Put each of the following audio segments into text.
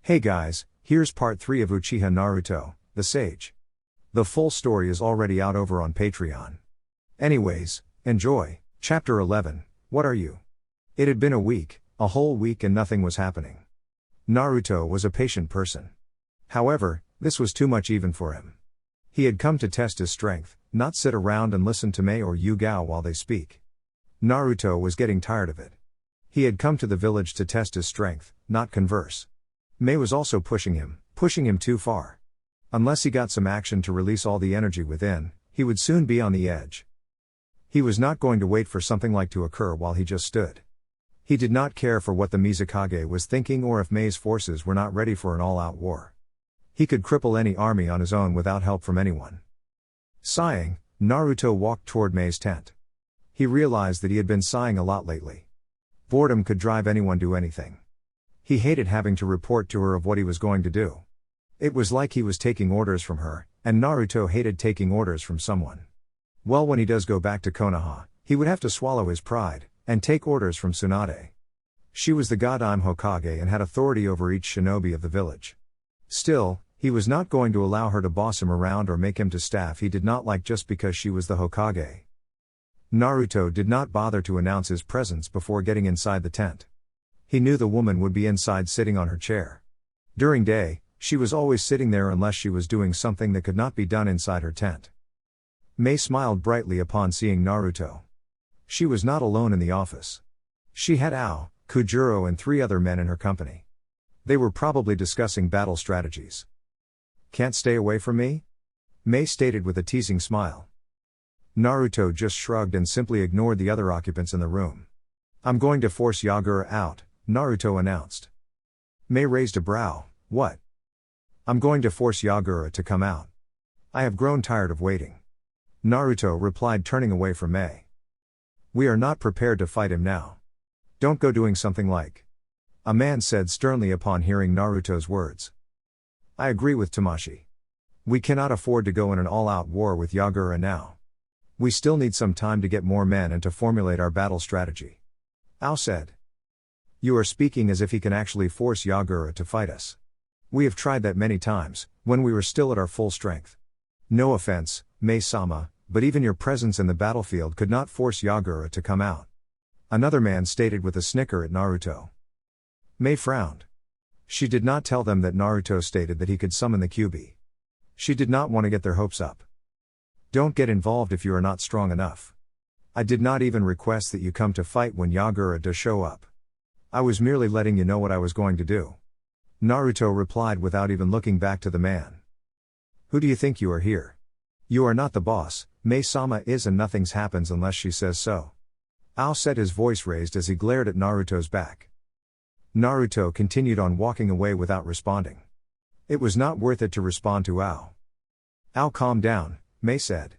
Hey guys, here's part 3 of Uchiha Naruto, the Sage. The full story is already out over on Patreon. Anyways, enjoy. Chapter 11, What Are You? It had been a whole week and nothing was happening. Naruto was a patient person. However, this was too much even for him. He had come to test his strength, not sit around and listen to Mei or Yugao while they speak. Naruto was getting tired of it. He had come to the village to test his strength, not converse. Mei was also pushing him too far. Unless he got some action to release all the energy within, he would soon be on the edge. He was not going to wait for something like to occur while he just stood. He did not care for what the Mizukage was thinking or if Mei's forces were not ready for an all-out war. He could cripple any army on his own without help from anyone. Sighing, Naruto walked toward Mei's tent. He realized that he had been sighing a lot lately. Boredom could drive anyone to anything. He hated having to report to her of what he was going to do. It was like he was taking orders from her, and Naruto hated taking orders from someone. Well, when he does go back to Konoha, he would have to swallow his pride, and take orders from Tsunade. She was the Godime Hokage and had authority over each shinobi of the village. Still, he was not going to allow her to boss him around or make him to staff he did not like just because she was the Hokage. Naruto did not bother to announce his presence before getting inside the tent. He knew the woman would be inside sitting on her chair. During day, she was always sitting there unless she was doing something that could not be done inside her tent. Mei smiled brightly upon seeing Naruto. She was not alone in the office. She had Ao, Kujuro and 3 other men in her company. They were probably discussing battle strategies. "Can't stay away from me?" Mei stated with a teasing smile. Naruto just shrugged and simply ignored the other occupants in the room. "I'm going to force Yagura out," Naruto announced. Mei raised a brow. "What?" "I'm going to force Yagura to come out. I have grown tired of waiting." Naruto replied, turning away from Mei. "We are not prepared to fight him now. Don't go doing something like," a man said sternly upon hearing Naruto's words. "I agree with Tamashi. We cannot afford to go in an all-out war with Yagura now. We still need some time to get more men and to formulate our battle strategy," Ao said. "You are speaking as if he can actually force Yagura to fight us. We have tried that many times, when we were still at our full strength. No offense, Mei-sama, but even your presence in the battlefield could not force Yagura to come out," another man stated with a snicker at Naruto. Mei frowned. She did not tell them that Naruto stated that he could summon the Kyuubi. She did not want to get their hopes up. "Don't get involved if you are not strong enough. I did not even request that you come to fight when Yagura does show up. I was merely letting you know what I was going to do," Naruto replied without even looking back to the man. "Who do you think you are here? You are not the boss, Mei-sama is, and nothing happens unless she says so," Ao said, his voice raised as he glared at Naruto's back. Naruto continued on walking away without responding. It was not worth it to respond to Ao. "Ao, calm down," Mei said.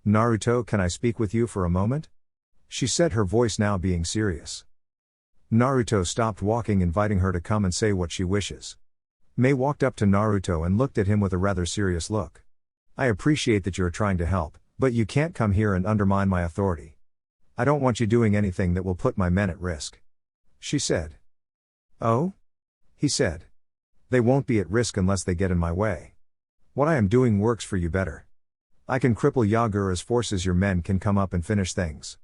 "Naruto, can I speak with you for a moment?" she said, her voice now being serious. Naruto stopped walking, inviting her to come and say what she wishes. Mei walked up to Naruto and looked at him with a rather serious look. "I appreciate that you are trying to help, but you can't come here and undermine my authority. I don't want you doing anything that will put my men at risk," she said. "Oh?" he said. "They won't be at risk unless they get in my way. What I am doing works for you better. I can cripple Yagura's forces, your men can come up and finish things,"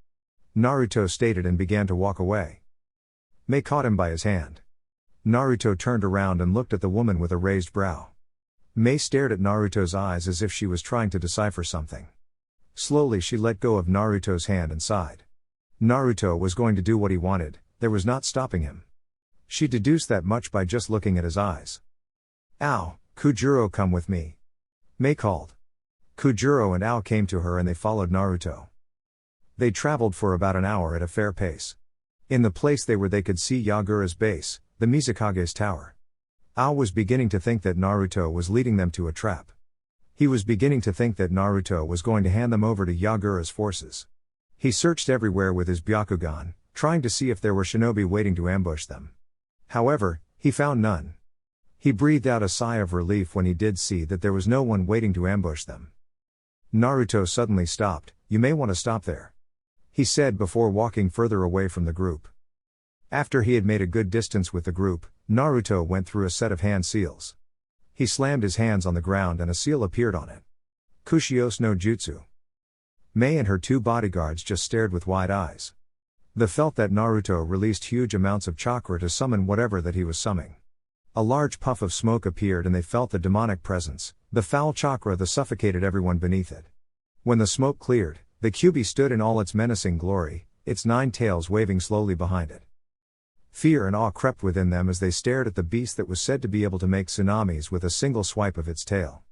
Naruto stated and began to walk away. Mei caught him by his hand. Naruto turned around and looked at the woman with a raised brow. Mei stared at Naruto's eyes as if she was trying to decipher something. Slowly she let go of Naruto's hand and sighed. Naruto was going to do what he wanted, there was not stopping him. She deduced that much by just looking at his eyes. "Ao, Kujuro, come with me," Mei called. Kujuro and Ao came to her and they followed Naruto. They traveled for about an hour at a fair pace. In the place they were they could see Yagura's base, the Mizukage's tower. Ao was beginning to think that Naruto was leading them to a trap. He was beginning to think that Naruto was going to hand them over to Yagura's forces. He searched everywhere with his Byakugan, trying to see if there were shinobi waiting to ambush them. However, he found none. He breathed out a sigh of relief when he did see that there was no one waiting to ambush them. Naruto suddenly stopped. "You may want to stop there," he said before walking further away from the group. After he had made a good distance with the group, Naruto went through a set of hand seals. He slammed his hands on the ground and a seal appeared on it. Kushios no Jutsu. Mei and her two bodyguards just stared with wide eyes. They felt that Naruto released huge amounts of chakra to summon whatever that he was summoning. A large puff of smoke appeared and they felt the demonic presence, the foul chakra that suffocated everyone beneath it. When the smoke cleared, the Kyuubi stood in all its menacing glory, its 9 tails waving slowly behind it. Fear and awe crept within them as they stared at the beast that was said to be able to make tsunamis with a single swipe of its tail.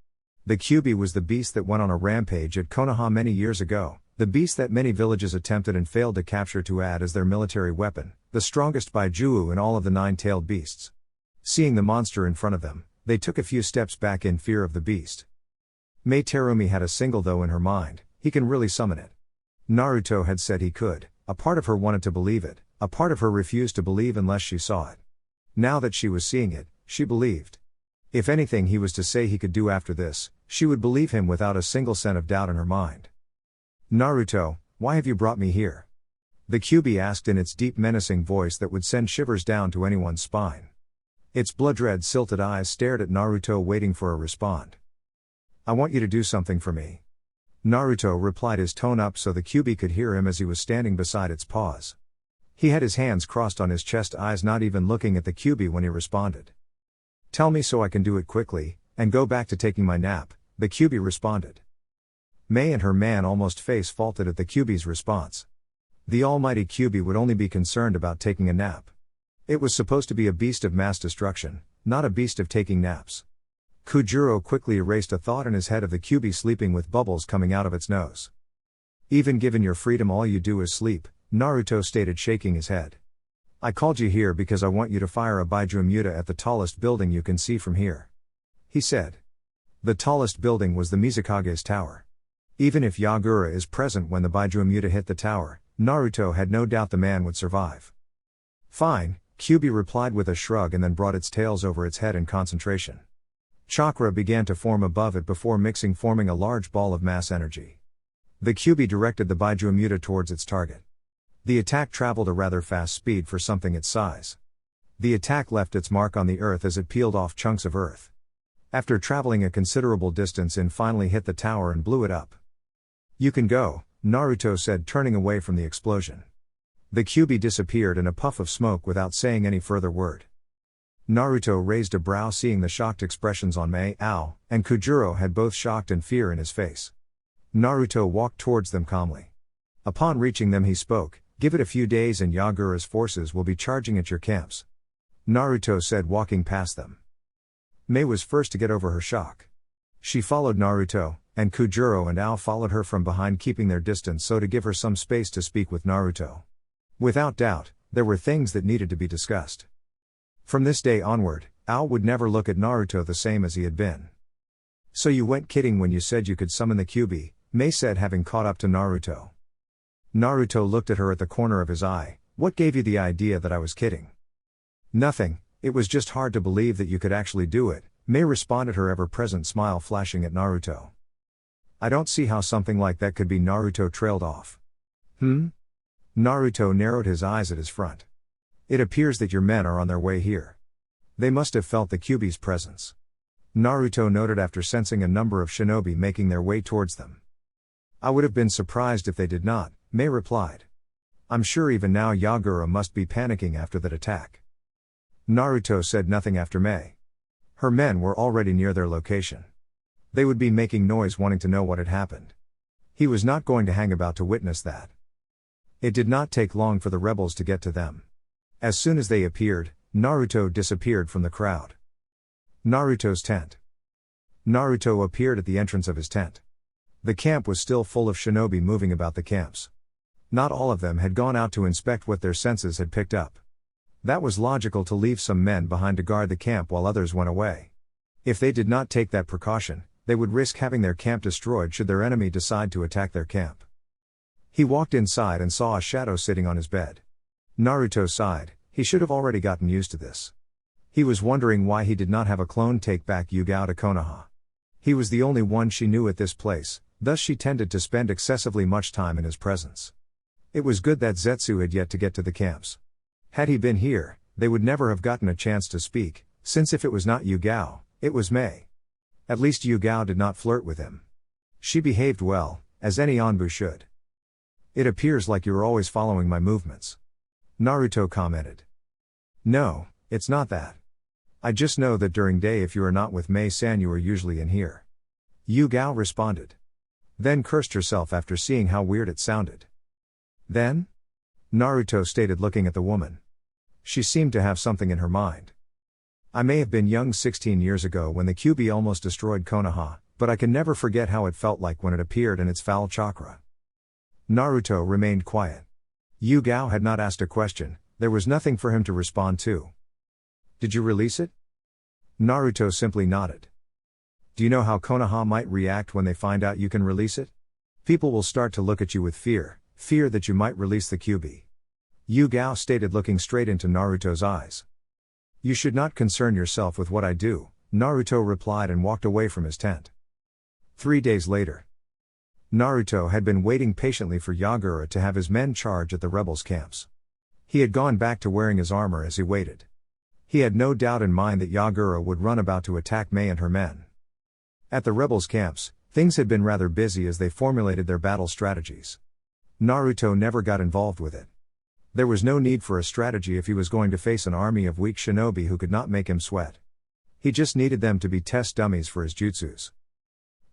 The Kyuubi was the beast that went on a rampage at Konoha many years ago, the beast that many villages attempted and failed to capture to add as their military weapon, the strongest Baijuu in all of the 9-tailed beasts. Seeing the monster in front of them, they took a few steps back in fear of the beast. Mei Terumi had a single though in her mind, he can really summon it. Naruto had said he could, a part of her wanted to believe it, a part of her refused to believe unless she saw it. Now that she was seeing it, she believed. If anything he was to say he could do after this, she would believe him without a single cent of doubt in her mind. Naruto, why have you brought me here? The Kyuubi asked in its deep menacing voice that would send shivers down to anyone's spine. Its blood-red silted eyes stared at Naruto waiting for a response. I want you to do something for me. Naruto replied, his tone up so the Kyuubi could hear him as he was standing beside its paws. He had his hands crossed on his chest, eyes not even looking at the Kyuubi when he responded. Tell me so I can do it quickly, and go back to taking my nap, the Kyuubi responded. Mei and her man almost face-faulted at the Kyuubi's response. The almighty Kyuubi would only be concerned about taking a nap. It was supposed to be a beast of mass destruction, not a beast of taking naps. Kujiro quickly erased a thought in his head of the Kyuubi sleeping with bubbles coming out of its nose. Even given your freedom all you do is sleep, Naruto stated, shaking his head. I called you here because I want you to fire a Baijuu Muta at the tallest building you can see from here. He said. The tallest building was the Mizukage's tower. Even if Yagura is present when the Baijuu Muta hit the tower, Naruto had no doubt the man would survive. Fine, Kyuubi replied with a shrug and then brought its tails over its head in concentration. Chakra began to form above it before mixing, forming a large ball of mass energy. The Kyuubi directed the Baijuu Muta towards its target. The attack traveled a rather fast speed for something its size. The attack left its mark on the earth as it peeled off chunks of earth. After traveling a considerable distance, it finally hit the tower and blew it up. You can go, Naruto said, turning away from the explosion. The Kyuubi disappeared in a puff of smoke without saying any further word. Naruto raised a brow, seeing the shocked expressions on Mei, Ao, and Kujiro had both shocked and fear in his face. Naruto walked towards them calmly. Upon reaching them he spoke, give it a few days and Yagura's forces will be charging at your camps. Naruto said, walking past them. Mei was first to get over her shock. She followed Naruto, and Kujiro and Ao followed her from behind, keeping their distance so to give her some space to speak with Naruto. Without doubt, there were things that needed to be discussed. From this day onward, Ao would never look at Naruto the same as he had been. So you went kidding when you said you could summon the Kyuubi, Mei said, having caught up to Naruto. Naruto looked at her at the corner of his eye. What gave you the idea that I was kidding? Nothing, it was just hard to believe that you could actually do it, Mei responded, her ever-present smile flashing at Naruto. I don't see how something like that could be. Naruto trailed off. Naruto narrowed his eyes at his front. It appears that your men are on their way here. They must have felt the Kyuubi's presence. Naruto noted after sensing a number of shinobi making their way towards them. I would have been surprised if they did not, Mei replied. I'm sure even now Yagura must be panicking after that attack. Naruto said nothing after Mei. Her men were already near their location. They would be making noise, wanting to know what had happened. He was not going to hang about to witness that. It did not take long for the rebels to get to them. As soon as they appeared, Naruto disappeared from the crowd. Naruto's tent. Naruto appeared at the entrance of his tent. The camp was still full of shinobi moving about the camps. Not all of them had gone out to inspect what their senses had picked up. That was logical to leave some men behind to guard the camp while others went away. If they did not take that precaution, they would risk having their camp destroyed should their enemy decide to attack their camp. He walked inside and saw a shadow sitting on his bed. Naruto sighed, he should have already gotten used to this. He was wondering why he did not have a clone take back Yugao to Konoha. He was the only one she knew at this place, thus she tended to spend excessively much time in his presence. It was good that Zetsu had yet to get to the camps. Had he been here, they would never have gotten a chance to speak, since if it was not Yu Gao, it was Mei. At least Yu Gao did not flirt with him. She behaved well, as any Anbu should. It appears like you're always following my movements. Naruto commented. No, it's not that. I just know that during day if you are not with Mei-san you are usually in here. Yu Gao responded. Then cursed herself after seeing how weird it sounded. Then? Naruto stated looking at the woman. She seemed to have something in her mind. I may have been young 16 years ago when the Kyuubi almost destroyed Konoha, but I can never forget how it felt like when it appeared in its foul chakra. Naruto remained quiet. Yu Gao had not asked a question, there was nothing for him to respond to. Did you release it? Naruto simply nodded. Do you know how Konoha might react when they find out you can release it? People will start to look at you with fear that you might release the Kyuubi. Yu Gao stated looking straight into Naruto's eyes. You should not concern yourself with what I do, Naruto replied and walked away from his tent. 3 days later. Naruto had been waiting patiently for Yagura to have his men charge at the rebels' camps. He had gone back to wearing his armor as he waited. He had no doubt in mind that Yagura would run about to attack Mei and her men. At the rebels' camps, things had been rather busy as they formulated their battle strategies. Naruto never got involved with it. There was no need for a strategy if he was going to face an army of weak shinobi who could not make him sweat. He just needed them to be test dummies for his jutsus.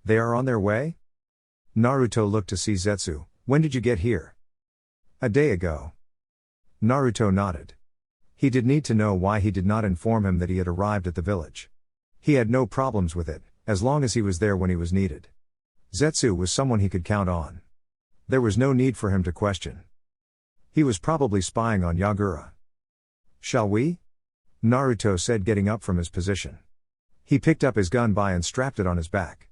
They are on their way? Naruto looked to see Zetsu. When did you get here? A day ago. Naruto nodded. He did need to know why he did not inform him that he had arrived at the village. He had no problems with it, as long as he was there when he was needed. Zetsu was someone he could count on. There was no need for him to question. He was probably spying on Yagura. Shall we? Naruto said getting up from his position. He picked up his gun and strapped it on his back.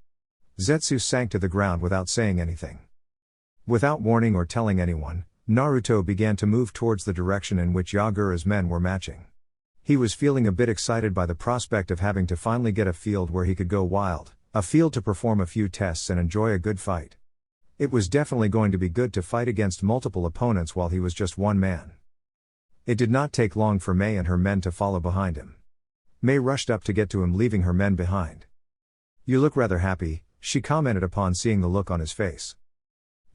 Zetsu sank to the ground without saying anything. Without warning or telling anyone, Naruto began to move towards the direction in which Yagura's men were marching. He was feeling a bit excited by the prospect of having to finally get a field where he could go wild, a field to perform a few tests and enjoy a good fight. It was definitely going to be good to fight against multiple opponents while he was just one man. It did not take long for Mei and her men to follow behind him. Mei rushed up to get to him, leaving her men behind. You look rather happy, she commented upon seeing the look on his face.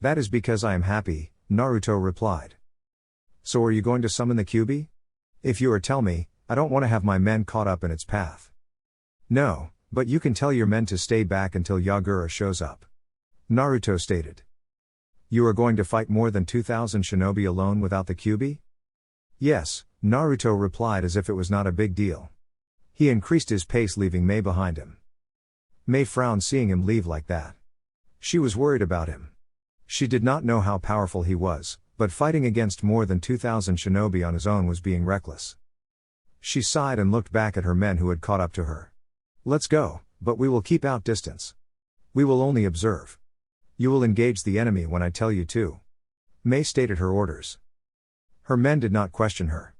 That is because I am happy, Naruto replied. So are you going to summon the Kyuubi? If you are, tell me, I don't want to have my men caught up in its path. No, but you can tell your men to stay back until Yagura shows up. Naruto stated. You are going to fight more than 2,000 shinobi alone without the Kyuubi? Yes, Naruto replied as if it was not a big deal. He increased his pace, leaving Mei behind him. Mei frowned seeing him leave like that. She was worried about him. She did not know how powerful he was, but fighting against more than 2,000 shinobi on his own was being reckless. She sighed and looked back at her men who had caught up to her. Let's go, but we will keep out distance. We will only observe. You will engage the enemy when I tell you to. Mei stated her orders. Her men did not question her.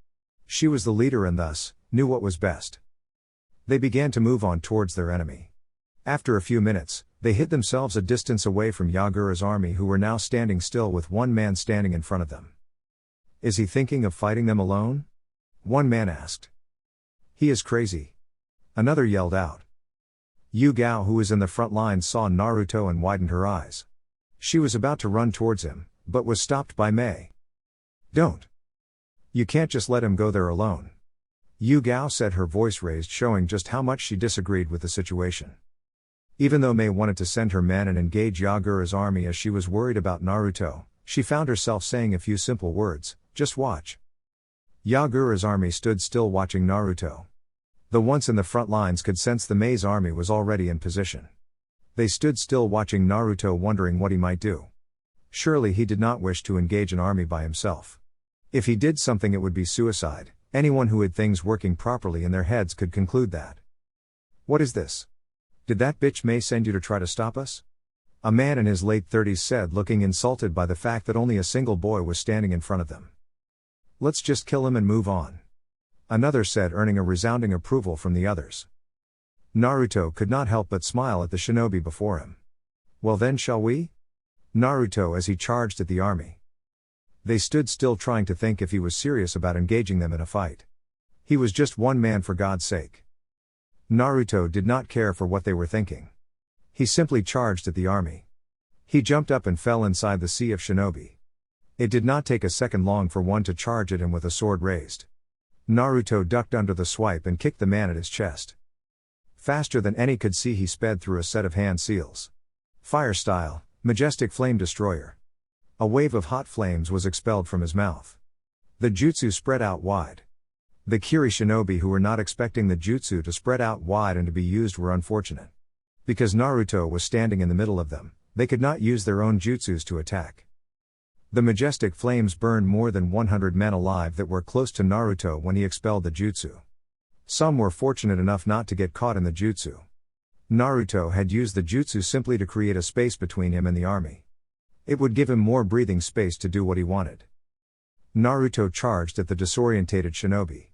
She was the leader and thus, knew what was best. They began to move on towards their enemy. After a few minutes, they hid themselves a distance away from Yagura's army, who were now standing still with one man standing in front of them. Is he thinking of fighting them alone? One man asked. He is crazy. Another yelled out. Yu Gao, who was in the front lines, saw Naruto and widened her eyes. She was about to run towards him, but was stopped by Mei. Don't. You can't just let him go there alone. Yu Gao said, her voice raised, showing just how much she disagreed with the situation. Even though Mei wanted to send her men and engage Yagura's army as she was worried about Naruto, she found herself saying a few simple words, just watch. Yagura's army stood still watching Naruto. The ones in the front lines could sense the Mei's army was already in position. They stood still watching Naruto, wondering what he might do. Surely he did not wish to engage an army by himself. If he did something, it would be suicide. Anyone who had things working properly in their heads could conclude that. What is this? Did that bitch Mei send you to try to stop us? A man in his late 30s said, looking insulted by the fact that only a single boy was standing in front of them. Let's just kill him and move on. Another said, earning a resounding approval from the others. Naruto could not help but smile at the shinobi before him. Well then, shall we? Naruto as he charged at the army. They stood still, trying to think if he was serious about engaging them in a fight. He was just one man, for God's sake. Naruto did not care for what they were thinking. He simply charged at the army. He jumped up and fell inside the sea of shinobi. It did not take a second long for one to charge at him with a sword raised. Naruto ducked under the swipe and kicked the man at his chest. Faster than any could see, he sped through a set of hand seals. Fire style, majestic flame destroyer. A wave of hot flames was expelled from his mouth. The jutsu spread out wide. The Kiri shinobi who were not expecting the jutsu to spread out wide and to be used were unfortunate. Because Naruto was standing in the middle of them, they could not use their own jutsus to attack. The majestic flames burned more than 100 men alive that were close to Naruto when he expelled the jutsu. Some were fortunate enough not to get caught in the jutsu. Naruto had used the jutsu simply to create a space between him and the army. It would give him more breathing space to do what he wanted. Naruto charged at the disorientated shinobi.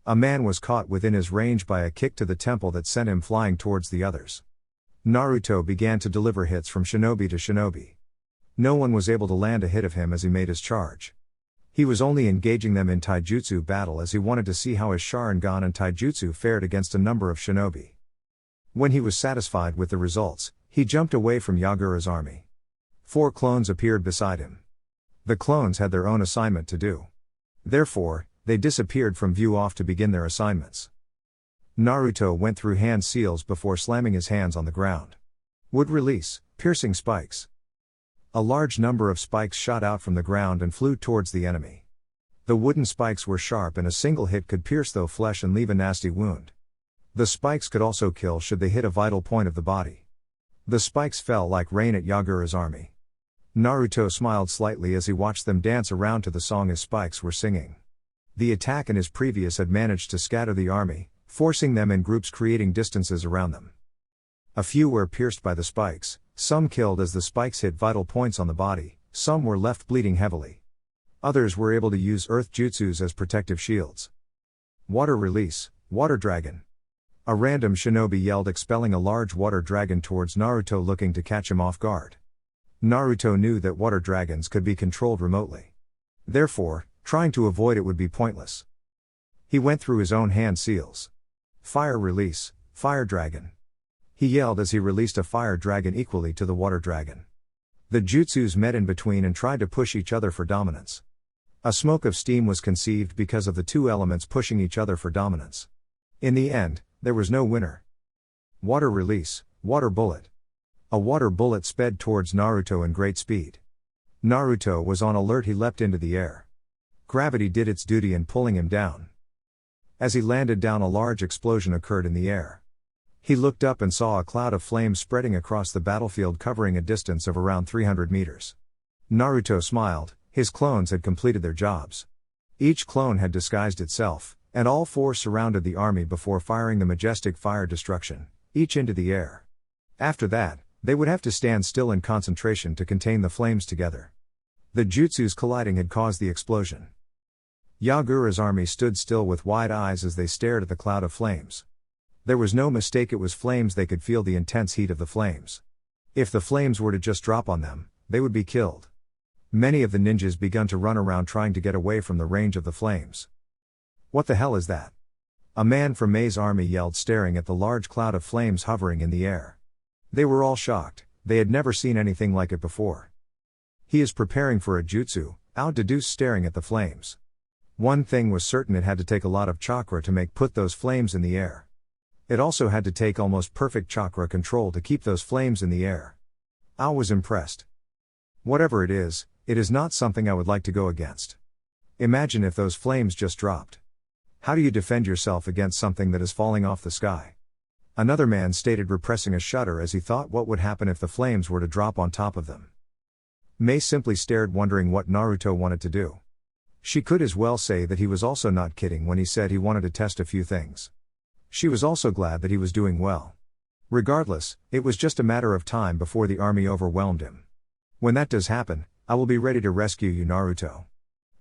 A man was caught within his range by a kick to the temple that sent him flying towards the others. Naruto began to deliver hits from shinobi to shinobi. No one was able to land a hit of him as he made his charge. He was only engaging them in taijutsu battle as he wanted to see how his Sharingan and taijutsu fared against a number of shinobi. When he was satisfied with the results, he jumped away from Yagura's army. 4 clones appeared beside him. The clones had their own assignment to do. Therefore, they disappeared from view off to begin their assignments. Naruto went through hand seals before slamming his hands on the ground. Would release, piercing spikes. A large number of spikes shot out from the ground and flew towards the enemy. The wooden spikes were sharp and a single hit could pierce through flesh and leave a nasty wound. The spikes could also kill should they hit a vital point of the body. The spikes fell like rain at Yagura's army. Naruto smiled slightly as he watched them dance around to the song his spikes were singing. The attack in his previous had managed to scatter the army, forcing them in groups, creating distances around them. A few were pierced by the spikes, some killed as the spikes hit vital points on the body, some were left bleeding heavily. Others were able to use earth jutsus as protective shields. Water release, water dragon. A random shinobi yelled, expelling a large water dragon towards Naruto, looking to catch him off guard. Naruto knew that water dragons could be controlled remotely. Therefore, trying to avoid it would be pointless. He went through his own hand seals. Fire release, fire dragon. He yelled as he released a fire dragon equally to the water dragon. The jutsus met in between and tried to push each other for dominance. A smoke of steam was conceived because of the two elements pushing each other for dominance. In the end, there was no winner. Water release, water bullet. A water bullet sped towards Naruto in great speed. Naruto was on alert. He leapt into the air. Gravity did its duty in pulling him down. As he landed down, a large explosion occurred in the air. He looked up and saw a cloud of flames spreading across the battlefield, covering a distance of around 300 meters. Naruto smiled. His clones had completed their jobs. Each clone had disguised itself, and all 4 surrounded the army before firing the majestic fire destruction, each into the air. After that, they would have to stand still in concentration to contain the flames together. The jutsus colliding had caused the explosion. Yagura's army stood still with wide eyes as they stared at the cloud of flames. There was no mistake, it was flames. They could feel the intense heat of the flames. If the flames were to just drop on them, they would be killed. Many of the ninjas began to run around trying to get away from the range of the flames. What the hell is that? A man from Mei's army yelled, staring at the large cloud of flames hovering in the air. They were all shocked. They had never seen anything like it before. He is preparing for a jutsu, Ao deduced, staring at the flames. One thing was certain, it had to take a lot of chakra to put those flames in the air. It also had to take almost perfect chakra control to keep those flames in the air. Ao was impressed. Whatever it is not something I would like to go against. Imagine if those flames just dropped. How do you defend yourself against something that is falling off the sky? Another man stated, repressing a shudder as he thought what would happen if the flames were to drop on top of them. Mei simply stared, wondering what Naruto wanted to do. She could as well say that he was also not kidding when he said he wanted to test a few things. She was also glad that he was doing well. Regardless, it was just a matter of time before the army overwhelmed him. When that does happen, I will be ready to rescue you, Naruto.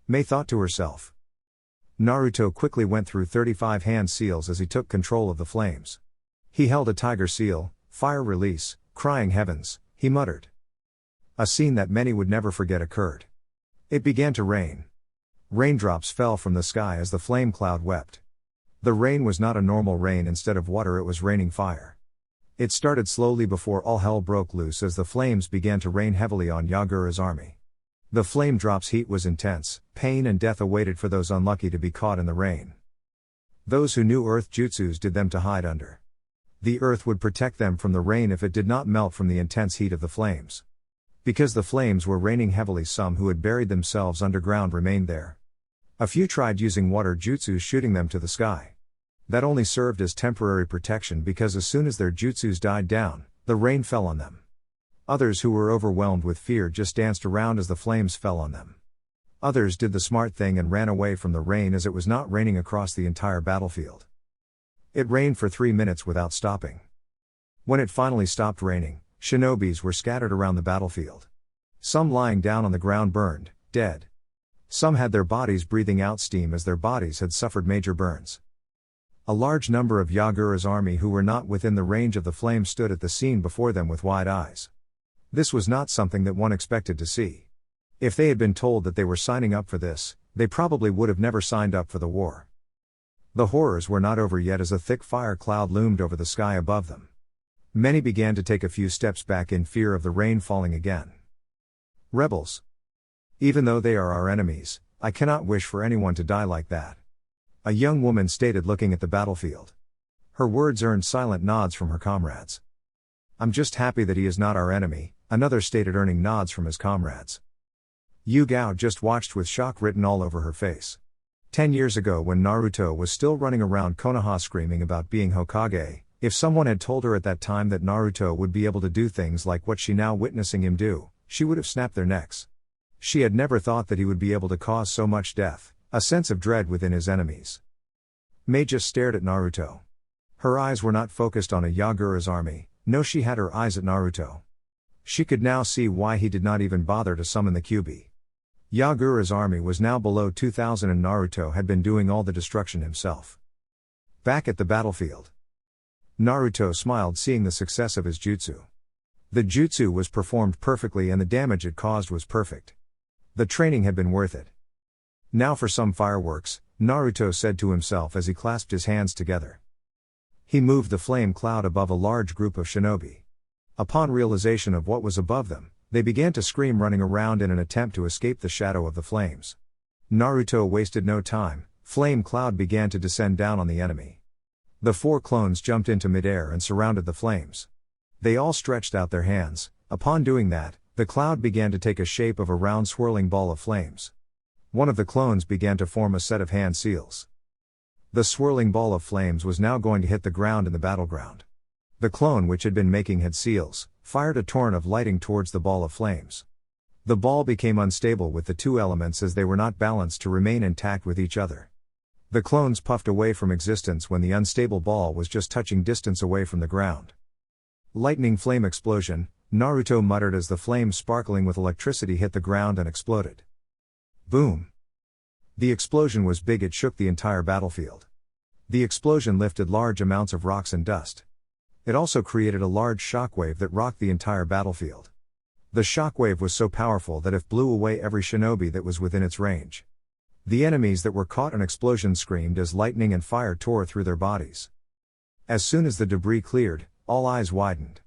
Mei thought to herself. Naruto quickly went through 35 hand seals as he took control of the flames. He held a tiger seal, fire release, crying heavens, he muttered. A scene that many would never forget occurred. It began to rain. Raindrops fell from the sky as the flame cloud wept. The rain was not a normal rain. Instead of water, it was raining fire. It started slowly before all hell broke loose as the flames began to rain heavily on Yagura's army. The flame drop's heat was intense, pain and death awaited for those unlucky to be caught in the rain. Those who knew earth jutsus did them to hide under. The earth would protect them from the rain if it did not melt from the intense heat of the flames. Because the flames were raining heavily, some who had buried themselves underground remained there. A few tried using water jutsus, shooting them to the sky. That only served as temporary protection because as soon as their jutsus died down, the rain fell on them. Others who were overwhelmed with fear just danced around as the flames fell on them. Others did the smart thing and ran away from the rain as it was not raining across the entire battlefield. It rained for 3 minutes without stopping. When it finally stopped raining, shinobis were scattered around the battlefield. Some lying down on the ground burned, dead. Some had their bodies breathing out steam as their bodies had suffered major burns. A large number of Yagura's army who were not within the range of the flames stood at the scene before them with wide eyes. This was not something that one expected to see. If they had been told that they were signing up for this, they probably would have never signed up for the war. The horrors were not over yet as a thick fire cloud loomed over the sky above them. Many began to take a few steps back in fear of the rain falling again. Rebels. Even though they are our enemies, I cannot wish for anyone to die like that. A young woman stated, looking at the battlefield. Her words earned silent nods from her comrades. I'm just happy that he is not our enemy, another stated, earning nods from his comrades. Yu Gao just watched with shock written all over her face. 10 years ago, when Naruto was still running around Konoha screaming about being Hokage, if someone had told her at that time that Naruto would be able to do things like what she now witnessing him do, she would have snapped their necks. She had never thought that he would be able to cause so much death, a sense of dread within his enemies. Mei just stared at Naruto. Her eyes were not focused on a Yagura's army, no, she had her eyes at Naruto. She could now see why he did not even bother to summon the Kyuubi. Yagura's army was now below 2,000 and Naruto had been doing all the destruction himself. Back at the battlefield, Naruto smiled seeing the success of his jutsu. The jutsu was performed perfectly and the damage it caused was perfect. The training had been worth it. Now for some fireworks, Naruto said to himself as he clasped his hands together. He moved the flame cloud above a large group of shinobi. Upon realization of what was above them, they began to scream, running around in an attempt to escape the shadow of the flames. Naruto wasted no time, flame cloud began to descend down on the enemy. The 4 clones jumped into midair and surrounded the flames. They all stretched out their hands. Upon doing that, the cloud began to take a shape of a round swirling ball of flames. One of the clones began to form a set of hand seals. The swirling ball of flames was now going to hit the ground in the battleground. The clone which had been making head seals, fired a torrent of lighting towards the ball of flames. The ball became unstable with the 2 elements as they were not balanced to remain intact with each other. The clones puffed away from existence when the unstable ball was just touching distance away from the ground. Lightning flame explosion, Naruto muttered as the flames sparkling with electricity hit the ground and exploded. Boom! The explosion was big, it shook the entire battlefield. The explosion lifted large amounts of rocks and dust. It also created a large shockwave that rocked the entire battlefield. The shockwave was so powerful that it blew away every shinobi that was within its range. The enemies that were caught in explosion screamed as lightning and fire tore through their bodies. As soon as the debris cleared, all eyes widened.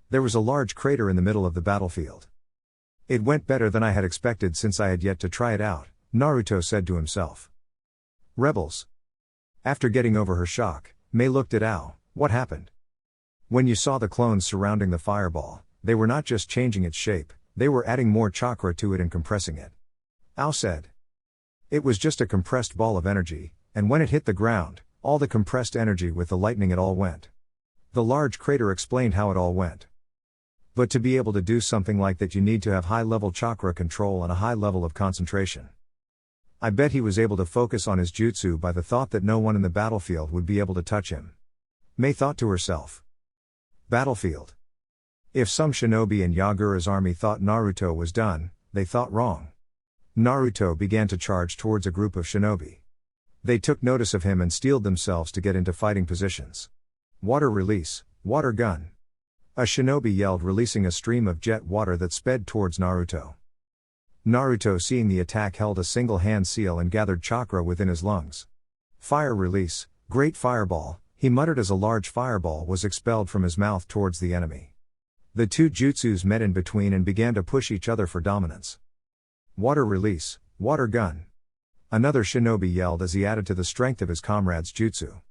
There was a large crater in the middle of the battlefield. It went better than I had expected since I had yet to try it out, Naruto said to himself. Rebels. After getting over her shock, Mei looked at Ao. What happened? When you saw the clones surrounding the fireball, they were not just changing its shape, they were adding more chakra to it and compressing it. Ao said. It was just a compressed ball of energy, and when it hit the ground, all the compressed energy with the lightning, it all went. The large crater explained how it all went. But to be able to do something like that, you need to have high-level chakra control and a high level of concentration. I bet he was able to focus on his jutsu by the thought that no one in the battlefield would be able to touch him. Mei thought to herself. Battlefield. If some shinobi in Yagura's army thought Naruto was done, they thought wrong. Naruto began to charge towards a group of shinobi. They took notice of him and steeled themselves to get into fighting positions. Water release, water gun. A shinobi yelled, releasing a stream of jet water that sped towards Naruto. Naruto, seeing the attack, held a single hand seal and gathered chakra within his lungs. Fire release, Great fireball, he muttered as a large fireball was expelled from his mouth towards the enemy. The two jutsus met in between and began to push each other for dominance. Water release, water gun. Another shinobi yelled as he added to the strength of his comrade's jutsu.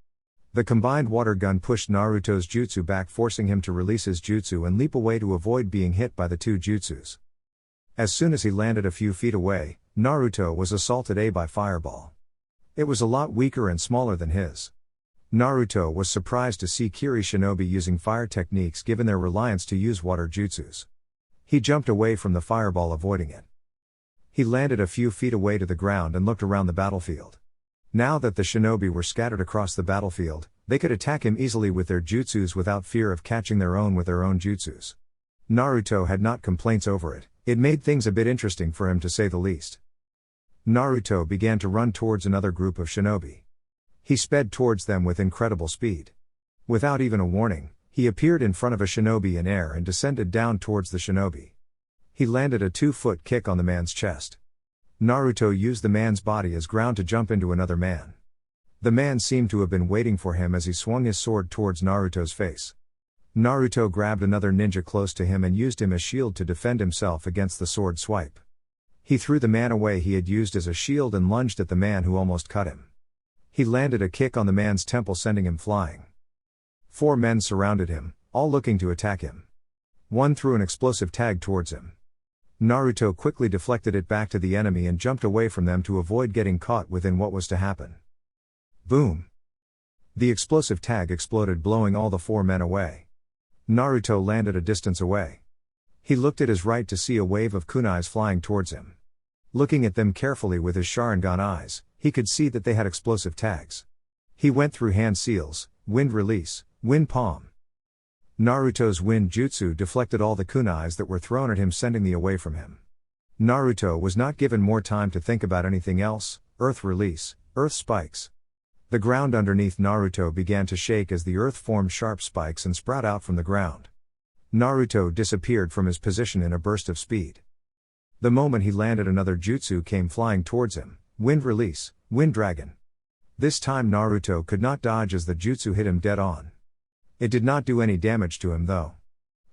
The combined water gun pushed Naruto's jutsu back, forcing him to release his jutsu and leap away to avoid being hit by the two jutsus. As soon as he landed a few feet away, Naruto was assaulted by fireball. It was a lot weaker and smaller than his. Naruto was surprised to see Kiri shinobi using fire techniques given their reliance to use water jutsus. He jumped away from the fireball, avoiding it. He landed a few feet away to the ground and looked around the battlefield. Now that the shinobi were scattered across the battlefield, they could attack him easily with their jutsus without fear of catching their own with their own jutsus. Naruto had not complaints over it. It made things a bit interesting for him, to say the least. Naruto began to run towards another group of shinobi. He sped towards them with incredible speed. Without even a warning, he appeared in front of a shinobi in air and descended down towards the shinobi. He landed a 2-foot kick on the man's chest. Naruto used the man's body as ground to jump into another man. The man seemed to have been waiting for him as he swung his sword towards Naruto's face. Naruto grabbed another ninja close to him and used him as shield to defend himself against the sword swipe. He threw the man away he had used as a shield and lunged at the man who almost cut him. He landed a kick on the man's temple, sending him flying. 4 men surrounded him, all looking to attack him. One threw an explosive tag towards him. Naruto quickly deflected it back to the enemy and jumped away from them to avoid getting caught within what was to happen. Boom! The explosive tag exploded, blowing all the 4 men away. Naruto landed a distance away. He looked at his right to see a wave of kunais flying towards him. Looking at them carefully with his Sharingan eyes, he could see that they had explosive tags. He went through hand seals, wind release, wind palm. Naruto's wind jutsu deflected all the kunais that were thrown at him, sending them away from him. Naruto was not given more time to think about anything else. Earth release, earth spikes. The ground underneath Naruto began to shake as the earth formed sharp spikes and sprout out from the ground. Naruto disappeared from his position in a burst of speed. The moment he landed, another jutsu came flying towards him. Wind release, wind dragon. This time Naruto could not dodge as the jutsu hit him dead on. It did not do any damage to him though.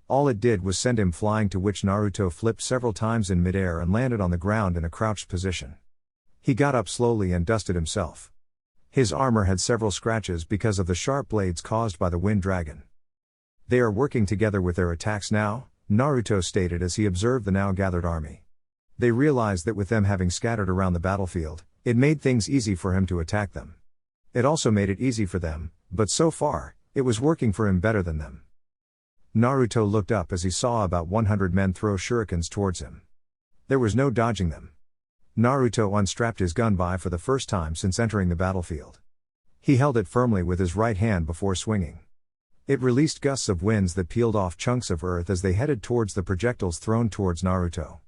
All it did was send him flying, to which Naruto flipped several times in midair and landed on the ground in a crouched position. He got up slowly and dusted himself. His armor had several scratches because of the sharp blades caused by the wind dragon. They are working together with their attacks now, Naruto stated as he observed the now gathered army. They realized that with them having scattered around the battlefield, it made things easy for him to attack them. It also made it easy for them, but so far, it was working for him better than them. Naruto looked up as he saw about 100 men throw shurikens towards him. There was no dodging them. Naruto unstrapped his gunbai for the first time since entering the battlefield. He held it firmly with his right hand before swinging. It released gusts of winds that peeled off chunks of earth as they headed towards the projectiles thrown towards Naruto.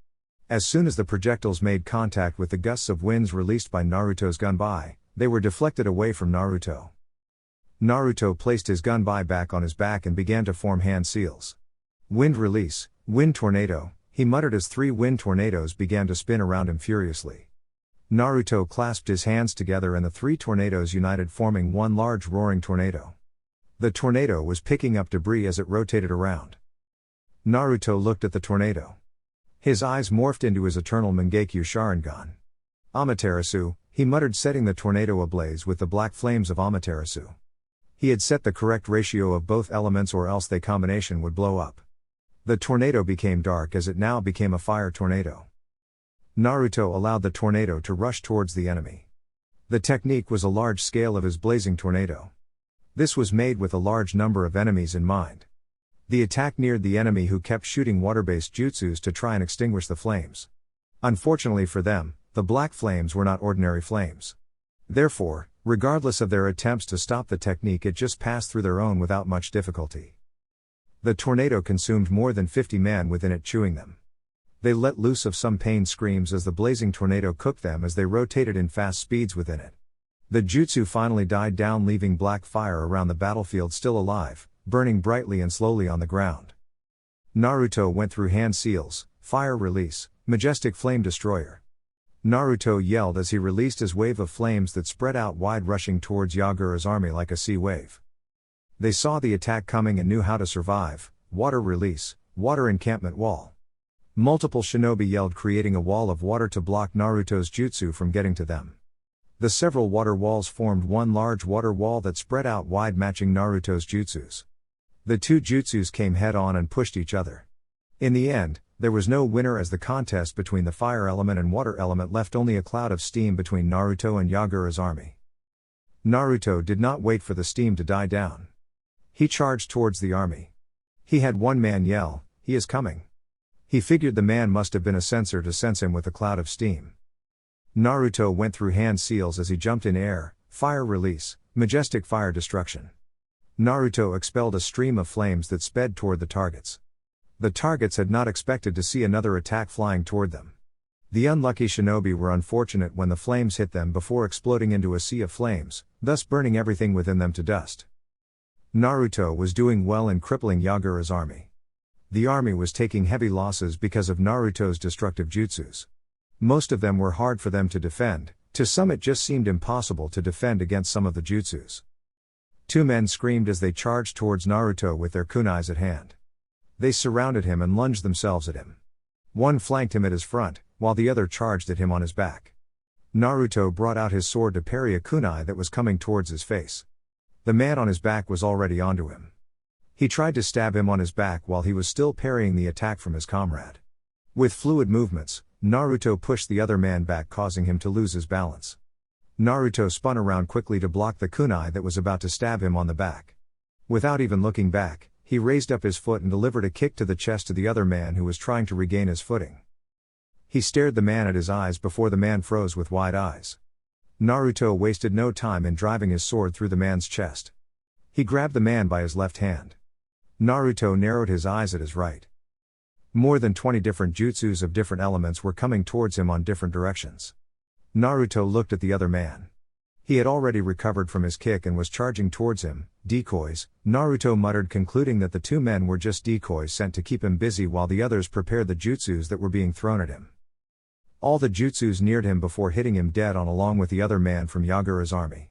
As soon as the projectiles made contact with the gusts of winds released by Naruto's gunbai, they were deflected away from Naruto. Naruto placed his gunbai back on his back and began to form hand seals. Wind release, wind tornado, he muttered as 3 wind tornadoes began to spin around him furiously. Naruto clasped his hands together and the 3 tornadoes united, forming one large roaring tornado. The tornado was picking up debris as it rotated around. Naruto looked at the tornado. His eyes morphed into his eternal Mangekyo Sharingan. Amaterasu, he muttered, setting the tornado ablaze with the black flames of Amaterasu. He had set the correct ratio of both elements, or else their combination would blow up. The tornado became dark as it now became a fire tornado. Naruto allowed the tornado to rush towards the enemy. The technique was a large scale of his blazing tornado. This was made with a large number of enemies in mind. The attack neared the enemy, who kept shooting water-based jutsus to try and extinguish the flames. Unfortunately for them, the black flames were not ordinary flames. Therefore, regardless of their attempts to stop the technique, it just passed through their own without much difficulty. The tornado consumed more than 50 men within it, chewing them. They let loose of some pained screams as the blazing tornado cooked them as they rotated in fast speeds within it. The jutsu finally died down, leaving black fire around the battlefield still alive, burning brightly and slowly on the ground. Naruto went through hand seals, fire release, majestic flame destroyer. Naruto yelled as he released his wave of flames that spread out wide, rushing towards Yagura's army like a sea wave. They saw the attack coming and knew how to survive. Water release, water encampment wall. Multiple shinobi yelled, creating a wall of water to block Naruto's jutsu from getting to them. The several water walls formed one large water wall that spread out wide, matching Naruto's jutsus. The two jutsus came head on and pushed each other. In the end, there was no winner, as the contest between the fire element and water element left only a cloud of steam between Naruto and Yagura's army. Naruto did not wait for the steam to die down. He charged towards the army. He had one man yell, "He is coming." He figured the man must have been a sensor to sense him with a cloud of steam. Naruto went through hand seals as he jumped in air, fire release, majestic fire destruction. Naruto expelled a stream of flames that sped toward the targets. The targets had not expected to see another attack flying toward them. The unlucky shinobi were unfortunate when the flames hit them before exploding into a sea of flames, thus burning everything within them to dust. Naruto was doing well in crippling Yagura's army. The army was taking heavy losses because of Naruto's destructive jutsus. Most of them were hard for them to defend, to some it just seemed impossible to defend against some of the jutsus. Two men screamed as they charged towards Naruto with their kunais at hand. They surrounded him and lunged themselves at him. One flanked him at his front, while the other charged at him on his back. Naruto brought out his sword to parry a kunai that was coming towards his face. The man on his back was already onto him. He tried to stab him on his back while he was still parrying the attack from his comrade. With fluid movements, Naruto pushed the other man back, causing him to lose his balance. Naruto spun around quickly to block the kunai that was about to stab him on the back. Without even looking back, he raised up his foot and delivered a kick to the chest to the other man who was trying to regain his footing. He stared the man at his eyes before the man froze with wide eyes. Naruto wasted no time in driving his sword through the man's chest. He grabbed the man by his left hand. Naruto narrowed his eyes at his right. More than 20 different jutsus of different elements were coming towards him on different directions. Naruto looked at the other man. He had already recovered from his kick and was charging towards him. Decoys, Naruto muttered, concluding that the two men were just decoys sent to keep him busy while the others prepared the jutsus that were being thrown at him. All the jutsus neared him before hitting him dead on, along with the other man from Yagura's army.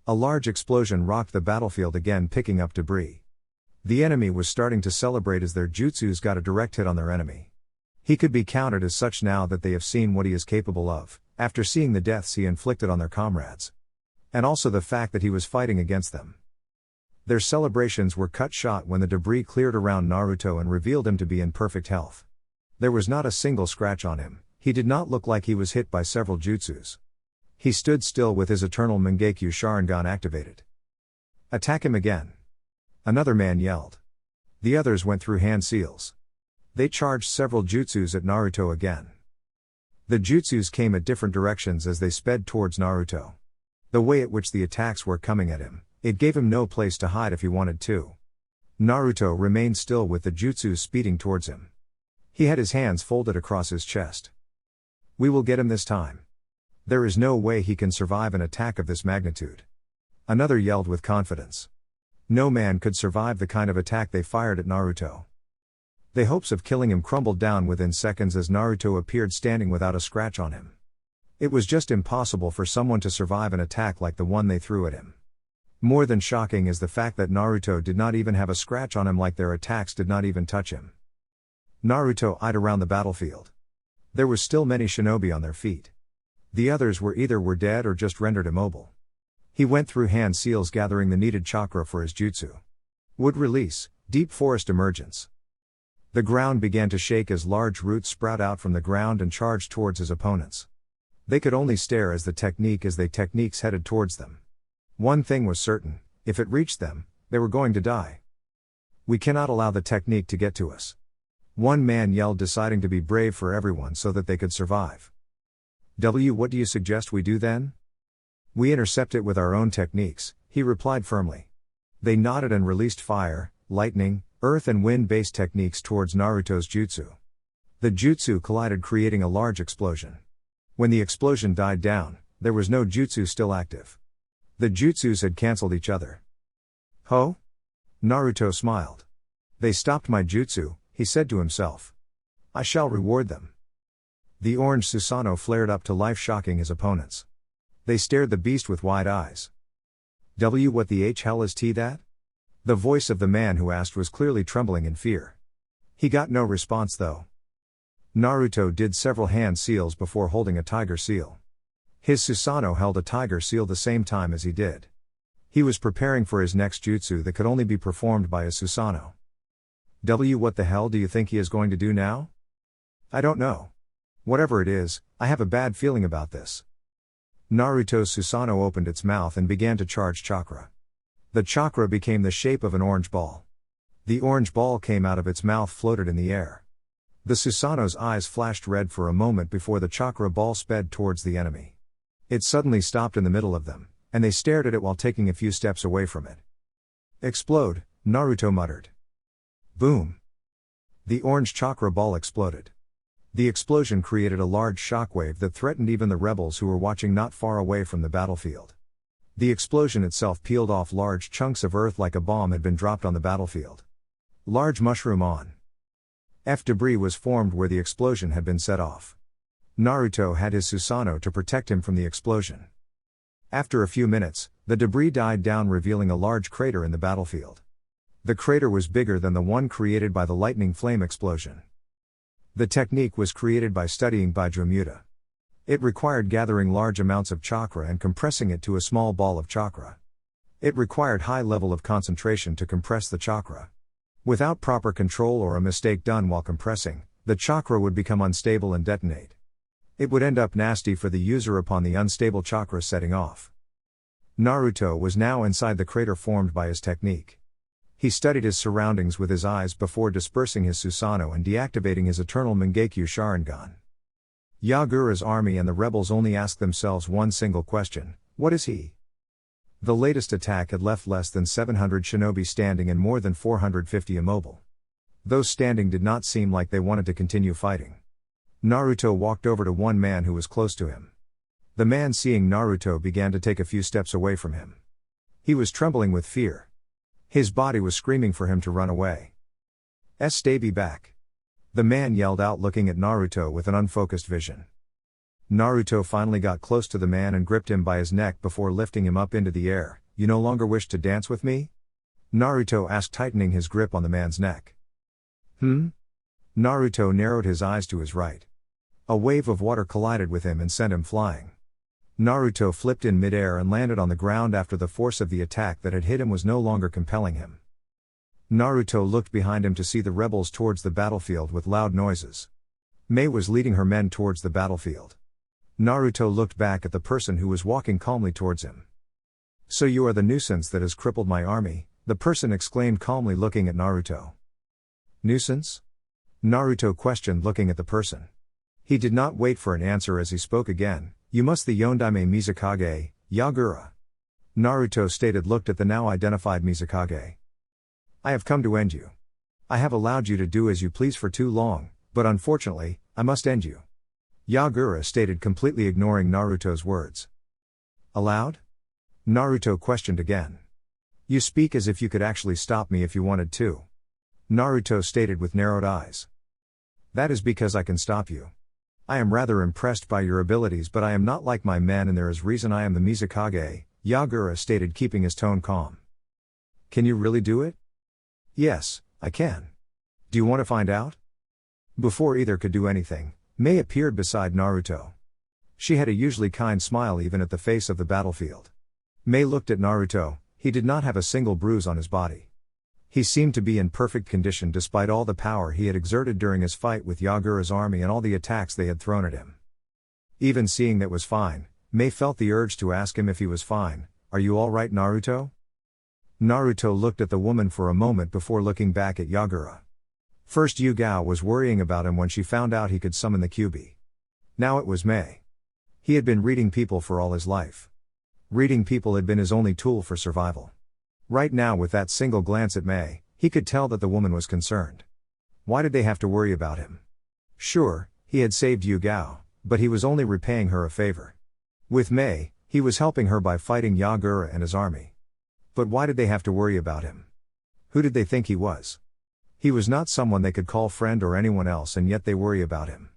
A large explosion rocked the battlefield again, picking up debris. The enemy was starting to celebrate as their jutsus got a direct hit on their enemy. He could be counted as such now that they have seen what he is capable of, after seeing the deaths he inflicted on their comrades. And also the fact that he was fighting against them. Their celebrations were cut short when the debris cleared around Naruto and revealed him to be in perfect health. There was not a single scratch on him. He did not look like he was hit by several jutsus. He stood still with his eternal Mangekyo Sharingan activated. "Attack him again!" Another man yelled. The others went through hand seals. They charged several jutsus at Naruto again. The jutsus came at different directions as they sped towards Naruto. The way at which the attacks were coming at him, it gave him no place to hide if he wanted to. Naruto remained still with the jutsus speeding towards him. He had his hands folded across his chest. "We will get him this time. There is no way he can survive an attack of this magnitude." Another yelled with confidence. No man could survive the kind of attack they fired at Naruto. The hopes of killing him crumbled down within seconds as Naruto appeared standing without a scratch on him. It was just impossible for someone to survive an attack like the one they threw at him. More than shocking is the fact that Naruto did not even have a scratch on him, like their attacks did not even touch him. Naruto eyed around the battlefield. There were still many shinobi on their feet. The others were either dead or just rendered immobile. He went through hand seals, gathering the needed chakra for his jutsu. Wood release, deep forest emergence. The ground began to shake as large roots sprout out from the ground and charged towards his opponents. They could only stare as the techniques headed towards them. One thing was certain, if it reached them, they were going to die. "We cannot allow the technique to get to us." One man yelled, deciding to be brave for everyone so that they could survive. What do you suggest we do then?" "We intercept it with our own techniques," he replied firmly. They nodded and released fire, lightning, earth and wind-based techniques towards Naruto's jutsu. The jutsu collided, creating a large explosion. When the explosion died down, there was no jutsu still active. The jutsus had cancelled each other. "Ho?" Naruto smiled. "They stopped my jutsu," he said to himself. "I shall reward them." The orange Susanoo flared up to life, shocking his opponents. They stared the beast with wide eyes. What the hell is that? The voice of the man who asked was clearly trembling in fear. He got no response though. Naruto did several hand seals before holding a tiger seal. His Susanoo held a tiger seal the same time as he did. He was preparing for his next jutsu that could only be performed by his Susanoo. What the hell do you think he is going to do now? I don't know. Whatever it is, I have a bad feeling about this. Naruto's Susanoo opened its mouth and began to charge chakra. The chakra became the shape of an orange ball. The orange ball came out of its mouth, floated in the air. The Susanoo's eyes flashed red for a moment before the chakra ball sped towards the enemy. It suddenly stopped in the middle of them, and they stared at it while taking a few steps away from it. Explode, Naruto muttered. Boom! The orange chakra ball exploded. The explosion created a large shockwave that threatened even the rebels who were watching not far away from the battlefield. The explosion itself peeled off large chunks of earth like a bomb had been dropped on the battlefield. Large mushroom on. Debris was formed where the explosion had been set off. Naruto had his Susanoo to protect him from the explosion. After a few minutes, the debris died down, revealing a large crater in the battlefield. The crater was bigger than the one created by the lightning flame explosion. The technique was created by studying Bajramuta. It required gathering large amounts of chakra and compressing it to a small ball of chakra. It required high level of concentration to compress the chakra. Without proper control or a mistake done while compressing, the chakra would become unstable and detonate. It would end up nasty for the user upon the unstable chakra setting off. Naruto was now inside the crater formed by his technique. He studied his surroundings with his eyes before dispersing his Susanoo and deactivating his eternal Mangekyo Sharingan. Yagura's army and the rebels only asked themselves one single question: what is he? The latest attack had left less than 700 shinobi standing and more than 450 immobile. Those standing did not seem like they wanted to continue fighting. Naruto walked over to one man who was close to him. The man, seeing Naruto, began to take a few steps away from him. He was trembling with fear. His body was screaming for him to run away. Stay back. The man yelled out, looking at Naruto with an unfocused vision. Naruto finally got close to the man and gripped him by his neck before lifting him up into the air. You no longer wish to dance with me? Naruto asked, tightening his grip on the man's neck. Naruto narrowed his eyes to his right. A wave of water collided with him and sent him flying. Naruto flipped in midair and landed on the ground after the force of the attack that had hit him was no longer compelling him. Naruto looked behind him to see the rebels towards the battlefield with loud noises. Mei was leading her men towards the battlefield. Naruto looked back at the person who was walking calmly towards him. So you are the nuisance that has crippled my army, the person exclaimed calmly, looking at Naruto. Nuisance? Naruto questioned, looking at the person. He did not wait for an answer as he spoke again. You must the Yondaime Mizukage, Yagura. Naruto stated, looked at the now identified Mizukage. I have come to end you. I have allowed you to do as you please for too long, but unfortunately, I must end you. Yagura stated, completely ignoring Naruto's words. Allowed? Naruto questioned again. You speak as if you could actually stop me if you wanted to. Naruto stated with narrowed eyes. That is because I can stop you. I am rather impressed by your abilities, but I am not like my men, and there is reason I am the Mizukage, Yagura stated, keeping his tone calm. Can you really do it? Yes, I can. Do you want to find out? Before either could do anything, Mei appeared beside Naruto. She had a usually kind smile even at the face of the battlefield. Mei looked at Naruto. He did not have a single bruise on his body. He seemed to be in perfect condition despite all the power he had exerted during his fight with Yagura's army and all the attacks they had thrown at him. Even seeing that was fine, Mei felt the urge to ask him if he was fine. Are you all right, Naruto? Naruto looked at the woman for a moment before looking back at Yagura. First, Yugao was worrying about him when she found out he could summon the Kyuubi. Now it was Mei. He had been reading people for all his life. Reading people had been his only tool for survival. Right now, with that single glance at Mei, he could tell that the woman was concerned. Why did they have to worry about him? Sure, he had saved Yugao, but he was only repaying her a favor. With Mei, he was helping her by fighting Yagura and his army. But why did they have to worry about him? Who did they think he was? He was not someone they could call friend or anyone else, and yet they worry about him.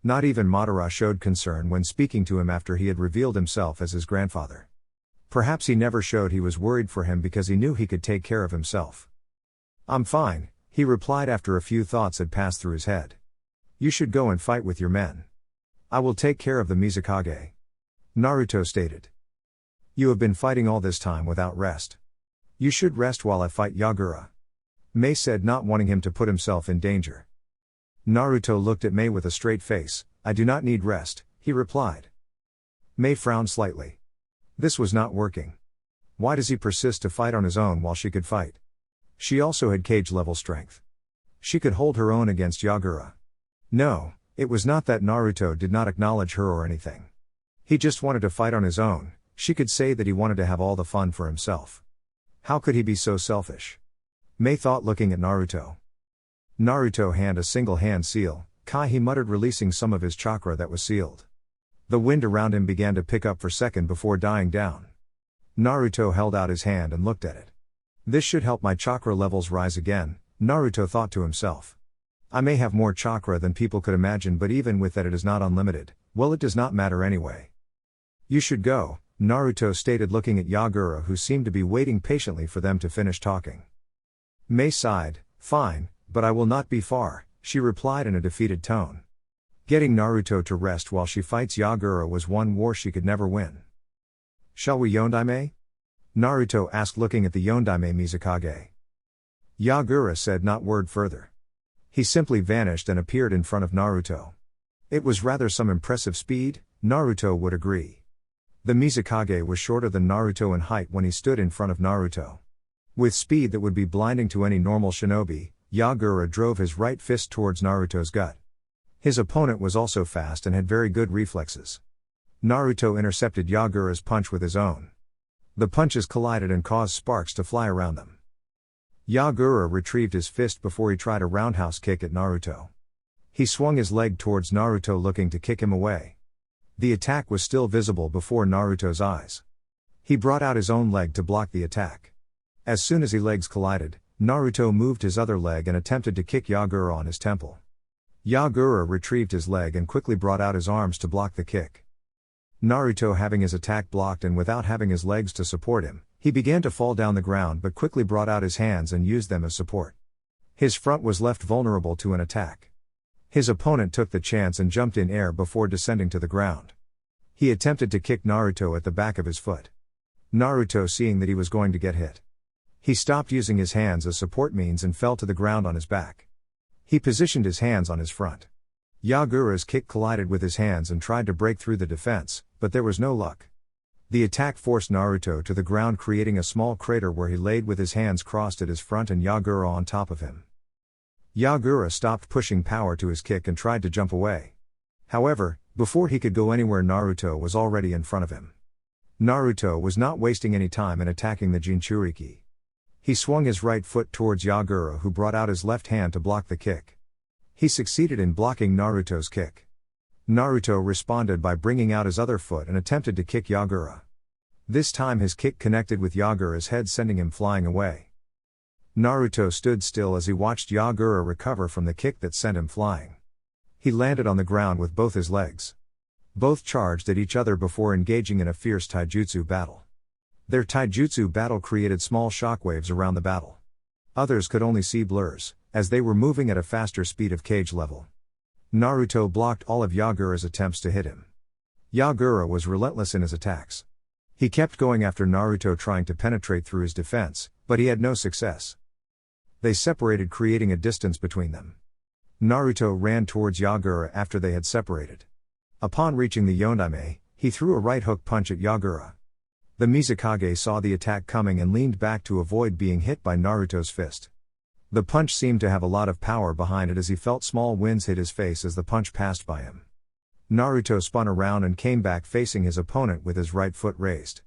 Not even Madara showed concern when speaking to him after he had revealed himself as his grandfather. Perhaps he never showed he was worried for him because he knew he could take care of himself. "I'm fine," he replied after a few thoughts had passed through his head. "You should go and fight with your men. I will take care of the Mizukage," Naruto stated. "You have been fighting all this time without rest. You should rest while I fight Yagura," Mei said, not wanting him to put himself in danger. Naruto looked at Mei with a straight face. "I do not need rest," he replied. Mei frowned slightly. This was not working. Why does he persist to fight on his own while she could fight? She also had cage-level strength. She could hold her own against Yagura. No, it was not that Naruto did not acknowledge her or anything. He just wanted to fight on his own. She could say that he wanted to have all the fun for himself. How could he be so selfish? Mei thought, looking at Naruto. "Naruto, hand a single hand seal, Kai," he muttered, releasing some of his chakra that was sealed. The wind around him began to pick up for a second before dying down. Naruto held out his hand and looked at it. "This should help my chakra levels rise again," Naruto thought to himself. "I may have more chakra than people could imagine, but even with that it is not unlimited. Well, it does not matter anyway." "You should go," Naruto stated, looking at Yagura, who seemed to be waiting patiently for them to finish talking. Mei sighed. "Fine, but I will not be far," she replied in a defeated tone. Getting Naruto to rest while she fights Yagura was one war she could never win. "Shall we Yondaime?" Naruto asked, looking at the Yondaime Mizukage. Yagura said not word further. He simply vanished and appeared in front of Naruto. It was rather some impressive speed, Naruto would agree. The Mizukage was shorter than Naruto in height when he stood in front of Naruto. With speed that would be blinding to any normal shinobi, Yagura drove his right fist towards Naruto's gut. His opponent was also fast and had very good reflexes. Naruto intercepted Yagura's punch with his own. The punches collided and caused sparks to fly around them. Yagura retrieved his fist before he tried a roundhouse kick at Naruto. He swung his leg towards Naruto, looking to kick him away. The attack was still visible before Naruto's eyes. He brought out his own leg to block the attack. As soon as his legs collided, Naruto moved his other leg and attempted to kick Yagura on his temple. Yagura retrieved his leg and quickly brought out his arms to block the kick. Naruto, having his attack blocked and without having his legs to support him, he began to fall down the ground, but quickly brought out his hands and used them as support. His front was left vulnerable to an attack. His opponent took the chance and jumped in air before descending to the ground. He attempted to kick Naruto at the back of his foot. Naruto, seeing that he was going to get hit, he stopped using his hands as support means and fell to the ground on his back. He positioned his hands on his front. Yagura's kick collided with his hands and tried to break through the defense, but there was no luck. The attack forced Naruto to the ground, creating a small crater where he laid with his hands crossed at his front and Yagura on top of him. Yagura stopped pushing power to his kick and tried to jump away. However, before he could go anywhere, Naruto was already in front of him. Naruto was not wasting any time in attacking the Jinchuriki. He swung his right foot towards Yagura, who brought out his left hand to block the kick. He succeeded in blocking Naruto's kick. Naruto responded by bringing out his other foot and attempted to kick Yagura. This time his kick connected with Yagura's head, sending him flying away. Naruto stood still as he watched Yagura recover from the kick that sent him flying. He landed on the ground with both his legs. Both charged at each other before engaging in a fierce taijutsu battle. Their taijutsu battle created small shockwaves around the battle. Others could only see blurs, as they were moving at a faster speed of cage level. Naruto blocked all of Yagura's attempts to hit him. Yagura was relentless in his attacks. He kept going after Naruto, trying to penetrate through his defense, but he had no success. They separated, creating a distance between them. Naruto ran towards Yagura after they had separated. Upon reaching the Yondaime, he threw a right hook punch at Yagura. The Mizukage saw the attack coming and leaned back to avoid being hit by Naruto's fist. The punch seemed to have a lot of power behind it, as he felt small winds hit his face as the punch passed by him. Naruto spun around and came back facing his opponent with his right foot raised.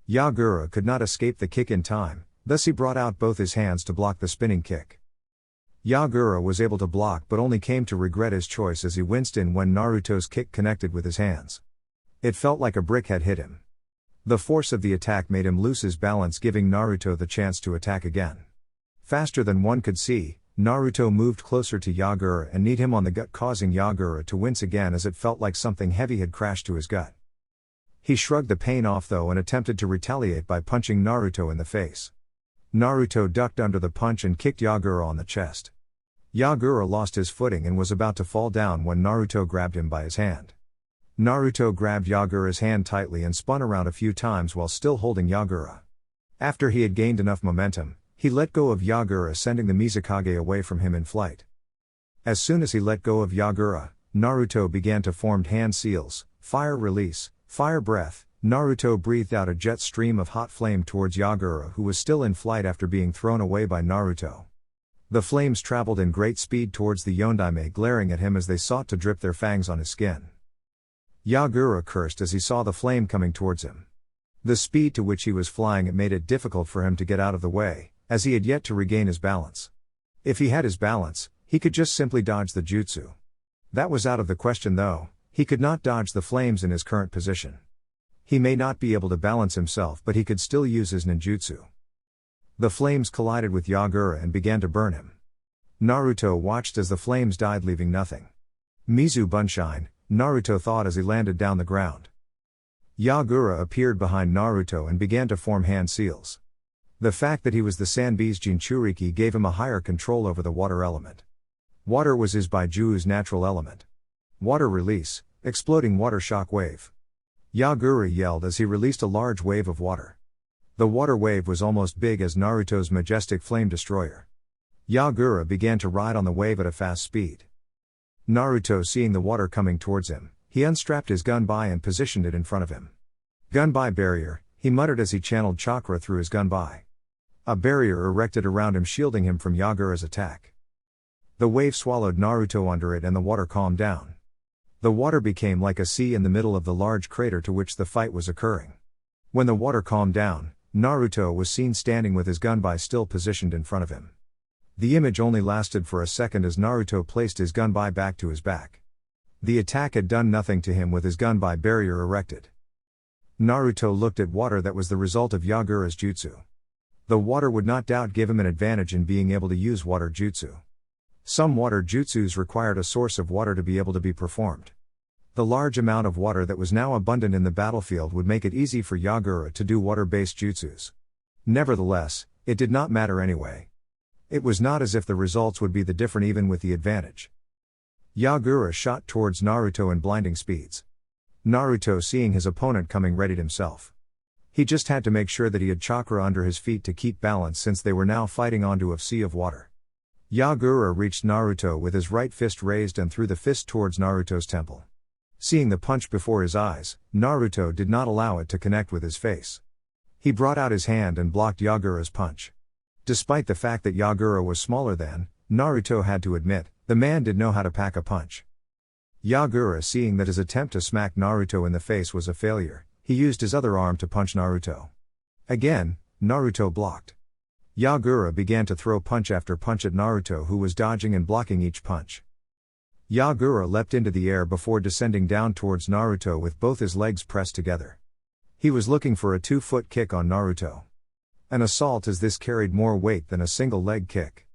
Yagura could not escape the kick in time, thus he brought out both his hands to block the spinning kick. Yagura was able to block but only came to regret his choice as he winced in when Naruto's kick connected with his hands. It felt like a brick had hit him. The force of the attack made him lose his balance, giving Naruto the chance to attack again. Faster than one could see, Naruto moved closer to Yagura and kneed him on the gut, causing Yagura to wince again as it felt like something heavy had crashed to his gut. He shrugged the pain off though and attempted to retaliate by punching Naruto in the face. Naruto ducked under the punch and kicked Yagura on the chest. Yagura lost his footing and was about to fall down when Naruto grabbed him by his hand. Naruto grabbed Yagura's hand tightly and spun around a few times while still holding Yagura. After he had gained enough momentum, he let go of Yagura, sending the Mizukage away from him in flight. As soon as he let go of Yagura, Naruto began to form hand seals, fire release, fire breath. Naruto breathed out a jet stream of hot flame towards Yagura, who was still in flight after being thrown away by Naruto. The flames traveled in great speed towards the Yondaime, glaring at him as they sought to drip their fangs on his skin. Yagura cursed as he saw the flame coming towards him. The speed to which he was flying it made it difficult for him to get out of the way, as he had yet to regain his balance. If he had his balance, he could just simply dodge the jutsu. That was out of the question though. He could not dodge the flames in his current position. He may not be able to balance himself, but he could still use his ninjutsu. The flames collided with Yagura and began to burn him. Naruto watched as the flames died, leaving nothing. Mizu Bunshine, Naruto thought as he landed down the ground. Yagura appeared behind Naruto and began to form hand seals. The fact that he was the Sanbi's Jinchuriki gave him a higher control over the water element. Water was his Baiju's natural element. Water release, exploding water shock wave. Yagura yelled as he released a large wave of water. The water wave was almost big as Naruto's majestic flame destroyer. Yagura began to ride on the wave at a fast speed. Naruto, seeing the water coming towards him, he unstrapped his gunbai and positioned it in front of him. Gunbai barrier, he muttered as he channeled chakra through his gunbai. A barrier erected around him, shielding him from Yagura's attack. The wave swallowed Naruto under it and the water calmed down. The water became like a sea in the middle of the large crater to which the fight was occurring. When the water calmed down, Naruto was seen standing with his gunbai still positioned in front of him. The image only lasted for a second as Naruto placed his gunbai back to his back. The attack had done nothing to him with his gunbai barrier erected. Naruto looked at water that was the result of Yagura's jutsu. The water would not doubt give him an advantage in being able to use water jutsu. Some water jutsus required a source of water to be able to be performed. The large amount of water that was now abundant in the battlefield would make it easy for Yagura to do water-based jutsus. Nevertheless, it did not matter anyway. It was not as if the results would be the different even with the advantage. Yagura shot towards Naruto in blinding speeds. Naruto, seeing his opponent coming, readied himself. He just had to make sure that he had chakra under his feet to keep balance, since they were now fighting onto a sea of water. Yagura reached Naruto with his right fist raised and threw the fist towards Naruto's temple. Seeing the punch before his eyes, Naruto did not allow it to connect with his face. He brought out his hand and blocked Yagura's punch. Despite the fact that Yagura was smaller than, Naruto had to admit, the man did know how to pack a punch. Yagura, seeing that his attempt to smack Naruto in the face was a failure, he used his other arm to punch Naruto. Again, Naruto blocked. Yagura began to throw punch after punch at Naruto, who was dodging and blocking each punch. Yagura leapt into the air before descending down towards Naruto with both his legs pressed together. He was looking for a 2-foot kick on Naruto. An assault as this carried more weight than a single leg kick.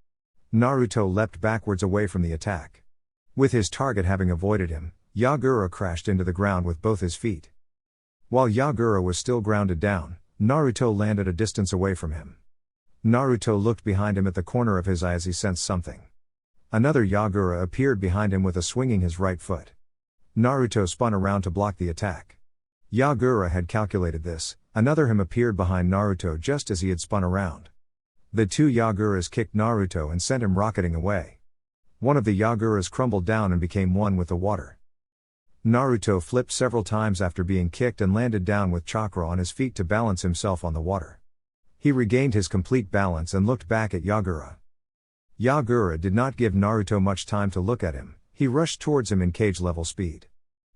Naruto leapt backwards away from the attack. With his target having avoided him, Yagura crashed into the ground with both his feet. While Yagura was still grounded down, Naruto landed a distance away from him. Naruto looked behind him at the corner of his eye as he sensed something. Another Yagura appeared behind him with a swinging his right foot. Naruto spun around to block the attack. Yagura had calculated this. Another him appeared behind Naruto just as he had spun around. The two Yaguras kicked Naruto and sent him rocketing away. One of the Yaguras crumbled down and became one with the water. Naruto flipped several times after being kicked and landed down with chakra on his feet to balance himself on the water. He regained his complete balance and looked back at Yagura. Yagura did not give Naruto much time to look at him. He rushed towards him in cage-level speed.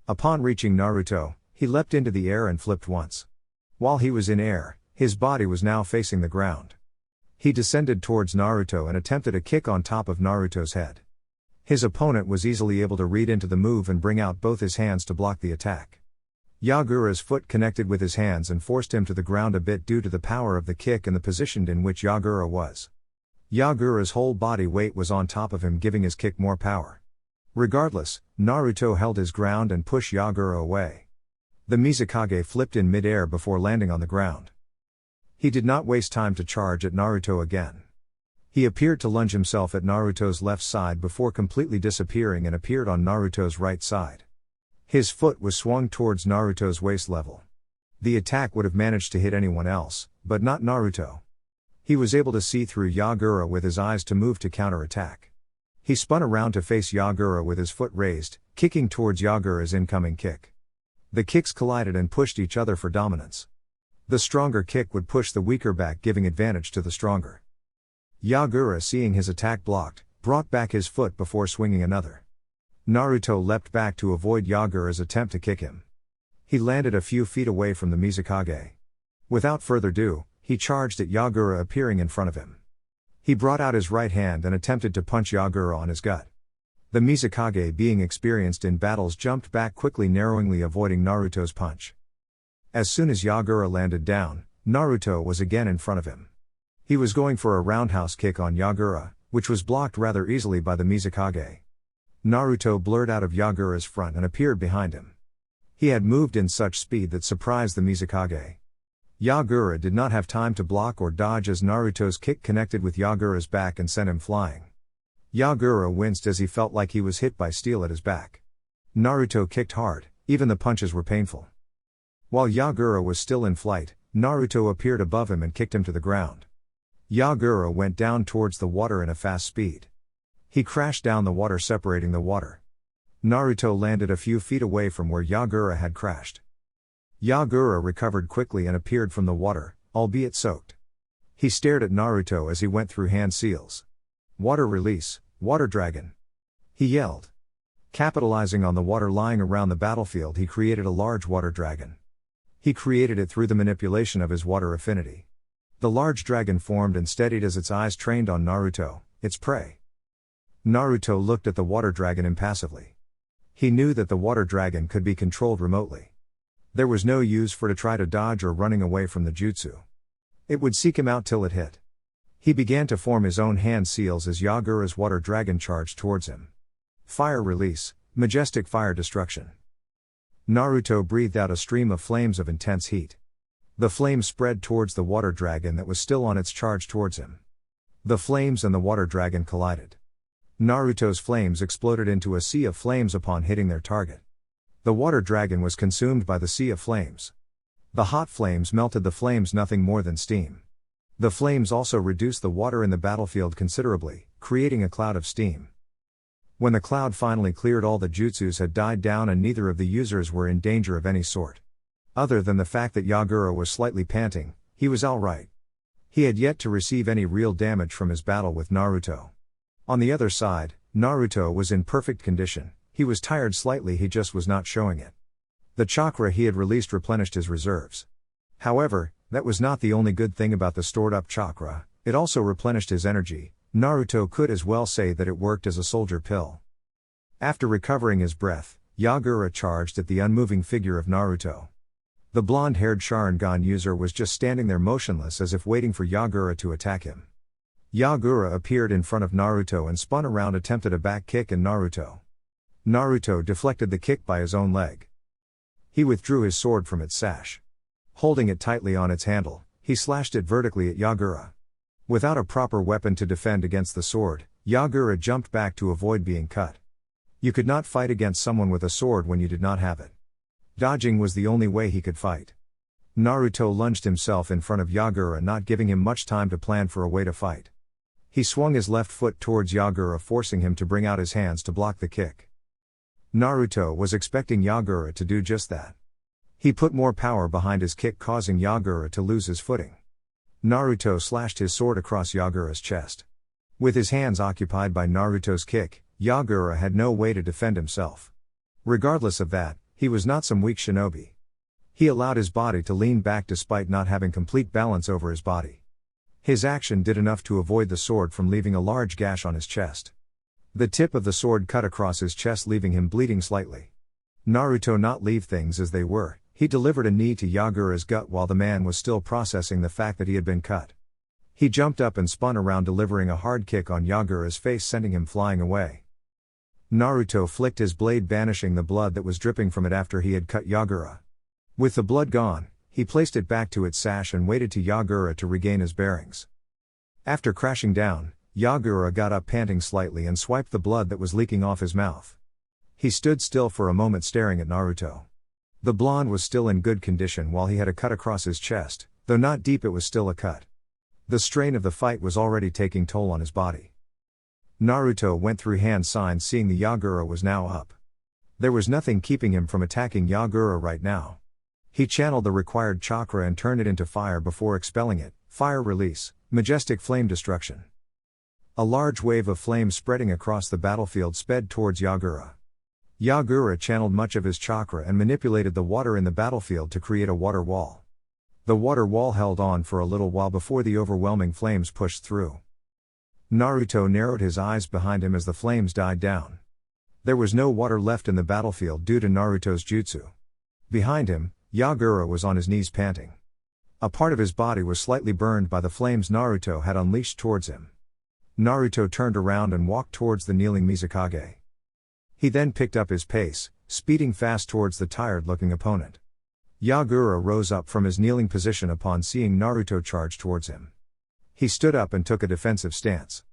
Upon reaching Naruto, he leapt into the air and flipped once. While he was in air, his body was now facing the ground. He descended towards Naruto and attempted a kick on top of Naruto's head. His opponent was easily able to read into the move and bring out both his hands to block the attack. Yagura's foot connected with his hands and forced him to the ground a bit due to the power of the kick and the position in which Yagura was. Yagura's whole body weight was on top of him, giving his kick more power. Regardless, Naruto held his ground and pushed Yagura away. The Mizukage flipped in mid-air before landing on the ground. He did not waste time to charge at Naruto again. He appeared to lunge himself at Naruto's left side before completely disappearing and appeared on Naruto's right side. His foot was swung towards Naruto's waist level. The attack would have managed to hit anyone else, but not Naruto. He was able to see through Yagura with his eyes to move to counter-attack. He spun around to face Yagura with his foot raised, kicking towards Yagura's incoming kick. The kicks collided and pushed each other for dominance. The stronger kick would push the weaker back, giving advantage to the stronger. Yagura, seeing his attack blocked, brought back his foot before swinging another. Naruto leapt back to avoid Yagura's attempt to kick him. He landed a few feet away from the Mizukage. Without further ado, he charged at Yagura, appearing in front of him. He brought out his right hand and attempted to punch Yagura on his gut. The Mizukage, being experienced in battles, jumped back quickly, narrowly avoiding Naruto's punch. As soon as Yagura landed down, Naruto was again in front of him. He was going for a roundhouse kick on Yagura, which was blocked rather easily by the Mizukage. Naruto blurred out of Yagura's front and appeared behind him. He had moved in such speed that surprised the Mizukage. Yagura did not have time to block or dodge as Naruto's kick connected with Yagura's back and sent him flying. Yagura winced as he felt like he was hit by steel at his back. Naruto kicked hard, even the punches were painful. While Yagura was still in flight, Naruto appeared above him and kicked him to the ground. Yagura went down towards the water in a fast speed. He crashed down the water, separating the water. Naruto landed a few feet away from where Yagura had crashed. Yagura recovered quickly and appeared from the water, albeit soaked. He stared at Naruto as he went through hand seals. "Water release, water dragon!" he yelled. Capitalizing on the water lying around the battlefield, he created a large water dragon. He created it through the manipulation of his water affinity. The large dragon formed and steadied as its eyes trained on Naruto, its prey. Naruto looked at the water dragon impassively. He knew that the water dragon could be controlled remotely. There was no use for to try to dodge or running away from the jutsu. It would seek him out till it hit. He began to form his own hand seals as Yagura's water dragon charged towards him. Fire release, majestic fire destruction. Naruto breathed out a stream of flames of intense heat. The flames spread towards the water dragon that was still on its charge towards him. The flames and the water dragon collided. Naruto's flames exploded into a sea of flames upon hitting their target. The water dragon was consumed by the sea of flames. The hot flames melted the flames, nothing more than steam. The flames also reduced the water in the battlefield considerably, creating a cloud of steam. When the cloud finally cleared, all the jutsus had died down and neither of the users were in danger of any sort. Other than the fact that Yagura was slightly panting, he was alright. He had yet to receive any real damage from his battle with Naruto. On the other side, Naruto was in perfect condition. He was tired slightly, he just was not showing it. The chakra he had released replenished his reserves. However, that was not the only good thing about the stored up chakra, it also replenished his energy. Naruto could as well say that it worked as a soldier pill. After recovering his breath, Yagura charged at the unmoving figure of Naruto. The blonde-haired Sharingan user was just standing there motionless as if waiting for Yagura to attack him. Yagura appeared in front of Naruto and spun around, attempted a back kick, and Naruto deflected the kick by his own leg. He withdrew his sword from its sash. Holding it tightly on its handle, he slashed it vertically at Yagura. Without a proper weapon to defend against the sword, Yagura jumped back to avoid being cut. You could not fight against someone with a sword when you did not have it. Dodging was the only way he could fight. Naruto lunged himself in front of Yagura, not giving him much time to plan for a way to fight. He swung his left foot towards Yagura, forcing him to bring out his hands to block the kick. Naruto was expecting Yagura to do just that. He put more power behind his kick, causing Yagura to lose his footing. Naruto slashed his sword across Yagura's chest. With his hands occupied by Naruto's kick, Yagura had no way to defend himself. Regardless of that, he was not some weak shinobi. He allowed his body to lean back despite not having complete balance over his body. His action did enough to avoid the sword from leaving a large gash on his chest. The tip of the sword cut across his chest, leaving him bleeding slightly. Naruto not leave things as they were. He delivered a knee to Yagura's gut while the man was still processing the fact that he had been cut. He jumped up and spun around, delivering a hard kick on Yagura's face, sending him flying away. Naruto flicked his blade, banishing the blood that was dripping from it after he had cut Yagura. With the blood gone, he placed it back to its sash and waited to Yagura to regain his bearings. After crashing down, Yagura got up panting slightly and swiped the blood that was leaking off his mouth. He stood still for a moment staring at Naruto. The blonde was still in good condition while he had a cut across his chest, though not deep, it was still a cut. The strain of the fight was already taking toll on his body. Naruto went through hand signs, seeing the Yagura was now up. There was nothing keeping him from attacking Yagura right now. He channeled the required chakra and turned it into fire before expelling it. Fire release, majestic flame destruction. A large wave of flame spreading across the battlefield sped towards Yagura. Yagura channeled much of his chakra and manipulated the water in the battlefield to create a water wall. The water wall held on for a little while before the overwhelming flames pushed through. Naruto narrowed his eyes behind him as the flames died down. There was no water left in the battlefield due to Naruto's jutsu. Behind him, Yagura was on his knees panting. A part of his body was slightly burned by the flames Naruto had unleashed towards him. Naruto turned around and walked towards the kneeling Mizukage. He then picked up his pace, speeding fast towards the tired-looking opponent. Yagura rose up from his kneeling position upon seeing Naruto charge towards him. He stood up and took a defensive stance.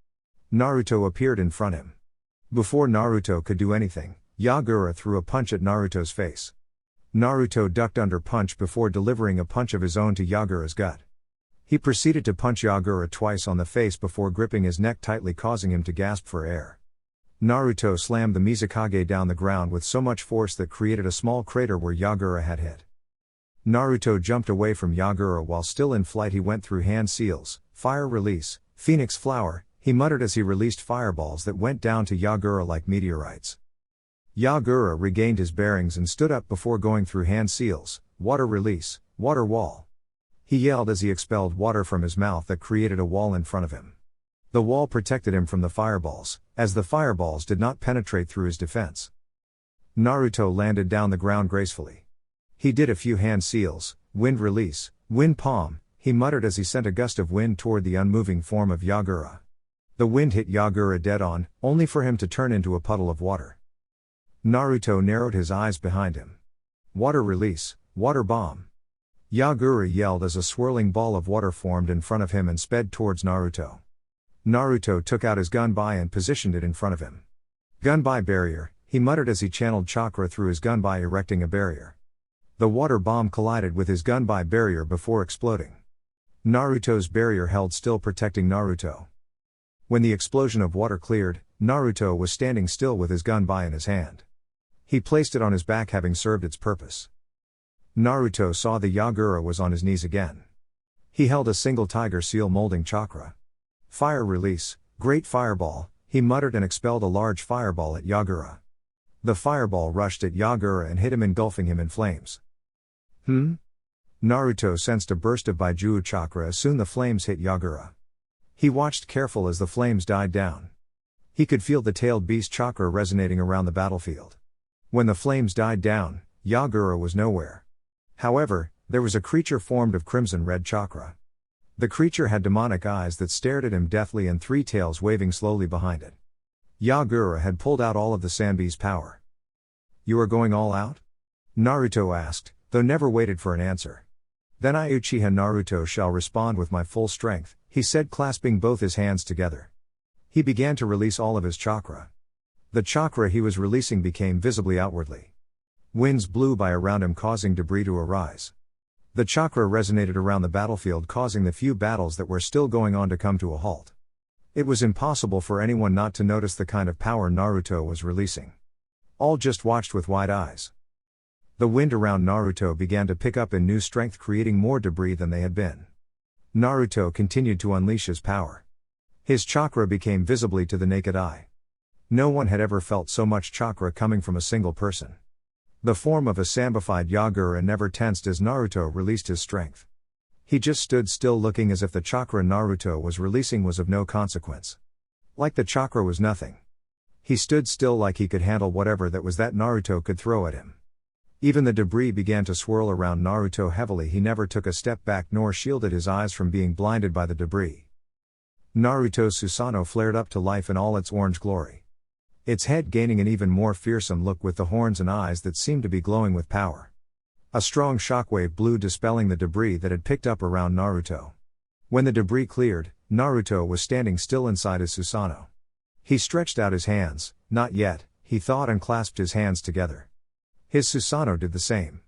Naruto appeared in front of him. Before Naruto could do anything, Yagura threw a punch at Naruto's face. Naruto ducked under punch before delivering a punch of his own to Yagura's gut. He proceeded to punch Yagura twice on the face before gripping his neck tightly, causing him to gasp for air. Naruto slammed the Mizukage down the ground with so much force that created a small crater where Yagura had hit. Naruto jumped away from Yagura while still in flight. He went through hand seals, fire release, phoenix flower, he muttered as he released fireballs that went down to Yagura like meteorites. Yagura regained his bearings and stood up before going through hand seals, water release, water wall. He yelled as he expelled water from his mouth that created a wall in front of him. The wall protected him from the fireballs, as the fireballs did not penetrate through his defense. Naruto landed down the ground gracefully. He did a few hand seals, wind release, wind palm, he muttered as he sent a gust of wind toward the unmoving form of Yagura. The wind hit Yagura dead on, only for him to turn into a puddle of water. Naruto narrowed his eyes behind him. Water release, water bomb. Yagura yelled as a swirling ball of water formed in front of him and sped towards Naruto. Naruto took out his gunbai and positioned it in front of him. Gunbai barrier, he muttered as he channeled chakra through his gunbai, erecting a barrier. The water bomb collided with his gunbai barrier before exploding. Naruto's barrier held still, protecting Naruto. When the explosion of water cleared, Naruto was standing still with his gunbai in his hand. He placed it on his back, having served its purpose. Naruto saw the Yagura was on his knees again. He held a single tiger seal molding chakra. Fire release, great fireball, he muttered and expelled a large fireball at Yagura. The fireball rushed at Yagura and hit him, engulfing him in flames. Naruto sensed a burst of Baijuu chakra as soon the flames hit Yagura. He watched careful as the flames died down. He could feel the tailed beast chakra resonating around the battlefield. When the flames died down, Yagura was nowhere. However, there was a creature formed of crimson-red chakra. The creature had demonic eyes that stared at him deathly and three tails waving slowly behind it. Yagura had pulled out all of the Sanbi's power. "You are going all out?" Naruto asked, though never waited for an answer. "Then I, Uchiha Naruto, shall respond with my full strength," he said, clasping both his hands together. He began to release all of his chakra. The chakra he was releasing became visibly outwardly. Winds blew by around him, causing debris to arise. The chakra resonated around the battlefield, causing the few battles that were still going on to come to a halt. It was impossible for anyone not to notice the kind of power Naruto was releasing. All just watched with wide eyes. The wind around Naruto began to pick up in new strength, creating more debris than they had been. Naruto continued to unleash his power. His chakra became visibly to the naked eye. No one had ever felt so much chakra coming from a single person. The form of a sambified Yagura never tensed as Naruto released his strength. He just stood still, looking as if the chakra Naruto was releasing was of no consequence. Like the chakra was nothing. He stood still like he could handle whatever that was that Naruto could throw at him. Even the debris began to swirl around Naruto heavily. He never took a step back nor shielded his eyes from being blinded by the debris. Naruto's Susanoo flared up to life in all its orange glory. Its head gaining an even more fearsome look with the horns and eyes that seemed to be glowing with power. A strong shockwave blew, dispelling the debris that had picked up around Naruto. When the debris cleared, Naruto was standing still inside his Susanoo. He stretched out his hands. Not yet, he thought, and clasped his hands together. His Susanoo did the same.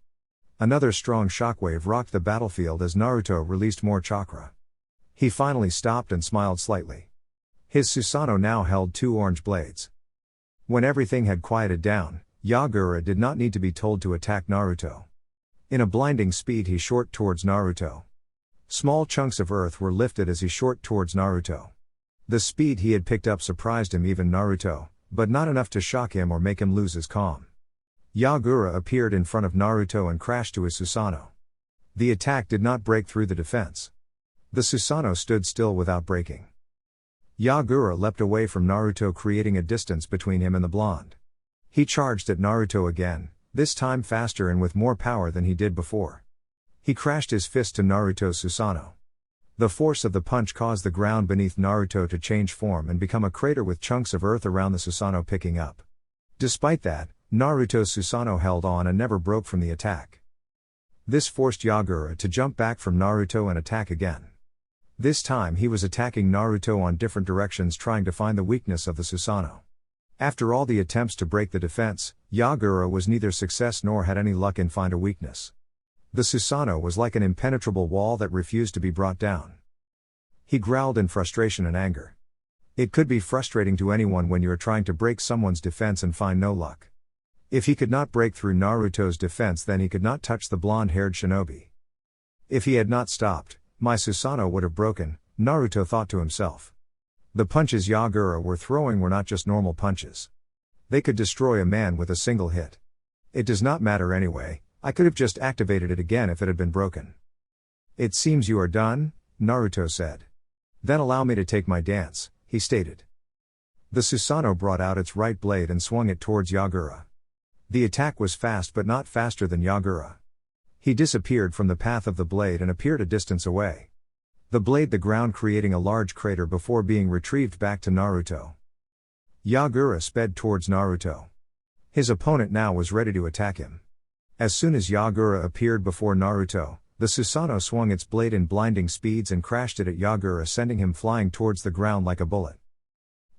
Another strong shockwave rocked the battlefield as Naruto released more chakra. He finally stopped and smiled slightly. His Susanoo now held 2 orange blades. When everything had quieted down, Yagura did not need to be told to attack Naruto. In a blinding speed he shot towards Naruto. Small chunks of earth were lifted as he shot towards Naruto. The speed he had picked up surprised him, even Naruto, but not enough to shock him or make him lose his calm. Yagura appeared in front of Naruto and crashed to his Susanoo. The attack did not break through the defense. The Susanoo stood still without breaking. Yagura leapt away from Naruto, creating a distance between him and the blonde. He charged at Naruto again, this time faster and with more power than he did before. He crashed his fist to Naruto's Susanoo. The force of the punch caused the ground beneath Naruto to change form and become a crater with chunks of earth around the Susanoo picking up. Despite that, Naruto's Susanoo held on and never broke from the attack. This forced Yagura to jump back from Naruto and attack again. This time he was attacking Naruto on different directions, trying to find the weakness of the Susanoo. After all the attempts to break the defense, Yagura was neither success nor had any luck in find a weakness. The Susanoo was like an impenetrable wall that refused to be brought down. He growled in frustration and anger. It could be frustrating to anyone when you are trying to break someone's defense and find no luck. If he could not break through Naruto's defense, then he could not touch the blonde-haired shinobi. If he had not stopped, my Susanoo would have broken, Naruto thought to himself. The punches Yagura were throwing were not just normal punches. They could destroy a man with a single hit. It does not matter anyway, I could have just activated it again if it had been broken. It seems you are done, Naruto said. Then allow me to take my dance, he stated. The Susanoo brought out its right blade and swung it towards Yagura. The attack was fast but not faster than Yagura. He disappeared from the path of the blade and appeared a distance away. The blade the ground, creating a large crater before being retrieved back to Naruto. Yagura sped towards Naruto. His opponent now was ready to attack him. As soon as Yagura appeared before Naruto, the Susanoo swung its blade in blinding speeds and crashed it at Yagura, sending him flying towards the ground like a bullet.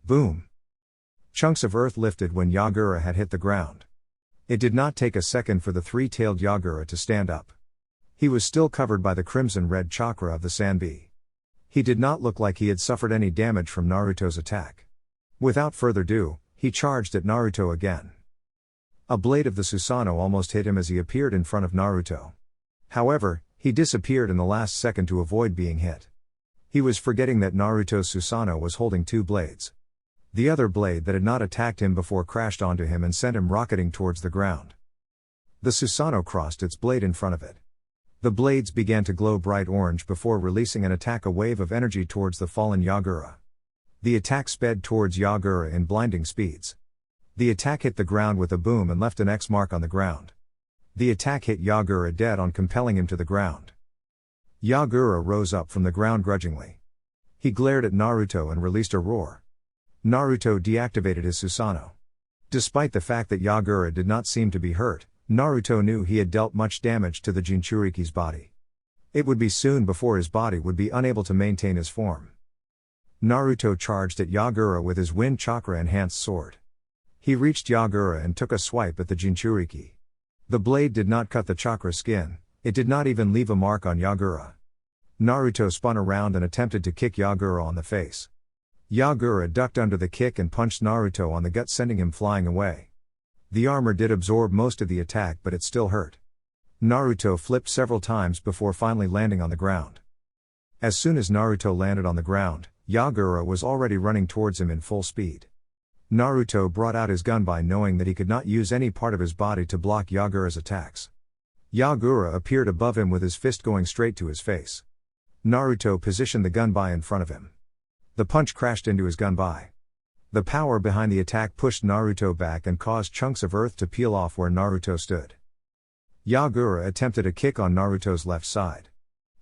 Boom! Chunks of earth lifted when Yagura had hit the ground. It did not take a second for the 3-tailed Yagura to stand up. He was still covered by the crimson-red chakra of the Sanbi. He did not look like he had suffered any damage from Naruto's attack. Without further ado, he charged at Naruto again. A blade of the Susanoo almost hit him as he appeared in front of Naruto. However, he disappeared in the last second to avoid being hit. He was forgetting that Naruto's Susanoo was holding 2 blades. The other blade that had not attacked him before crashed onto him and sent him rocketing towards the ground. The Susanoo crossed its blade in front of it. The blades began to glow bright orange before releasing an attack, a wave of energy towards the fallen Yagura. The attack sped towards Yagura in blinding speeds. The attack hit the ground with a boom and left an X mark on the ground. The attack hit Yagura dead on, compelling him to the ground. Yagura rose up from the ground grudgingly. He glared at Naruto and released a roar. Naruto deactivated his Susanoo. Despite the fact that Yagura did not seem to be hurt, Naruto knew he had dealt much damage to the Jinchuriki's body. It would be soon before his body would be unable to maintain his form. Naruto charged at Yagura with his wind chakra enhanced sword. He reached Yagura and took a swipe at the Jinchuriki. The blade did not cut the chakra skin, it did not even leave a mark on Yagura. Naruto spun around and attempted to kick Yagura on the face. Yagura ducked under the kick and punched Naruto on the gut, sending him flying away. The armor did absorb most of the attack, but it still hurt. Naruto flipped several times before finally landing on the ground. As soon as Naruto landed on the ground, Yagura was already running towards him in full speed. Naruto brought out his gunbai, knowing that he could not use any part of his body to block Yagura's attacks. Yagura appeared above him with his fist going straight to his face. Naruto positioned the gunbai in front of him. The punch crashed into his gunbai. The power behind the attack pushed Naruto back and caused chunks of earth to peel off where Naruto stood. Yagura attempted a kick on Naruto's left side.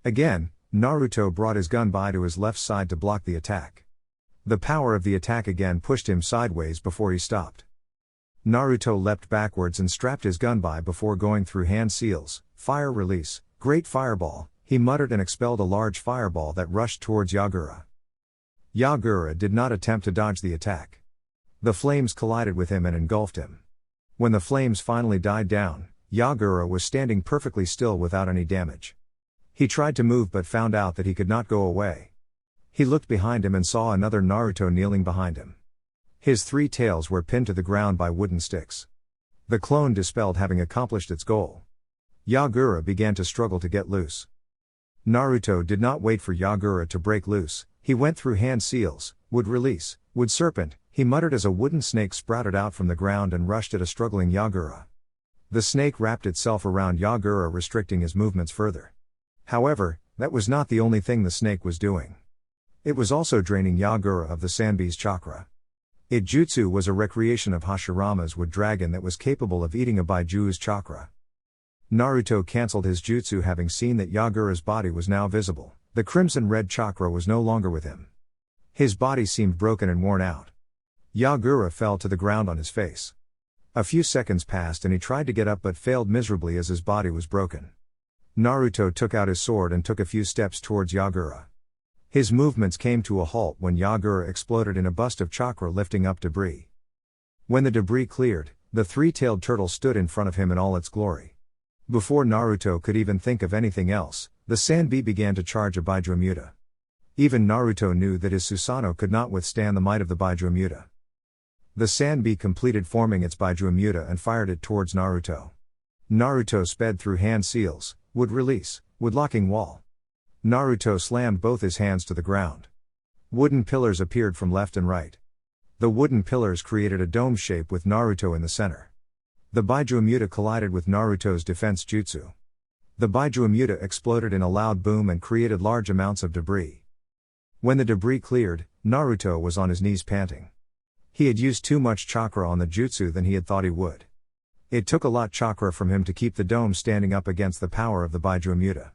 Again, Naruto brought his gunbai to his left side to block the attack. The power of the attack again pushed him sideways before he stopped. Naruto leapt backwards and strapped his gunbai before going through hand seals, fire release, great fireball, he muttered and expelled a large fireball that rushed towards Yagura. Yagura did not attempt to dodge the attack. The flames collided with him and engulfed him. When the flames finally died down, Yagura was standing perfectly still without any damage. He tried to move but found out that he could not go away. He looked behind him and saw another Naruto kneeling behind him. His 3 tails were pinned to the ground by wooden sticks. The clone dispelled having accomplished its goal. Yagura began to struggle to get loose. Naruto did not wait for Yagura to break loose, he went through hand seals, wood release, wood serpent, he muttered as a wooden snake sprouted out from the ground and rushed at a struggling Yagura. The snake wrapped itself around Yagura, restricting his movements further. However, that was not the only thing the snake was doing. It was also draining Yagura of the Sanbi's chakra. Its jutsu was a recreation of Hashirama's wood dragon that was capable of eating a Baiju's chakra. Naruto cancelled his jutsu having seen that Yagura's body was now visible, the crimson-red chakra was no longer with him. His body seemed broken and worn out. Yagura fell to the ground on his face. A few seconds passed and he tried to get up but failed miserably as his body was broken. Naruto took out his sword and took a few steps towards Yagura. His movements came to a halt when Yagura exploded in a burst of chakra lifting up debris. When the debris cleared, the 3-tailed turtle stood in front of him in all its glory. Before Naruto could even think of anything else, the Sanbi began to charge a Baijumuta. Even Naruto knew that his Susanoo could not withstand the might of the Baijumuta. The Sanbi completed forming its Baijumuta and fired it towards Naruto. Naruto sped through hand seals, wood release, wood locking wall. Naruto slammed both his hands to the ground. Wooden pillars appeared from left and right. The wooden pillars created a dome shape with Naruto in the center. The Baijumuta collided with Naruto's defense jutsu. The Baijumuta exploded in a loud boom and created large amounts of debris. When the debris cleared, Naruto was on his knees panting. He had used too much chakra on the jutsu than he had thought he would. It took a lot chakra from him to keep the dome standing up against the power of the Baijumuta.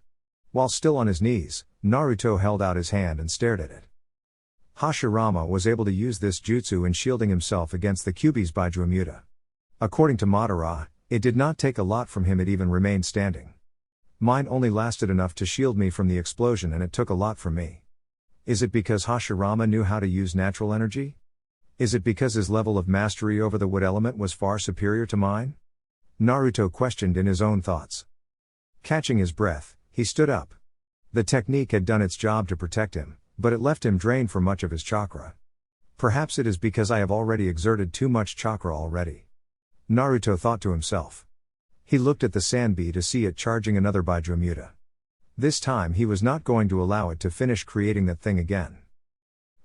While still on his knees, Naruto held out his hand and stared at it. Hashirama was able to use this jutsu in shielding himself against the Kyuubi's Baijumuta. According to Madara, it did not take a lot from him, it even remained standing. Mine only lasted enough to shield me from the explosion and it took a lot from me. Is it because Hashirama knew how to use natural energy? Is it because his level of mastery over the wood element was far superior to mine? Naruto questioned in his own thoughts. Catching his breath, he stood up. The technique had done its job to protect him, but it left him drained for much of his chakra. Perhaps it is because I have already exerted too much chakra already. Naruto thought to himself. He looked at the Sanbi to see it charging another Baijumuta. This time he was not going to allow it to finish creating that thing again.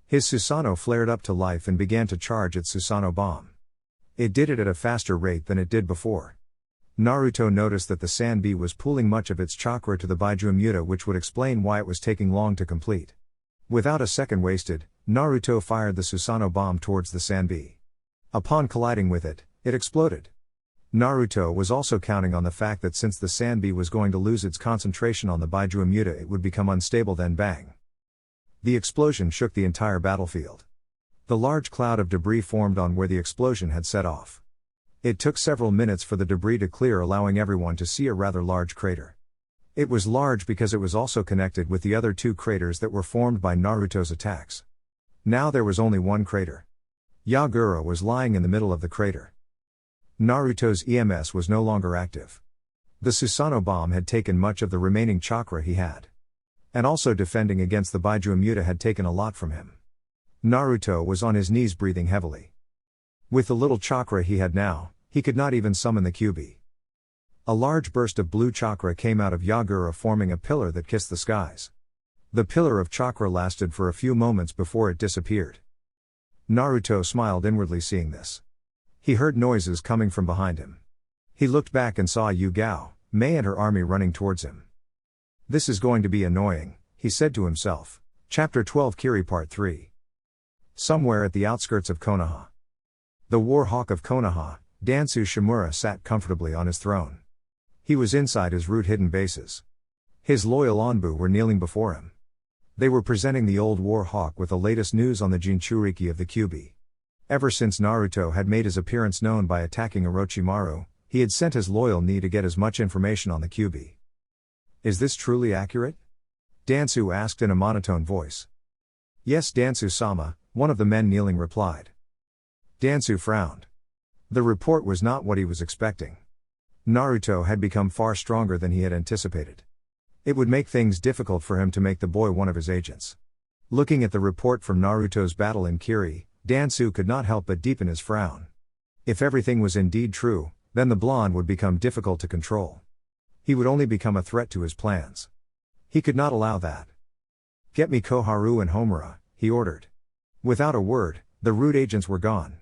His Susanoo flared up to life and began to charge its Susanoo bomb. It did it at a faster rate than it did before. Naruto noticed that the Sanbi was pooling much of its chakra to the Baijumuta, which would explain why it was taking long to complete. Without a second wasted, Naruto fired the Susanoo bomb towards the Sanbi. Upon colliding with it, it exploded. Naruto was also counting on the fact that since the Sanbi was going to lose its concentration on the Baijumuta, it would become unstable, then bang. The explosion shook the entire battlefield. The large cloud of debris formed on where the explosion had set off. It took several minutes for the debris to clear, allowing everyone to see a rather large crater. It was large because it was also connected with the other 2 craters that were formed by Naruto's attacks. Now there was only one crater. Yagura was lying in the middle of the crater. Naruto's EMS was no longer active. The Susanoo bomb had taken much of the remaining chakra he had. And also defending against the Baijumuta had taken a lot from him. Naruto was on his knees breathing heavily. With the little chakra he had now, he could not even summon the Kyuubi. A large burst of blue chakra came out of Yagura, forming a pillar that kissed the skies. The pillar of chakra lasted for a few moments before it disappeared. Naruto smiled inwardly seeing this. He heard noises coming from behind him. He looked back and saw Yugao, Mei and her army running towards him. This is going to be annoying, he said to himself. Chapter 12 Kiri Part 3. Somewhere at the outskirts of Konoha. The war hawk of Konoha, Dansu Shimura, sat comfortably on his throne. He was inside his root-hidden bases. His loyal Onbu were kneeling before him. They were presenting the old war hawk with the latest news on the Jinchuriki of the Kyuubi. Ever since Naruto had made his appearance known by attacking Orochimaru, he had sent his loyal knee to get as much information on the Kyuubi. Is this truly accurate? Dansu asked in a monotone voice. Yes, Dansu-sama, one of the men kneeling replied. Dansu frowned. The report was not what he was expecting. Naruto had become far stronger than he had anticipated. It would make things difficult for him to make the boy one of his agents. Looking at the report from Naruto's battle in Kiri, Dansu could not help but deepen his frown. If everything was indeed true, then the blonde would become difficult to control. He would only become a threat to his plans. He could not allow that. Get me Koharu and Homura, he ordered. Without a word, the rude agents were gone.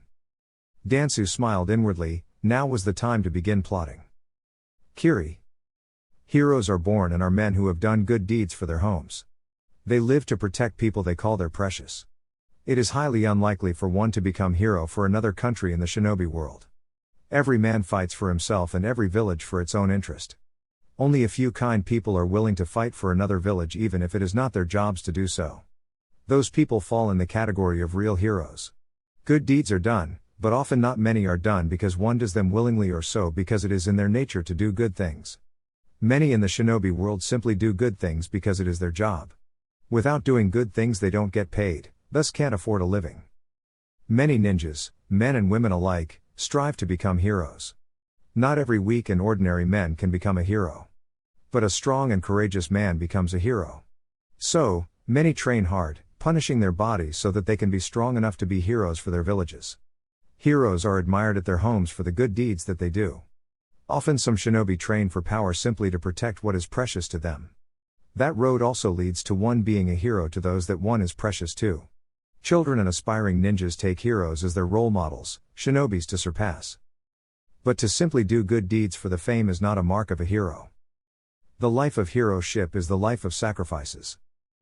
Dansu smiled inwardly. Now was the time to begin plotting. Kiri. Heroes are born and are men who have done good deeds for their homes. They live to protect people they call their precious. It is highly unlikely for one to become hero for another country in the shinobi world. Every man fights for himself and every village for its own interest. Only a few kind people are willing to fight for another village even if it is not their jobs to do so. Those people fall in the category of real heroes. Good deeds are done, but often not many are done because one does them willingly or so because it is in their nature to do good things. Many in the shinobi world simply do good things because it is their job. Without doing good things they don't get paid, thus can't afford a living. Many ninjas, men and women alike, strive to become heroes. Not every weak and ordinary man can become a hero. But a strong and courageous man becomes a hero. So, many train hard, punishing their bodies so that they can be strong enough to be heroes for their villages. Heroes are admired at their homes for the good deeds that they do. Often some shinobi train for power simply to protect what is precious to them. That road also leads to one being a hero to those that one is precious to. Children and aspiring ninjas take heroes as their role models, shinobis to surpass. But to simply do good deeds for the fame is not a mark of a hero. The life of heroship is the life of sacrifices.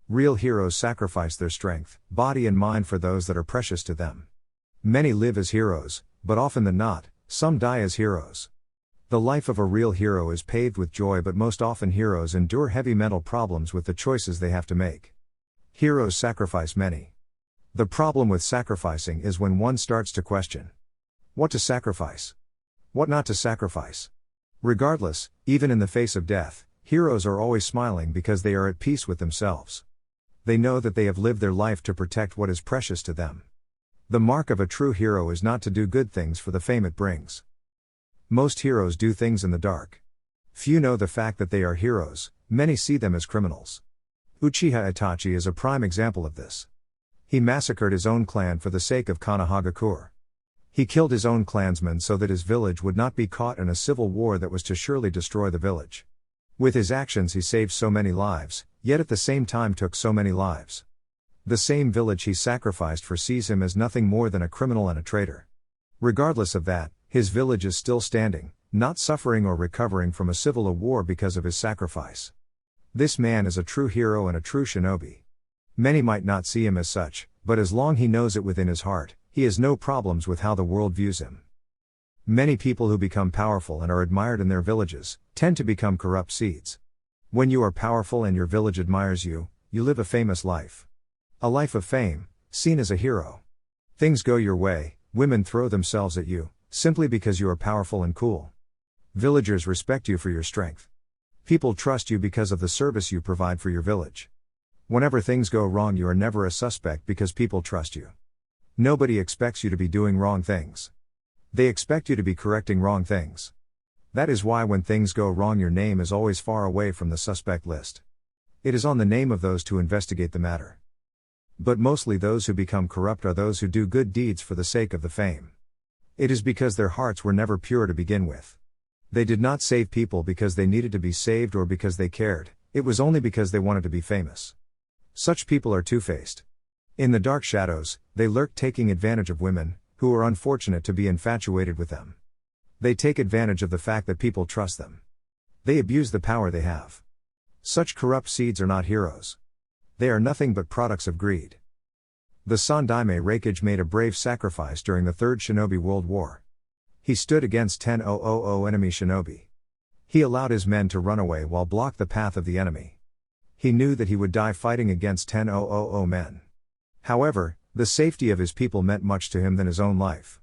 Real heroes sacrifice their strength, body and mind for those that are precious to them. Many live as heroes, but often than not, some die as heroes. The life of a real hero is paved with joy, but most often heroes endure heavy mental problems with the choices they have to make. Heroes sacrifice many. The problem with sacrificing is when one starts to question what to sacrifice, what not to sacrifice. Regardless, even in the face of death, heroes are always smiling because they are at peace with themselves. They know that they have lived their life to protect what is precious to them. The mark of a true hero is not to do good things for the fame it brings. Most heroes do things in the dark. Few know the fact that they are heroes, many see them as criminals. Uchiha Itachi is a prime example of this. He massacred his own clan for the sake of Konohagakure. He killed his own clansmen so that his village would not be caught in a civil war that was to surely destroy the village. With his actions he saved so many lives, yet at the same time took so many lives. The same village he sacrificed for sees him as nothing more than a criminal and a traitor. Regardless of that, his village is still standing, not suffering or recovering from a civil war because of his sacrifice. This man is a true hero and a true shinobi. Many might not see him as such, but as long he knows it within his heart, he has no problems with how the world views him. Many people who become powerful and are admired in their villages, tend to become corrupt seeds. When you are powerful and your village admires you, you live a famous life. A life of fame, seen as a hero. Things go your way, women throw themselves at you, simply because you are powerful and cool. Villagers respect you for your strength. People trust you because of the service you provide for your village. Whenever things go wrong, you are never a suspect because people trust you. Nobody expects you to be doing wrong things. They expect you to be correcting wrong things. That is why when things go wrong, your name is always far away from the suspect list. It is on the name of those to investigate the matter. But mostly those who become corrupt are those who do good deeds for the sake of the fame. It is because their hearts were never pure to begin with. They did not save people because they needed to be saved or because they cared, it was only because they wanted to be famous. Such people are two-faced. In the dark shadows, they lurk taking advantage of women, who are unfortunate to be infatuated with them. They take advantage of the fact that people trust them. They abuse the power they have. Such corrupt seeds are not heroes. They are nothing but products of greed. The Sandaime Reikage made a brave sacrifice during the Third Shinobi World War. He stood against 10,000 enemy shinobi. He allowed his men to run away while blocked the path of the enemy. He knew that he would die fighting against 10,000 men. However, the safety of his people meant much to him than his own life.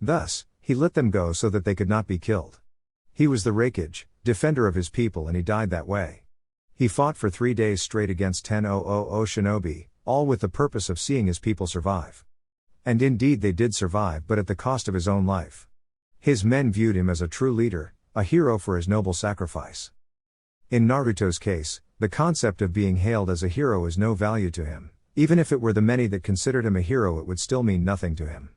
Thus, he let them go so that they could not be killed. He was the Raikage, defender of his people, and he died that way. He fought for 3 days straight against 10,000 shinobi, all with the purpose of seeing his people survive. And indeed they did survive, but at the cost of his own life. His men viewed him as a true leader, a hero for his noble sacrifice. In Naruto's case, the concept of being hailed as a hero is no value to him. Even if it were the many that considered him a hero, it would still mean nothing to him.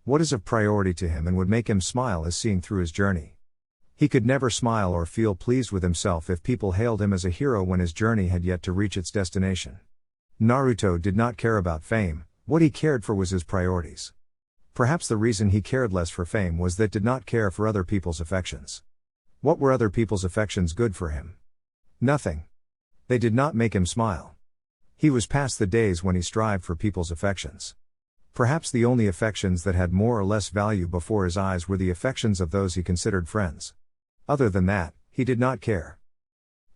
What is of priority to him and would make him smile is seeing through his journey. He could never smile or feel pleased with himself if people hailed him as a hero when his journey had yet to reach its destination. Naruto did not care about fame. What he cared for was his priorities. Perhaps the reason he cared less for fame was that did not care for other people's affections. What were other people's affections good for him? Nothing. They did not make him smile. He was past the days when he strived for people's affections. Perhaps the only affections that had more or less value before his eyes were the affections of those he considered friends. Other than that, he did not care.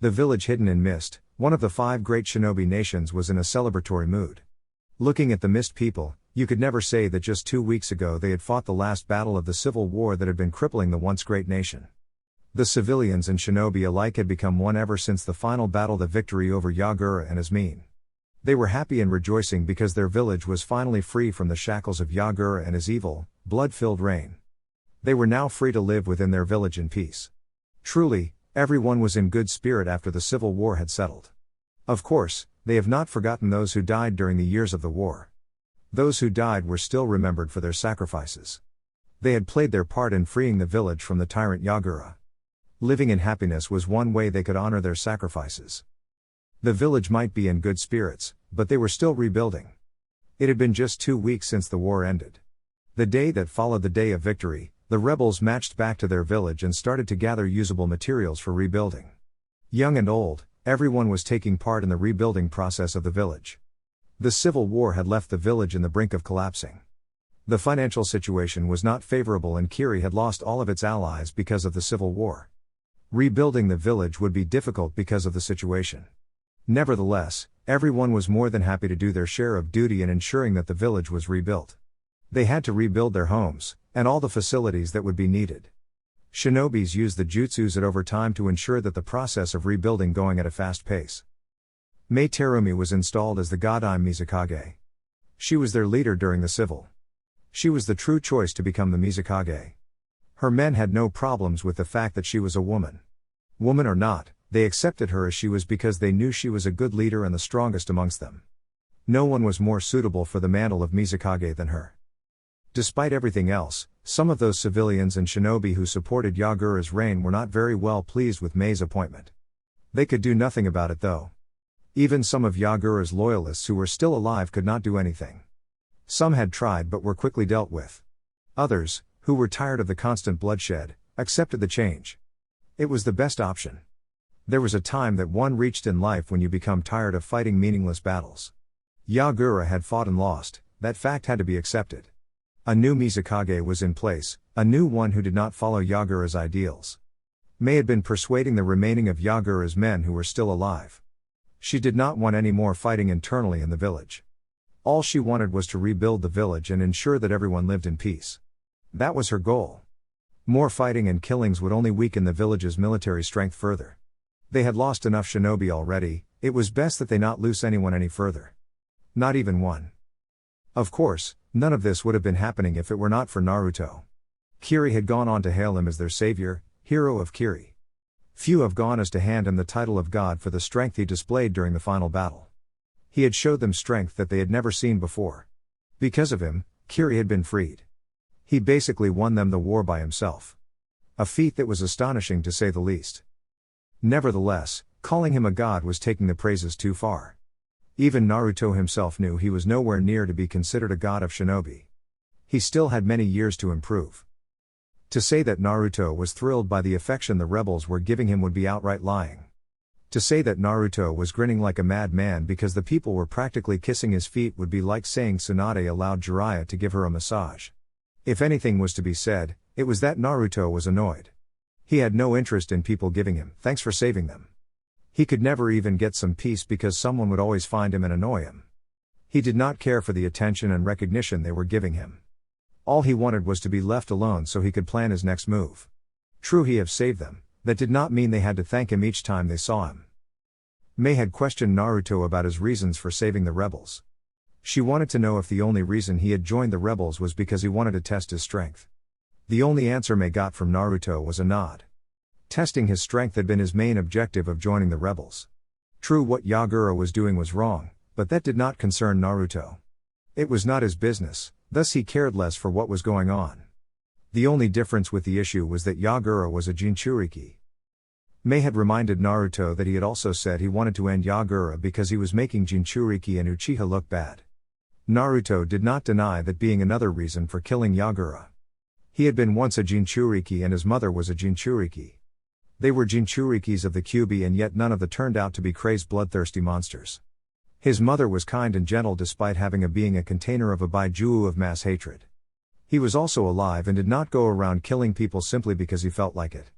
The village hidden in mist, one of the 5 great shinobi nations, was in a celebratory mood. Looking at the mist people, you could never say that just 2 weeks ago they had fought the last battle of the civil war that had been crippling the once great nation. The civilians and shinobi alike had become one ever since the final battle, the victory over Yagura and his mine. They were happy and rejoicing because their village was finally free from the shackles of Yagura and his evil, blood-filled reign. They were now free to live within their village in peace. Truly, everyone was in good spirit after the civil war had settled. Of course, they have not forgotten those who died during the years of the war. Those who died were still remembered for their sacrifices. They had played their part in freeing the village from the tyrant Yagura. Living in happiness was one way they could honor their sacrifices. The village might be in good spirits, but they were still rebuilding. It had been just 2 weeks since the war ended. The day that followed the day of victory, the rebels marched back to their village and started to gather usable materials for rebuilding. Young and old, everyone was taking part in the rebuilding process of the village. The civil war had left the village in the brink of collapsing. The financial situation was not favorable and Kiri had lost all of its allies because of the civil war. Rebuilding the village would be difficult because of the situation. Nevertheless, everyone was more than happy to do their share of duty in ensuring that the village was rebuilt. They had to rebuild their homes, and all the facilities that would be needed. Shinobis used the jutsus at over time to ensure that the process of rebuilding going at a fast pace. Mei Terumi was installed as the Godime Mizukage. She was their leader during the civil. She was the true choice to become the Mizukage. Her men had no problems with the fact that she was a woman. Woman or not, they accepted her as she was because they knew she was a good leader and the strongest amongst them. No one was more suitable for the mantle of Mizukage than her. Despite everything else, some of those civilians and shinobi who supported Yagura's reign were not very well pleased with Mei's appointment. They could do nothing about it though. Even some of Yagura's loyalists who were still alive could not do anything. Some had tried but were quickly dealt with. Others, who were tired of the constant bloodshed, accepted the change. It was the best option. There was a time that one reached in life when you become tired of fighting meaningless battles. Yagura had fought and lost, that fact had to be accepted. A new Mizukage was in place, a new one who did not follow Yagura's ideals. Mei had been persuading the remaining of Yagura's men who were still alive. She did not want any more fighting internally in the village. All she wanted was to rebuild the village and ensure that everyone lived in peace. That was her goal. More fighting and killings would only weaken the village's military strength further. They had lost enough shinobi already, it was best that they not lose anyone any further. Not even one. Of course, none of this would have been happening if it were not for Naruto. Kiri had gone on to hail him as their savior, hero of Kiri. Few have gone as to hand him the title of God for the strength he displayed during the final battle. He had showed them strength that they had never seen before. Because of him, Kiri had been freed. He basically won them the war by himself. A feat that was astonishing to say the least. Nevertheless, calling him a god was taking the praises too far. Even Naruto himself knew he was nowhere near to be considered a god of shinobi. He still had many years to improve. To say that Naruto was thrilled by the affection the rebels were giving him would be outright lying. To say that Naruto was grinning like a madman because the people were practically kissing his feet would be like saying Tsunade allowed Jiraiya to give her a massage. If anything was to be said, it was that Naruto was annoyed. He had no interest in people giving him thanks for saving them. He could never even get some peace because someone would always find him and annoy him. He did not care for the attention and recognition they were giving him. All he wanted was to be left alone so he could plan his next move. True, he had saved them, that did not mean they had to thank him each time they saw him. Mei had questioned Naruto about his reasons for saving the rebels. She wanted to know if the only reason he had joined the rebels was because he wanted to test his strength. The only answer Mei got from Naruto was a nod. Testing his strength had been his main objective of joining the rebels. True, what Yagura was doing was wrong, but that did not concern Naruto. It was not his business, thus he cared less for what was going on. The only difference with the issue was that Yagura was a Jinchuriki. Mei had reminded Naruto that he had also said he wanted to end Yagura because he was making Jinchuriki and Uchiha look bad. Naruto did not deny that being another reason for killing Yagura. He had been once a Jinchuriki and his mother was a Jinchuriki. They were Jinchurikis of the Kyuubi and yet none of them turned out to be crazed bloodthirsty monsters. His mother was kind and gentle despite having being a container of a baijuu of mass hatred. He was also alive and did not go around killing people simply because he felt like it.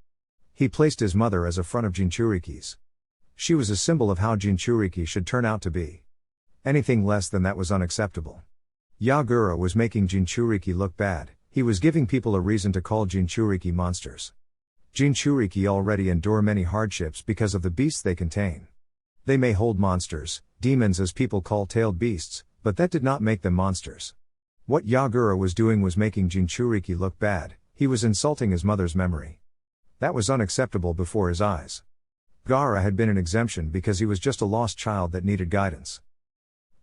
He placed his mother as a front of Jinchurikis. She was a symbol of how Jinchuriki should turn out to be. Anything less than that was unacceptable. Yagura was making Jinchuriki look bad, he was giving people a reason to call Jinchuriki monsters. Jinchuriki already endure many hardships because of the beasts they contain. They may hold monsters, demons as people call tailed beasts, but that did not make them monsters. What Yagura was doing was making Jinchuriki look bad, he was insulting his mother's memory. That was unacceptable before his eyes. Gaara had been an exemption because he was just a lost child that needed guidance.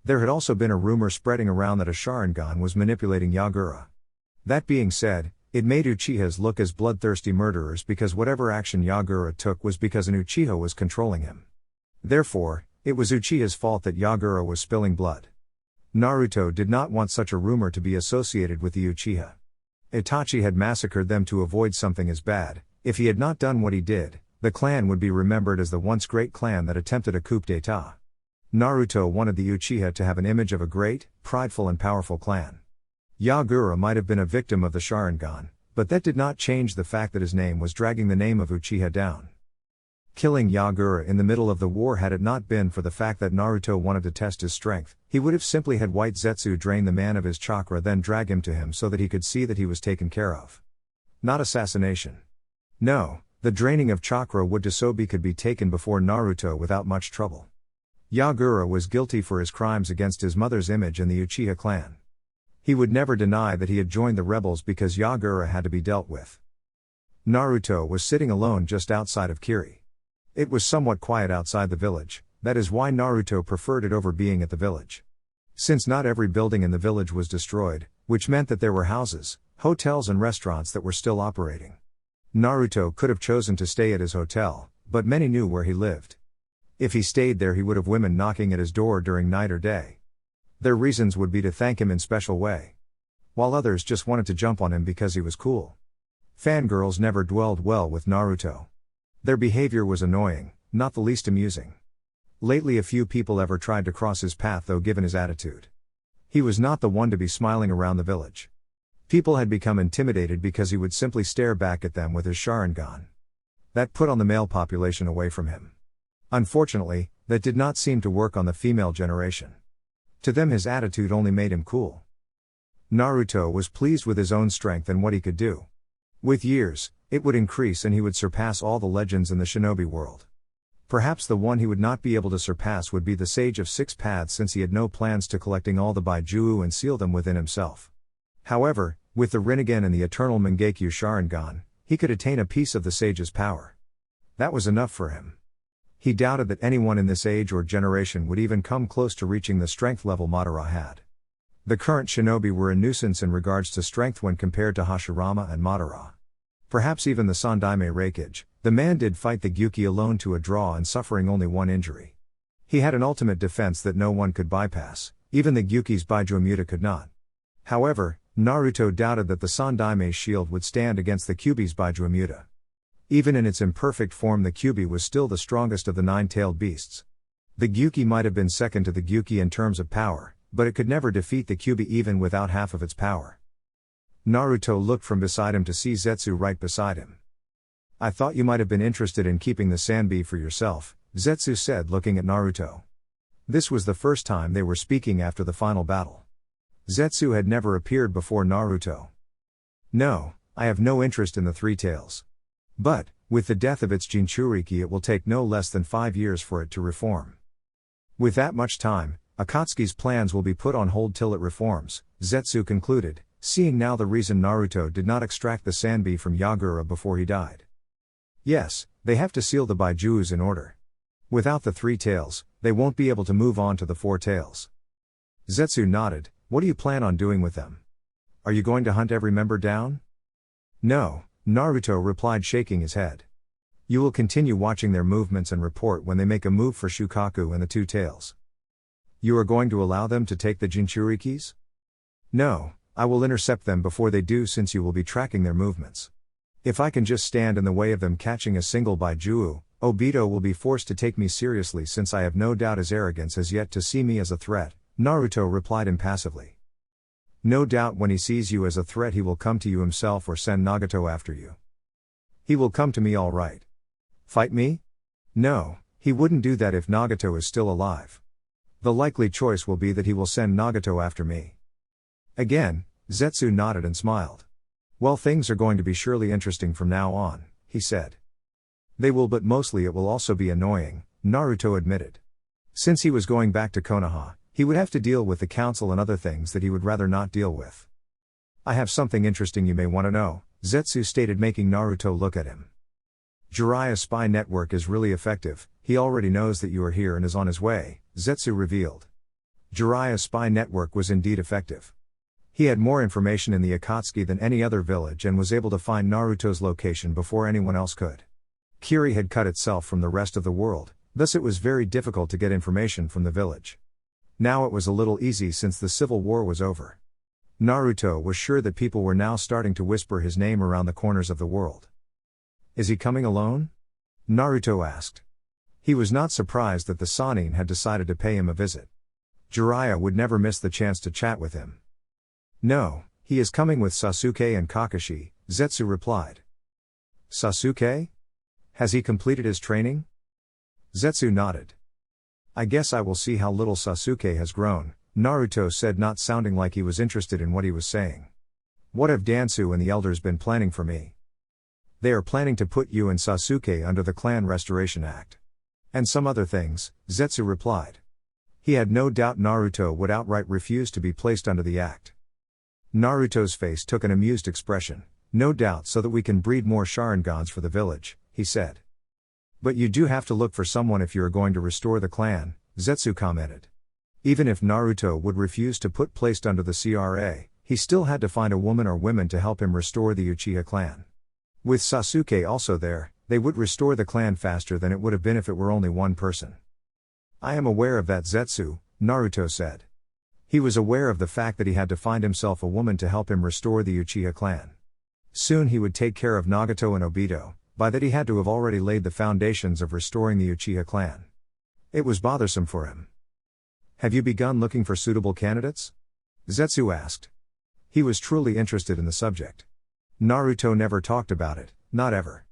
There had also been a rumor spreading around that a Sharingan was manipulating Yagura. That being said, it made Uchihas look as bloodthirsty murderers because whatever action Yagura took was because an Uchiha was controlling him. Therefore, it was Uchiha's fault that Yagura was spilling blood. Naruto did not want such a rumor to be associated with the Uchiha. Itachi had massacred them to avoid something as bad. If he had not done what he did, the clan would be remembered as the once great clan that attempted a coup d'état. Naruto wanted the Uchiha to have an image of a great, prideful and powerful clan. Yagura might have been a victim of the Sharingan, but that did not change the fact that his name was dragging the name of Uchiha down. Killing Yagura in the middle of the war, had it not been for the fact that Naruto wanted to test his strength, he would have simply had White Zetsu drain the man of his chakra then drag him to him so that he could see that he was taken care of. Not assassination. No, the draining of chakra would to Sobi could be taken before Naruto without much trouble. Yagura was guilty for his crimes against his mother's image and the Uchiha clan. He would never deny that he had joined the rebels because Yagura had to be dealt with. Naruto was sitting alone just outside of Kiri. It was somewhat quiet outside the village, that is why Naruto preferred it over being at the village. Since not every building in the village was destroyed, which meant that there were houses, hotels and restaurants that were still operating. Naruto could have chosen to stay at his hotel, but many knew where he lived. If he stayed there he would have women knocking at his door during night or day. Their reasons would be to thank him in special way. While others just wanted to jump on him because he was cool. Fangirls never dwelled well with Naruto. Their behavior was annoying, not the least amusing. Lately a few people ever tried to cross his path though given his attitude. He was not the one to be smiling around the village. People had become intimidated because he would simply stare back at them with his Sharingan. That put on the male population away from him. Unfortunately, that did not seem to work on the female generation. To them his attitude only made him cool. Naruto was pleased with his own strength and what he could do. With years, it would increase and he would surpass all the legends in the shinobi world. Perhaps the one he would not be able to surpass would be the Sage of Six Paths, since he had no plans to collecting all the baijuu and seal them within himself. However, with the Rinnegan and the Eternal Mangekyo Sharingan, he could attain a piece of the Sage's power. That was enough for him. He doubted that anyone in this age or generation would even come close to reaching the strength level Madara had. The current shinobi were a nuisance in regards to strength when compared to Hashirama and Madara. Perhaps even the Sandaime Reikage, the man did fight the Gyuki alone to a draw and suffering only one injury. He had an ultimate defense that no one could bypass, even the Gyuki's Baijuamuta could not. However, Naruto doubted that the Sandaime's shield would stand against the Kyuubi's Baijuamuta. Even in its imperfect form the Kyuubi was still the strongest of the nine-tailed beasts. The Gyuki might have been second to the Gyuki in terms of power, but it could never defeat the Kyuubi even without half of its power. Naruto looked from beside him to see Zetsu right beside him. I thought you might have been interested in keeping the Sanbi for yourself, Zetsu said, looking at Naruto. This was the first time they were speaking after the final battle. Zetsu had never appeared before Naruto. No, I have no interest in the Three Tails. But, with the death of its Jinchuriki, it will take no less than 5 years for it to reform. With that much time, Akatsuki's plans will be put on hold till it reforms, Zetsu concluded, seeing now the reason Naruto did not extract the Sanbi from Yagura before he died. Yes, they have to seal the Baijuus in order. Without the Three Tails, they won't be able to move on to the Four Tails. Zetsu nodded. What do you plan on doing with them? Are you going to hunt every member down? No, Naruto replied, shaking his head. You will continue watching their movements and report when they make a move for Shukaku and the Two Tails. You are going to allow them to take the Jinchurikis? No, I will intercept them before they do, since you will be tracking their movements. If I can just stand in the way of them catching a single Baijuu, Obito will be forced to take me seriously, since I have no doubt his arrogance has yet to see me as a threat, Naruto replied impassively. No doubt when he sees you as a threat he will come to you himself or send Nagato after you. He will come to me, all right. Fight me? No, he wouldn't do that if Nagato is still alive. The likely choice will be that he will send Nagato after me. Again, Zetsu nodded and smiled. Well, things are going to be surely interesting from now on, he said. They will, but mostly it will also be annoying, Naruto admitted. Since he was going back to Konoha, he would have to deal with the council and other things that he would rather not deal with. I have something interesting you may want to know, Zetsu stated, making Naruto look at him. Jiraiya's spy network is really effective. He already knows that you are here and is on his way, Zetsu revealed. Jiraiya's spy network was indeed effective. He had more information in the Akatsuki than any other village and was able to find Naruto's location before anyone else could. Kiri had cut itself from the rest of the world, thus it was very difficult to get information from the village. Now it was a little easy since the civil war was over. Naruto was sure that people were now starting to whisper his name around the corners of the world. Is he coming alone? Naruto asked. He was not surprised that the Sannin had decided to pay him a visit. Jiraiya would never miss the chance to chat with him. No, he is coming with Sasuke and Kakashi, Zetsu replied. Sasuke? Has he completed his training? Zetsu nodded. I guess I will see how little Sasuke has grown, Naruto said, not sounding like he was interested in what he was saying. What have Dansu and the elders been planning for me? They are planning to put you and Sasuke under the Clan Restoration Act. And some other things, Zetsu replied. He had no doubt Naruto would outright refuse to be placed under the act. Naruto's face took an amused expression. No doubt, so that we can breed more Sharingans for the village, he said. But you do have to look for someone if you are going to restore the clan, Zetsu commented. Even if Naruto would refuse to put placed under the CRA, he still had to find a woman or women to help him restore the Uchiha clan. With Sasuke also there, they would restore the clan faster than it would have been if it were only one person. I am aware of that, Zetsu, Naruto said. He was aware of the fact that he had to find himself a woman to help him restore the Uchiha clan. Soon he would take care of Nagato and Obito. By that he had to have already laid the foundations of restoring the Uchiha clan. It was bothersome for him. Have you begun looking for suitable candidates? Zetsu asked. He was truly interested in the subject. Naruto never talked about it, not ever.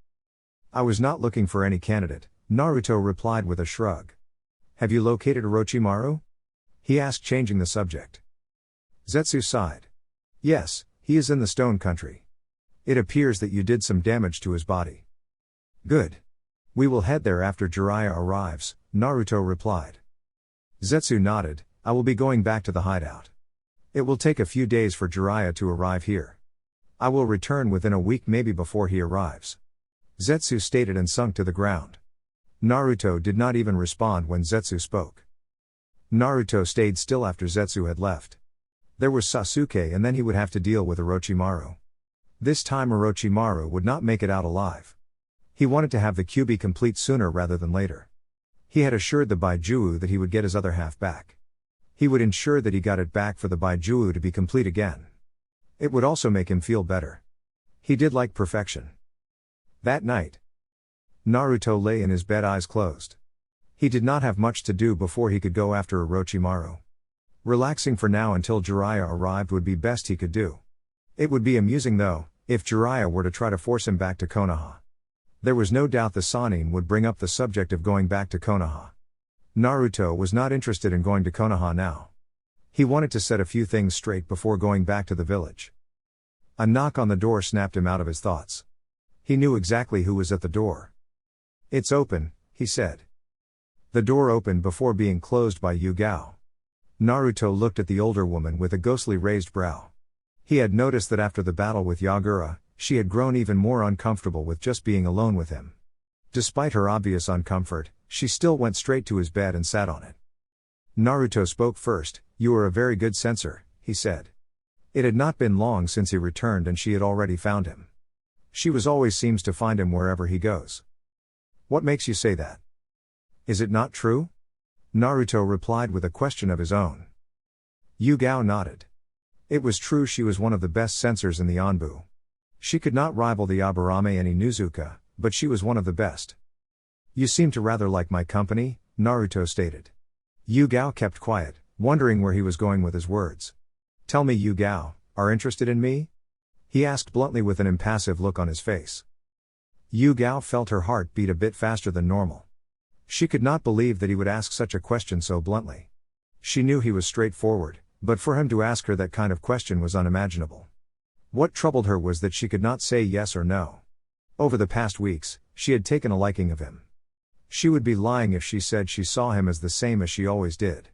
I was not looking for any candidate, Naruto replied with a shrug. Have you located Orochimaru? He asked, changing the subject. Zetsu sighed. Yes, he is in the Stone Country. It appears that you did some damage to his body. Good. We will head there after Jiraiya arrives, Naruto replied. Zetsu nodded. I will be going back to the hideout. It will take a few days for Jiraiya to arrive here. I will return within a week, maybe before he arrives. Zetsu stated and sunk to the ground. Naruto did not even respond when Zetsu spoke. Naruto stayed still after Zetsu had left. There was Sasuke, and then he would have to deal with Orochimaru. This time Orochimaru would not make it out alive. He wanted to have the Kyuubi complete sooner rather than later. He had assured the Baijuu that he would get his other half back. He would ensure that he got it back for the Baijuu to be complete again. It would also make him feel better. He did like perfection. That night, Naruto lay in his bed, eyes closed. He did not have much to do before he could go after Orochimaru. Relaxing for now until Jiraiya arrived would be best he could do. It would be amusing though, if Jiraiya were to try to force him back to Konoha. There was no doubt the Sannin would bring up the subject of going back to Konoha. Naruto was not interested in going to Konoha now. He wanted to set a few things straight before going back to the village. A knock on the door snapped him out of his thoughts. He knew exactly who was at the door. "It's open," he said. The door opened before being closed by Yugao. Naruto looked at the older woman with a ghostly raised brow. He had noticed that after the battle with Yagura, she had grown even more uncomfortable with just being alone with him. Despite her obvious uncomfort, she still went straight to his bed and sat on it. Naruto spoke first. "You are a very good censor," he said. It had not been long since he returned and she had already found him. She always seems to find him wherever he goes. "What makes you say that? Is it not true?" Naruto replied with a question of his own. Yugao nodded. It was true, she was one of the best censors in the Anbu. She could not rival the Aburame and Inuzuka, but she was one of the best. "You seem to rather like my company," Naruto stated. Yugao kept quiet, wondering where he was going with his words. "Tell me, Yugao, are interested in me?" he asked bluntly with an impassive look on his face. Yugao felt her heart beat a bit faster than normal. She could not believe that he would ask such a question so bluntly. She knew he was straightforward, but for him to ask her that kind of question was unimaginable. What troubled her was that she could not say yes or no. Over the past weeks, she had taken a liking of him. She would be lying if she said she saw him as the same as she always did.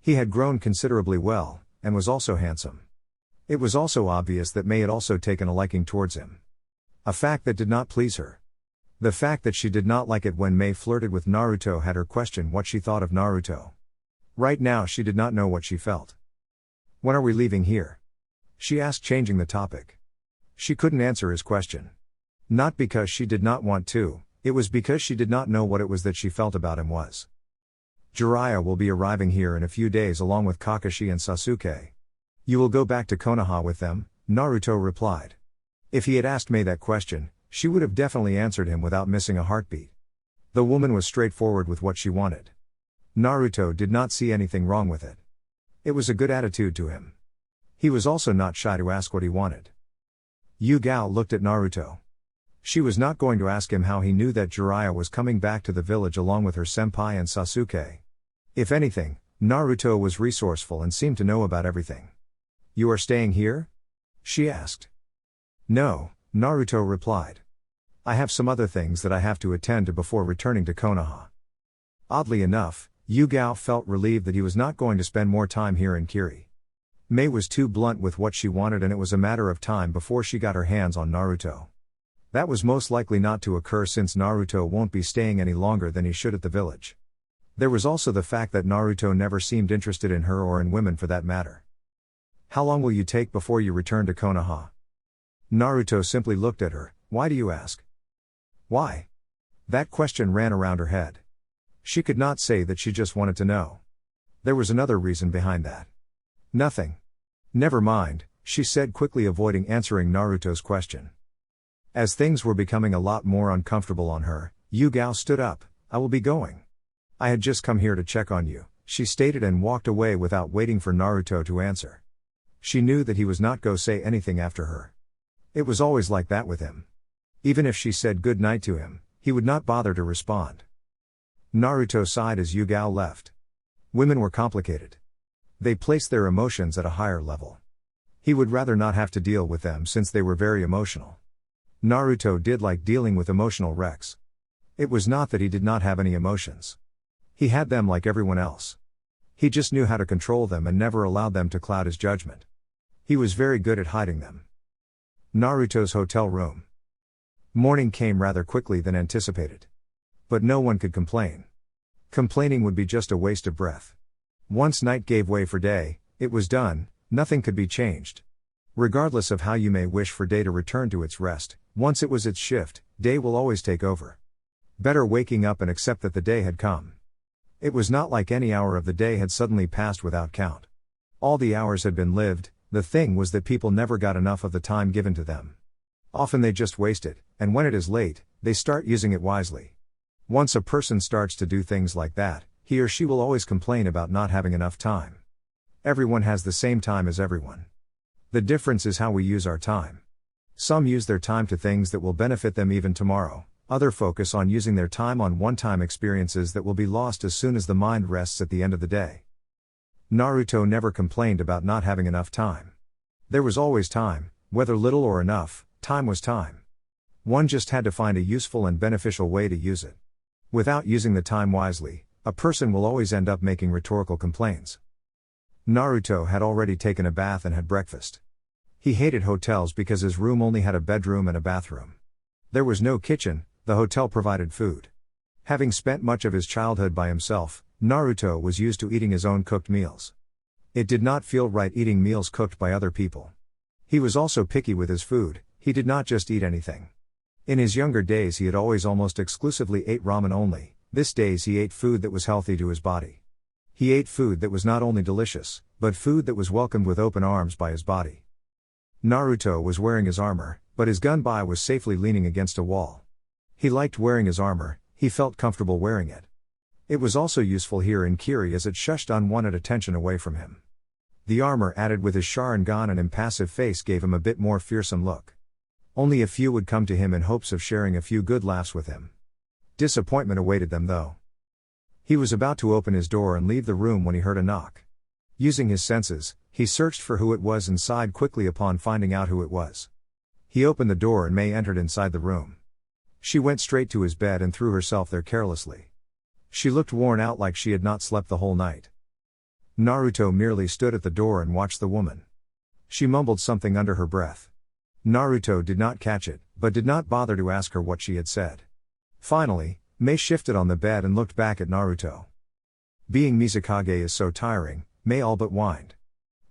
He had grown considerably well, and was also handsome. It was also obvious that May had also taken a liking towards him. A fact that did not please her. The fact that she did not like it when May flirted with Naruto had her question what she thought of Naruto. Right now she did not know what she felt. "When are we leaving here?" she asked, changing the topic. She couldn't answer his question. Not because she did not want to, it was because she did not know what it was that she felt about him was. "Jiraiya will be arriving here in a few days along with Kakashi and Sasuke. You will go back to Konoha with them," Naruto replied. If he had asked May that question, she would have definitely answered him without missing a heartbeat. The woman was straightforward with what she wanted. Naruto did not see anything wrong with it. It was a good attitude to him. He was also not shy to ask what he wanted. Yugao looked at Naruto. She was not going to ask him how he knew that Jiraiya was coming back to the village along with her senpai and Sasuke. If anything, Naruto was resourceful and seemed to know about everything. "You are staying here?" she asked. "No," Naruto replied. "I have some other things that I have to attend to before returning to Konoha." Oddly enough, Yugao felt relieved that he was not going to spend more time here in Kiri. May was too blunt with what she wanted and it was a matter of time before she got her hands on Naruto. That was most likely not to occur since Naruto won't be staying any longer than he should at the village. There was also the fact that Naruto never seemed interested in her or in women for that matter. "How long will you take before you return to Konoha?" Naruto simply looked at her. "Why do you ask?" "Why?" That question ran around her head. She could not say that she just wanted to know. There was another reason behind that. "Nothing. Never mind," she said, quickly avoiding answering Naruto's question. As things were becoming a lot more uncomfortable on her, Yugao stood up. "I will be going. I had just come here to check on you," she stated and walked away without waiting for Naruto to answer. She knew that he was not going to say anything after her. It was always like that with him. Even if she said good night to him, he would not bother to respond. Naruto sighed as Yugao left. Women were complicated. They placed their emotions at a higher level. He would rather not have to deal with them since they were very emotional. Naruto did like dealing with emotional wrecks. It was not that he did not have any emotions. He had them like everyone else. He just knew how to control them and never allowed them to cloud his judgment. He was very good at hiding them. Naruto's hotel room. Morning came rather quickly than anticipated. But no one could complain. Complaining would be just a waste of breath. Once night gave way for day, it was done, nothing could be changed. Regardless of how you may wish for day to return to its rest, once it was its shift, day will always take over. Better waking up and accept that the day had come. It was not like any hour of the day had suddenly passed without count. All the hours had been lived. The thing was that people never got enough of the time given to them. Often they just waste it, and when it is late, they start using it wisely. Once a person starts to do things like that, he or she will always complain about not having enough time. Everyone has the same time as everyone. The difference is how we use our time. Some use their time to things that will benefit them even tomorrow, Other focus on using their time on one-time experiences that will be lost as soon as the mind rests at the end of the day. Naruto never complained about not having enough time. There was always time, whether little or enough, time was time. One just had to find a useful and beneficial way to use it. Without using the time wisely, a person will always end up making rhetorical complaints. Naruto had already taken a bath and had breakfast. He hated hotels because his room only had a bedroom and a bathroom. There was no kitchen, the hotel provided food. Having spent much of his childhood by himself, Naruto was used to eating his own cooked meals. It did not feel right eating meals cooked by other people. He was also picky with his food, he did not just eat anything. In his younger days he had always almost exclusively ate ramen only, these days he ate food that was healthy to his body. He ate food that was not only delicious, but food that was welcomed with open arms by his body. Naruto was wearing his armor, but his gunbai was safely leaning against a wall. He liked wearing his armor, he felt comfortable wearing it. It was also useful here in Kiri as it shushed unwanted attention away from him. The armor added with his Sharingan and impassive face gave him a bit more fearsome look. Only a few would come to him in hopes of sharing a few good laughs with him. Disappointment awaited them though. He was about to open his door and leave the room when he heard a knock. Using his senses, he searched for who it was and sighed quickly upon finding out who it was. He opened the door and Mei entered inside the room. She went straight to his bed and threw herself there carelessly. She looked worn out like she had not slept the whole night. Naruto merely stood at the door and watched the woman. She mumbled something under her breath. Naruto did not catch it, but did not bother to ask her what she had said. Finally, Mei shifted on the bed and looked back at Naruto. Being Mizukage is so tiring, Mei all but whined.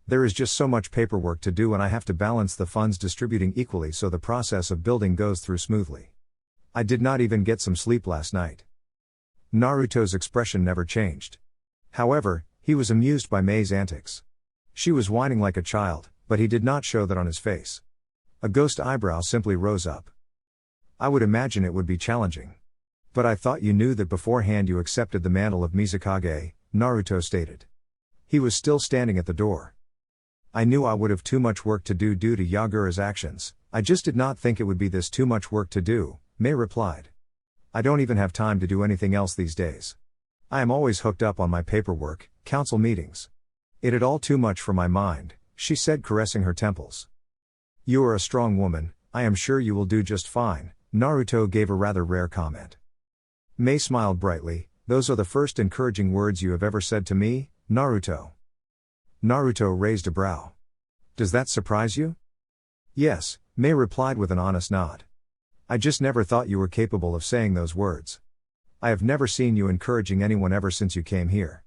There is just so much paperwork to do and I have to balance the funds distributing equally so the process of building goes through smoothly. I did not even get some sleep last night. Naruto's expression never changed. However, he was amused by Mei's antics. She was whining like a child, but he did not show that on his face. A ghost eyebrow simply rose up. I would imagine it would be challenging. But I thought you knew that beforehand you accepted the mantle of Mizukage, Naruto stated. He was still standing at the door. I knew I would have too much work to do due to Yagura's actions, I just did not think it would be this too much work to do, Mei replied. I don't even have time to do anything else these days. I am always hooked up on my paperwork, council meetings. It is all too much for my mind, she said caressing her temples. You are a strong woman, I am sure you will do just fine, Naruto gave a rather rare comment. Mei smiled brightly, those are the first encouraging words you have ever said to me, Naruto. Naruto raised a brow. Does that surprise you? Yes, Mei replied with an honest nod. I just never thought you were capable of saying those words. I have never seen you encouraging anyone ever since you came here.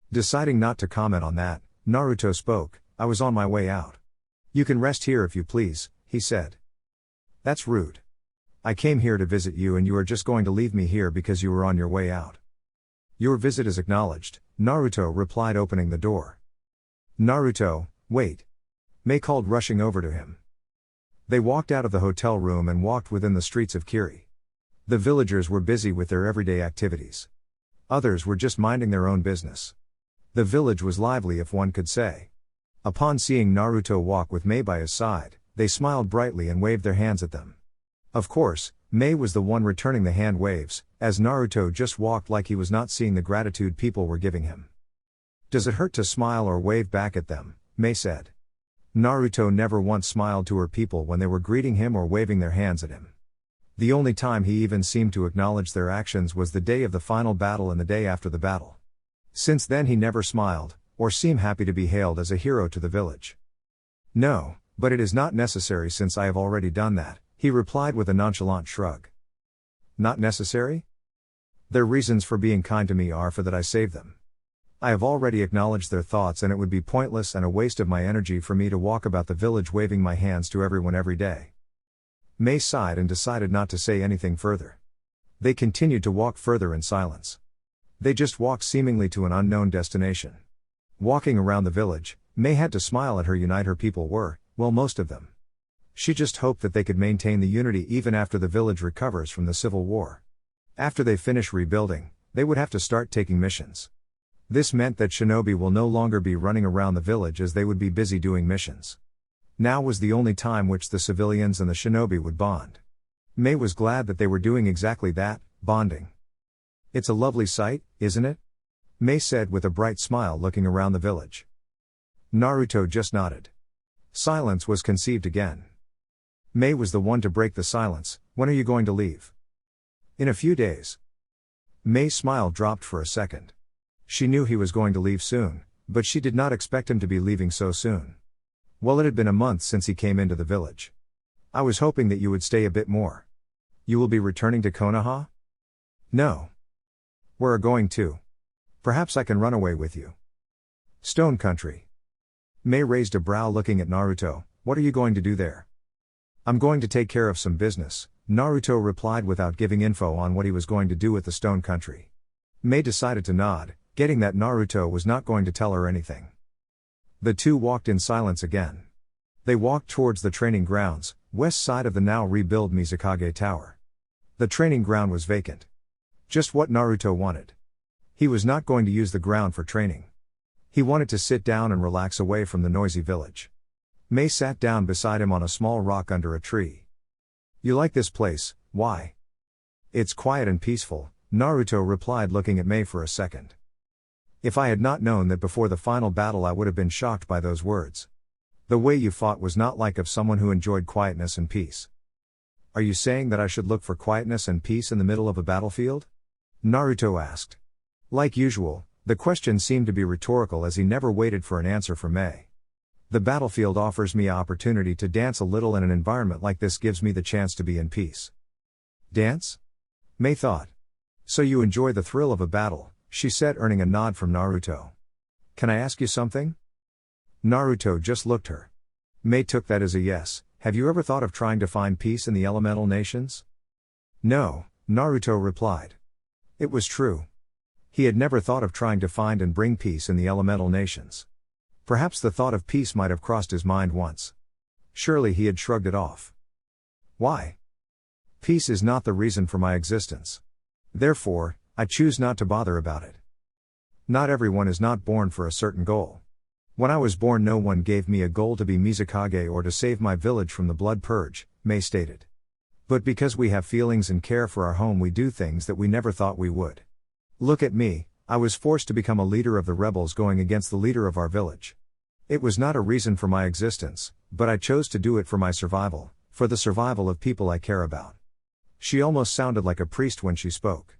Deciding not to comment on that, Naruto spoke, I was on my way out. You can rest here if you please, he said. That's rude. I came here to visit you and you are just going to leave me here because you were on your way out. Your visit is acknowledged, Naruto replied opening the door. Naruto, wait. Mei called rushing over to him. They walked out of the hotel room and walked within the streets of Kiri. The villagers were busy with their everyday activities. Others were just minding their own business. The village was lively if one could say. Upon seeing Naruto walk with Mei by his side, they smiled brightly and waved their hands at them. Of course, Mei was the one returning the hand waves, as Naruto just walked like he was not seeing the gratitude people were giving him. Does it hurt to smile or wave back at them? Mei said. Naruto never once smiled to her people when they were greeting him or waving their hands at him. The only time he even seemed to acknowledge their actions was the day of the final battle and the day after the battle. Since then he never smiled, or seemed happy to be hailed as a hero to the village. No, but it is not necessary since I have already done that, he replied with a nonchalant shrug. Not necessary? Their reasons for being kind to me are for that I saved them. I have already acknowledged their thoughts and it would be pointless and a waste of my energy for me to walk about the village waving my hands to everyone every day. Mei sighed and decided not to say anything further. They continued to walk further in silence. They just walked seemingly to an unknown destination. Walking around the village, Mei had to smile at her people were, well most of them. She just hoped that they could maintain the unity even after the village recovers from the civil war. After they finish rebuilding, they would have to start taking missions. This meant that shinobi will no longer be running around the village as they would be busy doing missions. Now was the only time which the civilians and the shinobi would bond. Mei was glad that they were doing exactly that, bonding. It's a lovely sight, isn't it? Mei said with a bright smile looking around the village. Naruto just nodded. Silence was conceived again. Mei was the one to break the silence. When are you going to leave? In a few days. Mei's smile dropped for a second. She knew he was going to leave soon, but she did not expect him to be leaving so soon. Well, it had been a month since he came into the village. I was hoping that you would stay a bit more. You will be returning to Konoha? No. We're going to. Perhaps I can run away with you. Stone Country. Mei raised a brow looking at Naruto. What are you going to do there? I'm going to take care of some business, Naruto replied without giving info on what he was going to do at the Stone Country. Mei decided to nod, getting that Naruto was not going to tell her anything. The two walked in silence again. They walked towards the training grounds, west side of the now rebuilt Mizukage Tower. The training ground was vacant. Just what Naruto wanted. He was not going to use the ground for training. He wanted to sit down and relax away from the noisy village. Mei sat down beside him on a small rock under a tree. You like this place, why? It's quiet and peaceful, Naruto replied looking at Mei for a second. If I had not known that before the final battle I would have been shocked by those words. The way you fought was not like of someone who enjoyed quietness and peace. Are you saying that I should look for quietness and peace in the middle of a battlefield? Naruto asked. Like usual, the question seemed to be rhetorical as he never waited for an answer from Mei. The battlefield offers me an opportunity to dance a little, and an environment like this gives me the chance to be in peace. Dance? Mei thought. So you enjoy the thrill of a battle, she said, earning a nod from Naruto. Can I ask you something? Naruto just looked her. Mei took that as a yes. Have you ever thought of trying to find peace in the elemental nations? No, Naruto replied. It was true. He had never thought of trying to find and bring peace in the elemental nations. Perhaps the thought of peace might have crossed his mind once. Surely he had shrugged it off. Why? Peace is not the reason for my existence. Therefore, I choose not to bother about it. Not everyone is not born for a certain goal. When I was born, no one gave me a goal to be Mizukage or to save my village from the blood purge, Mei stated. But because we have feelings and care for our home, we do things that we never thought we would. Look at me, I was forced to become a leader of the rebels going against the leader of our village. It was not a reason for my existence, but I chose to do it for my survival, for the survival of people I care about. She almost sounded like a priest when she spoke.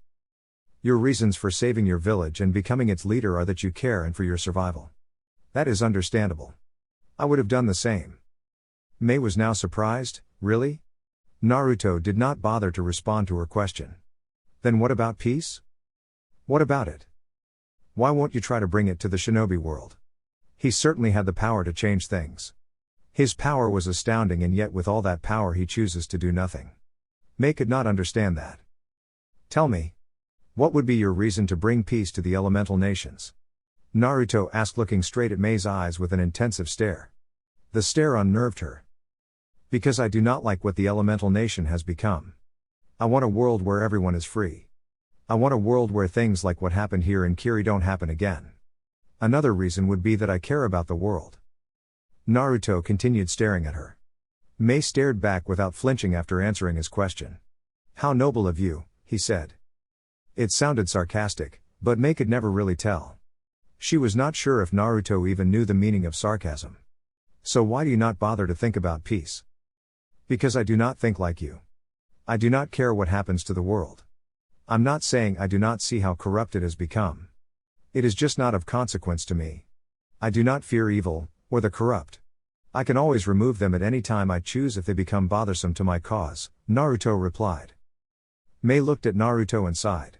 Your reasons for saving your village and becoming its leader are that you care and for your survival. That is understandable. I would have done the same. Mei was now surprised. Really? Naruto did not bother to respond to her question. Then what about peace? What about it? Why won't you try to bring it to the shinobi world? He certainly had the power to change things. His power was astounding, and yet with all that power he chooses to do nothing. Mei could not understand that. Tell me. What would be your reason to bring peace to the elemental nations? Naruto asked, looking straight at Mei's eyes with an intensive stare. The stare unnerved her. Because I do not like what the elemental nation has become. I want a world where everyone is free. I want a world where things like what happened here in Kiri don't happen again. Another reason would be that I care about the world. Naruto continued staring at her. Mei stared back without flinching after answering his question. How noble of you, he said. It sounded sarcastic, but Mei could never really tell. She was not sure if Naruto even knew the meaning of sarcasm. So why do you not bother to think about peace? Because I do not think like you. I do not care what happens to the world. I'm not saying I do not see how corrupt it has become. It is just not of consequence to me. I do not fear evil, or the corrupt. I can always remove them at any time I choose if they become bothersome to my cause, Naruto replied. Mei looked at Naruto and sighed.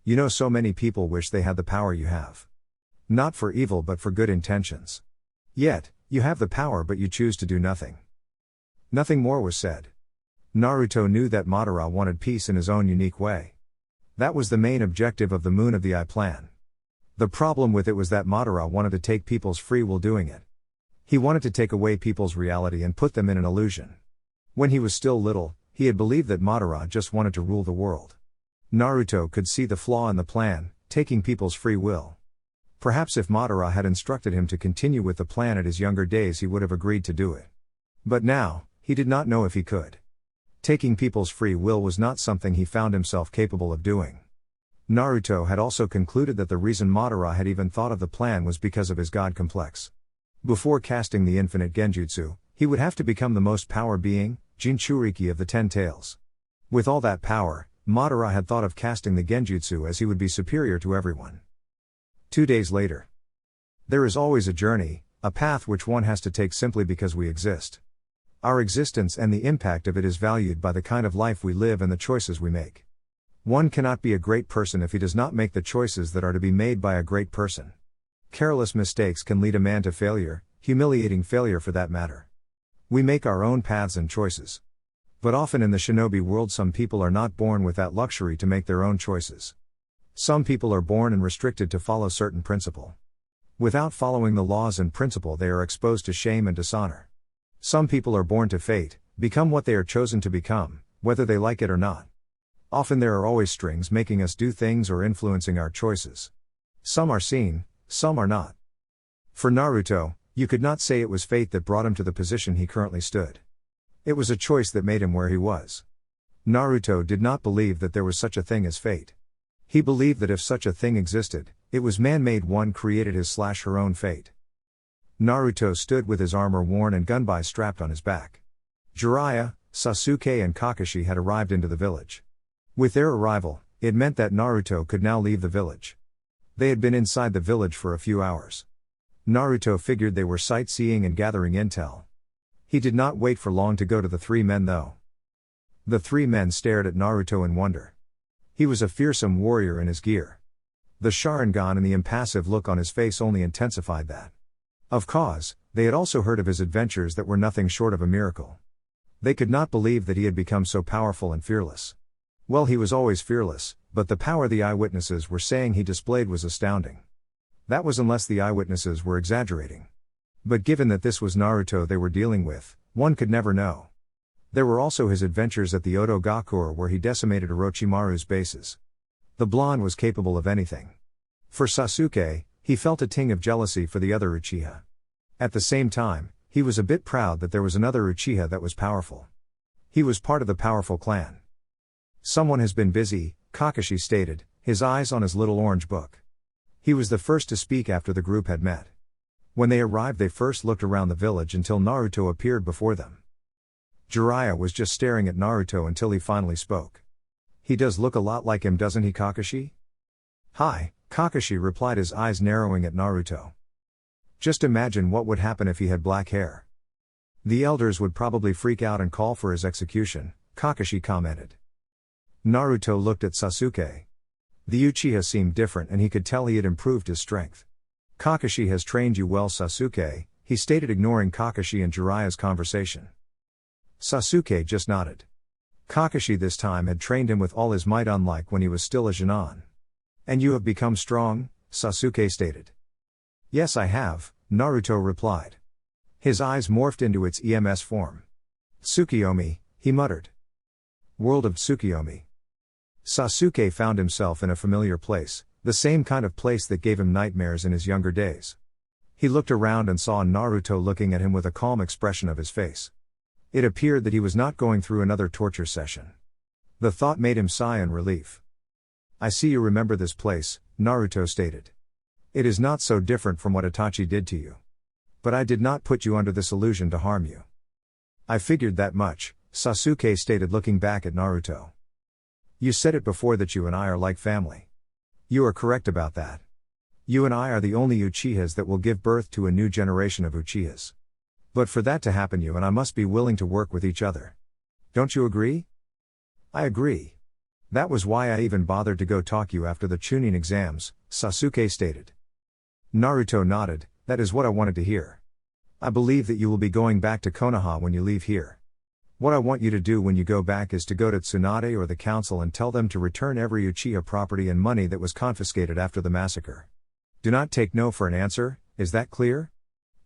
You know, so many people wish they had the power you have. Not for evil but for good intentions. Yet, you have the power but you choose to do nothing. Nothing more was said. Naruto knew that Madara wanted peace in his own unique way. That was the main objective of the Moon of the Eye plan. The problem with it was that Madara wanted to take people's free will doing it. He wanted to take away people's reality and put them in an illusion. When he was still little, he had believed that Madara just wanted to rule the world. Naruto could see the flaw in the plan, taking people's free will. Perhaps if Madara had instructed him to continue with the plan at his younger days, he would have agreed to do it. But now, he did not know if he could. Taking people's free will was not something he found himself capable of doing. Naruto had also concluded that the reason Madara had even thought of the plan was because of his god complex. Before casting the infinite genjutsu, he would have to become the most power being, Jinchuriki of the 10 tails. With all that power, Madara had thought of casting the genjutsu as he would be superior to everyone. 2 days later. There is always a journey, a path which one has to take simply because we exist. Our existence and the impact of it is valued by the kind of life we live and the choices we make. One cannot be a great person if he does not make the choices that are to be made by a great person. Careless mistakes can lead a man to failure, humiliating failure for that matter. We make our own paths and choices. But often in the shinobi world some people are not born with that luxury to make their own choices. Some people are born and restricted to follow certain principle. Without following the laws and principle they are exposed to shame and dishonor. Some people are born to fate, become what they are chosen to become, whether they like it or not. Often there are always strings making us do things or influencing our choices. Some are seen, some are not. For Naruto, you could not say it was fate that brought him to the position he currently stood. It was a choice that made him where he was. Naruto did not believe that there was such a thing as fate. He believed that if such a thing existed, it was man-made, one created his/her own fate. Naruto stood with his armor worn and gunbai strapped on his back. Jiraiya, Sasuke and Kakashi had arrived into the village. With their arrival, it meant that Naruto could now leave the village. They had been inside the village for a few hours. Naruto figured they were sightseeing and gathering intel. He did not wait for long to go to the 3 men though. The 3 men stared at Naruto in wonder. He was a fearsome warrior in his gear. The Sharingan and the impassive look on his face only intensified that. Of course, they had also heard of his adventures that were nothing short of a miracle. They could not believe that he had become so powerful and fearless. Well, he was always fearless, but the power the eyewitnesses were saying he displayed was astounding. That was unless the eyewitnesses were exaggerating. But given that this was Naruto they were dealing with, one could never know. There were also his adventures at the Oto Gakure where he decimated Orochimaru's bases. The blonde was capable of anything. For Sasuke, he felt a ting of jealousy for the other Uchiha. At the same time, he was a bit proud that there was another Uchiha that was powerful. He was part of the powerful clan. Someone has been busy, Kakashi stated, his eyes on his little orange book. He was the first to speak after the group had met. When they arrived they first looked around the village until Naruto appeared before them. Jiraiya was just staring at Naruto until he finally spoke. He does look a lot like him, doesn't he, Kakashi? Hi, Kakashi replied, his eyes narrowing at Naruto. Just imagine what would happen if he had black hair. The elders would probably freak out and call for his execution, Kakashi commented. Naruto looked at Sasuke. The Uchiha seemed different and he could tell he had improved his strength. Kakashi has trained you well, Sasuke, he stated, ignoring Kakashi and Jiraiya's conversation. Sasuke just nodded. Kakashi this time had trained him with all his might, unlike when he was still a Jonin. And you have become strong, Sasuke stated. Yes, I have, Naruto replied. His eyes morphed into its EMS form. Tsukiyomi, he muttered. World of Tsukiyomi. Sasuke found himself in a familiar place, the same kind of place that gave him nightmares in his younger days. He looked around and saw Naruto looking at him with a calm expression of his face. It appeared that he was not going through another torture session. The thought made him sigh in relief. I see you remember this place, Naruto stated. It is not so different from what Itachi did to you. But I did not put you under this illusion to harm you. I figured that much, Sasuke stated, looking back at Naruto. You said it before that you and I are like family. You are correct about that. You and I are the only Uchihas that will give birth to a new generation of Uchihas. But for that to happen, you and I must be willing to work with each other. Don't you agree? I agree. That was why I even bothered to go talk you after the Chunin exams, Sasuke stated. Naruto nodded, that is what I wanted to hear. I believe that you will be going back to Konoha when you leave here. What I want you to do when you go back is to go to Tsunade or the council and tell them to return every Uchiha property and money that was confiscated after the massacre. Do not take no for an answer, is that clear?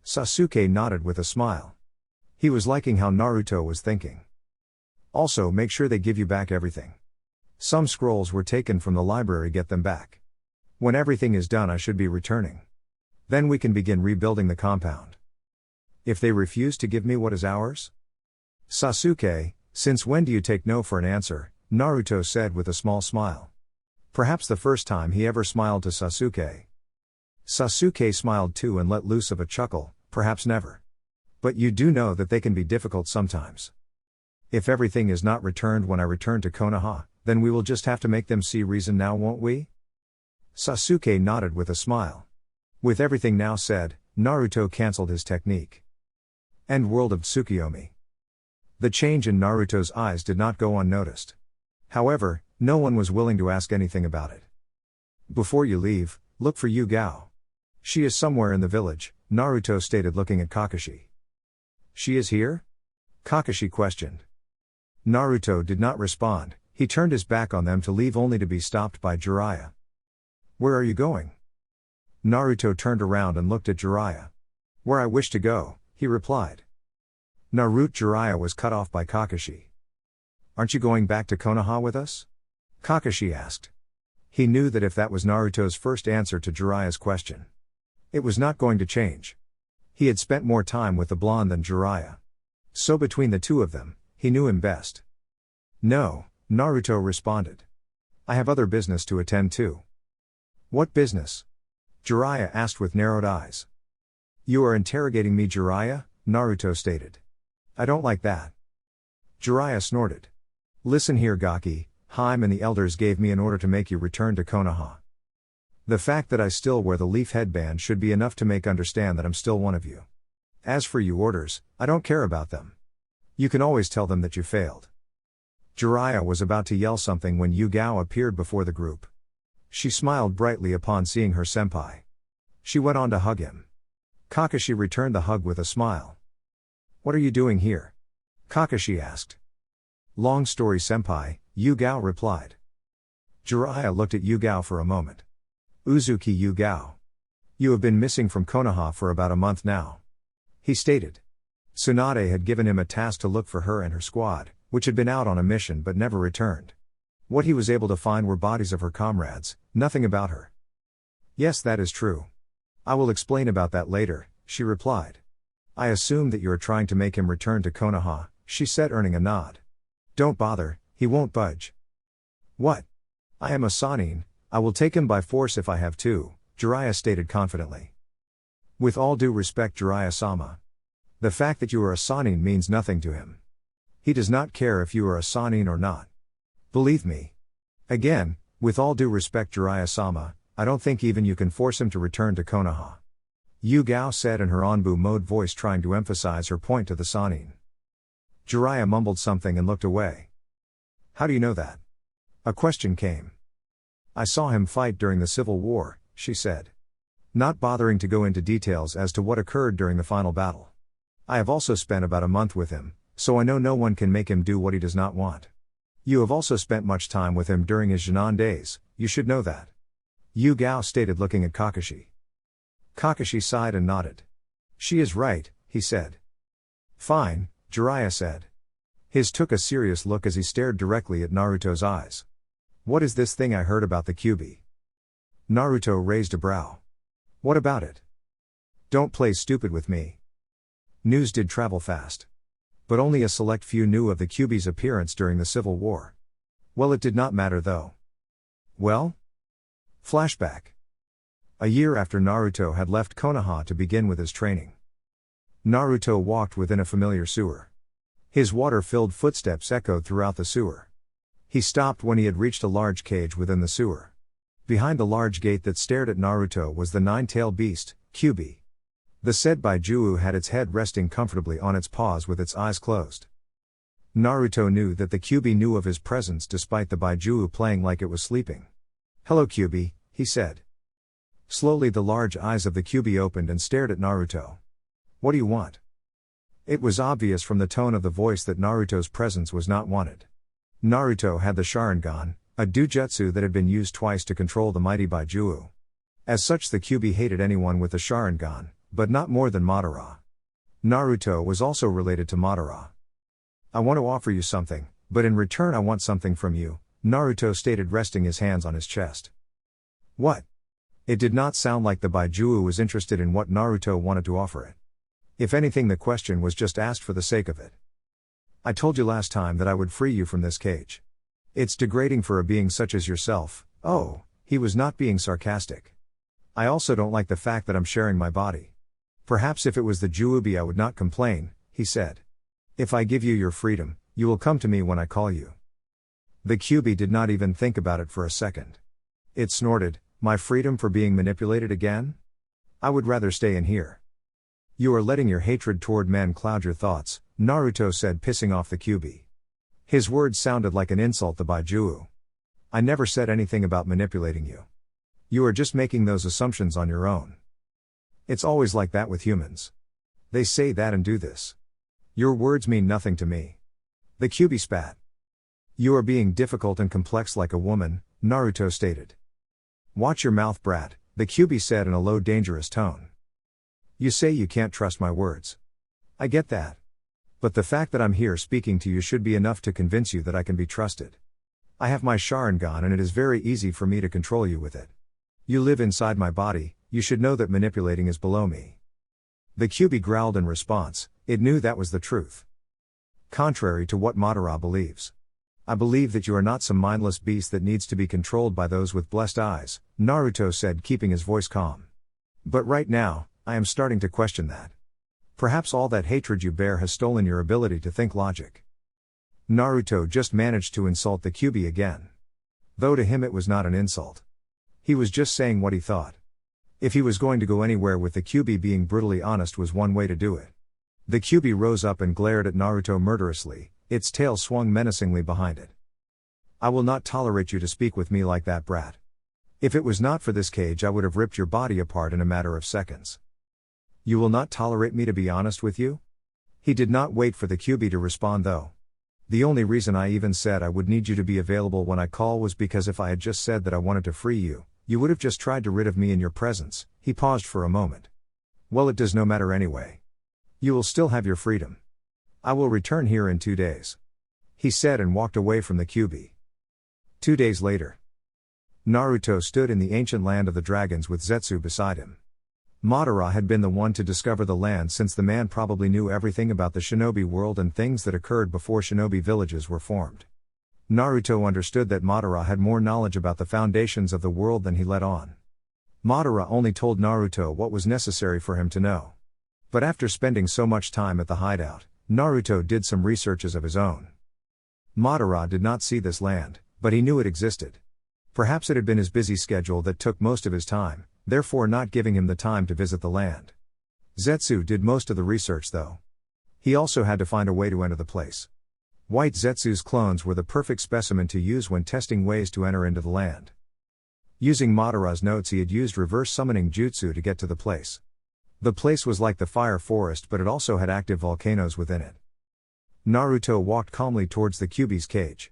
Sasuke nodded with a smile. He was liking how Naruto was thinking. Also, make sure they give you back everything. Some scrolls were taken from the library, get them back. When everything is done I should be returning. Then we can begin rebuilding the compound. If they refuse to give me what is ours? Sasuke, Since when do you take no for an answer? Naruto said with a small smile. Perhaps the first time he ever smiled to Sasuke. Sasuke smiled too and let loose of a chuckle, perhaps never. But you do know that they can be difficult sometimes. If everything is not returned when I return to Konoha, then we will just have to make them see reason now, won't we? Sasuke nodded with a smile. With everything now said, Naruto cancelled his technique. End world of Tsukuyomi. The change in Naruto's eyes did not go unnoticed. However, no one was willing to ask anything about it. Before you leave, look for Yugao. She is somewhere in the village, Naruto stated looking at Kakashi. She is here? Kakashi questioned. Naruto did not respond, he turned his back on them to leave only to be stopped by Jiraiya. Where are you going? Naruto turned around and looked at Jiraiya. Where I wish to go, he replied. Jiraiya was cut off by Kakashi. Aren't you going back to Konoha with us? Kakashi asked. He knew that if that was Naruto's first answer to Jiraiya's question, it was not going to change. He had spent more time with the blonde than Jiraiya. So between the two of them, he knew him best. No, Naruto responded. I have other business to attend to. What business? Jiraiya asked with narrowed eyes. You are interrogating me, Jiraiya, Naruto stated. I don't like that. Jiraiya snorted. Listen here, Gaki, Haim and the elders gave me an order to make you return to Konoha. The fact that I still wear the leaf headband should be enough to make understand that I'm still one of you. As for you orders, I don't care about them. You can always tell them that you failed. Jiraiya was about to yell something when Yugao appeared before the group. She smiled brightly upon seeing her senpai. She went on to hug him. Kakashi returned the hug with a smile. What are you doing here? Kakashi asked. Long story, senpai, Yugao replied. Jiraiya looked at Yugao for a moment. Uzuki Yugao. You have been missing from Konoha for about a month now. He stated. Tsunade had given him a task to look for her and her squad, which had been out on a mission but never returned. What he was able to find were bodies of her comrades, nothing about her. Yes, that is true. I will explain about that later, she replied. I assume that you are trying to make him return to Konoha, she said, earning a nod. Don't bother, he won't budge. What? I am a Sannin, I will take him by force if I have to, Jiraiya stated confidently. With all due respect, Jiraiya-sama. The fact that you are a Sannin means nothing to him. He does not care if you are a Sannin or not. Believe me. Again, with all due respect, Jiraiya-sama, I don't think even you can force him to return to Konoha. Yugao said in her Anbu mode voice, trying to emphasize her point to the Sannin. Jiraiya mumbled something and looked away. How do you know that? A question came. I saw him fight during the Civil War, she said. Not bothering to go into details as to what occurred during the final battle. I have also spent about a month with him, so I know no one can make him do what he does not want. You have also spent much time with him during his Jinan days, you should know that. Yugao stated looking at Kakashi. Kakashi sighed and nodded. She is right, he said. Fine, Jiraiya said. His took a serious look as he stared directly at Naruto's eyes. What is this thing I heard about the Kyuubi? Naruto raised a brow. What about it? Don't play stupid with me. News did travel fast. But only a select few knew of the Kyuubi's appearance during the Civil War. Well, it did not matter though. Well? Flashback. A year after Naruto had left Konoha to begin with his training, Naruto walked within a familiar sewer. His water-filled footsteps echoed throughout the sewer. He stopped when he had reached a large cage within the sewer. Behind the large gate that stared at Naruto was the nine-tailed beast, Kyuubi. The said Baijuu had its head resting comfortably on its paws with its eyes closed. Naruto knew that the Kyuubi knew of his presence despite the Baijuu playing like it was sleeping. Hello Kyuubi, he said. Slowly the large eyes of the Kyuubi opened and stared at Naruto. What do you want? It was obvious from the tone of the voice that Naruto's presence was not wanted. Naruto had the Sharingan, a doujutsu that had been used twice to control the mighty Baijuu. As such, the Kyuubi hated anyone with the Sharingan, but not more than Madara. Naruto was also related to Madara. I want to offer you something, but in return I want something from you, Naruto stated, resting his hands on his chest. What? It did not sound like the Baijuu was interested in what Naruto wanted to offer it. If anything, the question was just asked for the sake of it. I told you last time that I would free you from this cage. It's degrading for a being such as yourself. Oh, he was not being sarcastic. I also don't like the fact that I'm sharing my body. Perhaps if it was the Juubi I would not complain, he said. If I give you your freedom, you will come to me when I call you. The Kyuubi did not even think about it for a second. It snorted, my freedom for being manipulated again? I would rather stay in here. You are letting your hatred toward men cloud your thoughts, Naruto said, pissing off the Kyuubi. His words sounded like an insult to Baijuu. I never said anything about manipulating you. You are just making those assumptions on your own. It's always like that with humans. They say that and do this. Your words mean nothing to me. The Kyuubi spat. You are being difficult and complex like a woman, Naruto stated. Watch your mouth, brat, the Kyuubi said in a low, dangerous tone. You say you can't trust my words. I get that. But the fact that I'm here speaking to you should be enough to convince you that I can be trusted. I have my Sharingan and it is very easy for me to control you with it. You live inside my body, you should know that manipulating is below me. The Kyuubi growled in response, it knew that was the truth. Contrary to what Madara believes. I believe that you are not some mindless beast that needs to be controlled by those with blessed eyes, Naruto said, keeping his voice calm. But right now, I am starting to question that. Perhaps all that hatred you bear has stolen your ability to think logic. Naruto just managed to insult the Kyuubi again. Though to him it was not an insult. He was just saying what he thought. If he was going to go anywhere with the Kyuubi, being brutally honest was one way to do it. The Kyuubi rose up and glared at Naruto murderously, its tail swung menacingly behind it. I will not tolerate you to speak with me like that, brat. If it was not for this cage I would have ripped your body apart in a matter of seconds. You will not tolerate me to be honest with you? He did not wait for the Kyuubi to respond though. The only reason I even said I would need you to be available when I call was because if I had just said that I wanted to free you, you would have just tried to rid of me in your presence. He paused for a moment. Well, it does no matter anyway. You will still have your freedom. I will return here in 2 days. He said and walked away from the Kyuubi. 2 days later. Naruto stood in the ancient land of the dragons with Zetsu beside him. Madara had been the one to discover the land since the man probably knew everything about the shinobi world and things that occurred before shinobi villages were formed. Naruto understood that Madara had more knowledge about the foundations of the world than he let on. Madara only told Naruto what was necessary for him to know. But after spending so much time at the hideout, Naruto did some researches of his own. Madara did not see this land, but he knew it existed. Perhaps it had been his busy schedule that took most of his time, therefore not giving him the time to visit the land. Zetsu did most of the research though. He also had to find a way to enter the place. White Zetsu's clones were the perfect specimen to use when testing ways to enter into the land. Using Madara's notes, he had used reverse summoning jutsu to get to the place. The place was like the fire forest, but it also had active volcanoes within it. Naruto walked calmly towards the Kyuubi's cage.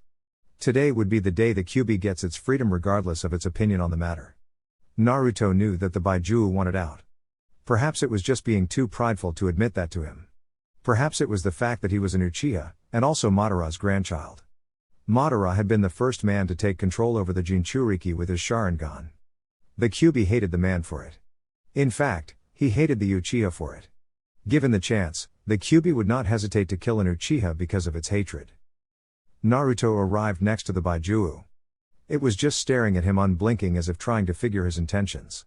Today would be the day the Kyuubi gets its freedom regardless of its opinion on the matter. Naruto knew that the Baijuu wanted out. Perhaps it was just being too prideful to admit that to him. Perhaps it was the fact that he was an Uchiha, and also Madara's grandchild. Madara had been the first man to take control over the Jinchuriki with his Sharingan. The Kyuubi hated the man for it. In fact, he hated the Uchiha for it. Given the chance, the Kyuubi would not hesitate to kill an Uchiha because of its hatred. Naruto arrived next to the Baijuu. It was just staring at him unblinking as if trying to figure his intentions.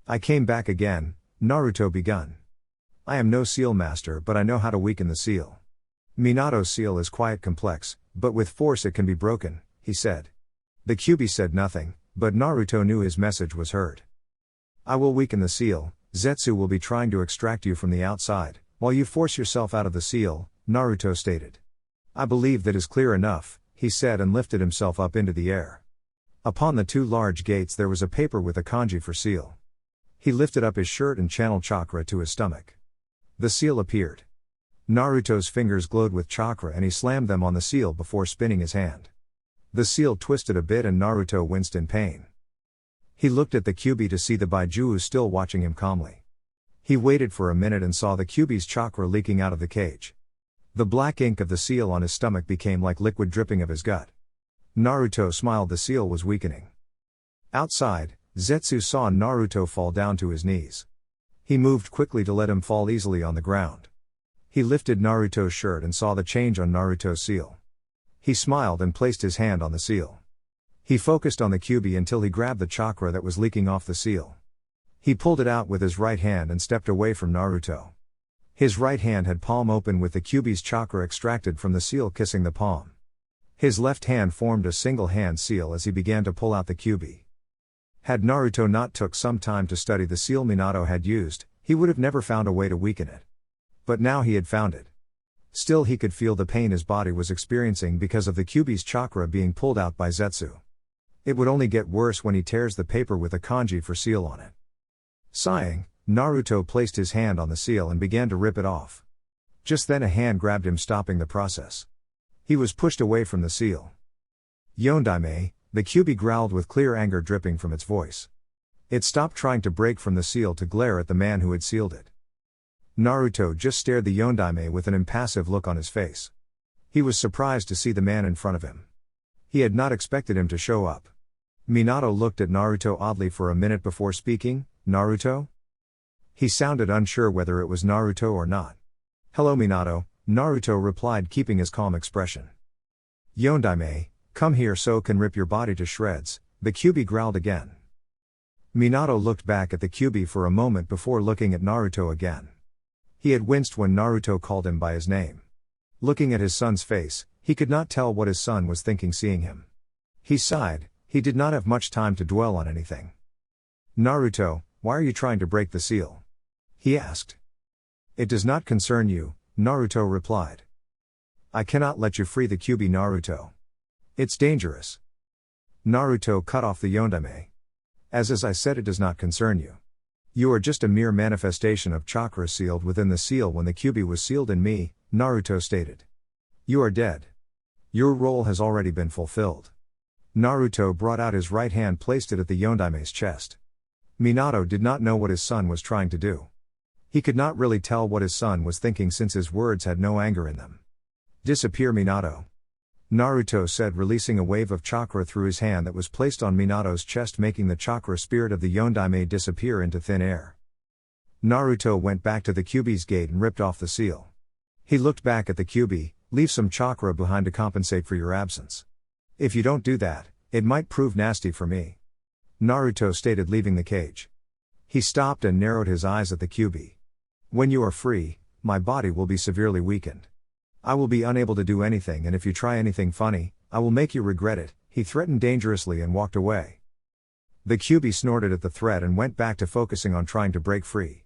I came back again, Naruto begun. I am no seal master, but I know how to weaken the seal. Minato's seal is quite complex, but with force it can be broken, he said. The Kyuubi said nothing, but Naruto knew his message was heard. I will weaken the seal. Zetsu will be trying to extract you from the outside, while you force yourself out of the seal, Naruto stated. I believe that is clear enough, he said and lifted himself up into the air. Upon the 2 large gates there was a paper with a kanji for seal. He lifted up his shirt and channeled chakra to his stomach. The seal appeared. Naruto's fingers glowed with chakra and he slammed them on the seal before spinning his hand. The seal twisted a bit and Naruto winced in pain. He looked at the Kyuubi to see the Baijuu still watching him calmly. He waited for a minute and saw the Kyuubi's chakra leaking out of the cage. The black ink of the seal on his stomach became like liquid dripping of his gut. Naruto smiled. The seal was weakening. Outside, Zetsu saw Naruto fall down to his knees. He moved quickly to let him fall easily on the ground. He lifted Naruto's shirt and saw the change on Naruto's seal. He smiled and placed his hand on the seal. He focused on the Kyuubi until he grabbed the chakra that was leaking off the seal. He pulled it out with his right hand and stepped away from Naruto. His right hand had palm open with the Kyuubi's chakra extracted from the seal kissing the palm. His left hand formed a single hand seal as he began to pull out the Kyuubi. Had Naruto not took some time to study the seal Minato had used, he would have never found a way to weaken it. But now he had found it. Still he could feel the pain his body was experiencing because of the Kyuubi's chakra being pulled out by Zetsu. It would only get worse when he tears the paper with a kanji for seal on it. Sighing, Naruto placed his hand on the seal and began to rip it off. Just then a hand grabbed him, stopping the process. He was pushed away from the seal. Yondaime, the Kyuubi growled with clear anger dripping from its voice. It stopped trying to break from the seal to glare at the man who had sealed it. Naruto just stared the Yondaime with an impassive look on his face. He was surprised to see the man in front of him. He had not expected him to show up. Minato looked at Naruto oddly for a minute before speaking. "Naruto?" He sounded unsure whether it was Naruto or not. "Hello Minato," Naruto replied, keeping his calm expression. "Yondaime, come here so can rip your body to shreds," the Kyuubi growled again. Minato looked back at the Kyuubi for a moment before looking at Naruto again. He had winced when Naruto called him by his name. Looking at his son's face, he could not tell what his son was thinking seeing him. He sighed. He did not have much time to dwell on anything. "Naruto, why are you trying to break the seal?" he asked. "It does not concern you," Naruto replied. "I cannot let you free the Kyuubi, Naruto. It's dangerous." Naruto cut off the Yondaime. As I said, it does not concern you. You are just a mere manifestation of chakra sealed within the seal when the Kyuubi was sealed in me, Naruto stated. You are dead. Your role has already been fulfilled. Naruto brought out his right hand, placed it at the Yondaime's chest. Minato did not know what his son was trying to do. He could not really tell what his son was thinking since his words had no anger in them. "Disappear Minato," Naruto said, releasing a wave of chakra through his hand that was placed on Minato's chest, making the chakra spirit of the Yondaime disappear into thin air. Naruto went back to the Kyuubi's gate and ripped off the seal. He looked back at the Kyuubi. "Leave some chakra behind to compensate for your absence. If you don't do that, it might prove nasty for me," Naruto stated, leaving the cage. He stopped and narrowed his eyes at the Kyuubi. "When you are free, my body will be severely weakened. I will be unable to do anything, and if you try anything funny, I will make you regret it," he threatened dangerously and walked away. The Kyuubi snorted at the threat and went back to focusing on trying to break free.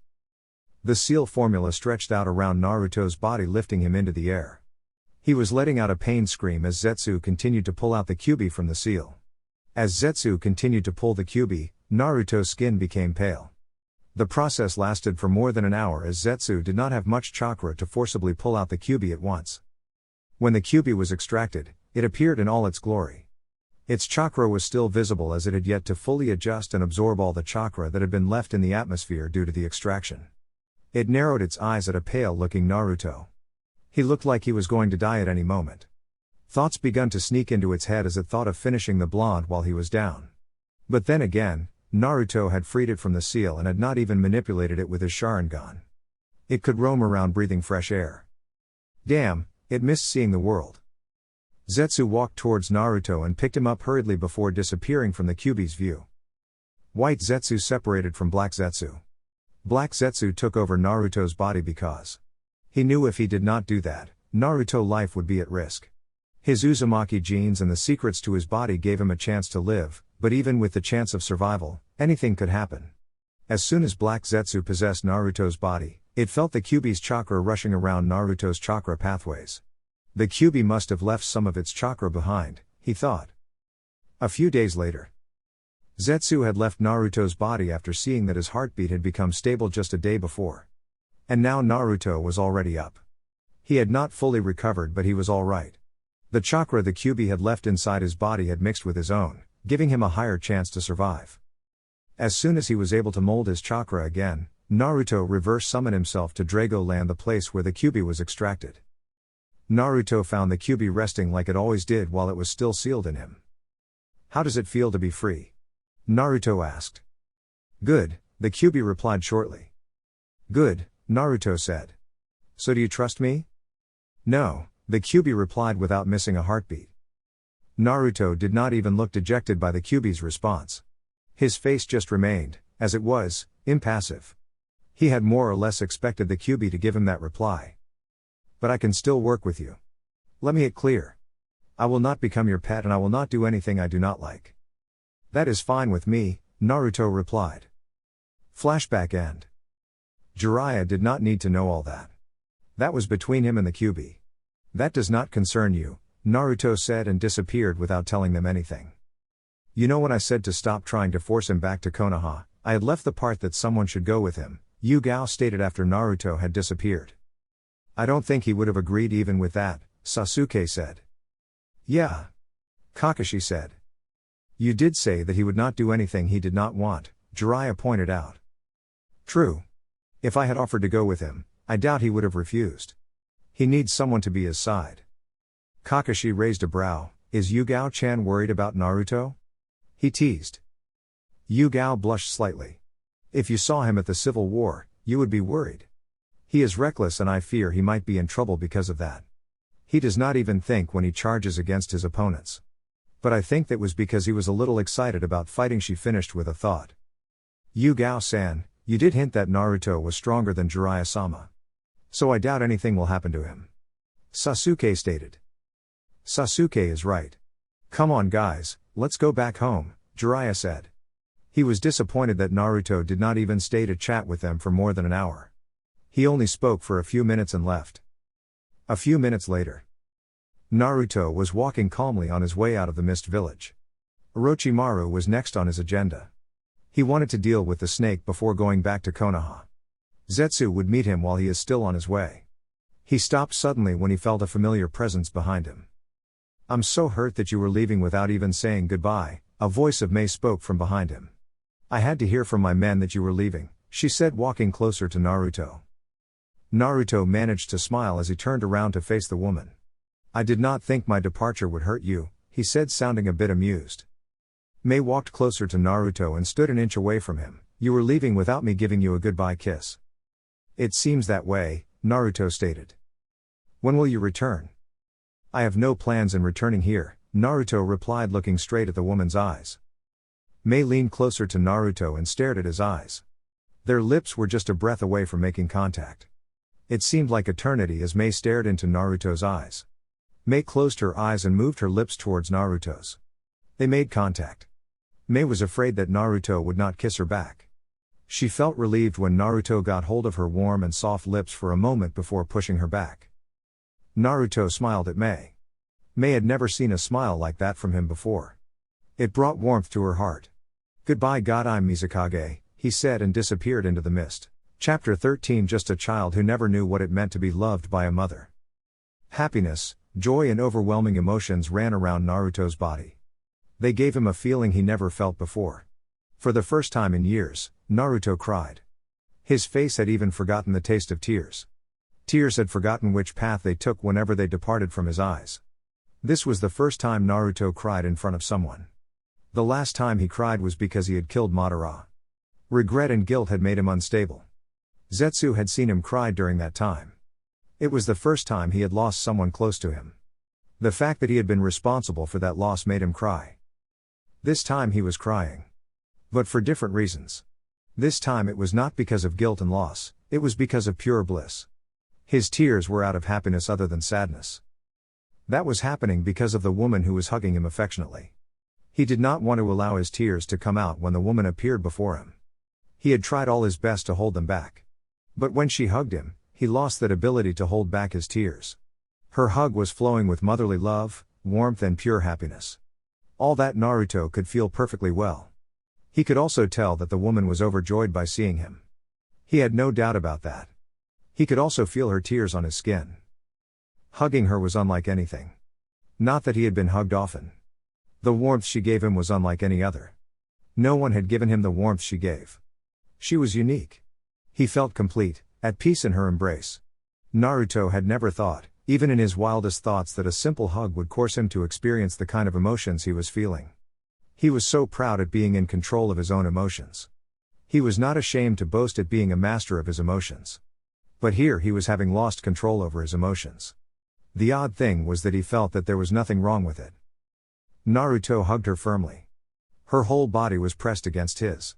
The seal formula stretched out around Naruto's body, lifting him into the air. He was letting out a pained scream as Zetsu continued to pull out the Kyuubi from the seal. As Zetsu continued to pull the Kyuubi, Naruto's skin became pale. The process lasted for more than an hour as Zetsu did not have much chakra to forcibly pull out the Kyuubi at once. When the Kyuubi was extracted, it appeared in all its glory. Its chakra was still visible as it had yet to fully adjust and absorb all the chakra that had been left in the atmosphere due to the extraction. It narrowed its eyes at a pale-looking Naruto. He looked like he was going to die at any moment. Thoughts begun to sneak into its head as it thought of finishing the blonde while he was down. But then again, Naruto had freed it from the seal and had not even manipulated it with his Sharingan. It could roam around breathing fresh air. Damn, it missed seeing the world. Zetsu walked towards Naruto and picked him up hurriedly before disappearing from the Kyuubi's view. White Zetsu separated from Black Zetsu. Black Zetsu took over Naruto's body because he knew if he did not do that, Naruto's life would be at risk. His Uzumaki genes and the secrets to his body gave him a chance to live, but even with the chance of survival, anything could happen. As soon as Black Zetsu possessed Naruto's body, it felt the Kyuubi's chakra rushing around Naruto's chakra pathways. The Kyuubi must have left some of its chakra behind, he thought. A few days later, Zetsu had left Naruto's body after seeing that his heartbeat had become stable just a day before. And now Naruto was already up. He had not fully recovered, but he was all right. The chakra the Kyuubi had left inside his body had mixed with his own, giving him a higher chance to survive. As soon as he was able to mold his chakra again, Naruto reverse summoned himself to Drago Land, the place where the Kyuubi was extracted. Naruto found the Kyuubi resting like it always did while it was still sealed in him. "How does it feel to be free?" Naruto asked. "Good," the Kyuubi replied shortly. "Good," Naruto said. So do you trust me? No, the Kyuubi replied without missing a heartbeat. Naruto did not even look dejected by the Kyuubi's response. His face just remained, as it was, impassive. He had more or less expected the Kyuubi to give him that reply. But I can still work with you. Let me get clear. I will not become your pet and I will not do anything I do not like. That is fine with me, Naruto replied. Flashback end. Jiraiya did not need to know all that. That was between him and the Kyuubi. That does not concern you, Naruto said and disappeared without telling them anything. You know when I said to stop trying to force him back to Konoha, I had left the part that someone should go with him, Yugao stated after Naruto had disappeared. I don't think he would have agreed even with that, Sasuke said. Yeah. Kakashi said. You did say that he would not do anything he did not want, Jiraiya pointed out. True. If I had offered to go with him, I doubt he would have refused. He needs someone to be his side. Kakashi raised a brow. Is Yugao-chan worried about Naruto? He teased. Yugao blushed slightly. If you saw him at the Civil War, you would be worried. He is reckless and I fear he might be in trouble because of that. He does not even think when he charges against his opponents. But I think that was because he was a little excited about fighting. She finished with a thought. Yugao-san, you did hint that Naruto was stronger than Jiraiya-sama. So I doubt anything will happen to him. Sasuke stated. Sasuke is right. Come on guys, let's go back home, Jiraiya said. He was disappointed that Naruto did not even stay to chat with them for more than an hour. He only spoke for a few minutes and left. A few minutes later, Naruto was walking calmly on his way out of the Mist Village. Orochimaru was next on his agenda. He wanted to deal with the snake before going back to Konoha. Zetsu would meet him while he is still on his way. He stopped suddenly when he felt a familiar presence behind him. I'm so hurt that you were leaving without even saying goodbye, a voice of Mei spoke from behind him. I had to hear from my men that you were leaving, she said walking closer to Naruto. Naruto managed to smile as he turned around to face the woman. I did not think my departure would hurt you, he said sounding a bit amused. Mei walked closer to Naruto and stood an inch away from him. You were leaving without me giving you a goodbye kiss. It seems that way, Naruto stated. When will you return? I have no plans in returning here, Naruto replied looking straight at the woman's eyes. Mei leaned closer to Naruto and stared at his eyes. Their lips were just a breath away from making contact. It seemed like eternity as Mei stared into Naruto's eyes. Mei closed her eyes and moved her lips towards Naruto's. They made contact. Mei was afraid that Naruto would not kiss her back. She felt relieved when Naruto got hold of her warm and soft lips for a moment before pushing her back. Naruto smiled at Mei. Mei had never seen a smile like that from him before. It brought warmth to her heart. Goodbye God, I'm Mizukage, he said and disappeared into the mist. Chapter 13. Just a child who never knew what it meant to be loved by a mother. Happiness, joy and overwhelming emotions ran around Naruto's body. They gave him a feeling he never felt before. For the first time in years, Naruto cried. His face had even forgotten the taste of tears. Tears had forgotten which path they took whenever they departed from his eyes. This was the first time Naruto cried in front of someone. The last time he cried was because he had killed Madara. Regret and guilt had made him unstable. Zetsu had seen him cry during that time. It was the first time he had lost someone close to him. The fact that he had been responsible for that loss made him cry. This time he was crying. But for different reasons. This time it was not because of guilt and loss, it was because of pure bliss. His tears were out of happiness other than sadness. That was happening because of the woman who was hugging him affectionately. He did not want to allow his tears to come out when the woman appeared before him. He had tried all his best to hold them back. But when she hugged him, he lost that ability to hold back his tears. Her hug was flowing with motherly love, warmth and pure happiness. All that Naruto could feel perfectly well. He could also tell that the woman was overjoyed by seeing him. He had no doubt about that. He could also feel her tears on his skin. Hugging her was unlike anything. Not that he had been hugged often. The warmth she gave him was unlike any other. No one had given him the warmth she gave. She was unique. He felt complete, at peace in her embrace. Naruto had never thought, even in his wildest thoughts, that a simple hug would force him to experience the kind of emotions he was feeling. He was so proud at being in control of his own emotions. He was not ashamed to boast at being a master of his emotions. But here he was having lost control over his emotions. The odd thing was that he felt that there was nothing wrong with it. Naruto hugged her firmly. Her whole body was pressed against his.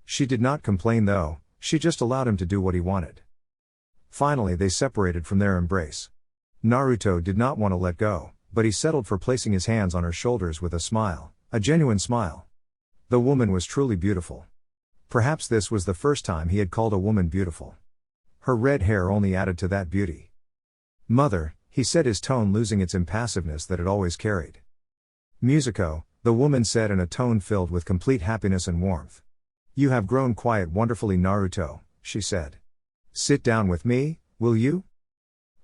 She did not complain though, she just allowed him to do what he wanted. Finally they separated from their embrace. Naruto did not want to let go, but he settled for placing his hands on her shoulders with a smile, a genuine smile. The woman was truly beautiful. Perhaps this was the first time he had called a woman beautiful. Her red hair only added to that beauty. "Mother," he said, his tone losing its impassiveness that it always carried. "Musico," the woman said in a tone filled with complete happiness and warmth. "You have grown quiet wonderfully, Naruto," she said. "Sit down with me, will you?"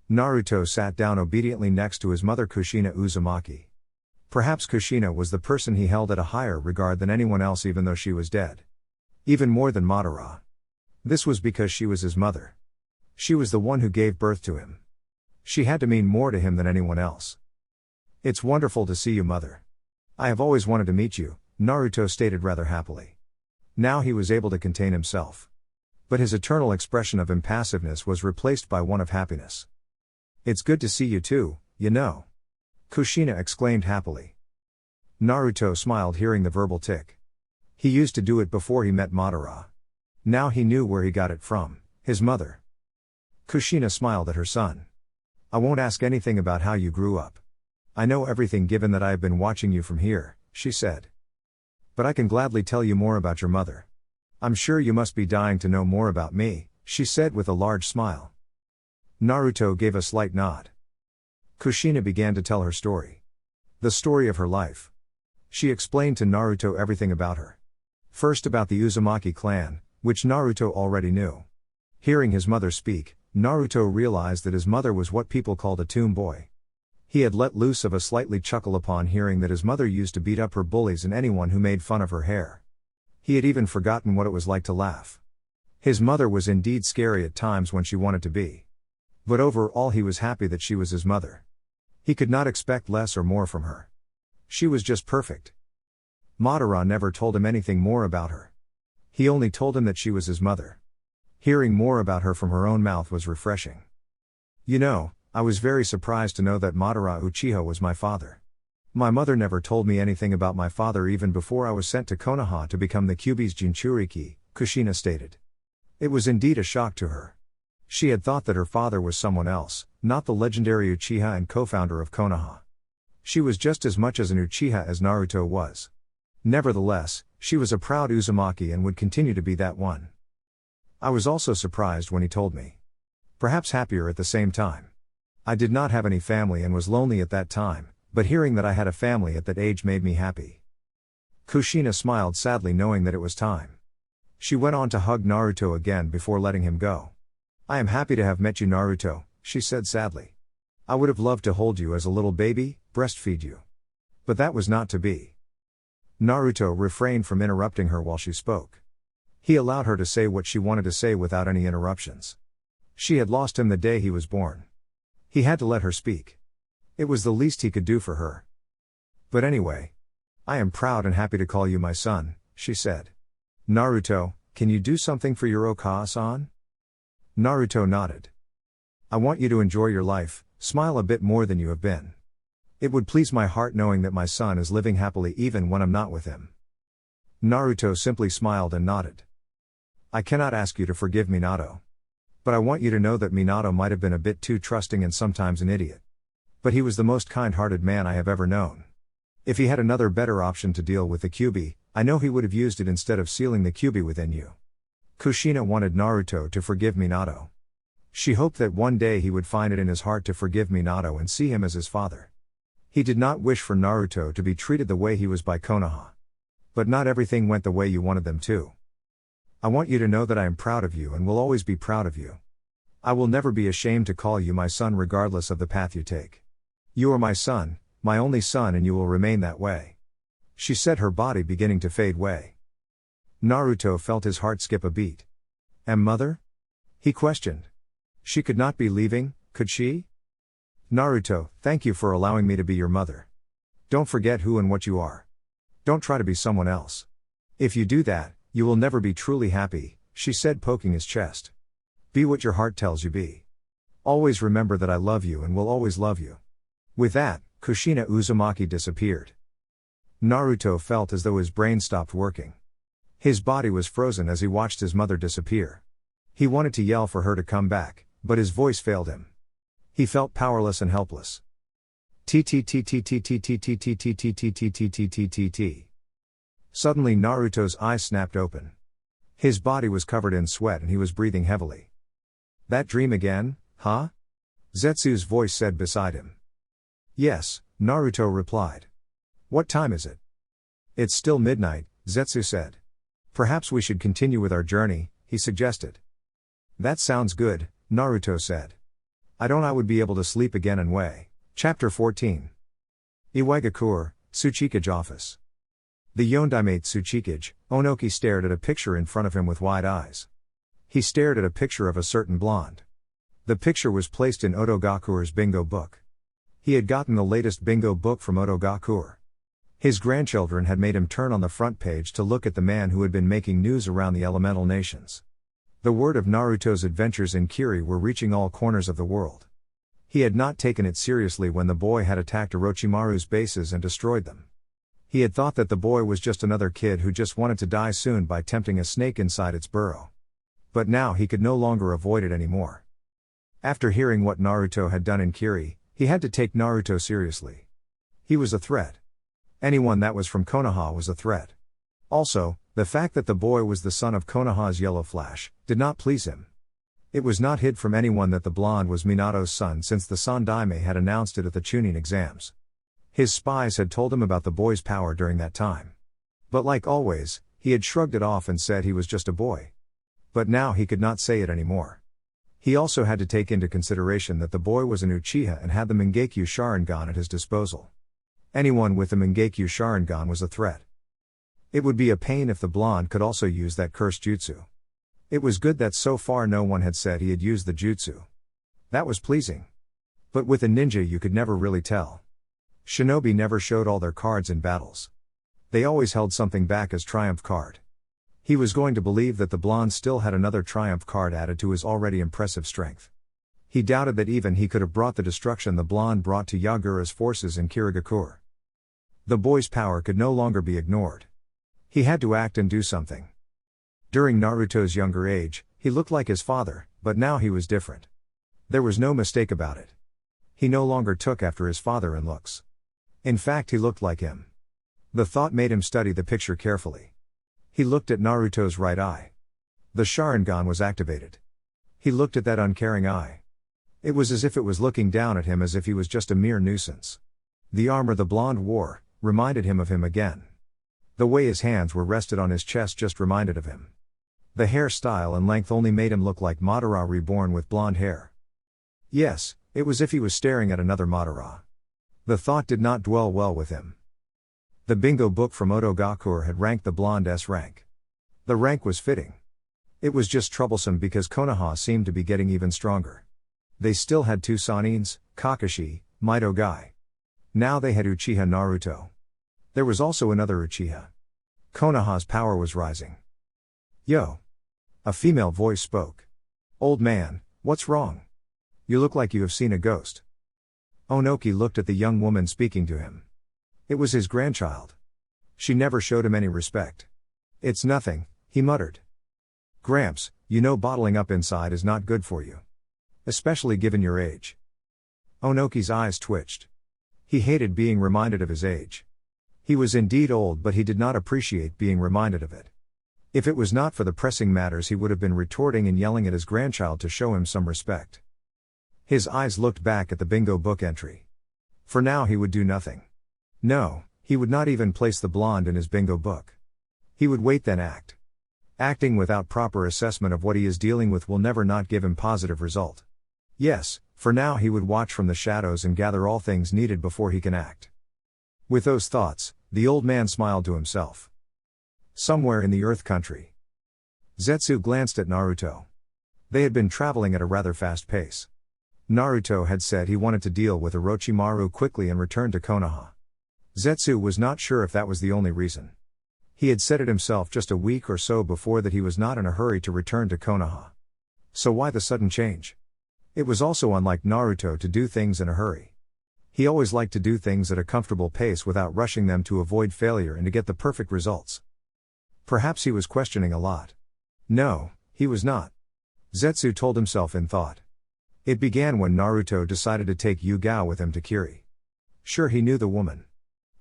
Naruto sat down obediently next to his mother Kushina Uzumaki. Perhaps Kushina was the person he held at a higher regard than anyone else, even though she was dead. Even more than Madara. This was because she was his mother. She was the one who gave birth to him. She had to mean more to him than anyone else. "It's wonderful to see you, mother. I have always wanted to meet you," Naruto stated rather happily. Now he was able to contain himself. But his eternal expression of impassiveness was replaced by one of happiness. "It's good to see you too, you know," Kushina exclaimed happily. Naruto smiled hearing the verbal tick. He used to do it before he met Madara. Now he knew where he got it from, his mother. Kushina smiled at her son. "I won't ask anything about how you grew up. I know everything given that I have been watching you from here," she said. "But I can gladly tell you more about your mother. I'm sure you must be dying to know more about me," she said with a large smile. Naruto gave a slight nod. Kushina began to tell her story. The story of her life. She explained to Naruto everything about her. First about the Uzumaki clan, which Naruto already knew. Hearing his mother speak, Naruto realized that his mother was what people called a tomboy. He had let loose of a slightly chuckle upon hearing that his mother used to beat up her bullies and anyone who made fun of her hair. He had even forgotten what it was like to laugh. His mother was indeed scary at times when she wanted to be. But overall he was happy that she was his mother. He could not expect less or more from her. She was just perfect. Madara never told him anything more about her. He only told him that she was his mother. Hearing more about her from her own mouth was refreshing. "You know, I was very surprised to know that Madara Uchiha was my father. My mother never told me anything about my father even before I was sent to Konoha to become the Kyuubi's Jinchuriki," Kushina stated. It was indeed a shock to her. She had thought that her father was someone else, not the legendary Uchiha and co-founder of Konoha. She was just as much as an Uchiha as Naruto was. Nevertheless, she was a proud Uzumaki and would continue to be that one. I was also surprised when he told me. Perhaps happier at the same time. I did not have any family and was lonely at that time, but hearing that I had a family at that age made me happy. Kushina smiled sadly knowing that it was time. She went on to hug Naruto again before letting him go. "I am happy to have met you, Naruto," she said sadly. "I would have loved to hold you as a little baby, breastfeed you. But that was not to be." Naruto refrained from interrupting her while she spoke. He allowed her to say what she wanted to say without any interruptions. She had lost him the day he was born. He had to let her speak. It was the least he could do for her. "But anyway, I am proud and happy to call you my son," she said. "Naruto, can you do something for your Okawa-san?" Naruto nodded. "I want you to enjoy your life, smile a bit more than you have been. It would please my heart knowing that my son is living happily even when I'm not with him." Naruto simply smiled and nodded. "I cannot ask you to forgive Minato. But I want you to know that Minato might have been a bit too trusting and sometimes an idiot. But he was the most kind-hearted man I have ever known. If he had another better option to deal with the Kyuubi, I know he would have used it instead of sealing the Kyuubi within you." Kushina wanted Naruto to forgive Minato. She hoped that one day he would find it in his heart to forgive Minato and see him as his father. He did not wish for Naruto to be treated the way he was by Konoha. But not everything went the way you wanted them to. "I want you to know that I am proud of you and will always be proud of you. I will never be ashamed to call you my son regardless of the path you take. You are my son, my only son, and you will remain that way." She said, her body beginning to fade away. Naruto felt his heart skip a beat. "And mother?" he questioned. She could not be leaving, could she? "Naruto, thank you for allowing me to be your mother. Don't forget who and what you are. Don't try to be someone else. If you do that, you will never be truly happy," she said, poking his chest. Be what your heart tells you be. Always remember that I love you and will always love you. With that, Kushina Uzumaki disappeared. Naruto felt as though his brain stopped working. His body was frozen as he watched his mother disappear. He wanted to yell for her to come back, but his voice failed him. He felt powerless and helpless. Suddenly Naruto's eyes snapped open. His body was covered in sweat and he was breathing heavily. That dream again, huh? Zetsu's voice said beside him. Yes, Naruto replied. What time is it? It's still midnight, Zetsu said. Perhaps we should continue with our journey, he suggested. That sounds good, Naruto said. I would be able to sleep again and way. Chapter 14. Iwaigakur, Tsuchikage office. The Yondaimate Tsuchikage, Onoki stared at a picture in front of him with wide eyes. He stared at a picture of a certain blonde. The picture was placed in Otogakur's bingo book. He had gotten the latest bingo book from Otogakur. His grandchildren had made him turn on the front page to look at the man who had been making news around the elemental nations. The word of Naruto's adventures in Kiri were reaching all corners of the world. He had not taken it seriously when the boy had attacked Orochimaru's bases and destroyed them. He had thought that the boy was just another kid who just wanted to die soon by tempting a snake inside its burrow. But now he could no longer avoid it anymore. After hearing what Naruto had done in Kiri, he had to take Naruto seriously. He was a threat. Anyone that was from Konoha was a threat. Also, the fact that the boy was the son of Konoha's Yellow Flash did not please him. It was not hid from anyone that the blonde was Minato's son since the Sandaime had announced it at the Chunin exams. His spies had told him about the boy's power during that time. But like always, he had shrugged it off and said he was just a boy. But now he could not say it anymore. He also had to take into consideration that the boy was an Uchiha and had the Mangekyo Sharingan at his disposal. Anyone with the Mangekyo Sharingan was a threat. It would be a pain if the blonde could also use that cursed jutsu. It was good that so far no one had said he had used the jutsu. That was pleasing. But with a ninja you could never really tell. Shinobi never showed all their cards in battles. They always held something back as triumph card. He was going to believe that the blonde still had another triumph card added to his already impressive strength. He doubted that even he could have brought the destruction the blonde brought to Yagura's forces in Kirigakure. The boy's power could no longer be ignored. He had to act and do something. During Naruto's younger age, he looked like his father, but now he was different. There was no mistake about it. He no longer took after his father in looks. In fact, he looked like him. The thought made him study the picture carefully. He looked at Naruto's right eye. The Sharingan was activated. He looked at that uncaring eye. It was as if it was looking down at him as if he was just a mere nuisance. The armor the blonde wore reminded him of him again. The way his hands were rested on his chest just reminded of him. The hairstyle and length only made him look like Madara reborn with blonde hair. Yes, it was as if he was staring at another Madara. The thought did not dwell well with him. The bingo book from Otogakur had ranked the blonde S rank. The rank was fitting. It was just troublesome because Konoha seemed to be getting even stronger. They still had two Sanins, Kakashi, Mitogai. Now they had Uchiha Naruto. There was also another Uchiha. Konoha's power was rising. Yo! A female voice spoke. Old man, what's wrong? You look like you have seen a ghost. Onoki looked at the young woman speaking to him. It was his grandchild. She never showed him any respect. It's nothing, he muttered. Gramps, you know bottling up inside is not good for you. Especially given your age. Onoki's eyes twitched. He hated being reminded of his age. He was indeed old, but he did not appreciate being reminded of it. If it was not for the pressing matters, he would have been retorting and yelling at his grandchild to show him some respect. His eyes looked back at the bingo book entry. For now he would do nothing. No, he would not even place the blonde in his bingo book. He would wait then act. Acting without proper assessment of what he is dealing with will never not give him positive result. Yes, for now he would watch from the shadows and gather all things needed before he can act. With those thoughts, the old man smiled to himself. Somewhere in the Earth Country. Zetsu glanced at Naruto. They had been traveling at a rather fast pace. Naruto had said he wanted to deal with Orochimaru quickly and return to Konoha. Zetsu was not sure if that was the only reason. He had said it himself just a week or so before that he was not in a hurry to return to Konoha. So why the sudden change? It was also unlike Naruto to do things in a hurry. He always liked to do things at a comfortable pace without rushing them to avoid failure and to get the perfect results. Perhaps he was questioning a lot. No, he was not. Zetsu told himself in thought. It began when Naruto decided to take Yu-Gao with him to Kiri. Sure, he knew the woman.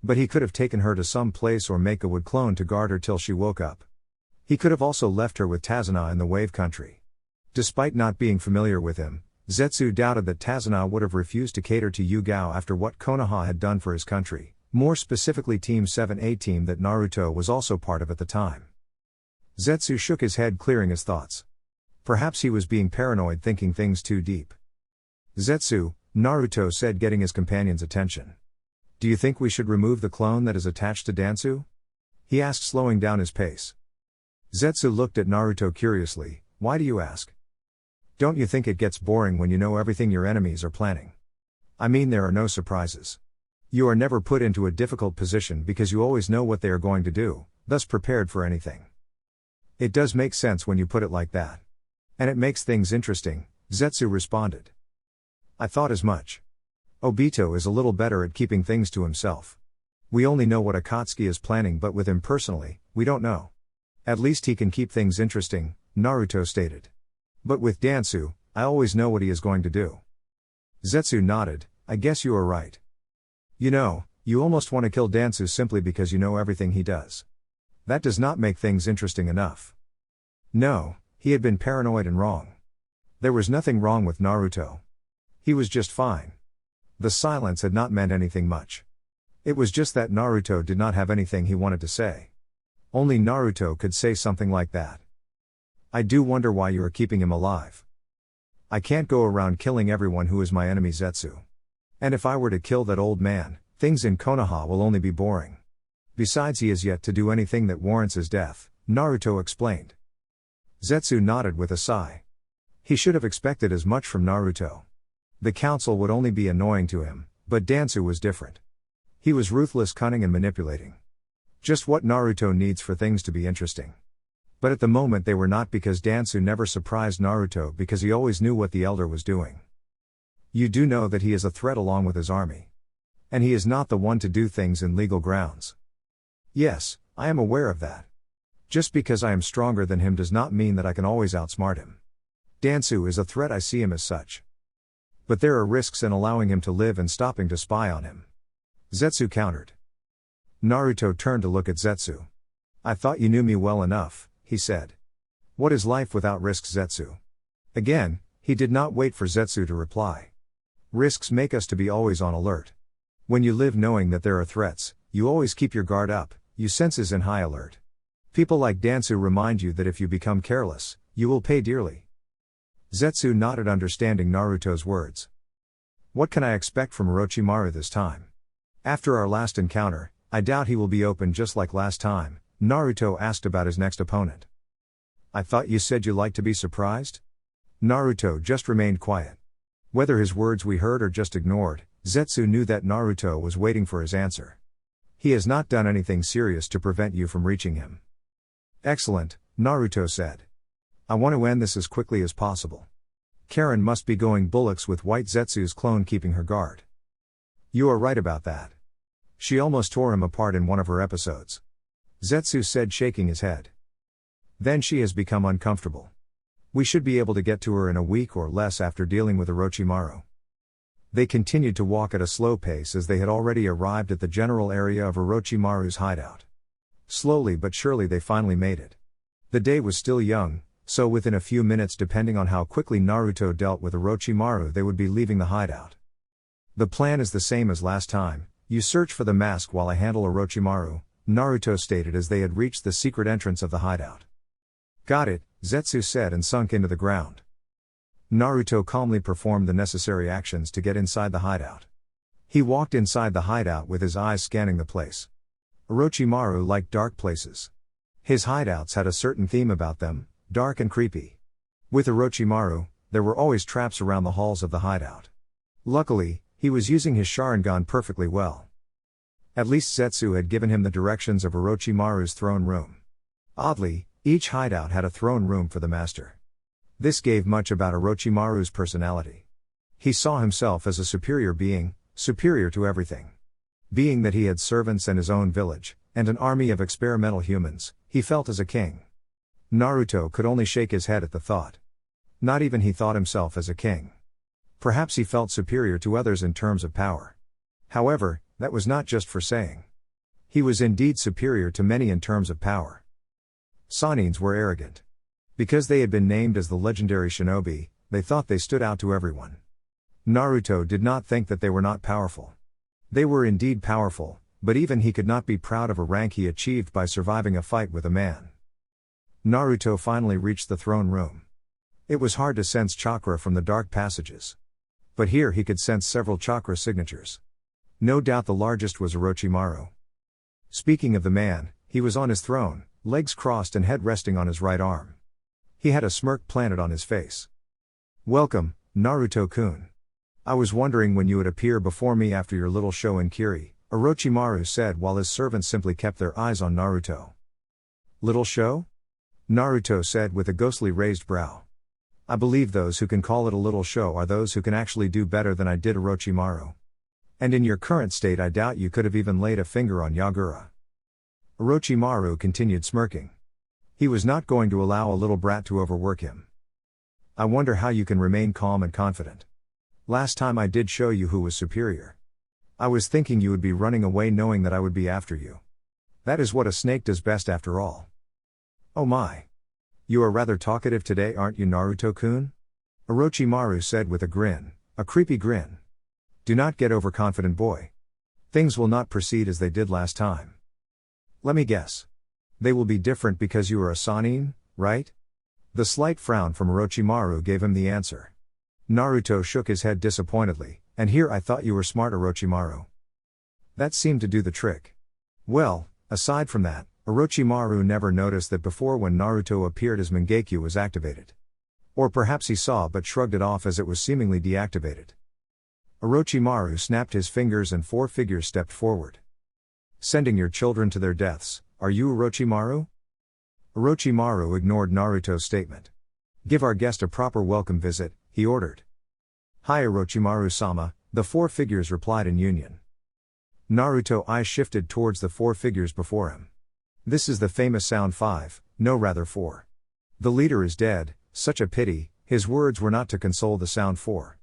But he could have taken her to some place or make a wood clone to guard her till she woke up. He could have also left her with Tazuna in the Wave Country. Despite not being familiar with him, Zetsu doubted that Tazuna would have refused to cater to Yu-Gao after what Konoha had done for his country, more specifically Team 7A team that Naruto was also part of at the time. Zetsu shook his head, clearing his thoughts. Perhaps he was being paranoid, thinking things too deep. Zetsu, Naruto said, getting his companion's attention. Do you think we should remove the clone that is attached to Dansu? He asked, slowing down his pace. Zetsu looked at Naruto curiously. Why do you ask? Don't you think it gets boring when you know everything your enemies are planning? I mean, there are no surprises. You are never put into a difficult position because you always know what they are going to do, thus prepared for anything. It does make sense when you put it like that. And it makes things interesting, Zetsu responded. I thought as much. Obito is a little better at keeping things to himself. We only know what Akatsuki is planning, but with him personally, we don't know. At least he can keep things interesting, Naruto stated. But with Dansu, I always know what he is going to do. Zetsu nodded. I guess you are right. You know, you almost want to kill Dansu simply because you know everything he does. That does not make things interesting enough. No, he had been paranoid and wrong. There was nothing wrong with Naruto. He was just fine. The silence had not meant anything much. It was just that Naruto did not have anything he wanted to say. Only Naruto could say something like that. I do wonder why you are keeping him alive. I can't go around killing everyone who is my enemy, Zetsu. And if I were to kill that old man, things in Konoha will only be boring. Besides, he has yet to do anything that warrants his death, Naruto explained. Zetsu nodded with a sigh. He should have expected as much from Naruto. The council would only be annoying to him, but Dansu was different. He was ruthless, cunning and manipulating. Just what Naruto needs for things to be interesting. But at the moment they were not, because Dansu never surprised Naruto because he always knew what the elder was doing. You do know that he is a threat along with his army. And he is not the one to do things in legal grounds. Yes, I am aware of that. Just because I am stronger than him does not mean that I can always outsmart him. Dansu is a threat, I see him as such. But there are risks in allowing him to live and stopping to spy on him. Zetsu countered. Naruto turned to look at Zetsu. I thought you knew me well enough, he said. What is life without risks, Zetsu? Again, he did not wait for Zetsu to reply. Risks make us to be always on alert. When you live knowing that there are threats, you always keep your guard up, you senses in high alert. People like Dansu remind you that if you become careless, you will pay dearly. Zetsu nodded, understanding Naruto's words. What can I expect from Orochimaru this time? After our last encounter, I doubt he will be open just like last time, Naruto asked about his next opponent. I thought you said you like to be surprised? Naruto just remained quiet. Whether his words we heard or just ignored, Zetsu knew that Naruto was waiting for his answer. He has not done anything serious to prevent you from reaching him. Excellent, Naruto said. I want to end this as quickly as possible. Karen must be going bullocks with White Zetsu's clone keeping her guard. You are right about that. She almost tore him apart in one of her episodes. Zetsu said, shaking his head. Then she has become uncomfortable. We should be able to get to her in a week or less after dealing with Orochimaru. They continued to walk at a slow pace as they had already arrived at the general area of Orochimaru's hideout. Slowly but surely they finally made it. The day was still young, so within a few minutes, depending on how quickly Naruto dealt with Orochimaru, they would be leaving the hideout. The plan is the same as last time, you search for the mask while I handle Orochimaru, Naruto stated as they had reached the secret entrance of the hideout. Got it, Zetsu said and sunk into the ground. Naruto calmly performed the necessary actions to get inside the hideout. He walked inside the hideout with his eyes scanning the place. Orochimaru liked dark places. His hideouts had a certain theme about them, dark and creepy. With Orochimaru, there were always traps around the halls of the hideout. Luckily, he was using his Sharingan perfectly well. At least Zetsu had given him the directions of Orochimaru's throne room. Oddly, each hideout had a throne room for the master. This gave much about Orochimaru's personality. He saw himself as a superior being, superior to everything. Being that he had servants and his own village, and an army of experimental humans, he felt as a king. Naruto could only shake his head at the thought. Not even he thought himself as a king. Perhaps he felt superior to others in terms of power. However, that was not just for saying. He was indeed superior to many in terms of power. Sanins were arrogant. Because they had been named as the legendary shinobi, they thought they stood out to everyone. Naruto did not think that they were not powerful. They were indeed powerful, but even he could not be proud of a rank he achieved by surviving a fight with a man. Naruto finally reached the throne room. It was hard to sense chakra from the dark passages. But here he could sense several chakra signatures. No doubt the largest was Orochimaru. Speaking of the man, he was on his throne, legs crossed and head resting on his right arm. He had a smirk planted on his face. "Welcome, Naruto-kun. I was wondering when you would appear before me after your little show in Kiri," Orochimaru said while his servants simply kept their eyes on Naruto. "Little show?" Naruto said with a ghostly raised brow. "I believe those who can call it a little show are those who can actually do better than I did, Orochimaru. And in your current state I doubt you could have even laid a finger on Yagura." Orochimaru continued smirking. He was not going to allow a little brat to overwork him. "I wonder how you can remain calm and confident. Last time I did show you who was superior. I was thinking you would be running away knowing that I would be after you. That is what a snake does best after all." "Oh my. You are rather talkative today, aren't you, Naruto-kun?" Orochimaru said with a grin, a creepy grin. "Do not get overconfident, boy. Things will not proceed as they did last time. Let me guess. They will be different because you are a Sannin, right?" The slight frown from Orochimaru gave him the answer. Naruto shook his head disappointedly, "And here I thought you were smart, Orochimaru." That seemed to do the trick. Well, aside from that, Orochimaru never noticed that before when Naruto appeared his Mangekyo was activated. Or perhaps he saw but shrugged it off as it was seemingly deactivated. Orochimaru snapped his fingers and 4 figures stepped forward. "Sending your children to their deaths, are you, Orochimaru?" Orochimaru ignored Naruto's statement. "Give our guest a proper welcome visit," he ordered. "Hi, Orochimaru-sama," the 4 figures replied in union. Naruto's eyes shifted towards the 4 figures before him. This is the famous Sound 5, no rather 4. The leader is dead, such a pity. His words were not to console the Sound 4.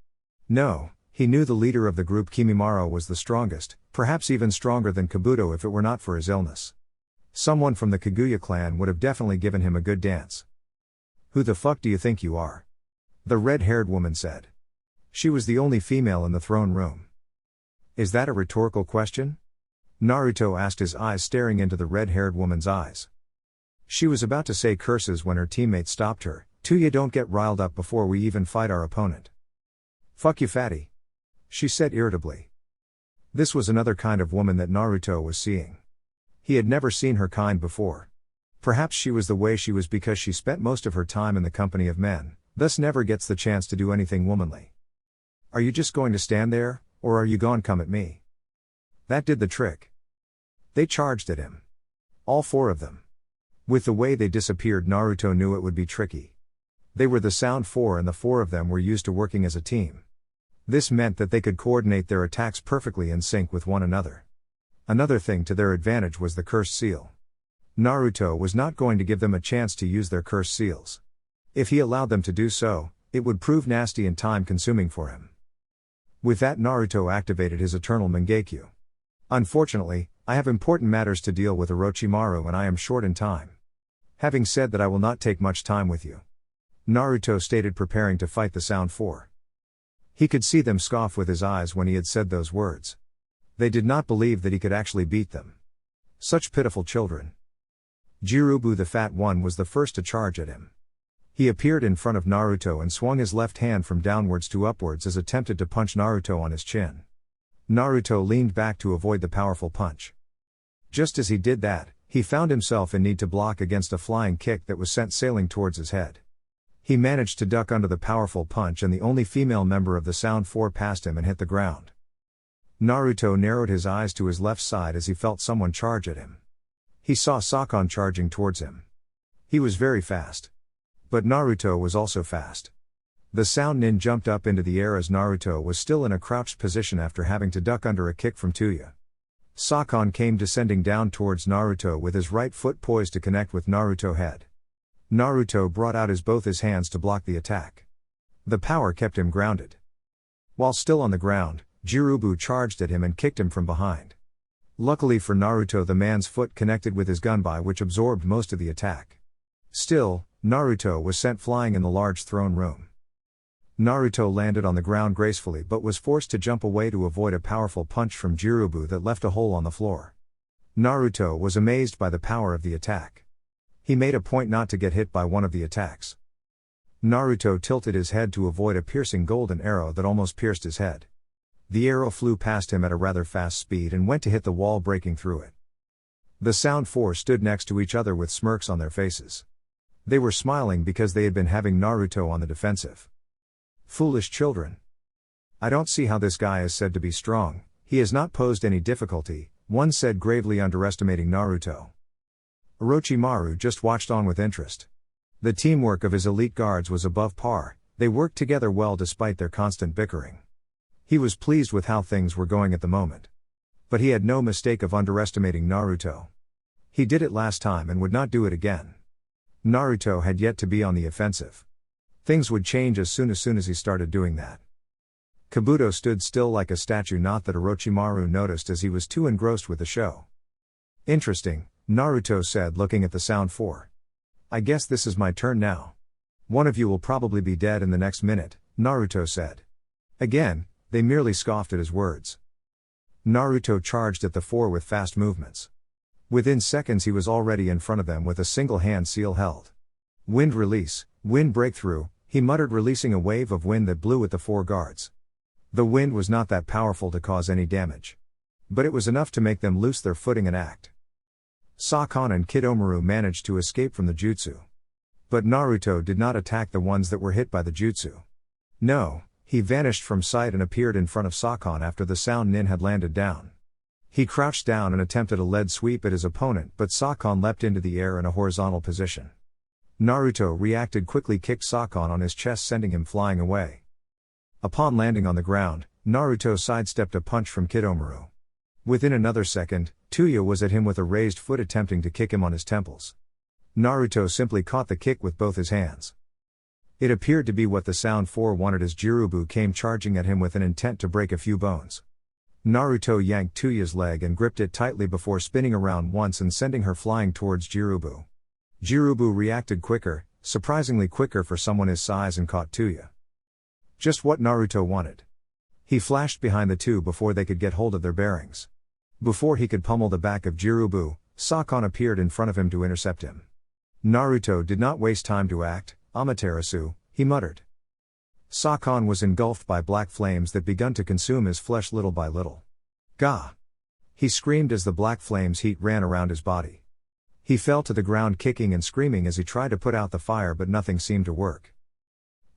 No, he knew the leader of the group Kimimaro was the strongest, perhaps even stronger than Kabuto if it were not for his illness. Someone from the Kaguya clan would have definitely given him a good dance. "Who the fuck do you think you are?" the red-haired woman said. She was the only female in the throne room. "Is that a rhetorical question?" Naruto asked, his eyes staring into the red-haired woman's eyes. She was about to say curses when her teammate stopped her. "Tuya, don't get riled up before we even fight our opponent." "Fuck you, fatty," she said irritably. This was another kind of woman that Naruto was seeing. He had never seen her kind before. Perhaps she was the way she was because she spent most of her time in the company of men, thus never gets the chance to do anything womanly. "Are you just going to stand there, or are you gon' come at me?" That did the trick. They charged at him. All 4 of them. With the way they disappeared, Naruto knew it would be tricky. They were the Sound 4 and the 4 of them were used to working as a team. This meant that they could coordinate their attacks perfectly in sync with one another. Another thing to their advantage was the cursed seal. Naruto was not going to give them a chance to use their cursed seals. If he allowed them to do so, it would prove nasty and time-consuming for him. With that, Naruto activated his eternal Mangekyo. "Unfortunately, I have important matters to deal with, Orochimaru, and I am short in time. Having said that, I will not take much time with you," Naruto stated, preparing to fight the Sound 4. He could see them scoff with his eyes when he had said those words. They did not believe that he could actually beat them. Such pitiful children. Jirubu the Fat One was the first to charge at him. He appeared in front of Naruto and swung his left hand from downwards to upwards as attempted to punch Naruto on his chin. Naruto leaned back to avoid the powerful punch. Just as he did that, he found himself in need to block against a flying kick that was sent sailing towards his head. He managed to duck under the powerful punch and the only female member of the Sound 4 passed him and hit the ground. Naruto narrowed his eyes to his left side as he felt someone charge at him. He saw Sakon charging towards him. He was very fast. But Naruto was also fast. The Sound Nin jumped up into the air as Naruto was still in a crouched position after having to duck under a kick from Tuya. Sakon came descending down towards Naruto with his right foot poised to connect with Naruto's head. Naruto brought out both his hands to block the attack. The power kept him grounded. While still on the ground, Jirubu charged at him and kicked him from behind. Luckily for Naruto, the man's foot connected with his gunbai, which absorbed most of the attack. Still, Naruto was sent flying in the large throne room. Naruto landed on the ground gracefully but was forced to jump away to avoid a powerful punch from Jirubu that left a hole on the floor. Naruto was amazed by the power of the attack. He made a point not to get hit by one of the attacks. Naruto tilted his head to avoid a piercing golden arrow that almost pierced his head. The arrow flew past him at a rather fast speed and went to hit the wall, breaking through it. The Sound Four stood next to each other with smirks on their faces. They were smiling because they had been having Naruto on the defensive. Foolish children. I don't see how this guy is said to be strong. He has not posed any difficulty, one said, gravely underestimating Naruto. Orochimaru just watched on with interest. The teamwork of his elite guards was above par, they worked together well despite their constant bickering. He was pleased with how things were going at the moment. But he had no mistake of underestimating Naruto. He did it last time and would not do it again. Naruto had yet to be on the offensive. Things would change as soon as he started doing that. Kabuto stood still like a statue, not that Orochimaru noticed as he was too engrossed with the show. Interesting, Naruto said, looking at the Sound Four. I guess this is my turn now. One of you will probably be dead in the next minute, Naruto said. Again, they merely scoffed at his words. Naruto charged at the four with fast movements. Within seconds he was already in front of them with a single hand seal held. Wind release, wind breakthrough, he muttered, releasing a wave of wind that blew at the four guards. The wind was not that powerful to cause any damage. But it was enough to make them lose their footing and act. Sakon and Kidomaru managed to escape from the jutsu. But Naruto did not attack the ones that were hit by the jutsu. No, he vanished from sight and appeared in front of Sakon after the Sound Nin had landed down. He crouched down and attempted a lead sweep at his opponent, but Sakon leapt into the air in a horizontal position. Naruto reacted quickly, kicked Sakon on his chest, sending him flying away. Upon landing on the ground, Naruto sidestepped a punch from Kidomaru. Within another second, Tuya was at him with a raised foot, attempting to kick him on his temples. Naruto simply caught the kick with both his hands. It appeared to be what the Sound Four wanted, as Jirubu came charging at him with an intent to break a few bones. Naruto yanked Tuya's leg and gripped it tightly before spinning around once and sending her flying towards Jirubu. Jirubu reacted quicker, surprisingly quicker for someone his size, and caught Tuya. Just what Naruto wanted. He flashed behind the two before they could get hold of their bearings. Before he could pummel the back of Jirubu, Sakon appeared in front of him to intercept him. Naruto did not waste time to act. Amaterasu, he muttered. Sakon was engulfed by black flames that begun to consume his flesh little by little. Gah! He screamed as the black flames' heat ran around his body. He fell to the ground kicking and screaming as he tried to put out the fire, but nothing seemed to work.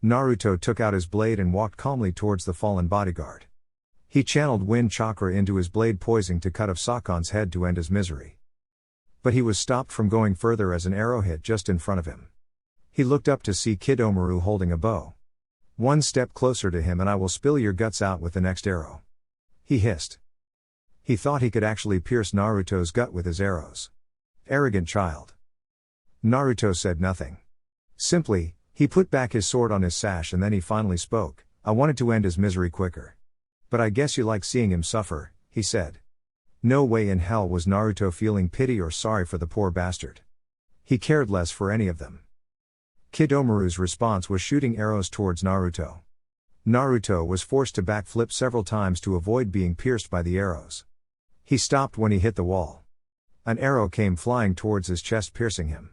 Naruto took out his blade and walked calmly towards the fallen bodyguard. He channeled wind chakra into his blade, poising to cut off Sakon's head to end his misery. But he was stopped from going further as an arrow hit just in front of him. He looked up to see Kidomaru holding a bow. One step closer to him and I will spill your guts out with the next arrow. He hissed. He thought he could actually pierce Naruto's gut with his arrows. Arrogant child. Naruto said nothing. Simply, he put back his sword on his sash and then he finally spoke. I wanted to end his misery quicker. But I guess you like seeing him suffer, he said. No way in hell was Naruto feeling pity or sorry for the poor bastard. He cared less for any of them. Kidomaru's response was shooting arrows towards Naruto. Naruto was forced to backflip several times to avoid being pierced by the arrows. He stopped when he hit the wall. An arrow came flying towards his chest, piercing him.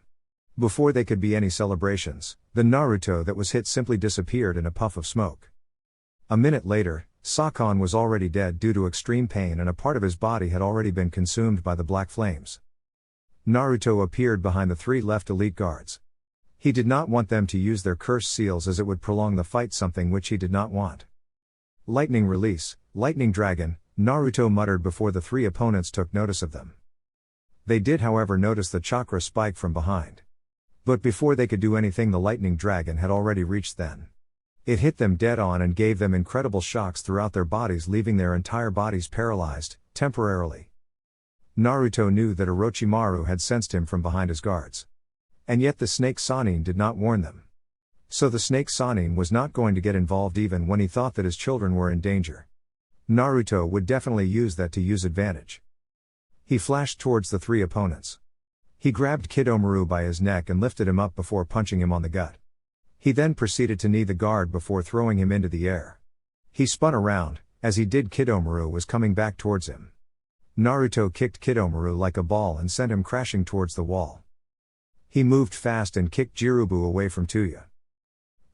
Before they could be any celebrations, the Naruto that was hit simply disappeared in a puff of smoke. A minute later, Sakon was already dead due to extreme pain and a part of his body had already been consumed by the black flames. Naruto appeared behind the three left elite guards. He did not want them to use their cursed seals as it would prolong the fight, something which he did not want. Lightning release, lightning dragon, Naruto muttered before the three opponents took notice of them. They did, however, notice the chakra spike from behind. But before they could do anything, the lightning dragon had already reached them. It hit them dead on and gave them incredible shocks throughout their bodies, leaving their entire bodies paralyzed, temporarily. Naruto knew that Orochimaru had sensed him from behind his guards. And yet the snake Sannin did not warn them. So the snake Sannin was not going to get involved even when he thought that his children were in danger. Naruto would definitely use that to use advantage. He flashed towards the three opponents. He grabbed Kidomaru by his neck and lifted him up before punching him on the gut. He then proceeded to knee the guard before throwing him into the air. He spun around. As he did, Kidomaru was coming back towards him. Naruto kicked Kidomaru like a ball and sent him crashing towards the wall. He moved fast and kicked Jirubu away from Tuya.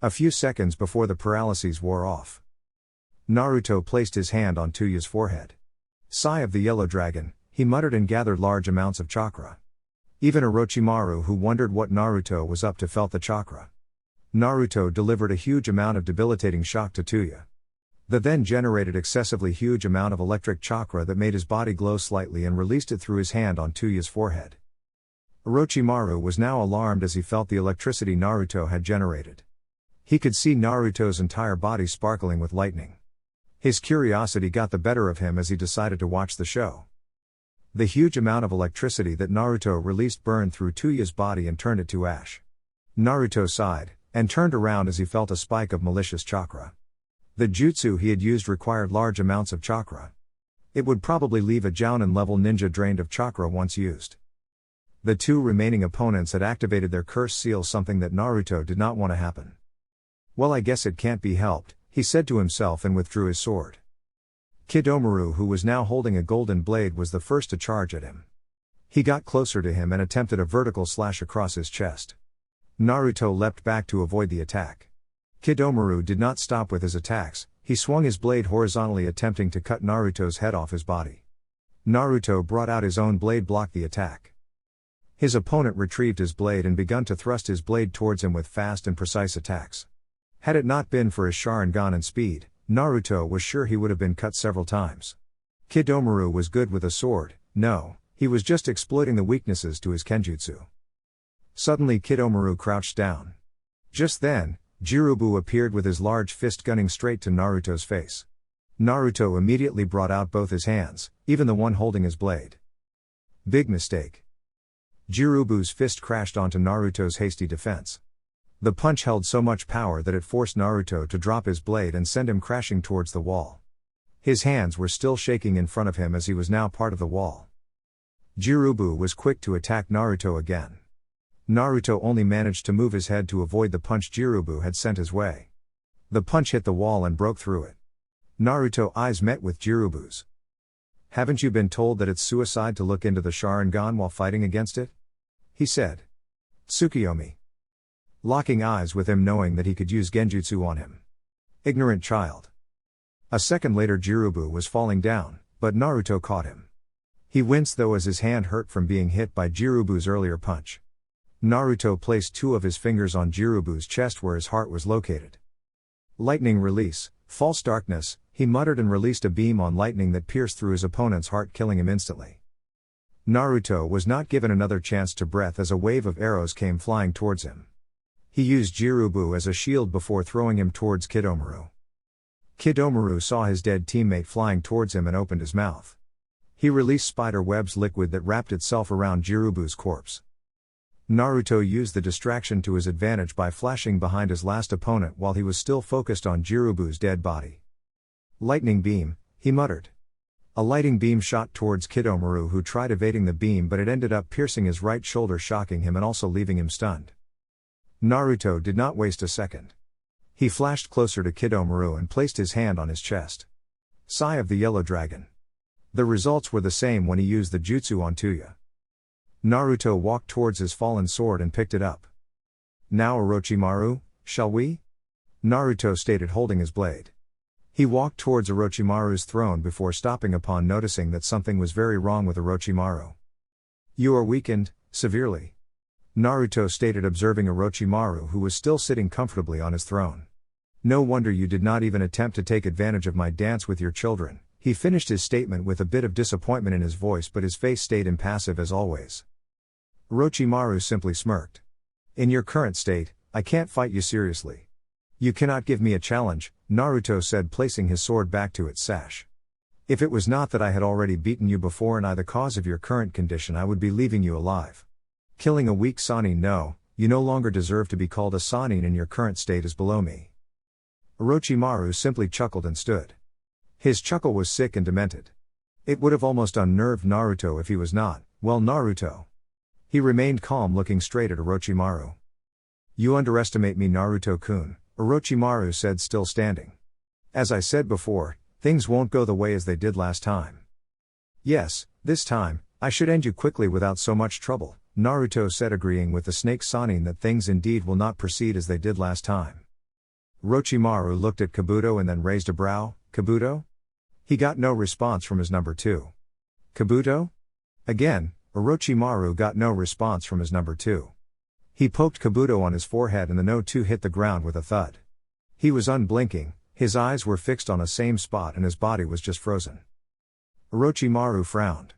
A few seconds before the paralyses wore off, Naruto placed his hand on Tuya's forehead. "Sigh of the Yellow Dragon," he muttered, and gathered large amounts of chakra. Even Orochimaru, who wondered what Naruto was up to, felt the chakra. Naruto delivered a huge amount of debilitating shock to Tuya. The then generated excessively huge amount of electric chakra that made his body glow slightly and released it through his hand on Tuya's forehead. Orochimaru was now alarmed as he felt the electricity Naruto had generated. He could see Naruto's entire body sparkling with lightning. His curiosity got the better of him as he decided to watch the show. The huge amount of electricity that Naruto released burned through Tuya's body and turned it to ash. Naruto sighed, and turned around as he felt a spike of malicious chakra. The jutsu he had used required large amounts of chakra. It would probably leave a Jounin-level ninja drained of chakra once used. The two remaining opponents had activated their curse seal, something that Naruto did not want to happen. "Well, I guess it can't be helped," he said to himself, and withdrew his sword. Kidomaru, who was now holding a golden blade, was the first to charge at him. He got closer to him and attempted a vertical slash across his chest. Naruto leapt back to avoid the attack. Kidomaru did not stop with his attacks. He swung his blade horizontally, attempting to cut Naruto's head off his body. Naruto brought out his own blade, blocked the attack. His opponent retrieved his blade and begun to thrust his blade towards him with fast and precise attacks. Had it not been for his Sharingan and speed, Naruto was sure he would have been cut several times. Kidomaru was good with a sword. No, he was just exploiting the weaknesses to his kenjutsu. Suddenly Kidomaru crouched down. Just then, Jirubu appeared with his large fist gunning straight to Naruto's face. Naruto immediately brought out both his hands, even the one holding his blade. Big mistake. Jirubu's fist crashed onto Naruto's hasty defense. The punch held so much power that it forced Naruto to drop his blade and send him crashing towards the wall. His hands were still shaking in front of him as he was now part of the wall. Jirubu was quick to attack Naruto again. Naruto only managed to move his head to avoid the punch Jirubu had sent his way. The punch hit the wall and broke through it. Naruto's eyes met with Jirubu's. "Haven't you been told that it's suicide to look into the Sharingan while fighting against it?" he said. Tsukiyomi. Locking eyes with him, knowing that he could use genjutsu on him. Ignorant child. A second later Jirubu was falling down, but Naruto caught him. He winced though as his hand hurt from being hit by Jirubu's earlier punch. Naruto placed two of his fingers on Jirubu's chest where his heart was located. "Lightning release, false darkness," he muttered, and released a beam on lightning that pierced through his opponent's heart, killing him instantly. Naruto was not given another chance to breathe as a wave of arrows came flying towards him. He used Jirubu as a shield before throwing him towards Kidomaru. Kidomaru saw his dead teammate flying towards him and opened his mouth. He released spider webs liquid that wrapped itself around Jirubu's corpse. Naruto used the distraction to his advantage by flashing behind his last opponent while he was still focused on Jirubu's dead body. "Lightning beam," he muttered. A lighting beam shot towards Kidomaru, who tried evading the beam, but it ended up piercing his right shoulder, shocking him and also leaving him stunned. Naruto did not waste a second. He flashed closer to Kidomaru and placed his hand on his chest. Sigh of the Yellow Dragon. The results were the same when he used the jutsu on Tuya. Naruto walked towards his fallen sword and picked it up. "Now Orochimaru, shall we?" Naruto stated, holding his blade. He walked towards Orochimaru's throne before stopping upon noticing that something was very wrong with Orochimaru. "You are weakened, severely," Naruto stated, observing Orochimaru, who was still sitting comfortably on his throne. "No wonder you did not even attempt to take advantage of my dance with your children." He finished his statement with a bit of disappointment in his voice, but his face stayed impassive as always. Orochimaru simply smirked. In your current state, I can't fight you seriously. You cannot give me a challenge, Naruto said, placing his sword back to its sash. If it was not that I had already beaten you before and I the cause of your current condition, I would be leaving you alive. Killing a weak Sannin, no, you no longer deserve to be called a Sannin, and your current state is below me. Orochimaru simply chuckled and stood. His chuckle was sick and demented. It would have almost unnerved Naruto if he was not, well, Naruto. He remained calm, looking straight at Orochimaru. You underestimate me, Naruto-kun, Orochimaru said, still standing. As I said before, things won't go the way as they did last time. Yes, this time, I should end you quickly without so much trouble, Naruto said, agreeing with the snake Sannin that things indeed will not proceed as they did last time. Orochimaru looked at Kabuto and then raised a brow. Kabuto? He got no response from his number 2. Kabuto? Again, Orochimaru got no response from his number 2. He poked Kabuto on his forehead and the no 2 hit the ground with a thud. He was unblinking, his eyes were fixed on a same spot and his body was just frozen. Orochimaru frowned.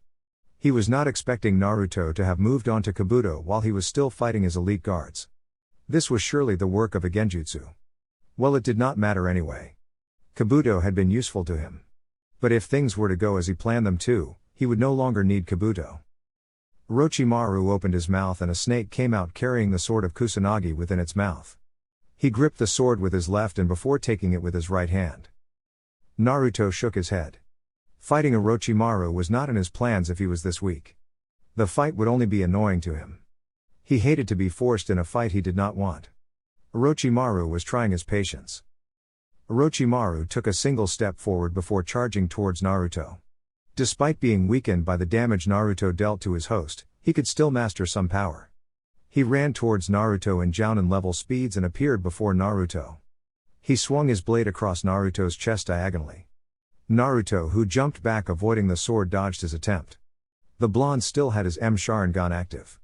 He was not expecting Naruto to have moved on to Kabuto while he was still fighting his elite guards. This was surely the work of a genjutsu. Well, it did not matter anyway. Kabuto had been useful to him. But if things were to go as he planned them to, he would no longer need Kabuto. Orochimaru opened his mouth and a snake came out carrying the sword of Kusanagi within its mouth. He gripped the sword with his left and before taking it with his right hand. Naruto shook his head. Fighting Orochimaru was not in his plans if he was this weak. The fight would only be annoying to him. He hated to be forced in a fight he did not want. Orochimaru was trying his patience. Orochimaru took a single step forward before charging towards Naruto. Despite being weakened by the damage Naruto dealt to his host, he could still master some power. He ran towards Naruto in Jounin level speeds and appeared before Naruto. He swung his blade across Naruto's chest diagonally. Naruto, who jumped back avoiding the sword, dodged his attempt. The blonde still had his Sharingan active.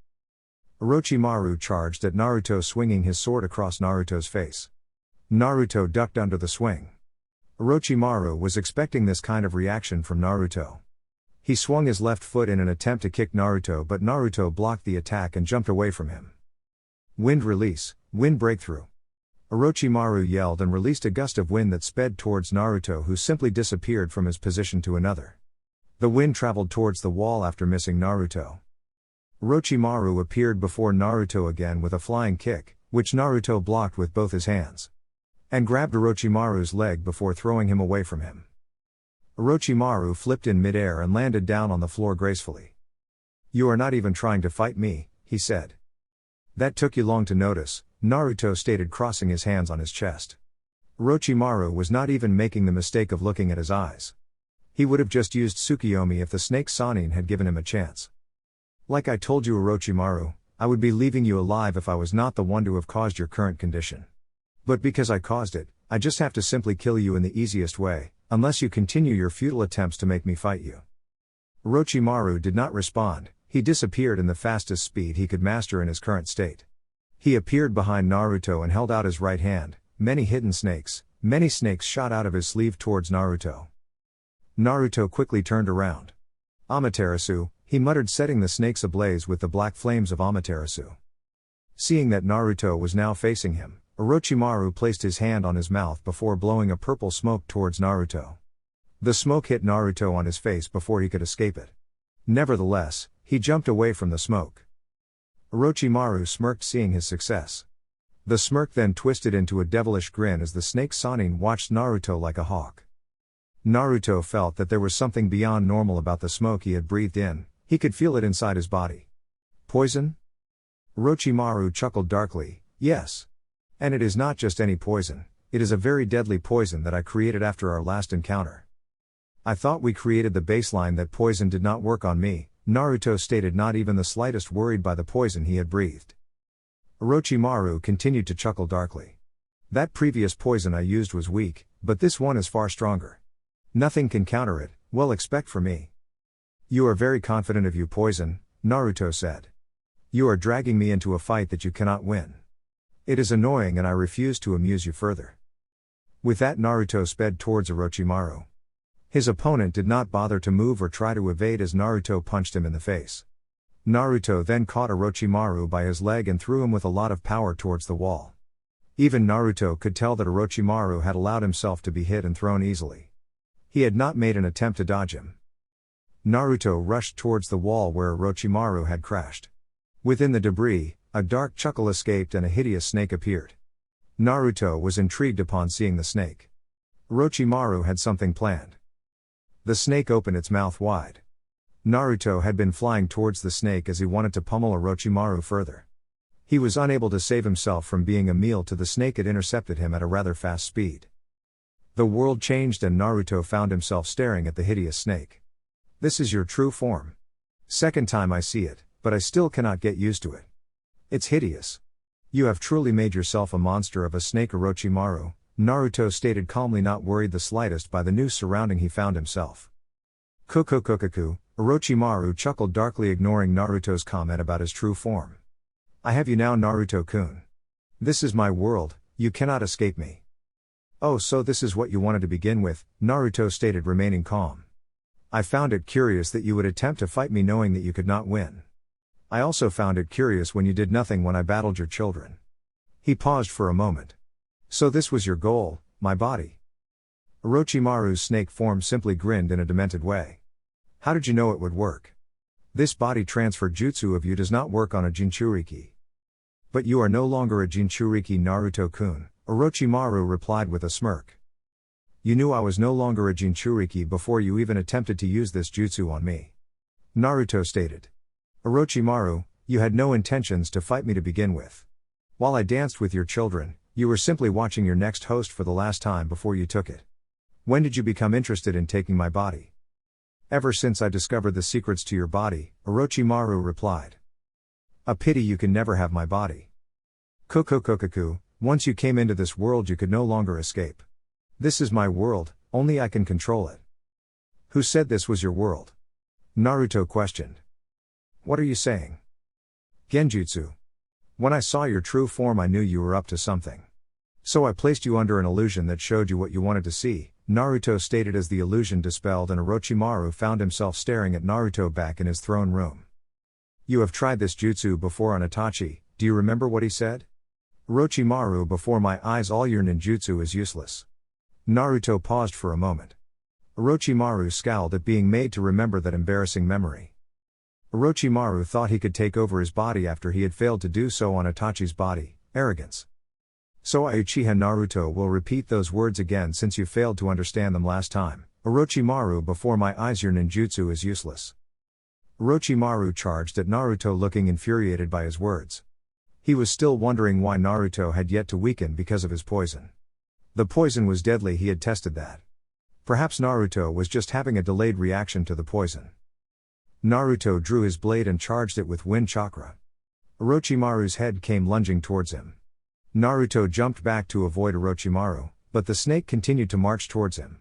Orochimaru charged at Naruto, swinging his sword across Naruto's face. Naruto ducked under the swing. Orochimaru was expecting this kind of reaction from Naruto. He swung his left foot in an attempt to kick Naruto, but Naruto blocked the attack and jumped away from him. Wind release, wind breakthrough. Orochimaru yelled and released a gust of wind that sped towards Naruto, who simply disappeared from his position to another. The wind traveled towards the wall after missing Naruto. Orochimaru appeared before Naruto again with a flying kick, which Naruto blocked with both his hands, and grabbed Orochimaru's leg before throwing him away from him. Orochimaru flipped in midair and landed down on the floor gracefully. You are not even trying to fight me, he said. That took you long to notice, Naruto stated, crossing his hands on his chest. Orochimaru was not even making the mistake of looking at his eyes. He would have just used Tsukiyomi if the snake Sannin had given him a chance. Like I told you, Orochimaru, I would be leaving you alive if I was not the one to have caused your current condition. But because I caused it, I just have to simply kill you in the easiest way, unless you continue your futile attempts to make me fight you. Orochimaru did not respond. He disappeared in the fastest speed he could master in his current state. He appeared behind Naruto and held out his right hand. Many snakes shot out of his sleeve towards Naruto. Naruto quickly turned around. Amaterasu, he muttered, setting the snakes ablaze with the black flames of Amaterasu. Seeing that Naruto was now facing him, Orochimaru placed his hand on his mouth before blowing a purple smoke towards Naruto. The smoke hit Naruto on his face before he could escape it. Nevertheless, he jumped away from the smoke. Orochimaru smirked, seeing his success. The smirk then twisted into a devilish grin as the snake Sannin watched Naruto like a hawk. Naruto felt that there was something beyond normal about the smoke he had breathed in. He could feel it inside his body. Poison? Orochimaru chuckled darkly. Yes. And it is not just any poison, it is a very deadly poison that I created after our last encounter. I thought we created the baseline that poison did not work on me, Naruto stated, not even the slightest worried by the poison he had breathed. Orochimaru continued to chuckle darkly. That previous poison I used was weak, but this one is far stronger. Nothing can counter it, well, expect for me. You are very confident of your poison, Naruto said. You are dragging me into a fight that you cannot win. It is annoying and I refuse to amuse you further. With that, Naruto sped towards Orochimaru. His opponent did not bother to move or try to evade as Naruto punched him in the face. Naruto then caught Orochimaru by his leg and threw him with a lot of power towards the wall. Even Naruto could tell that Orochimaru had allowed himself to be hit and thrown easily. He had not made an attempt to dodge him. Naruto rushed towards the wall where Orochimaru had crashed. Within the debris, a dark chuckle escaped and a hideous snake appeared. Naruto was intrigued upon seeing the snake. Orochimaru had something planned. The snake opened its mouth wide. Naruto had been flying towards the snake as he wanted to pummel Orochimaru further. He was unable to save himself from being a meal to the snake. It intercepted him at a rather fast speed. The world changed and Naruto found himself staring at the hideous snake. This is your true form. Second time I see it, but I still cannot get used to it. It's hideous. You have truly made yourself a monster of a snake, Orochimaru, Naruto stated calmly, not worried the slightest by the new surrounding he found himself. Kukukukaku, Orochimaru chuckled darkly, ignoring Naruto's comment about his true form. I have you now, Naruto-kun. This is my world, you cannot escape me. Oh, so this is what you wanted to begin with, Naruto stated, remaining calm. I found it curious that you would attempt to fight me knowing that you could not win. I also found it curious when you did nothing when I battled your children. He paused for a moment. So this was your goal, my body? Orochimaru's snake form simply grinned in a demented way. How did you know it would work? This body transfer jutsu of you does not work on a Jinchuriki. But you are no longer a Jinchuriki, Naruto-kun, Orochimaru replied with a smirk. You knew I was no longer a Jinchuriki before you even attempted to use this jutsu on me. Naruto stated. Orochimaru, you had no intentions to fight me to begin with. While I danced with your children, you were simply watching your next host for the last time before you took it. When did you become interested in taking my body? Ever since I discovered the secrets to your body, Orochimaru replied. A pity you can never have my body. Kukukukaku, once you came into this world you could no longer escape. This is my world, only I can control it. Who said this was your world? Naruto questioned. What are you saying? Genjutsu. When I saw your true form I knew you were up to something. So I placed you under an illusion that showed you what you wanted to see, Naruto stated as the illusion dispelled and Orochimaru found himself staring at Naruto back in his throne room. You have tried this jutsu before on Itachi, do you remember what he said? Orochimaru, before my eyes all your ninjutsu is useless. Naruto paused for a moment. Orochimaru scowled at being made to remember that embarrassing memory. Orochimaru thought he could take over his body after he had failed to do so on Itachi's body, arrogance. So I, Uchiha Naruto, will repeat those words again since you failed to understand them last time. Orochimaru, before my eyes your ninjutsu is useless. Orochimaru charged at Naruto, looking infuriated by his words. He was still wondering why Naruto had yet to weaken because of his poison. The poison was deadly, he had tested that. Perhaps Naruto was just having a delayed reaction to the poison. Naruto drew his blade and charged it with wind chakra. Orochimaru's head came lunging towards him. Naruto jumped back to avoid Orochimaru, but the snake continued to march towards him.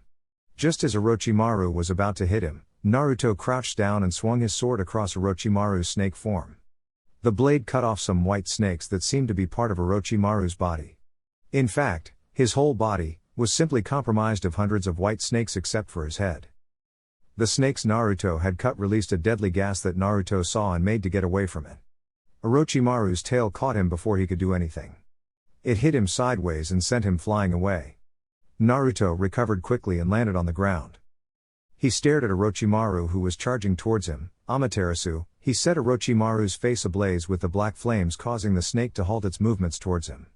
Just as Orochimaru was about to hit him, Naruto crouched down and swung his sword across Orochimaru's snake form. The blade cut off some white snakes that seemed to be part of Orochimaru's body. In fact, his whole body was simply comprised of hundreds of white snakes except for his head. The snakes Naruto had cut released a deadly gas that Naruto saw and made to get away from it. Orochimaru's tail caught him before he could do anything. It hit him sideways and sent him flying away. Naruto recovered quickly and landed on the ground. He stared at Orochimaru, who was charging towards him. Amaterasu, he set Orochimaru's face ablaze with the black flames, causing the snake to halt its movements towards him.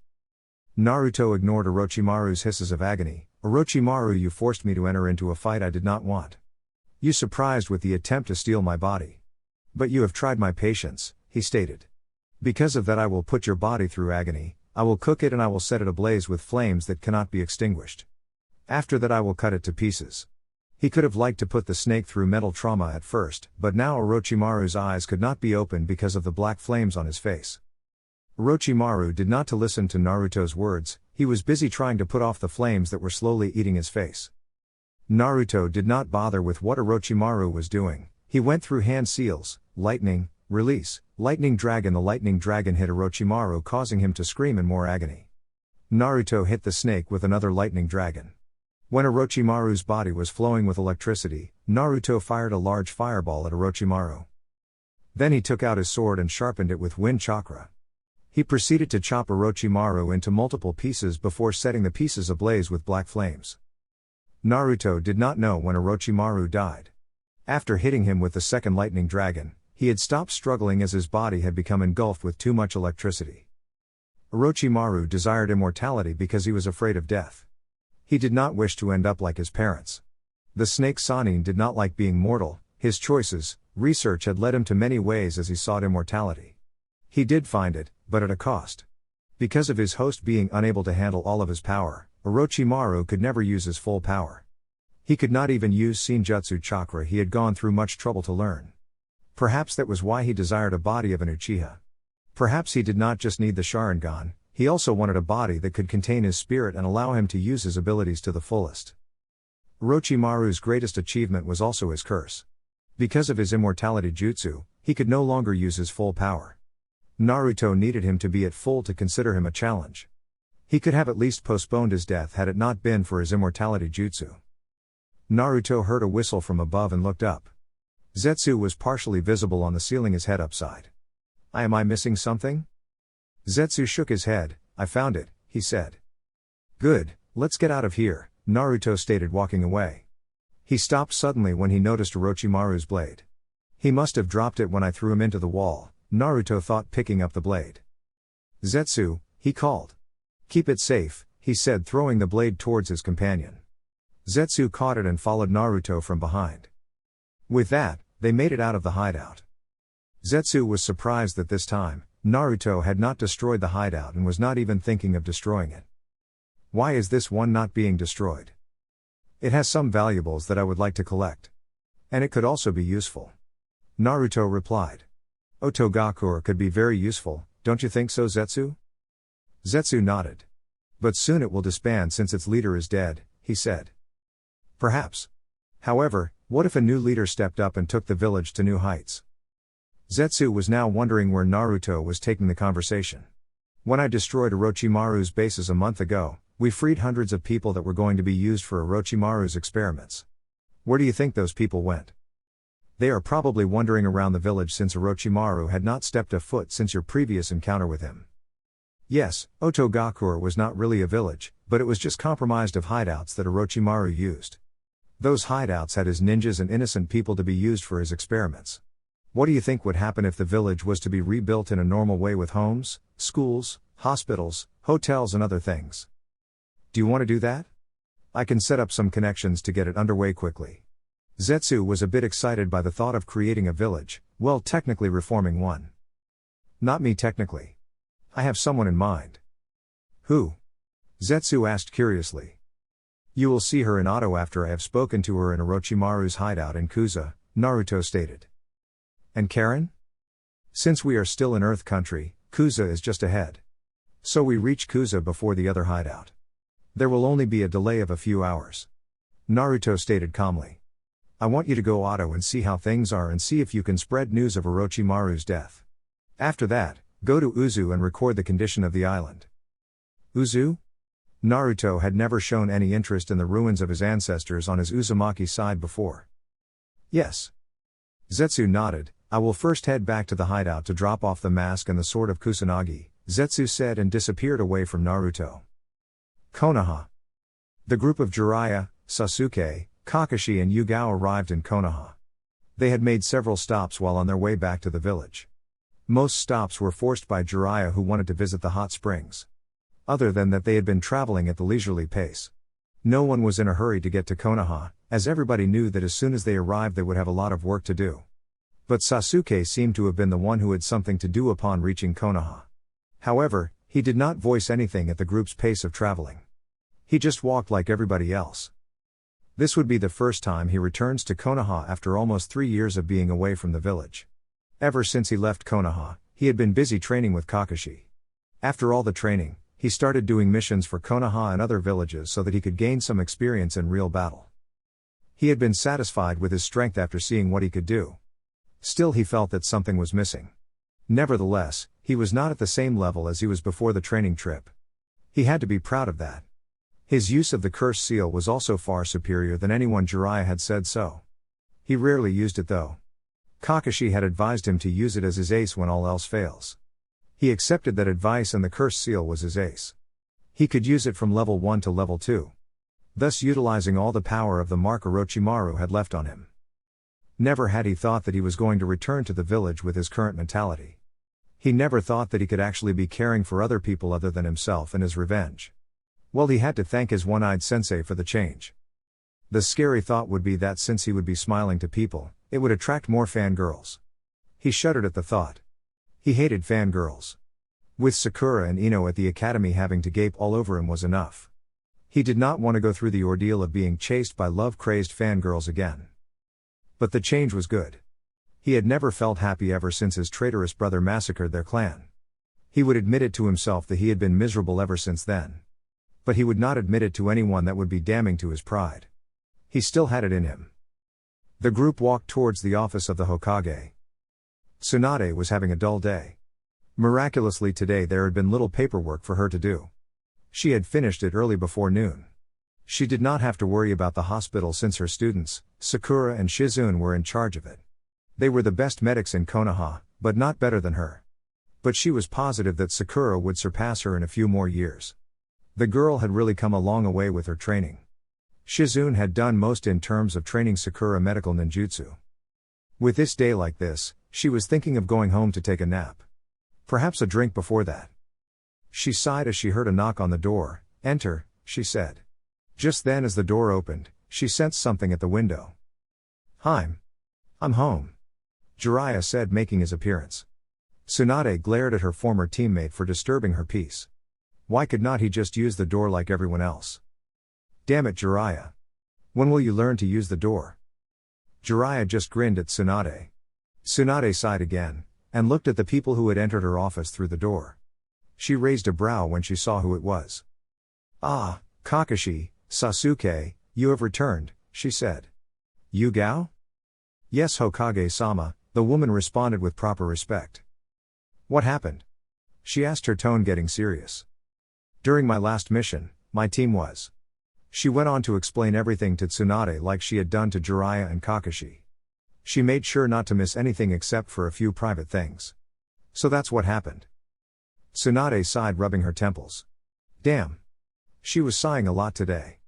Naruto ignored Orochimaru's hisses of agony. Orochimaru, you forced me to enter into a fight I did not want. You surprised with the attempt to steal my body. But you have tried my patience, he stated. Because of that I will put your body through agony, I will cook it and I will set it ablaze with flames that cannot be extinguished. After that I will cut it to pieces. He could have liked to put the snake through mental trauma at first, but now Orochimaru's eyes could not be opened because of the black flames on his face. Orochimaru did not to listen to Naruto's words, he was busy trying to put off the flames that were slowly eating his face. Naruto did not bother with what Orochimaru was doing, he went through hand seals, lightning, release, lightning dragon. The lightning dragon hit Orochimaru, causing him to scream in more agony. Naruto hit the snake with another lightning dragon. When Orochimaru's body was flowing with electricity, Naruto fired a large fireball at Orochimaru. Then he took out his sword and sharpened it with wind chakra. He proceeded to chop Orochimaru into multiple pieces before setting the pieces ablaze with black flames. Naruto did not know when Orochimaru died. After hitting him with the second lightning dragon, he had stopped struggling as his body had become engulfed with too much electricity. Orochimaru desired immortality because he was afraid of death. He did not wish to end up like his parents. The snake Sannin did not like being mortal. His choices, research had led him to many ways as he sought immortality. He did find it, but at a cost. Because of his host being unable to handle all of his power, Orochimaru could never use his full power. He could not even use Senjutsu chakra he had gone through much trouble to learn. Perhaps that was why he desired a body of an Uchiha. Perhaps he did not just need the Sharingan, he also wanted a body that could contain his spirit and allow him to use his abilities to the fullest. Orochimaru's greatest achievement was also his curse. Because of his immortality jutsu, he could no longer use his full power. Naruto needed him to be at full to consider him a challenge. He could have at least postponed his death had it not been for his immortality jutsu. Naruto heard a whistle from above and looked up. Zetsu was partially visible on the ceiling, his head upside. Am I missing something? Zetsu shook his head. I found it, he said. Good, let's get out of here, Naruto stated, walking away. He stopped suddenly when he noticed Orochimaru's blade. He must have dropped it when I threw him into the wall, Naruto thought, picking up the blade. Zetsu, he called. Keep it safe, he said, throwing the blade towards his companion. Zetsu caught it and followed Naruto from behind. With that, they made it out of the hideout. Zetsu was surprised that this time, Naruto had not destroyed the hideout and was not even thinking of destroying it. Why is this one not being destroyed? It has some valuables that I would like to collect. And it could also be useful. Naruto replied. Otogakure could be very useful, don't you think so, Zetsu? Zetsu nodded. But soon it will disband since its leader is dead, he said. Perhaps. However, what if a new leader stepped up and took the village to new heights? Zetsu was now wondering where Naruto was taking the conversation. When I destroyed Orochimaru's bases a month ago, we freed hundreds of people that were going to be used for Orochimaru's experiments. Where do you think those people went? They are probably wandering around the village since Orochimaru had not stepped a foot since your previous encounter with him. Yes, Otogakure was not really a village, but it was just compromised of hideouts that Orochimaru used. Those hideouts had his ninjas and innocent people to be used for his experiments. What do you think would happen if the village was to be rebuilt in a normal way with homes, schools, hospitals, hotels and other things? Do you want to do that? I can set up some connections to get it underway quickly. Zetsu was a bit excited by the thought of creating a village, well, technically reforming one. Not me technically. I have someone in mind. Who? Zetsu asked curiously. You will see her in Oto after I have spoken to her in Orochimaru's hideout in Kuza, Naruto stated. And Karen? Since we are still in Earth Country, Kuza is just ahead. So we reach Kuza before the other hideout. There will only be a delay of a few hours. Naruto stated calmly. I want you to go Oto and see how things are and see if you can spread news of Orochimaru's death. After that, go to Uzu and record the condition of the island. Uzu? Naruto had never shown any interest in the ruins of his ancestors on his Uzumaki side before. Yes. Zetsu nodded. I will first head back to the hideout to drop off the mask and the sword of Kusanagi, Zetsu said and disappeared away from Naruto. Konoha. The group of Jiraiya, Sasuke, Kakashi and Yugao arrived in Konoha. They had made several stops while on their way back to the village. Most stops were forced by Jiraiya who wanted to visit the hot springs. Other than that, they had been traveling at the leisurely pace. No one was in a hurry to get to Konoha, as everybody knew that as soon as they arrived they would have a lot of work to do. But Sasuke seemed to have been the one who had something to do upon reaching Konoha. However, he did not voice anything at the group's pace of traveling. He just walked like everybody else. This would be the first time he returns to Konoha after almost 3 years of being away from the village. Ever since he left Konoha, he had been busy training with Kakashi. After all the training, he started doing missions for Konoha and other villages so that he could gain some experience in real battle. He had been satisfied with his strength after seeing what he could do. Still, he felt that something was missing. Nevertheless, he was not at the same level as he was before the training trip. He had to be proud of that. His use of the curse seal was also far superior than anyone Jiraiya had said so. He rarely used it though. Kakashi had advised him to use it as his ace when all else fails. He accepted that advice and the cursed seal was his ace. He could use it from level 1 to level 2. Thus utilizing all the power of the mark Orochimaru had left on him. Never had he thought that he was going to return to the village with his current mentality. He never thought that he could actually be caring for other people other than himself and his revenge. Well, he had to thank his one-eyed sensei for the change. The scary thought would be that since he would be smiling to people, it would attract more fangirls. He shuddered at the thought. He hated fangirls. With Sakura and Ino at the academy having to gape all over him was enough. He did not want to go through the ordeal of being chased by love-crazed fangirls again. But the change was good. He had never felt happy ever since his traitorous brother massacred their clan. He would admit it to himself that he had been miserable ever since then. But he would not admit it to anyone that would be damning to his pride. He still had it in him. The group walked towards the office of the Hokage. Tsunade was having a dull day. Miraculously today there had been little paperwork for her to do. She had finished it early before noon. She did not have to worry about the hospital since her students, Sakura and Shizune, were in charge of it. They were the best medics in Konoha, but not better than her. But she was positive that Sakura would surpass her in a few more years. The girl had really come a long way with her training. Shizune had done most in terms of training Sakura medical ninjutsu. With this day like this, she was thinking of going home to take a nap. Perhaps a drink before that. She sighed as she heard a knock on the door. "Enter," she said. Just then as the door opened, she sensed something at the window. "I'm home," Jiraiya said, making his appearance. Tsunade glared at her former teammate for disturbing her peace. Why could not he just use the door like everyone else? "Damn it, Jiraiya. When will you learn to use the door?" Jiraiya just grinned at Tsunade. Tsunade sighed again, and looked at the people who had entered her office through the door. She raised a brow when she saw who it was. "Ah, Kakashi, Sasuke, you have returned," she said. "You Gao?" "Yes, Hokage-sama," the woman responded with proper respect. "What happened?" she asked, her tone getting serious. "During my last mission, my team was..." She went on to explain everything to Tsunade like she had done to Jiraiya and Kakashi. She made sure not to miss anything except for a few private things. "So that's what happened." Tsunade sighed, rubbing her temples. Damn. She was sighing a lot today.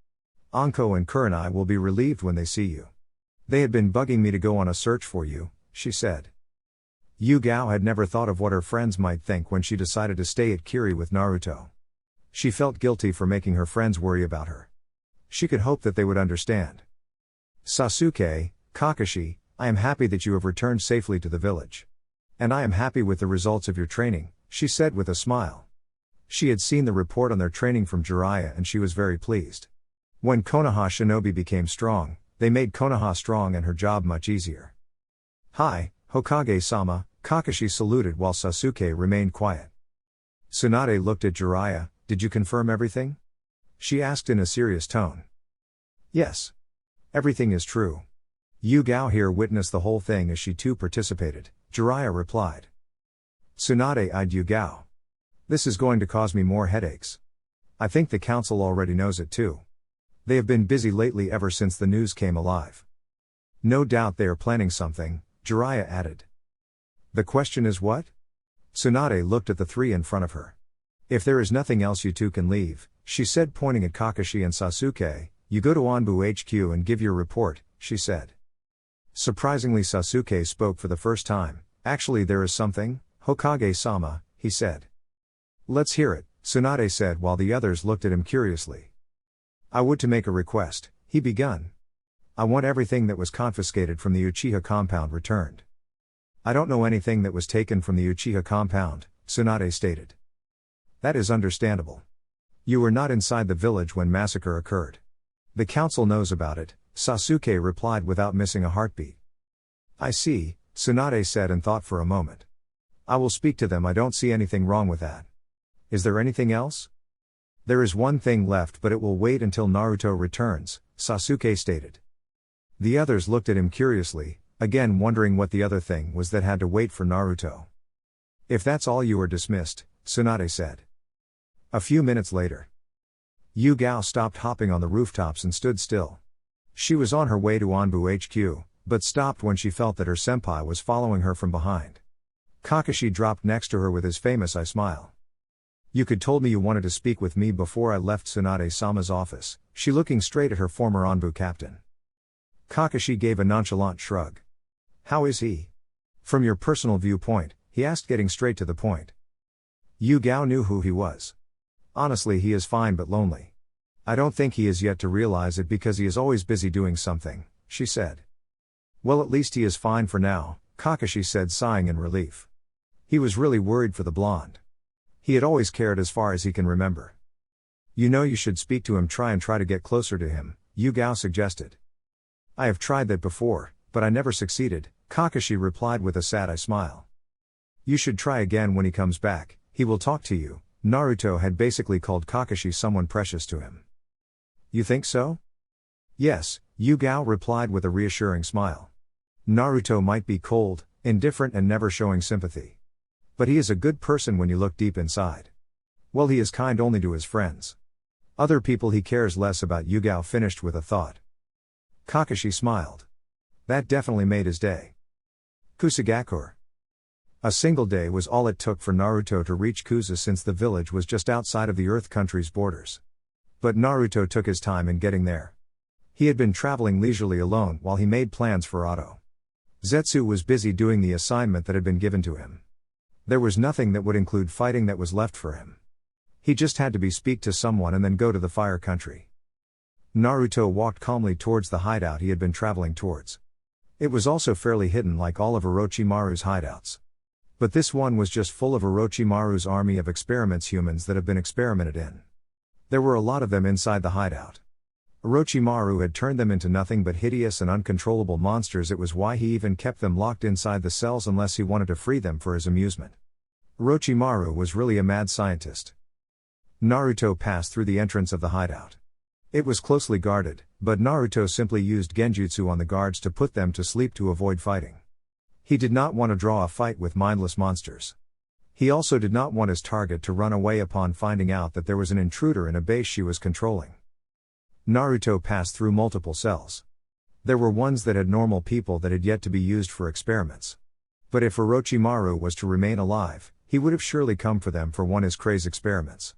"Anko and Kurenai will be relieved when they see you. They had been bugging me to go on a search for you," she said. Yu Gao had never thought of what her friends might think when she decided to stay at Kiri with Naruto. She felt guilty for making her friends worry about her. She could hope that they would understand. "Sasuke, Kakashi, I am happy that you have returned safely to the village. And I am happy with the results of your training," she said with a smile. She had seen the report on their training from Jiraiya and she was very pleased. When Konoha Shinobi became strong, they made Konoha strong and her job much easier. "Hi, Hokage-sama," Kakashi saluted while Sasuke remained quiet. Tsunade looked at Jiraiya. "Did you confirm everything?" she asked in a serious tone. "Yes. Everything is true. Yu Gao here witnessed the whole thing as she too participated," Jiraiya replied. Tsunade eyed Yu Gao. "This is going to cause me more headaches. I think the council already knows it too. They have been busy lately ever since the news came alive. No doubt they are planning something," Jiraiya added. "The question is what?" Tsunade looked at the three in front of her. "If there is nothing else, you two can leave," she said, pointing at Kakashi and Sasuke. "You go to Anbu HQ and give your report," she said. Surprisingly, Sasuke spoke for the first time. "Actually, there is something, Hokage-sama," he said. "Let's hear it," Tsunade said while the others looked at him curiously. "I would to make a request," he begun. "I want everything that was confiscated from the Uchiha compound returned." "I don't know anything that was taken from the Uchiha compound," Tsunade stated. "That is understandable. You were not inside the village when massacre occurred. The council knows about it," Sasuke replied without missing a heartbeat. "I see," Tsunade said and thought for a moment. "I will speak to them. I don't see anything wrong with that. Is there anything else?" "There is one thing left, but it will wait until Naruto returns," Sasuke stated. The others looked at him curiously, again wondering what the other thing was that had to wait for Naruto. "If that's all, you are dismissed," Tsunade said. A few minutes later, Yu Gao stopped hopping on the rooftops and stood still. She was on her way to Anbu HQ, but stopped when she felt that her senpai was following her from behind. Kakashi dropped next to her with his famous "I smile." "You could told me you wanted to speak with me before I left Tsunade-sama's office," she looking straight at her former Anbu captain. Kakashi gave a nonchalant shrug. "How is he? From your personal viewpoint," he asked, getting straight to the point. Yu Gao knew who he was. "Honestly, he is fine but lonely. I don't think he is yet to realize it because he is always busy doing something," she said. "Well, at least he is fine for now," Kakashi said, sighing in relief. He was really worried for the blonde. He had always cared as far as he can remember. You should speak to him, try to get closer to him," Yu Gao suggested. "I have tried that before, but I never succeeded," Kakashi replied with a sad smile. "You should try again when he comes back, he will talk to you." Naruto had basically called Kakashi someone precious to him. "You think so?" "Yes," Yu Gao replied with a reassuring smile. "Naruto might be cold, indifferent and never showing sympathy. But he is a good person when you look deep inside. Well, he is kind only to his friends. Other people he cares less about." Yu Gao finished with a thought. Kakashi smiled. That definitely made his day. Kusagakur. A single day was all it took for Naruto to reach Kusa, since the village was just outside of the Earth country's borders. But Naruto took his time in getting there. He had been traveling leisurely alone while he made plans for Otto. Zetsu was busy doing the assignment that had been given to him. There was nothing that would include fighting that was left for him. He just had to speak to someone and then go to the fire country. Naruto walked calmly towards the hideout he had been traveling towards. It was also fairly hidden like all of Orochimaru's hideouts. But this one was just full of Orochimaru's army of experiments, humans that have been experimented in. There were a lot of them inside the hideout. Orochimaru had turned them into nothing but hideous and uncontrollable monsters. It was why he even kept them locked inside the cells unless he wanted to free them for his amusement. Orochimaru was really a mad scientist. Naruto passed through the entrance of the hideout. It was closely guarded, but Naruto simply used genjutsu on the guards to put them to sleep to avoid fighting. He did not want to draw a fight with mindless monsters. He also did not want his target to run away upon finding out that there was an intruder in a base she was controlling. Naruto passed through multiple cells. There were ones that had normal people that had yet to be used for experiments. But if Orochimaru was to remain alive, he would have surely come for them for one of his crazy experiments.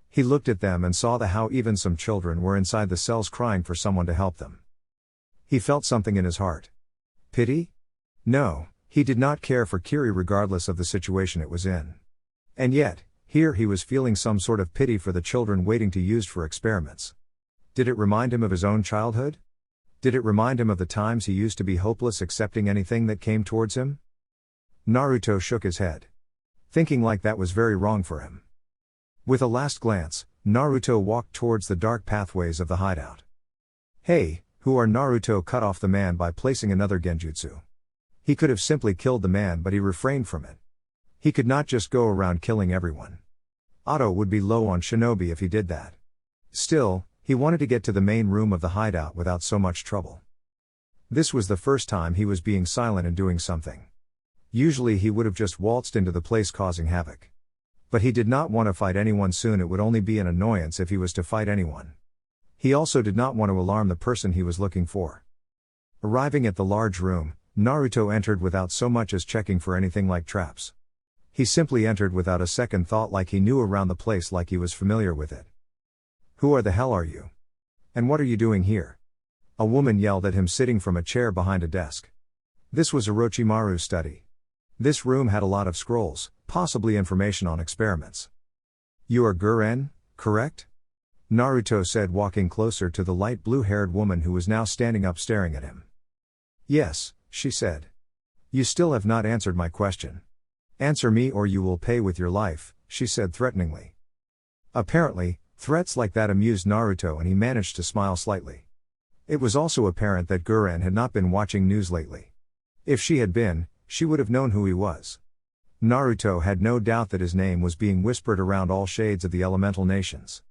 He looked at them and saw how even some children were inside the cells crying for someone to help them. He felt something in his heart. Pity? No, he did not care for Kiri regardless of the situation it was in. And yet, here he was feeling some sort of pity for the children waiting to be used for experiments. Did it remind him of his own childhood? Did it remind him of the times he used to be hopeless accepting anything that came towards him? Naruto shook his head. Thinking like that was very wrong for him. With a last glance, Naruto walked towards the dark pathways of the hideout. "Hey, who are?" Naruto cut off the man by placing another genjutsu. He could have simply killed the man, but he refrained from it. He could not just go around killing everyone. Otto would be low on shinobi if he did that. Still, he wanted to get to the main room of the hideout without so much trouble. This was the first time he was being silent and doing something. Usually he would have just waltzed into the place causing havoc. But he did not want to fight anyone soon. It would only be an annoyance if he was to fight anyone. He also did not want to alarm the person he was looking for. Arriving at the large room, Naruto entered without so much as checking for anything like traps. He simply entered without a second thought, like he knew around the place, like he was familiar with it. "Who are the hell are you? And what are you doing here?" A woman yelled at him sitting from a chair behind a desk. This was Orochimaru's study. This room had a lot of scrolls, possibly information on experiments. "You are Guren, correct?" Naruto said, walking closer to the light blue-haired woman who was now standing up staring at him. "Yes," she said. "You still have not answered my question. Answer me or you will pay with your life," she said threateningly. Apparently, threats like that amused Naruto and he managed to smile slightly. It was also apparent that Guren had not been watching news lately. If she had been, she would have known who he was. Naruto had no doubt that his name was being whispered around all shades of the elemental nations.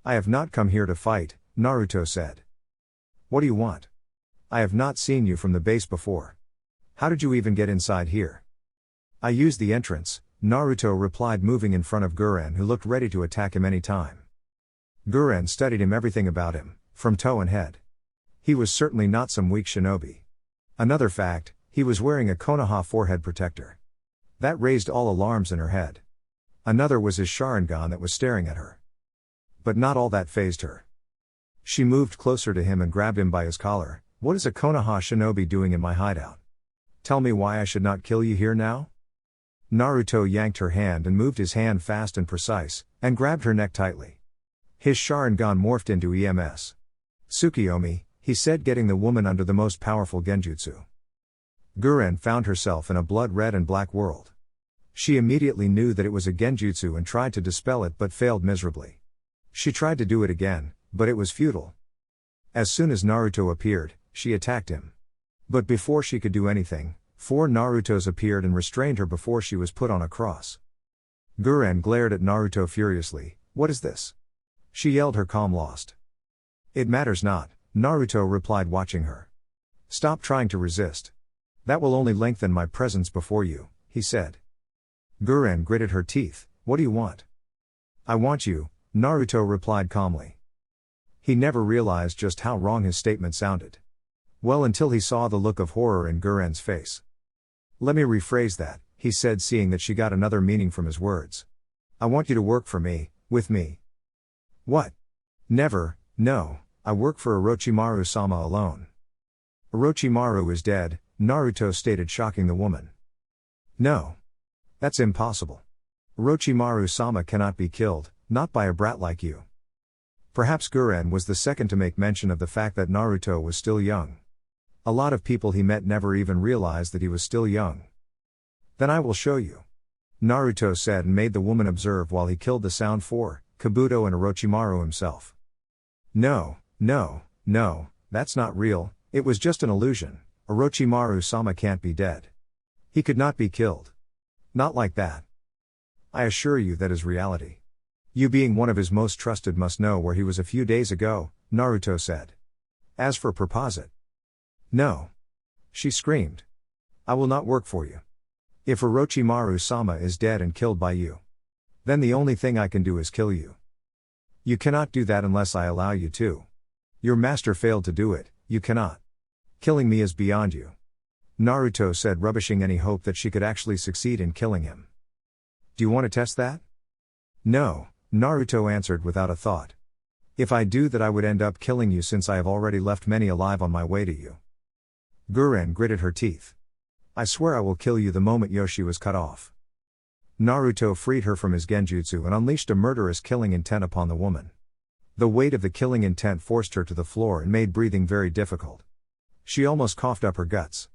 "I have not come here to fight," Naruto said. "What do you want? I have not seen you from the base before. How did you even get inside here?" "I used the entrance," Naruto replied, moving in front of Guren, who looked ready to attack him any time. Guren studied him, everything about him, from toe and head. He was certainly not some weak shinobi. Another fact, he was wearing a Konoha forehead protector. That raised all alarms in her head. Another was his Sharingan that was staring at her. But not all that fazed her. She moved closer to him and grabbed him by his collar. "What is a Konoha shinobi doing in my hideout? Tell me why I should not kill you here now?" Naruto yanked her hand and moved his hand fast and precise, and grabbed her neck tightly. His Sharingan morphed into EMS. "Tsukiyomi," he said, getting the woman under the most powerful genjutsu. Guren found herself in a blood red and black world. She immediately knew that it was a genjutsu and tried to dispel it but failed miserably. She tried to do it again, but it was futile. As soon as Naruto appeared, she attacked him. But before she could do anything, 4 Narutos appeared and restrained her before she was put on a cross. Guren glared at Naruto furiously. "What is this?" She yelled, her calm lost. "It matters not," Naruto replied, watching her. "Stop trying to resist. That will only lengthen my presence before you," he said. Guren gritted her teeth. "What do you want?" "I want you," Naruto replied calmly. He never realized just how wrong his statement sounded. Well, until he saw the look of horror in Guren's face. "Let me rephrase that," he said, seeing that she got another meaning from his words. "I want you to work for me, with me." "What? Never, no, I work for Orochimaru-sama alone." "Orochimaru is dead," Naruto stated, shocking the woman. "No. That's impossible. Orochimaru-sama cannot be killed, not by a brat like you." Perhaps Guren was the second to make mention of the fact that Naruto was still young. A lot of people he met never even realized that he was still young. "Then I will show you," Naruto said, and made the woman observe while he killed the Sound 4, Kabuto and Orochimaru himself. No, that's not real, it was just an illusion. Orochimaru-sama can't be dead. He could not be killed. Not like that. I assure you that is reality. You, being one of his most trusted, must know where he was a few days ago, Naruto said. As for Proposit. No. She screamed. I will not work for you. If Orochimaru-sama is dead and killed by you, then the only thing I can do is kill you. You cannot do that unless I allow you to. Your master failed to do it, you cannot. Killing me is beyond you. Naruto said, rubbishing any hope that she could actually succeed in killing him. Do you want to test that? No, Naruto answered without a thought. If I do that, I would end up killing you, since I have already left many alive on my way to you. Guren gritted her teeth. I swear I will kill you the moment Yoshi was cut off. Naruto freed her from his genjutsu and unleashed a murderous killing intent upon the woman. The weight of the killing intent forced her to the floor and made breathing very difficult. She almost coughed up her guts.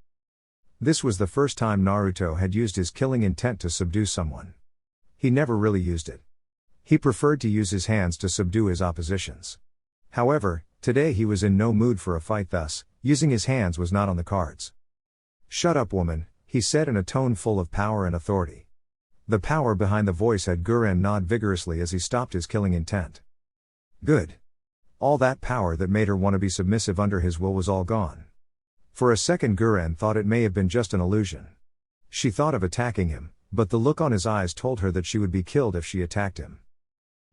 This was the first time Naruto had used his killing intent to subdue someone. He never really used it. He preferred to use his hands to subdue his oppositions. However, today he was in no mood for a fight, thus, using his hands was not on the cards. Shut up, woman, he said in a tone full of power and authority. The power behind the voice had Guren nod vigorously as he stopped his killing intent. Good. All that power that made her want to be submissive under his will was all gone. For a second Guren thought it may have been just an illusion. She thought of attacking him, but the look on his eyes told her that she would be killed if she attacked him.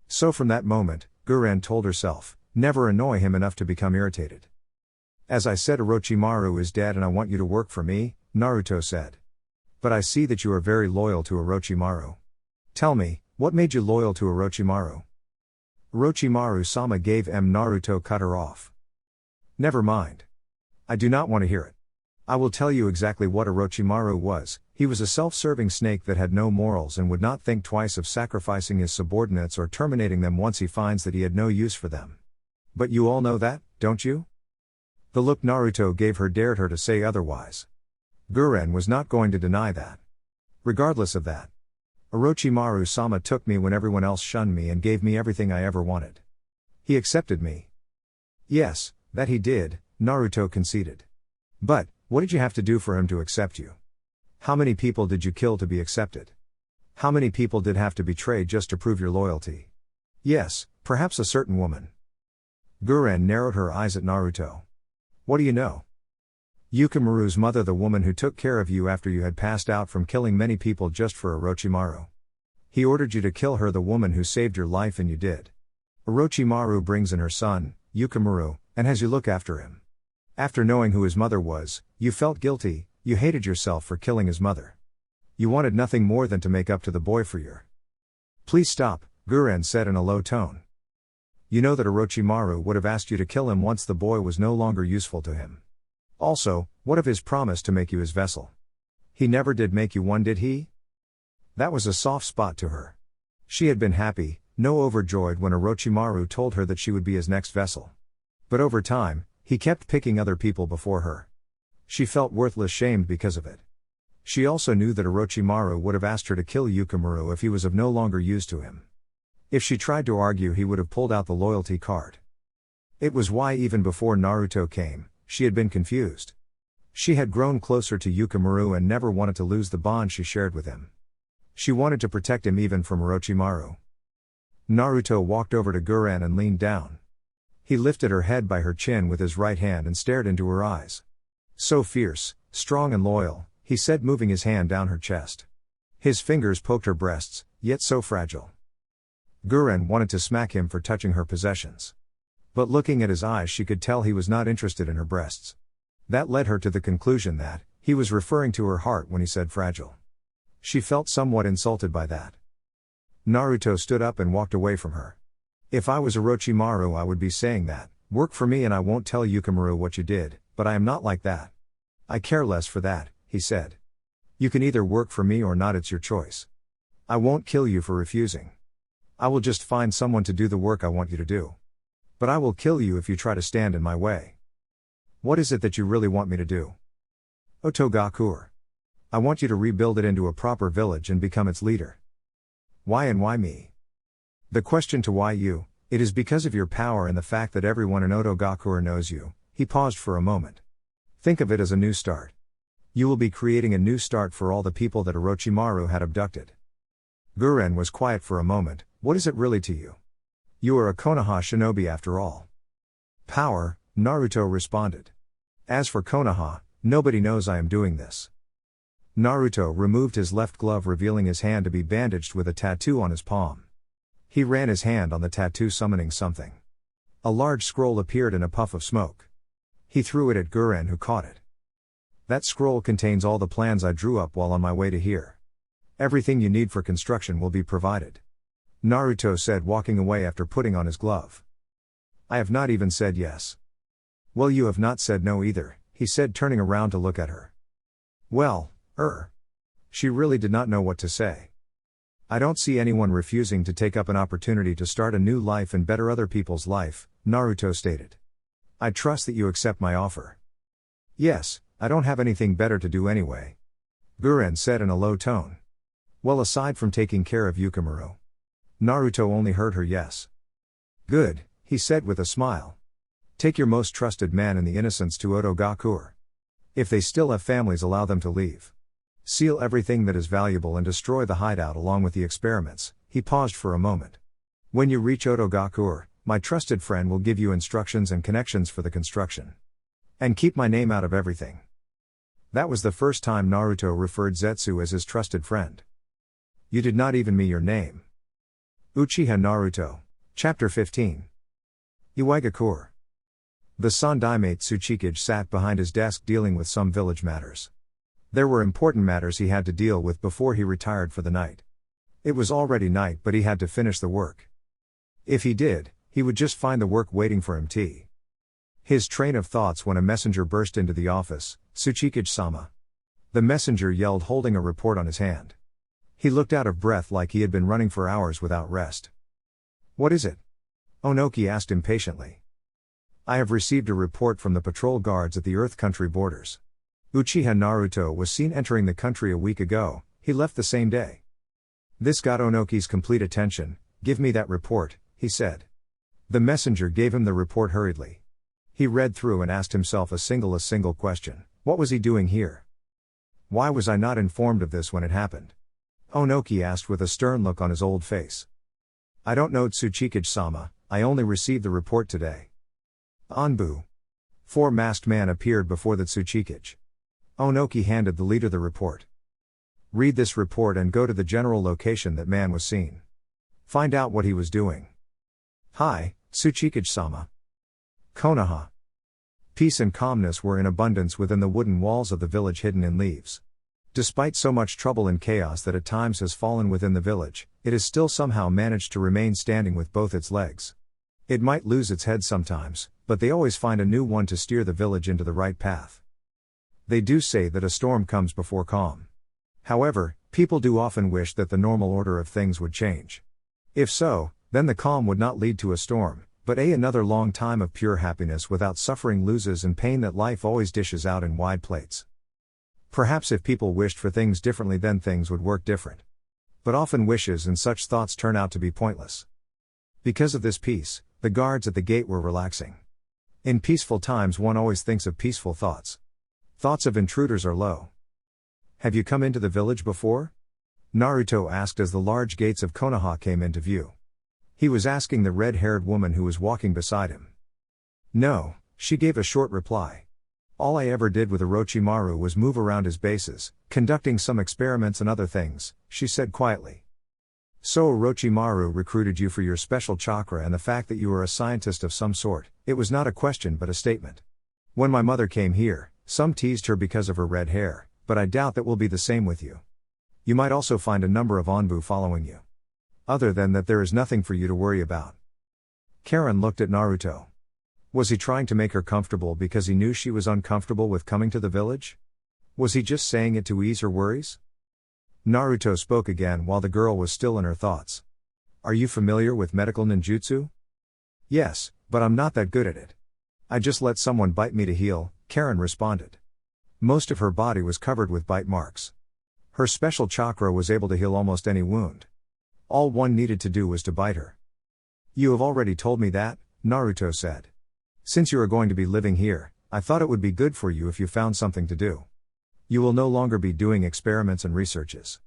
So from that moment, Guren told herself, never annoy him enough to become irritated. As I said, Orochimaru is dead and I want you to work for me, Naruto said. But I see that you are very loyal to Orochimaru. Tell me, what made you loyal to Orochimaru? Orochimaru-sama gave Naruto cut her off. Never mind. I do not want to hear it. I will tell you exactly what Orochimaru was. He was a self-serving snake that had no morals and would not think twice of sacrificing his subordinates or terminating them once he finds that he had no use for them. But you all know that, don't you? The look Naruto gave her dared her to say otherwise. Guren was not going to deny that. Regardless of that, Orochimaru-sama took me when everyone else shunned me and gave me everything I ever wanted. He accepted me. Yes, that he did, Naruto conceded. But, what did you have to do for him to accept you? How many people did you kill to be accepted? How many people did have to betray just to prove your loyalty? Yes, perhaps a certain woman. Guren narrowed her eyes at Naruto. What do you know? Yukimaru's mother, the woman who took care of you after you had passed out from killing many people just for Orochimaru. He ordered you to kill her, the woman who saved your life, and you did. Orochimaru brings in her son, Yukimaru, and has you look after him. After knowing who his mother was, you felt guilty, you hated yourself for killing his mother. You wanted nothing more than to make up to the boy for your. Please stop, Guren said in a low tone. You know that Orochimaru would have asked you to kill him once the boy was no longer useful to him. Also, what of his promise to make you his vessel? He never did make you one, did he? That was a soft spot to her. She had been happy, no overjoyed when Orochimaru told her that she would be his next vessel. But over time, he kept picking other people before her. She felt worthless, shamed because of it. She also knew that Orochimaru would have asked her to kill Yukimura if he was of no longer use to him. If she tried to argue, he would have pulled out the loyalty card. It was why even before Naruto came, she had been confused. She had grown closer to Yukimura and never wanted to lose the bond she shared with him. She wanted to protect him even from Orochimaru. Naruto walked over to Guren and leaned down. He lifted her head by her chin with his right hand and stared into her eyes. So fierce, strong and loyal, he said, moving his hand down her chest. His fingers poked her breasts, yet so fragile. Guren wanted to smack him for touching her possessions. But looking at his eyes, she could tell he was not interested in her breasts. That led her to the conclusion that he was referring to her heart when he said fragile. She felt somewhat insulted by that. Naruto stood up and walked away from her. If I was Orochimaru, I would be saying that, work for me and I won't tell Yukimura what you did, but I am not like that. I care less for that, he said. You can either work for me or not, it's your choice. I won't kill you for refusing. I will just find someone to do the work I want you to do. But I will kill you if you try to stand in my way. What is it that you really want me to do? Otogakure. I want you to rebuild it into a proper village and become its leader. Why and why me? The question to why you, it is because of your power and the fact that everyone in Otogakure knows you. He paused for a moment. Think of it as a new start. You will be creating a new start for all the people that Orochimaru had abducted. Guren was quiet for a moment. What is it really to you? You are a Konoha shinobi after all. Power, Naruto responded. As for Konoha, nobody knows I am doing this. Naruto removed his left glove, revealing his hand to be bandaged with a tattoo on his palm. He ran his hand on the tattoo, summoning something. A large scroll appeared in a puff of smoke. He threw it at Guren, who caught it. That scroll contains all the plans I drew up while on my way to here. Everything you need for construction will be provided. Naruto said, walking away after putting on his glove. I have not even said yes. Well, you have not said no either, he said, turning around to look at her. Well, She really did not know what to say. I don't see anyone refusing to take up an opportunity to start a new life and better other people's life, Naruto stated. I trust that you accept my offer. Yes, I don't have anything better to do anyway. Guren said in a low tone. Well, aside from taking care of Yukimura. Naruto only heard her yes. Good, he said with a smile. Take your most trusted man and the innocents to Otogakure. If they still have families, allow them to leave. Seal everything that is valuable and destroy the hideout along with the experiments. He paused for a moment. When you reach Otogakure, my trusted friend will give you instructions and connections for the construction. And keep my name out of everything. That was the first time Naruto referred Zetsu as his trusted friend. You did not even me your name. Uchiha Naruto. Chapter 15. Iwaigakure. The Sandaimate Tsuchikage sat behind his desk dealing with some village matters. There were important matters he had to deal with before he retired for the night. It was already night, but he had to finish the work. If he did, he would just find the work waiting for him. His train of thoughts when a messenger burst into the office. Tsuchikage-sama. The messenger yelled, holding a report on his hand. He looked out of breath like he had been running for hours without rest. What is it? Onoki asked impatiently. I have received a report from the patrol guards at the Earth Country borders. Uchiha Naruto was seen entering the country a week ago. He left the same day. This got Onoki's complete attention. Give me that report, he said. The messenger gave him the report hurriedly. He read through and asked himself a single question. What was he doing here? Why was I not informed of this when it happened? Onoki asked with a stern look on his old face. I don't know, Tsuchikage-sama, I only received the report today. Anbu. 4 masked man appeared before the Tsuchikage. Onoki handed the leader the report. Read this report and go to the general location that man was seen. Find out what he was doing. Hi, Tsuchikage-sama. Konoha. Peace and calmness were in abundance within the wooden walls of the village hidden in leaves. Despite so much trouble and chaos that at times has fallen within the village, it has still somehow managed to remain standing with both its legs. It might lose its head sometimes, but they always find a new one to steer the village into the right path. They do say that a storm comes before calm. However, people do often wish that the normal order of things would change. If so, then the calm would not lead to a storm, but another long time of pure happiness without suffering, losses and pain that life always dishes out in wide plates. Perhaps if people wished for things differently, then things would work different. But often wishes and such thoughts turn out to be pointless. Because of this peace, the guards at the gate were relaxing. In peaceful times one always thinks of peaceful thoughts. Thoughts of intruders are low. Have you come into the village before? Naruto asked as the large gates of Konoha came into view. He was asking the red-haired woman who was walking beside him. No, she gave a short reply. All I ever did with Orochimaru was move around his bases, conducting some experiments and other things, she said quietly. So Orochimaru recruited you for your special chakra and the fact that you were a scientist of some sort. It was not a question but a statement. When my mother came here, some teased her because of her red hair, but I doubt that will be the same with you. You might also find a number of Onbu following you. Other than that, there is nothing for you to worry about. Karen looked at Naruto. Was he trying to make her comfortable because he knew she was uncomfortable with coming to the village? Was he just saying it to ease her worries? Naruto spoke again while the girl was still in her thoughts. Are you familiar with medical ninjutsu? Yes, but I'm not that good at it. I just let someone bite me to heal, Karen responded. Most of her body was covered with bite marks. Her special chakra was able to heal almost any wound. All one needed to do was to bite her. You have already told me that, Naruto said. Since you are going to be living here, I thought it would be good for you if you found something to do. You will no longer be doing experiments and researches.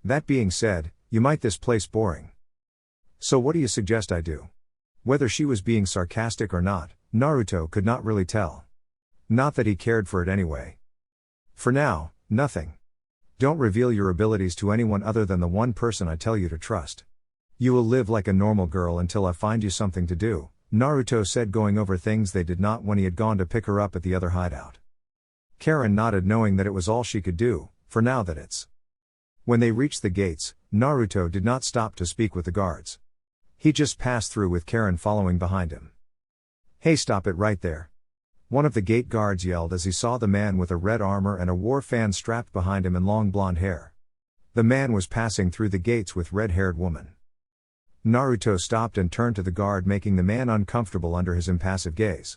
That being said, you might this place boring. So what do you suggest I do? Whether she was being sarcastic or not, Naruto could not really tell. Not that he cared for it anyway. For now, nothing. Don't reveal your abilities to anyone other than the one person I tell you to trust. You will live like a normal girl until I find you something to do, Naruto said, going over things they did not when he had gone to pick her up at the other hideout. Karen nodded, knowing that it was all she could do, for now that it's. When they reached the gates, Naruto did not stop to speak with the guards. He just passed through with Karen following behind him. Hey, stop it right there. One of the gate guards yelled as he saw the man with a red armor and a war fan strapped behind him and long blonde hair. The man was passing through the gates with red-haired woman. Naruto stopped and turned to the guard, making the man uncomfortable under his impassive gaze.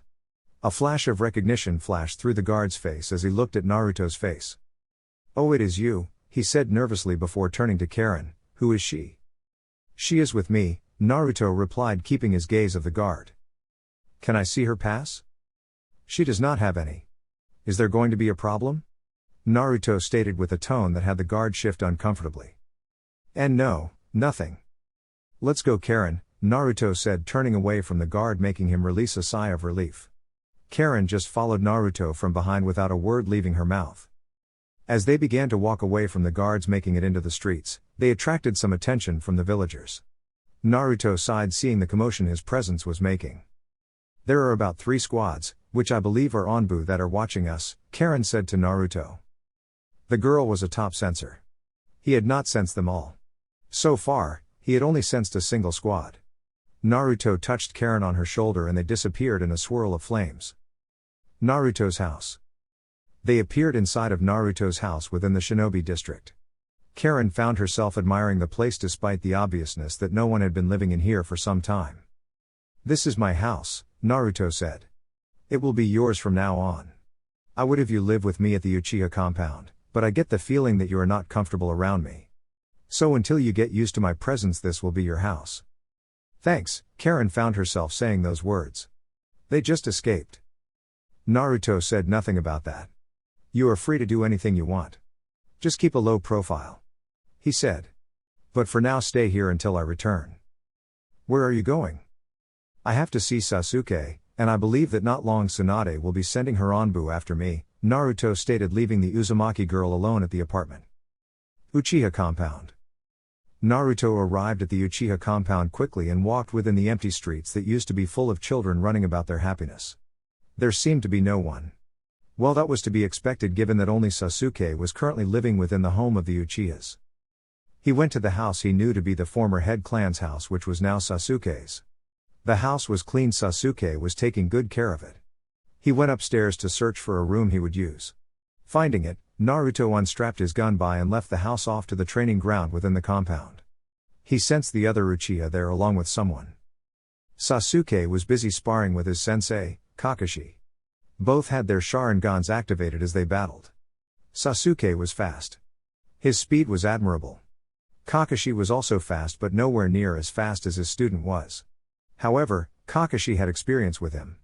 A flash of recognition flashed through the guard's face as he looked at Naruto's face. Oh, it is you, he said nervously before turning to Karen. Who is she? She is with me, Naruto replied, keeping his gaze of the guard. Can I see her pass? She does not have any. Is there going to be a problem? Naruto stated with a tone that had the guard shift uncomfortably. And no, nothing. Let's go, Karen, Naruto said, turning away from the guard, making him release a sigh of relief. Karen just followed Naruto from behind without a word leaving her mouth. As they began to walk away from the guards making it into the streets, they attracted some attention from the villagers. Naruto sighed, seeing the commotion his presence was making. There are about 3 squads, which I believe are Onbu, that are watching us, Karen said to Naruto. The girl was a top sensor. He had not sensed them all. So far, he had only sensed a single squad. Naruto touched Karen on her shoulder and they disappeared in a swirl of flames. Naruto's house. They appeared inside of Naruto's house within the Shinobi district. Karen found herself admiring the place despite the obviousness that no one had been living in here for some time. This is my house, Naruto said. It will be yours from now on. I would have you live with me at the Uchiha compound, but I get the feeling that you are not comfortable around me. So until you get used to my presence, this will be your house. Thanks, Karen found herself saying those words. They just escaped. Naruto said nothing about that. You are free to do anything you want. Just keep a low profile. He said. But for now stay here until I return. Where are you going? I have to see Sasuke, and I believe that not long Tsunade will be sending her Onbu after me, Naruto stated, leaving the Uzumaki girl alone at the apartment. Uchiha compound. Naruto arrived at the Uchiha compound quickly and walked within the empty streets that used to be full of children running about their happiness. There seemed to be no one. Well, that was to be expected given that only Sasuke was currently living within the home of the Uchihas. He went to the house he knew to be the former head clan's house, which was now Sasuke's. The house was clean. Sasuke was taking good care of it. He went upstairs to search for a room he would use. Finding it, Naruto unstrapped his gun and left the house off to the training ground within the compound. He sensed the other Uchiha there along with someone. Sasuke was busy sparring with his sensei, Kakashi. Both had their Sharingans activated as they battled. Sasuke was fast. His speed was admirable. Kakashi was also fast, but nowhere near as fast as his student was. However, Kakashi had experience with him.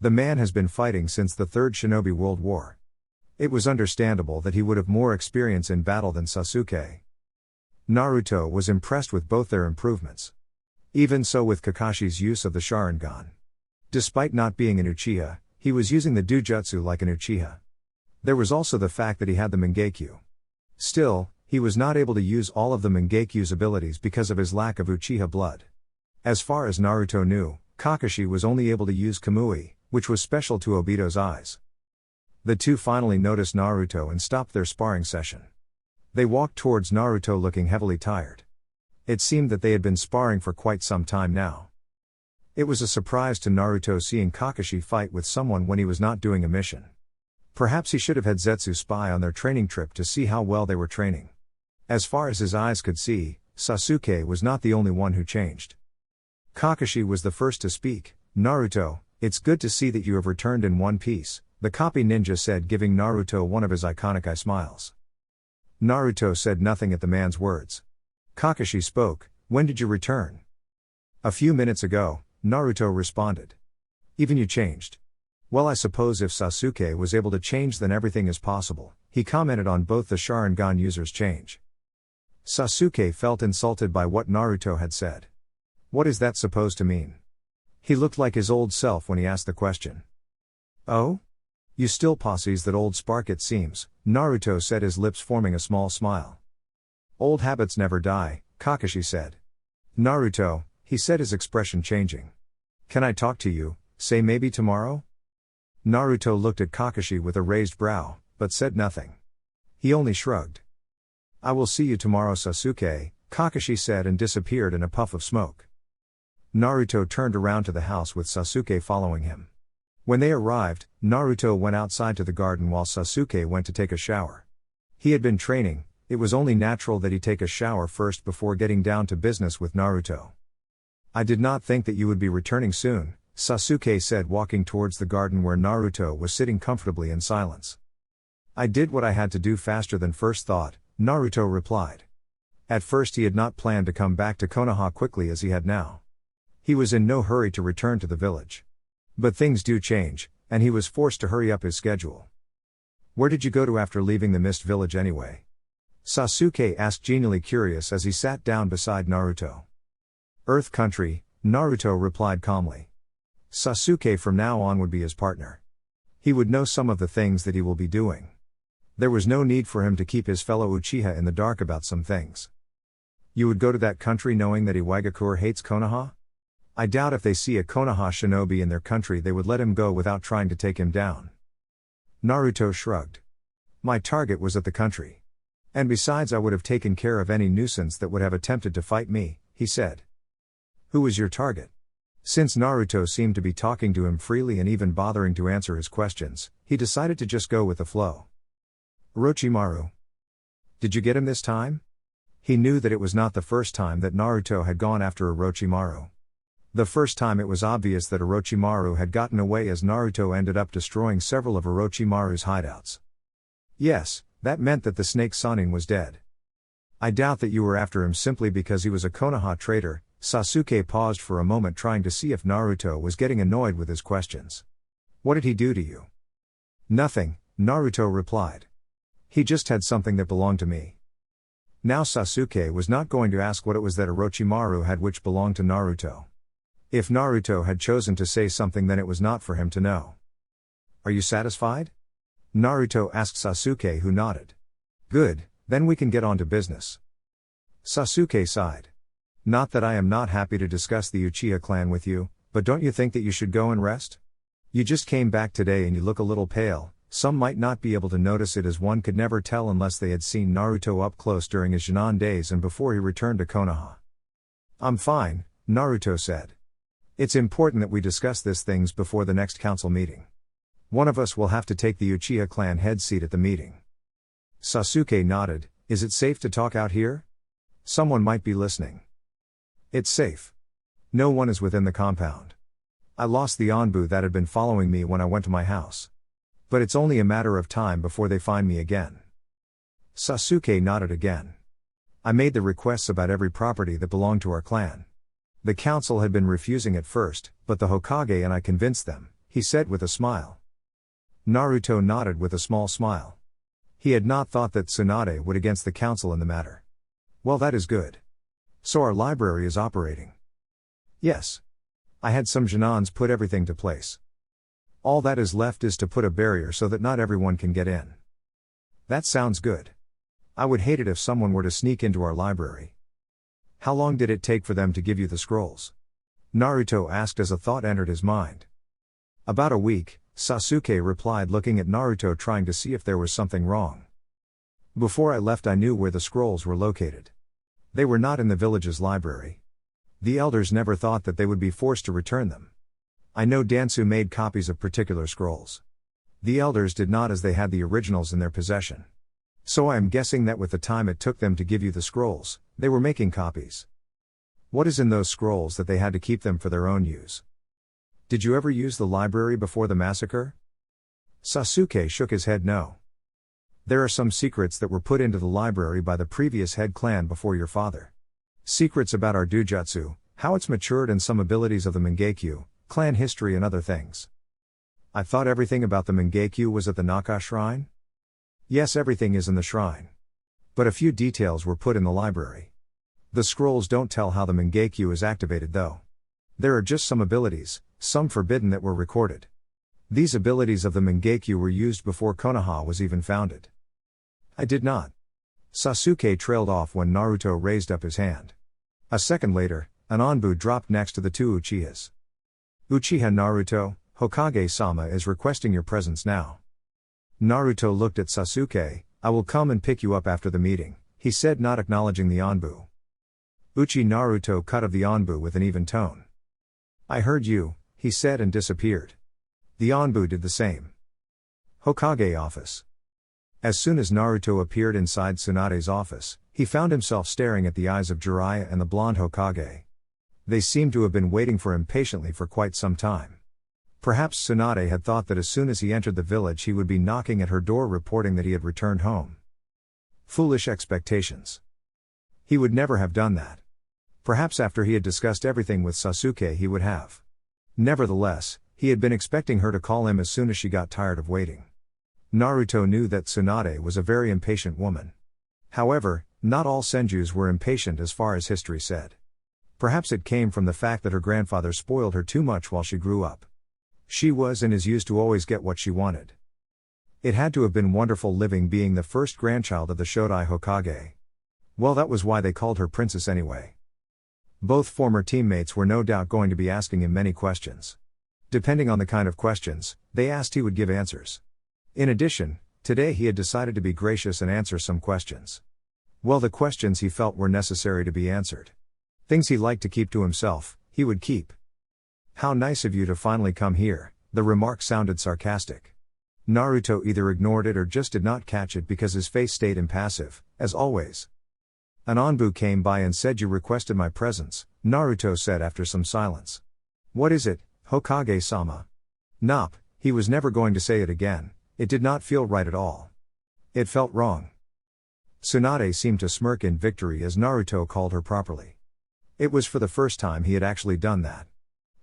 The man has been fighting since the Third Shinobi World War. It was understandable that he would have more experience in battle than Sasuke. Naruto was impressed with both their improvements. Even so with Kakashi's use of the Sharingan. Despite not being an Uchiha, he was using the Dujutsu like an Uchiha. There was also the fact that he had the Mangekyo. Still, he was not able to use all of the Mangekyo's abilities because of his lack of Uchiha blood. As far as Naruto knew, Kakashi was only able to use Kamui, which was special to Obito's eyes. The two finally noticed Naruto and stopped their sparring session. They walked towards Naruto looking heavily tired. It seemed that they had been sparring for quite some time now. It was a surprise to Naruto seeing Kakashi fight with someone when he was not doing a mission. Perhaps he should have had Zetsu spy on their training trip to see how well they were training. As far as his eyes could see, Sasuke was not the only one who changed. Kakashi was the first to speak. "Naruto, it's good to see that you have returned in one piece," the copy ninja said, giving Naruto one of his iconic eye smiles. Naruto said nothing at the man's words. Kakashi spoke, "When did you return?" "A few minutes ago," Naruto responded. "Even you changed?" "Well, I suppose if Sasuke was able to change, then everything is possible," he commented on both the Sharingan users' change. Sasuke felt insulted by what Naruto had said. What is that supposed to mean? He looked like his old self when he asked the question. "Oh? You still posses that old spark, it seems," Naruto said, his lips forming a small smile. "Old habits never die," Kakashi said. "Naruto," he said, his expression changing. "Can I talk to you, say maybe tomorrow?" Naruto looked at Kakashi with a raised brow, but said nothing. He only shrugged. "I will see you tomorrow, Sasuke," Kakashi said, and disappeared in a puff of smoke. Naruto turned around to the house with Sasuke following him. When they arrived, Naruto went outside to the garden while Sasuke went to take a shower. He had been training, it was only natural that he take a shower first before getting down to business with Naruto. "I did not think that you would be returning soon," Sasuke said, walking towards the garden where Naruto was sitting comfortably in silence. "I did what I had to do faster than first thought," Naruto replied. At first he had not planned to come back to Konoha quickly as he had now. He was in no hurry to return to the village. But things do change, and he was forced to hurry up his schedule. "Where did you go to after leaving the Mist Village anyway?" Sasuke asked, genially curious as he sat down beside Naruto. "Earth Country," Naruto replied calmly. Sasuke from now on would be his partner. He would know some of the things that he will be doing. There was no need for him to keep his fellow Uchiha in the dark about some things. "You would go to that country knowing that Iwagakure hates Konoha?" "I doubt if they see a Konoha shinobi in their country they would let him go without trying to take him down." Naruto shrugged. "My target was at the country. And besides, I would have taken care of any nuisance that would have attempted to fight me," he said. "Who was your target?" Since Naruto seemed to be talking to him freely and even bothering to answer his questions, he decided to just go with the flow. "Orochimaru." "Did you get him this time?" He knew that it was not the first time that Naruto had gone after Orochimaru. The first time it was obvious that Orochimaru had gotten away, as Naruto ended up destroying several of Orochimaru's hideouts. "Yes, that meant that the snake Sannin was dead." "I doubt that you were after him simply because he was a Konoha traitor." Sasuke paused for a moment, trying to see if Naruto was getting annoyed with his questions. "What did he do to you?" "Nothing," Naruto replied. "He just had something that belonged to me." Now Sasuke was not going to ask what it was that Orochimaru had which belonged to Naruto. If Naruto had chosen to say something, then it was not for him to know. "Are you satisfied?" Naruto asked Sasuke, who nodded. "Good, then we can get on to business." Sasuke sighed. "Not that I am not happy to discuss the Uchiha clan with you, but don't you think that you should go and rest?" You just came back today and you look a little pale. Some might not be able to notice it as one could never tell unless they had seen Naruto up close during his Junon days and before he returned to Konoha. I'm fine, Naruto said. It's important that we discuss these things before the next council meeting. One of us will have to take the Uchiha clan head seat at the meeting. Sasuke nodded. Is it safe to talk out here? Someone might be listening. It's safe. No one is within the compound. I lost the Anbu that had been following me when I went to my house. But it's only a matter of time before they find me again. Sasuke nodded again. I made the requests about every property that belonged to our clan. The council had been refusing at first, but the Hokage and I convinced them, he said with a smile. Naruto nodded with a small smile. He had not thought that Tsunade would against the council in the matter. Well, that is good. So our library is operating. Yes. I had some Junons put everything to place. All that is left is to put a barrier so that not everyone can get in. That sounds good. I would hate it if someone were to sneak into our library. How long did it take for them to give you the scrolls? Naruto asked as a thought entered his mind. About a week, Sasuke replied, looking at Naruto trying to see if there was something wrong. Before I left I knew where the scrolls were located. They were not in the village's library. The elders never thought that they would be forced to return them. I know Dansu made copies of particular scrolls. The elders did not, as they had the originals in their possession. So I am guessing that with the time it took them to give you the scrolls, they were making copies. What is in those scrolls that they had to keep them for their own use? Did you ever use the library before the massacre? Sasuke shook his head no. There are some secrets that were put into the library by the previous head clan before your father. Secrets about our Dujutsu, how it's matured and some abilities of the Mangekyo, clan history and other things. I thought everything about the Mangekyo was at the Naka shrine? Yes, everything is in the shrine. But a few details were put in the library. The scrolls don't tell how the Mangekyo is activated though. There are just some abilities, some forbidden, that were recorded. These abilities of the Mangekyo were used before Konoha was even founded. I did not. Sasuke trailed off when Naruto raised up his hand. A second later, an Anbu dropped next to the two Uchihas. Uchiha Naruto, Hokage-sama is requesting your presence now. Naruto looked at Sasuke. I will come and pick you up after the meeting, he said, not acknowledging the Anbu. Uchi Naruto cut of the Anbu with an even tone. I heard you, he said and disappeared. The Anbu did the same. Hokage office. As soon as Naruto appeared inside Tsunade's office, he found himself staring at the eyes of Jiraiya and the blonde Hokage. They seemed to have been waiting for him patiently for quite some time. Perhaps Tsunade had thought that as soon as he entered the village he would be knocking at her door reporting that he had returned home. Foolish expectations. He would never have done that. Perhaps after he had discussed everything with Sasuke he would have. Nevertheless, he had been expecting her to call him as soon as she got tired of waiting. Naruto knew that Tsunade was a very impatient woman. However, not all senjus were impatient as far as history said. Perhaps it came from the fact that her grandfather spoiled her too much while she grew up. She was and is used to always get what she wanted. It had to have been wonderful living being the first grandchild of the Shodai Hokage. Well, that was why they called her princess anyway. Both former teammates were no doubt going to be asking him many questions. Depending on the kind of questions they asked, he would give answers. In addition, today he had decided to be gracious and answer some questions. Well, the questions he felt were necessary to be answered. Things he liked to keep to himself, he would keep. How nice of you to finally come here, the remark sounded sarcastic. Naruto either ignored it or just did not catch it because his face stayed impassive, as always. An Anbu came by and said you requested my presence, Naruto said after some silence. What is it, Hokage-sama? Nop, he was never going to say it again, it did not feel right at all. It felt wrong. Tsunade seemed to smirk in victory as Naruto called her properly. It was for the first time he had actually done that.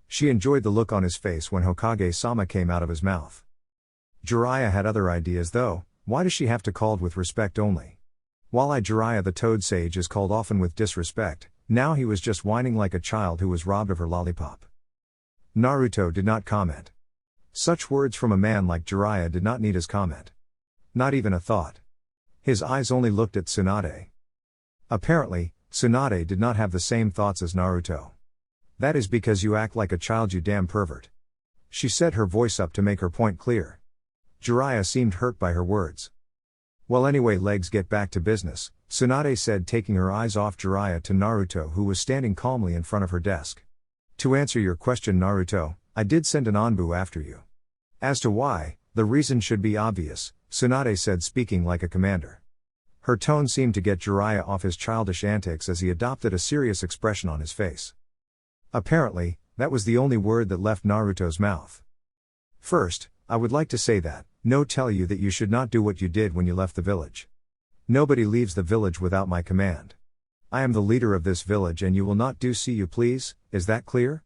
She enjoyed the look on his face when Hokage-sama came out of his mouth. Jiraiya had other ideas though. Why does she have to called with respect only? While Jiraiya the Toad Sage is called often with disrespect, now he was just whining like a child who was robbed of her lollipop. Naruto did not comment. Such words from a man like Jiraiya did not need his comment. Not even a thought. His eyes only looked at Tsunade. Apparently, Tsunade did not have the same thoughts as Naruto. That is because you act like a child, you damn pervert. She set her voice up to make her point clear. Jiraiya seemed hurt by her words. Well anyway, legs, get back to business, Tsunade said, taking her eyes off Jiraiya to Naruto, who was standing calmly in front of her desk. To answer your question, Naruto, I did send an Anbu after you. As to why, the reason should be obvious, Tsunade said, speaking like a commander. Her tone seemed to get Jiraiya off his childish antics as he adopted a serious expression on his face. Apparently, that was the only word that left Naruto's mouth. First, I would like to say that, no, tell you that you should not do what you did when you left the village. Nobody leaves the village without my command. I am the leader of this village and you will not do, see you please, is that clear?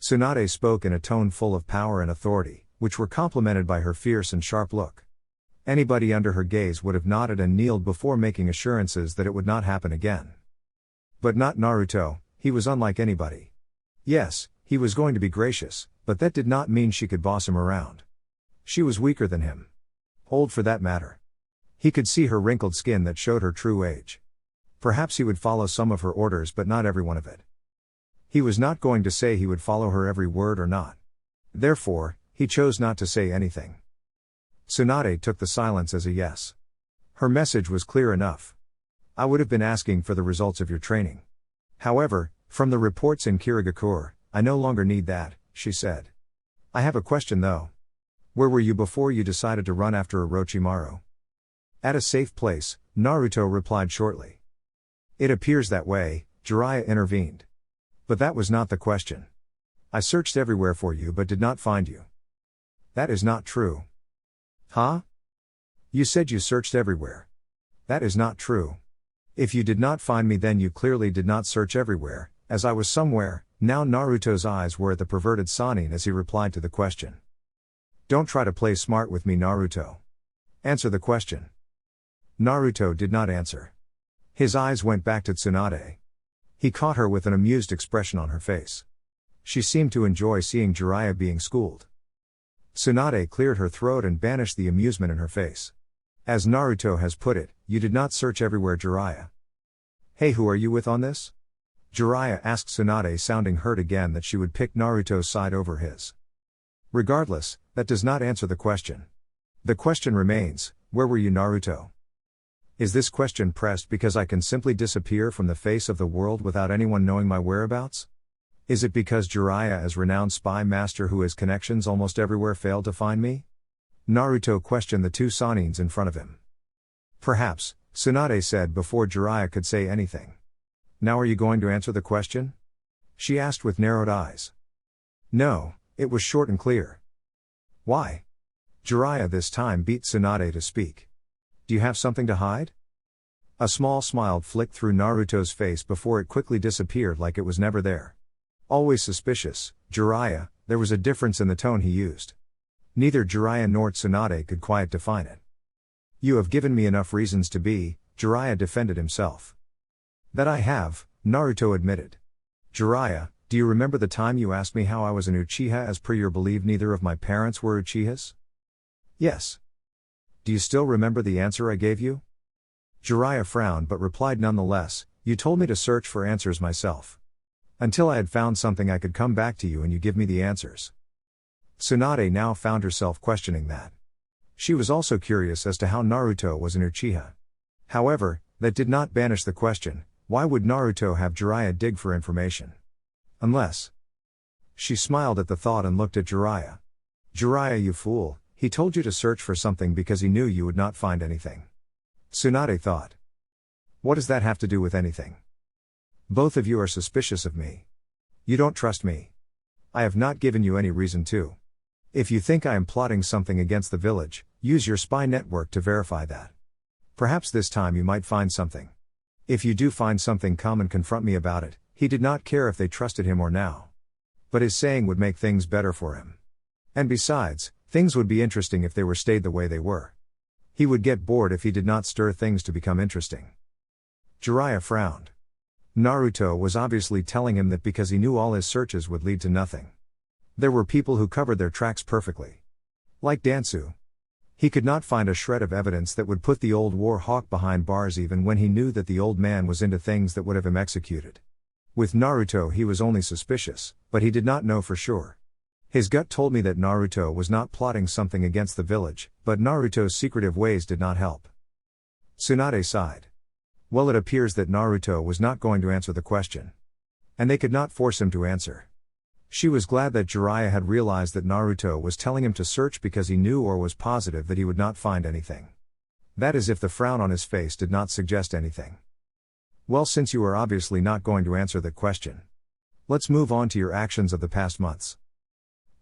Tsunade spoke in a tone full of power and authority, which were complemented by her fierce and sharp look. Anybody under her gaze would have nodded and kneeled before making assurances that it would not happen again. But not Naruto, he was unlike anybody. Yes, he was going to be gracious, but that did not mean she could boss him around. She was weaker than him. Old for that matter. He could see her wrinkled skin that showed her true age. Perhaps he would follow some of her orders but not every one of it. He was not going to say he would follow her every word or not. Therefore, he chose not to say anything. Tsunade took the silence as a yes. Her message was clear enough. I would have been asking for the results of your training. However, from the reports in Kirigakure, I no longer need that, she said. I have a question though. Where were you before you decided to run after Orochimaru? At a safe place, Naruto replied shortly. It appears that way, Jiraiya intervened. But that was not the question. I searched everywhere for you but did not find you. That is not true. Huh? You said you searched everywhere. That is not true. If you did not find me then you clearly did not search everywhere, as I was somewhere. Now Naruto's eyes were at the perverted Sannin as he replied to the question. Don't try to play smart with me, Naruto. Answer the question. Naruto did not answer. His eyes went back to Tsunade. He caught her with an amused expression on her face. She seemed to enjoy seeing Jiraiya being schooled. Tsunade cleared her throat and banished the amusement in her face. As Naruto has put it, you did not search everywhere, Jiraiya. Hey, who are you with on this? Jiraiya asked Tsunade, sounding hurt again that she would pick Naruto's side over his. Regardless, that does not answer the question. The question remains, where were you, Naruto? Is this question pressed because I can simply disappear from the face of the world without anyone knowing my whereabouts? Is it because Jiraiya, as renowned spy master who has connections almost everywhere, failed to find me? Naruto questioned the two Sannins in front of him. Perhaps, Tsunade said before Jiraiya could say anything. Now are you going to answer the question? She asked with narrowed eyes. No, it was short and clear. Why? Jiraiya this time beat Tsunade to speak. Do you have something to hide? A small smile flicked through Naruto's face before it quickly disappeared like it was never there. Always suspicious, Jiraiya, there was a difference in the tone he used. Neither Jiraiya nor Tsunade could quite define it. You have given me enough reasons to be, Jiraiya defended himself. That I have, Naruto admitted. Jiraiya, do you remember the time you asked me how I was an Uchiha as per your belief neither of my parents were Uchihas? Yes. Do you still remember the answer I gave you? Jiraiya frowned but replied nonetheless, you told me to search for answers myself. Until I had found something I could come back to you and you give me the answers. Tsunade now found herself questioning that. She was also curious as to how Naruto was an Uchiha. However, that did not banish the question, why would Naruto have Jiraiya dig for information? Unless. She smiled at the thought and looked at Jiraiya. Jiraiya, you fool, he told you to search for something because he knew you would not find anything. Tsunade thought. What does that have to do with anything? Both of you are suspicious of me. You don't trust me. I have not given you any reason to. If you think I am plotting something against the village, use your spy network to verify that. Perhaps this time you might find something. If you do find something, come and confront me about it. He did not care if they trusted him or now. But his saying would make things better for him. And besides, things would be interesting if they were stayed the way they were. He would get bored if he did not stir things to become interesting. Jiraiya frowned. Naruto was obviously telling him that because he knew all his searches would lead to nothing. There were people who covered their tracks perfectly. Like Dansu. He could not find a shred of evidence that would put the old war hawk behind bars even when he knew that the old man was into things that would have him executed. With Naruto he was only suspicious, but he did not know for sure. His gut told me that Naruto was not plotting something against the village, but Naruto's secretive ways did not help. Tsunade sighed. Well, it appears that Naruto was not going to answer the question. And they could not force him to answer. She was glad that Jiraiya had realized that Naruto was telling him to search because he knew or was positive that he would not find anything. That is if the frown on his face did not suggest anything. Well, since you are obviously not going to answer that question, let's move on to your actions of the past months.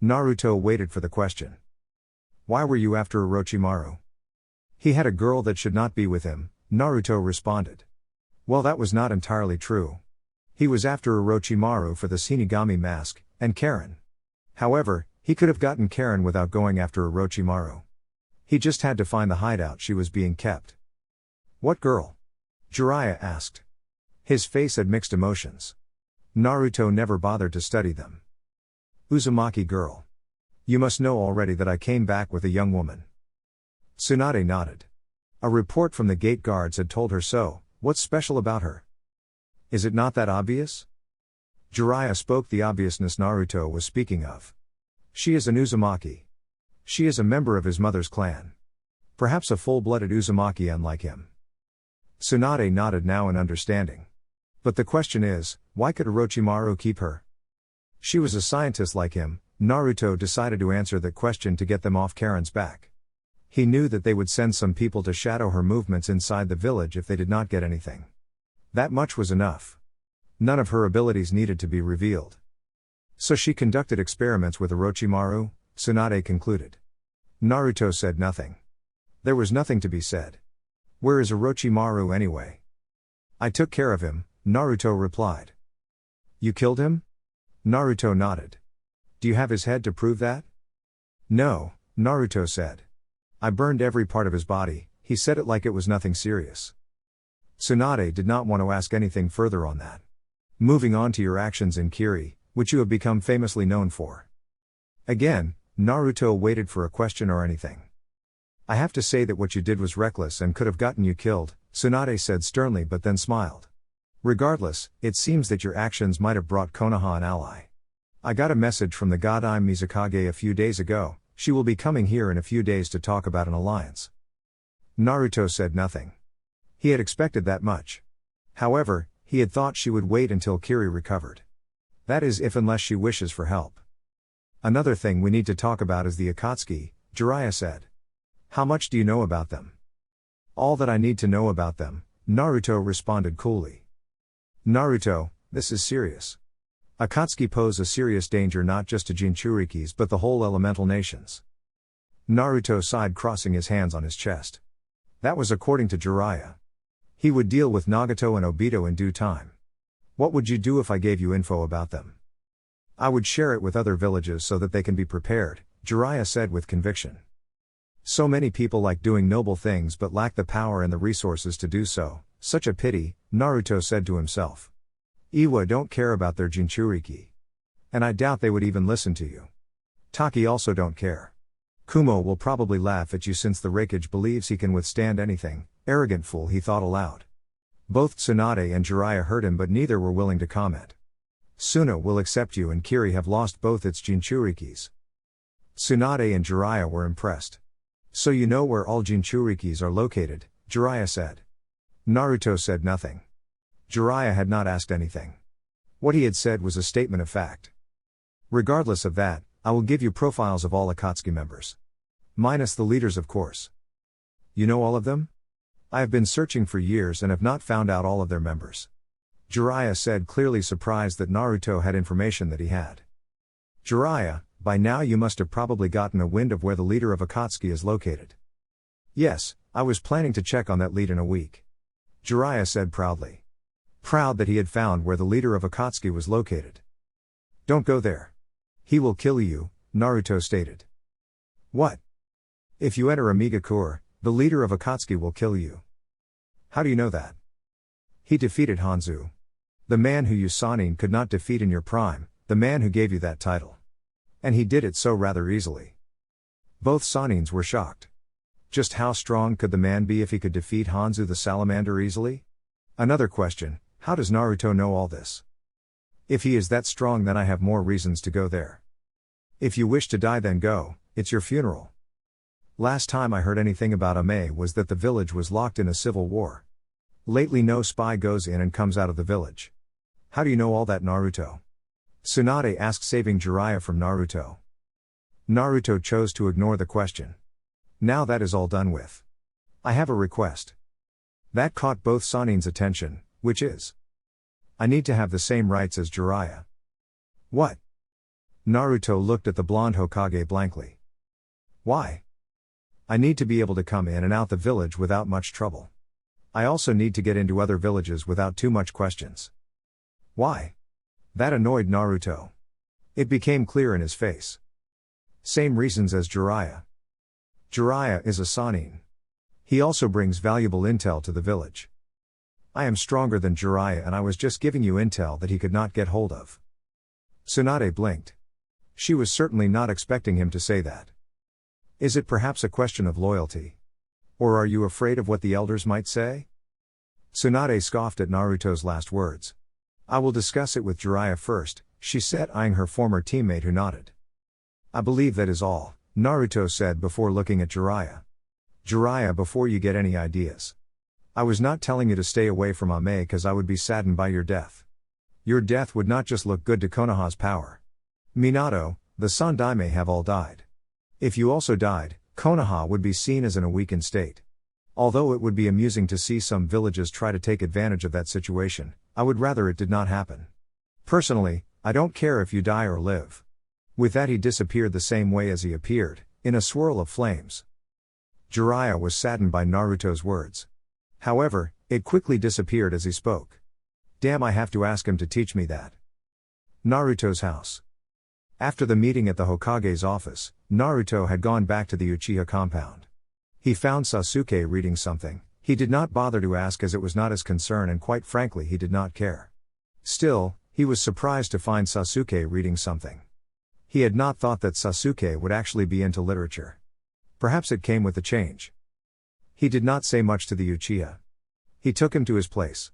Naruto waited for the question. Why were you after Orochimaru? He had a girl that should not be with him, Naruto responded. Well, that was not entirely true. He was after Orochimaru for the Shinigami mask, and Karen. However, he could have gotten Karen without going after Orochimaru. He just had to find the hideout she was being kept. What girl? Jiraiya asked. His face had mixed emotions. Naruto never bothered to study them. Uzumaki girl. You must know already that I came back with a young woman. Tsunade nodded. A report from the gate guards had told her so. What's special about her? Is it not that obvious? Jiraiya spoke the obviousness Naruto was speaking of. She is an Uzumaki. She is a member of his mother's clan. Perhaps a full-blooded Uzumaki unlike him. Tsunade nodded now in understanding. But the question is, why could Orochimaru keep her? She was a scientist like him. Naruto decided to answer that question to get them off Karen's back. He knew that they would send some people to shadow her movements inside the village if they did not get anything. That much was enough. None of her abilities needed to be revealed. So she conducted experiments with Orochimaru, Tsunade concluded. Naruto said nothing. There was nothing to be said. Where is Orochimaru anyway? I took care of him, Naruto replied. You killed him? Naruto nodded. Do you have his head to prove that? No, Naruto said. I burned every part of his body. He said it like it was nothing serious. Tsunade did not want to ask anything further on that. Moving on to your actions in Kiri, which you have become famously known for. Again, Naruto waited for a question or anything. I have to say that what you did was reckless and could have gotten you killed, Tsunade said sternly but then smiled. Regardless, it seems that your actions might have brought Konoha an ally. I got a message from the god Ime Mizukage a few days ago. She will be coming here in a few days to talk about an alliance. Naruto said nothing. He had expected that much. However, he had thought she would wait until Kiri recovered. That is if unless she wishes for help. Another thing we need to talk about is the Akatsuki, Jiraiya said. How much do you know about them? All that I need to know about them, Naruto responded coolly. Naruto, this is serious. Akatsuki pose a serious danger not just to Jinchurikis but the whole elemental nations. Naruto sighed, crossing his hands on his chest. That was according to Jiraiya. He would deal with Nagato and Obito in due time. What would you do if I gave you info about them? I would share it with other villages so that they can be prepared, Jiraiya said with conviction. So many people like doing noble things but lack the power and the resources to do so. Such a pity, Naruto said to himself. Iwa don't care about their Jinchuriki. And I doubt they would even listen to you. Taki also don't care. Kumo will probably laugh at you since the Raikage believes he can withstand anything. Arrogant fool, he thought aloud. Both Tsunade and Jiraiya heard him but neither were willing to comment. Suna will accept you and Kiri have lost both its Jinchurikis. Tsunade and Jiraiya were impressed. So you know where all Jinchurikis are located, Jiraiya said. Naruto said nothing. Jiraiya had not asked anything. What he had said was a statement of fact. Regardless of that, I will give you profiles of all Akatsuki members. Minus the leaders, of course. You know all of them? I have been searching for years and have not found out all of their members. Jiraiya said, clearly surprised that Naruto had information that he had. Jiraiya, by now you must have probably gotten a wind of where the leader of Akatsuki is located. Yes, I was planning to check on that lead in a week. Jiraiya said proudly. Proud that he had found where the leader of Akatsuki was located. Don't go there. He will kill you, Naruto stated. What? If you enter Amigakure, the leader of Akatsuki will kill you. How do you know that? He defeated Hanzo. The man who you Sanin could not defeat in your prime, the man who gave you that title. And he did it so rather easily. Both Sanins were shocked. Just how strong could the man be if he could defeat Hanzo the Salamander easily? Another question, how does Naruto know all this? If he is that strong, then I have more reasons to go there. If you wish to die then go, it's your funeral. Last time I heard anything about Ame was that the village was locked in a civil war. Lately no spy goes in and comes out of the village. How do you know all that, Naruto? Tsunade asked, saving Jiraiya from Naruto. Naruto chose to ignore the question. Now that is all done with. I have a request. That caught both Sanin's attention, which is, I need to have the same rights as Jiraiya. What? Naruto looked at the blonde Hokage blankly. Why? I need to be able to come in and out the village without much trouble. I also need to get into other villages without too much questions. Why? That annoyed Naruto. It became clear in his face. Same reasons as Jiraiya. Jiraiya is a Sannin. He also brings valuable intel to the village. I am stronger than Jiraiya and I was just giving you intel that he could not get hold of. Tsunade blinked. She was certainly not expecting him to say that. Is it perhaps a question of loyalty? Or are you afraid of what the elders might say? Tsunade scoffed at Naruto's last words. I will discuss it with Jiraiya first, she said, eyeing her former teammate who nodded. I believe that is all, Naruto said before looking at Jiraiya. Jiraiya, before you get any ideas. I was not telling you to stay away from Ame because I would be saddened by your death. Your death would not just look good to Konoha's power. Minato, the Sandaime have all died. If you also died, Konoha would be seen as in a weakened state. Although it would be amusing to see some villages try to take advantage of that situation, I would rather it did not happen. Personally, I don't care if you die or live. With that he disappeared the same way as he appeared, in a swirl of flames. Jiraiya was saddened by Naruto's words. However, it quickly disappeared as he spoke. Damn, I have to ask him to teach me that. Naruto's house. After the meeting at the Hokage's office, Naruto had gone back to the Uchiha compound. He found Sasuke reading something. He did not bother to ask as it was not his concern and quite frankly he did not care. Still, he was surprised to find Sasuke reading something. He had not thought that Sasuke would actually be into literature. Perhaps it came with the change. He did not say much to the Uchiha. He took him to his place.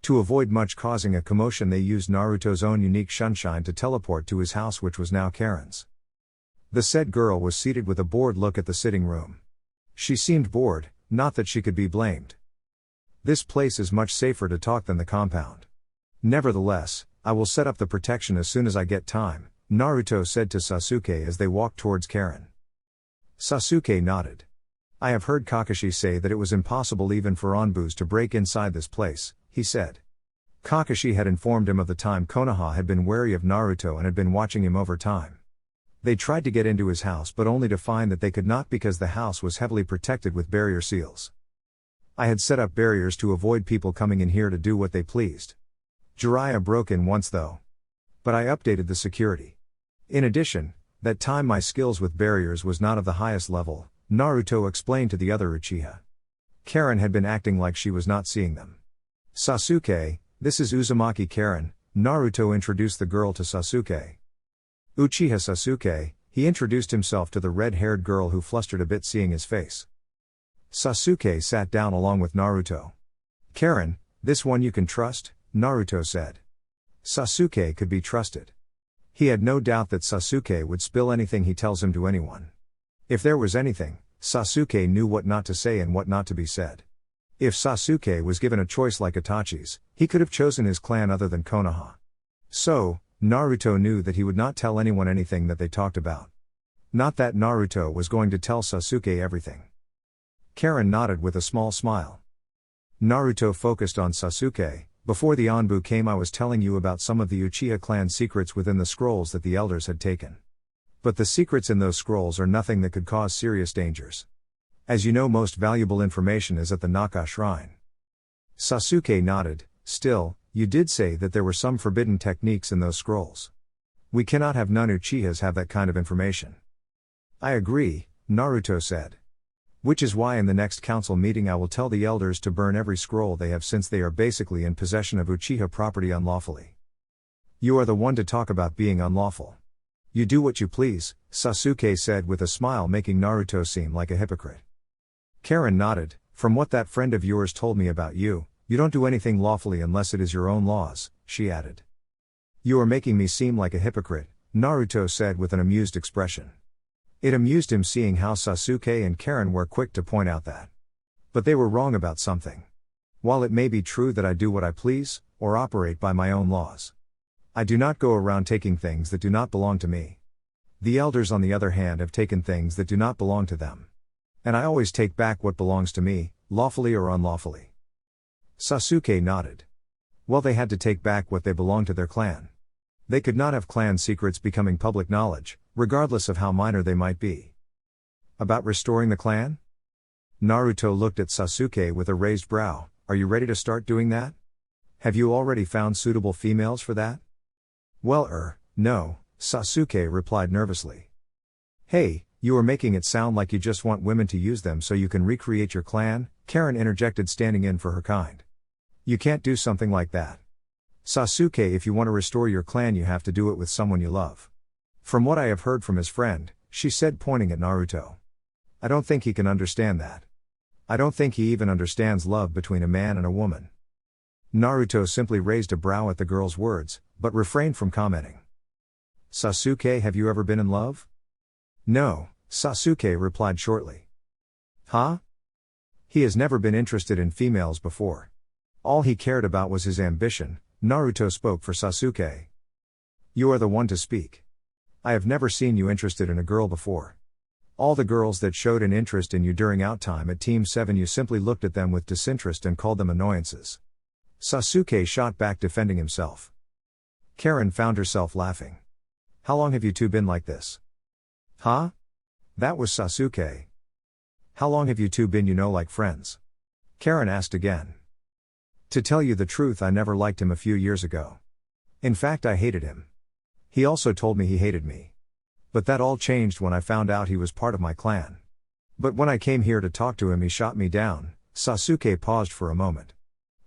To avoid much causing a commotion they used Naruto's own unique Sunshine to teleport to his house, which was now Karen's. The said girl was seated with a bored look at the sitting room. She seemed bored, not that she could be blamed. This place is much safer to talk than the compound. Nevertheless, I will set up the protection as soon as I get time, Naruto said to Sasuke as they walked towards Karen. Sasuke nodded. I have heard Kakashi say that it was impossible even for Onbus to break inside this place, he said. Kakashi had informed him of the time Konoha had been wary of Naruto and had been watching him over time. They tried to get into his house but only to find that they could not because the house was heavily protected with barrier seals. I had set up barriers to avoid people coming in here to do what they pleased. Jiraiya broke in once though. But I updated the security. In addition, that time my skills with barriers was not of the highest level, Naruto explained to the other Uchiha. Karen had been acting like she was not seeing them. Sasuke, this is Uzumaki Karen, Naruto introduced the girl to Sasuke. Uchiha Sasuke, he introduced himself to the red-haired girl who flustered a bit seeing his face. Sasuke sat down along with Naruto. Karen, this one you can trust, Naruto said. Sasuke could be trusted. He had no doubt that Sasuke would spill anything he tells him to anyone. If there was anything, Sasuke knew what not to say and what not to be said. If Sasuke was given a choice like Itachi's, he could have chosen his clan other than Konoha. So, Naruto knew that he would not tell anyone anything that they talked about. Not that Naruto was going to tell Sasuke everything. Karen nodded with a small smile. Naruto focused on Sasuke. Before the Onbu came, I was telling you about some of the Uchiha clan secrets within the scrolls that the elders had taken. But the secrets in those scrolls are nothing that could cause serious dangers. As you know, most valuable information is at the Naka Shrine. Sasuke nodded. Still, you did say that there were some forbidden techniques in those scrolls. We cannot have non-Uchihas have that kind of information. I agree, Naruto said. Which is why in the next council meeting I will tell the elders to burn every scroll they have, since they are basically in possession of Uchiha property unlawfully. You are the one to talk about being unlawful. You do what you please, Sasuke said with a smile, making Naruto seem like a hypocrite. Karen nodded. From what that friend of yours told me about you, you don't do anything lawfully unless it is your own laws, she added. You are making me seem like a hypocrite, Naruto said with an amused expression. It amused him seeing how Sasuke and Karen were quick to point out that. But they were wrong about something. While it may be true that I do what I please, or operate by my own laws, I do not go around taking things that do not belong to me. The elders on the other hand have taken things that do not belong to them. And I always take back what belongs to me, lawfully or unlawfully. Sasuke nodded. Well, they had to take back what they belonged to their clan. They could not have clan secrets becoming public knowledge, regardless of how minor they might be. About restoring the clan? Naruto looked at Sasuke with a raised brow. Are you ready to start doing that? Have you already found suitable females for that? Well, no, Sasuke replied nervously. Hey, you are making it sound like you just want women to use them so you can recreate your clan, Karen interjected, standing in for her kind. You can't do something like that. Sasuke, if you want to restore your clan you have to do it with someone you love. From what I have heard from his friend, she said, pointing at Naruto. I don't think he can understand that. I don't think he even understands love between a man and a woman. Naruto simply raised a brow at the girl's words, but refrained from commenting. Sasuke, have you ever been in love? No, Sasuke replied shortly. Huh? He has never been interested in females before. All he cared about was his ambition. Naruto spoke for Sasuke. You are the one to speak. I have never seen you interested in a girl before. All the girls that showed an interest in you during out time at Team 7, you simply looked at them with disinterest and called them annoyances. Sasuke shot back, defending himself. Karen found herself laughing. How long have you two been like this? Huh? That was Sasuke. How long have you two been, like friends? Karen asked again. To tell you the truth, I never liked him a few years ago. In fact, I hated him. He also told me he hated me. But that all changed when I found out he was part of my clan. But when I came here to talk to him, he shot me down. Sasuke paused for a moment.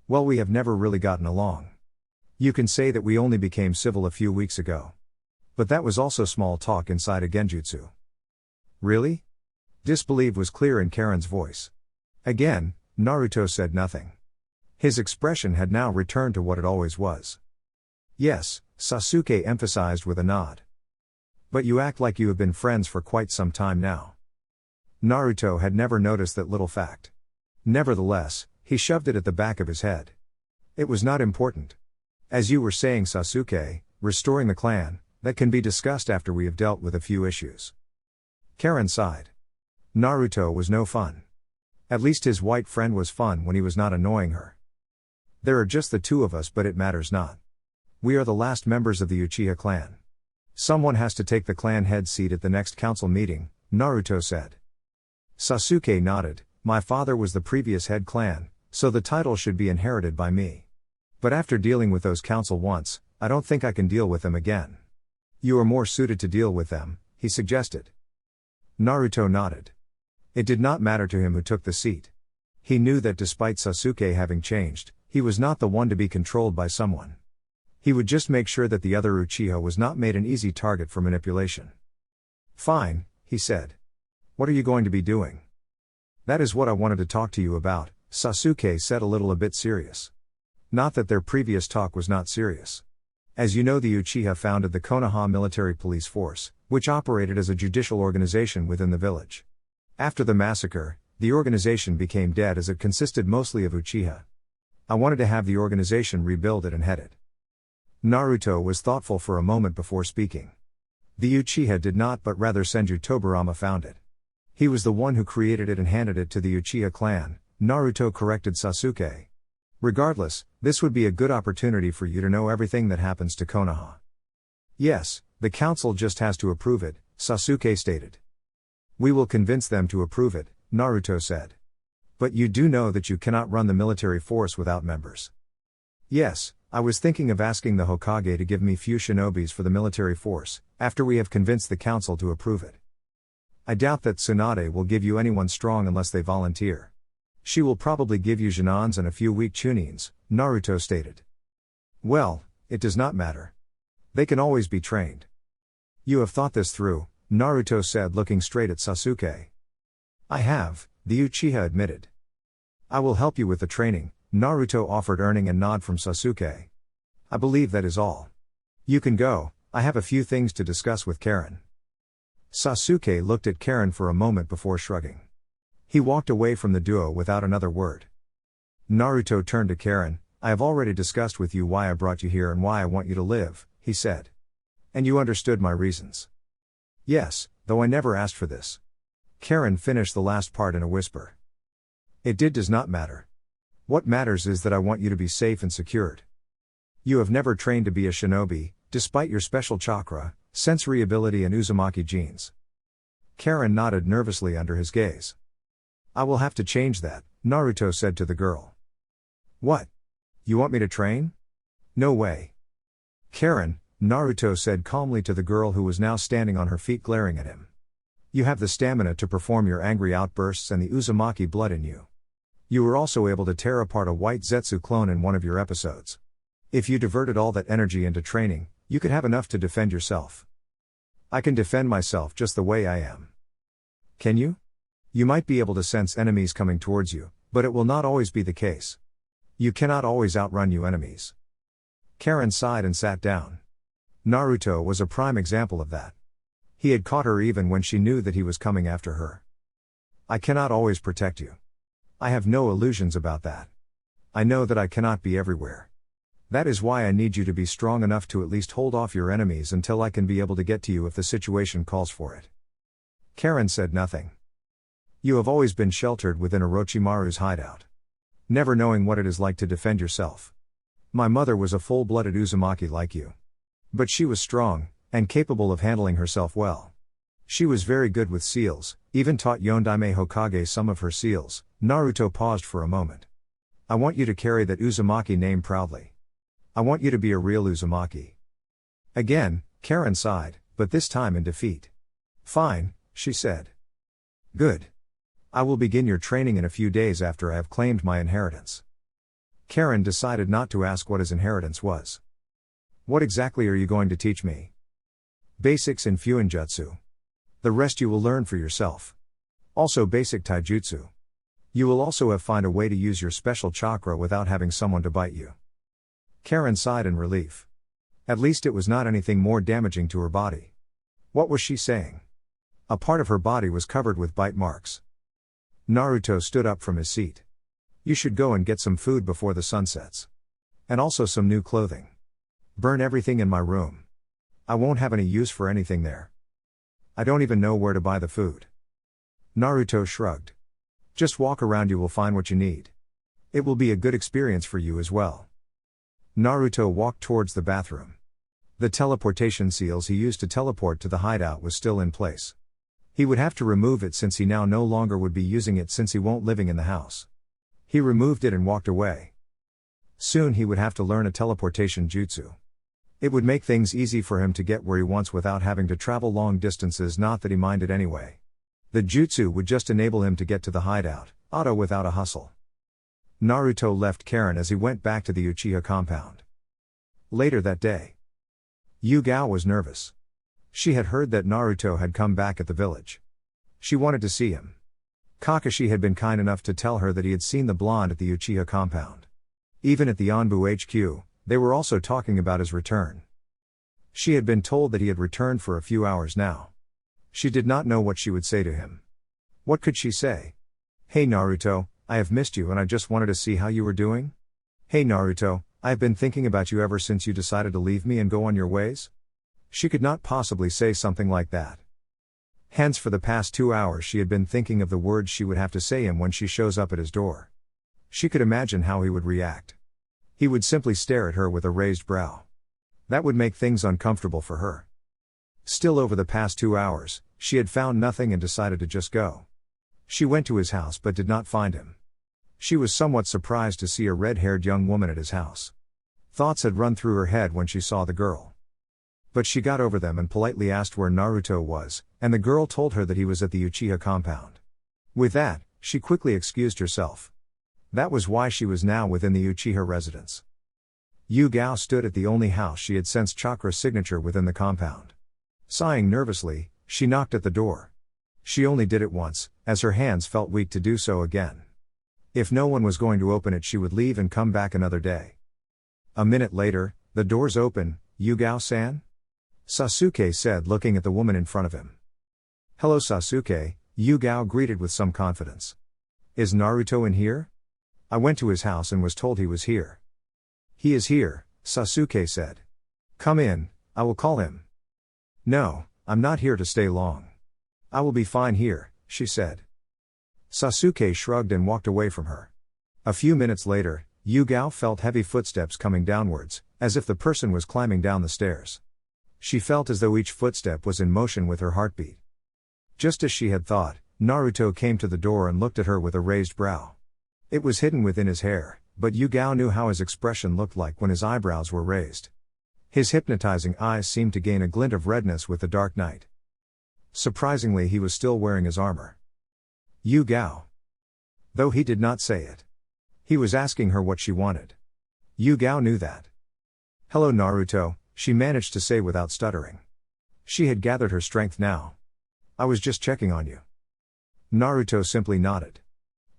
Well, we have never really gotten along. You can say that we only became civil a few weeks ago. But that was also small talk inside a genjutsu. Really? Disbelief was clear in Karen's voice. Again, Naruto said nothing. His expression had now returned to what it always was. Yes, Sasuke emphasized with a nod. But you act like you have been friends for quite some time now. Naruto had never noticed that little fact. Nevertheless, he shoved it at the back of his head. It was not important. As you were saying, Sasuke, restoring the clan, that can be discussed after we have dealt with a few issues. Karen sighed. Naruto was no fun. At least his white friend was fun when he was not annoying her. There are just the two of us, but it matters not. We are the last members of the Uchiha clan. Someone has to take the clan head seat at the next council meeting, Naruto said. Sasuke nodded. My father was the previous head clan, so the title should be inherited by me. But after dealing with those council once, I don't think I can deal with them again. You are more suited to deal with them, he suggested. Naruto nodded. It did not matter to him who took the seat. He knew that despite Sasuke having changed, he was not the one to be controlled by someone. He would just make sure that the other Uchiha was not made an easy target for manipulation. Fine, he said. What are you going to be doing? That is what I wanted to talk to you about, Sasuke said, a bit serious. Not that their previous talk was not serious. As you know, the Uchiha founded the Konoha military police force, which operated as a judicial organization within the village. After the massacre, the organization became dead as it consisted mostly of Uchiha. I wanted to have the organization rebuild it and head it. Naruto was thoughtful for a moment before speaking. The Uchiha did not, but rather Senju Tobirama found it. He was the one who created it and handed it to the Uchiha clan, Naruto corrected Sasuke. Regardless, this would be a good opportunity for you to know everything that happens to Konoha. Yes, the council just has to approve it, Sasuke stated. We will convince them to approve it, Naruto said. But you do know that you cannot run the military force without members. Yes, I was thinking of asking the Hokage to give me few shinobis for the military force, after we have convinced the council to approve it. I doubt that Tsunade will give you anyone strong unless they volunteer. She will probably give you Jinans and a few weak Chunins, Naruto stated. Well, it does not matter. They can always be trained. You have thought this through, Naruto said, looking straight at Sasuke. I have, the Uchiha admitted. I will help you with the training, Naruto offered, earning a nod from Sasuke. I believe that is all. You can go, I have a few things to discuss with Karen. Sasuke looked at Karen for a moment before shrugging. He walked away from the duo without another word. Naruto turned to Karen. I have already discussed with you why I brought you here and why I want you to live, he said. And you understood my reasons. Yes, though I never asked for this. Karen finished the last part in a whisper. It does not matter. What matters is that I want you to be safe and secured. You have never trained to be a shinobi, despite your special chakra, sensory ability and Uzumaki genes. Karen nodded nervously under his gaze. I will have to change that, Naruto said to the girl. What? You want me to train? No way. Karen, Naruto said calmly to the girl who was now standing on her feet glaring at him. You have the stamina to perform your angry outbursts and the Uzumaki blood in you. You were also able to tear apart a white Zetsu clone in one of your episodes. If you diverted all that energy into training, you could have enough to defend yourself. I can defend myself just the way I am. Can you? You might be able to sense enemies coming towards you, but it will not always be the case. You cannot always outrun you enemies. Karen sighed and sat down. Naruto was a prime example of that. He had caught her even when she knew that he was coming after her. I cannot always protect you. I have no illusions about that. I know that I cannot be everywhere. That is why I need you to be strong enough to at least hold off your enemies until I can be able to get to you if the situation calls for it. Karen said nothing. You have always been sheltered within Orochimaru's hideout, never knowing what it is like to defend yourself. My mother was a full-blooded Uzumaki like you. But she was strong, and capable of handling herself well. She was very good with seals, even taught Yondaime Hokage some of her seals. Naruto paused for a moment. I want you to carry that Uzumaki name proudly. I want you to be a real Uzumaki. Again, Karen sighed, but this time in defeat. Fine, she said. Good. I will begin your training in a few days after I have claimed my inheritance. Karen decided not to ask what his inheritance was. What exactly are you going to teach me? Basics in Fuinjutsu. The rest you will learn for yourself. Also basic taijutsu. You will also have find a way to use your special chakra without having someone to bite you. Karen sighed in relief. At least it was not anything more damaging to her body. What was she saying? A part of her body was covered with bite marks. Naruto stood up from his seat. You should go and get some food before the sun sets. And also some new clothing. Burn everything in my room. I won't have any use for anything there. I don't even know where to buy the food. Naruto shrugged. Just walk around, you will find what you need. It will be a good experience for you as well. Naruto walked towards the bathroom. The teleportation seals he used to teleport to the hideout was still in place. He would have to remove it since he now no longer would be using it since he won't living in the house. He removed it and walked away. Soon he would have to learn a teleportation jutsu. It would make things easy for him to get where he wants without having to travel long distances, not that he minded anyway. The jutsu would just enable him to get to the hideout, auto without a hustle. Naruto left Karen as he went back to the Uchiha compound. Later that day, Yugao was nervous. She had heard that Naruto had come back at the village. She wanted to see him. Kakashi had been kind enough to tell her that he had seen the blonde at the Uchiha compound. Even at the Anbu HQ, they were also talking about his return. She had been told that he had returned for a few hours now. She did not know what she would say to him. What could she say? Hey Naruto, I have missed you and I just wanted to see how you were doing. Hey Naruto, I have been thinking about you ever since you decided to leave me and go on your ways. She could not possibly say something like that. Hence for the past 2 hours she had been thinking of the words she would have to say him when she shows up at his door. She could imagine how he would react. He would simply stare at her with a raised brow. That would make things uncomfortable for her. Still, over the past 2 hours, she had found nothing and decided to just go. She went to his house but did not find him. She was somewhat surprised to see a red-haired young woman at his house. Thoughts had run through her head when she saw the girl. But she got over them and politely asked where Naruto was, and the girl told her that he was at the Uchiha compound. With that, she quickly excused herself. That was why she was now within the Uchiha residence. Yugao stood at the only house she had sensed chakra signature within the compound. Sighing nervously, she knocked at the door. She only did it once, as her hands felt weak to do so again. If no one was going to open it, she would leave and come back another day. A minute later, the doors open. Yugao-san? Sasuke said, looking at the woman in front of him. Hello Sasuke, Yu-Gao greeted with some confidence. Is Naruto in here? I went to his house and was told he was here. He is here, Sasuke said. Come in, I will call him. No, I'm not here to stay long. I will be fine here, she said. Sasuke shrugged and walked away from her. A few minutes later, Yu-Gao felt heavy footsteps coming downwards, as if the person was climbing down the stairs. She felt as though each footstep was in motion with her heartbeat. Just as she had thought, Naruto came to the door and looked at her with a raised brow. It was hidden within his hair, but Yu-Gao knew how his expression looked like when his eyebrows were raised. His hypnotizing eyes seemed to gain a glint of redness with the dark night. Surprisingly, he was still wearing his armor. Yu-Gao. Though he did not say it. He was asking her what she wanted. Yu-Gao knew that. Hello Naruto, she managed to say without stuttering. She had gathered her strength now. I was just checking on you. Naruto simply nodded.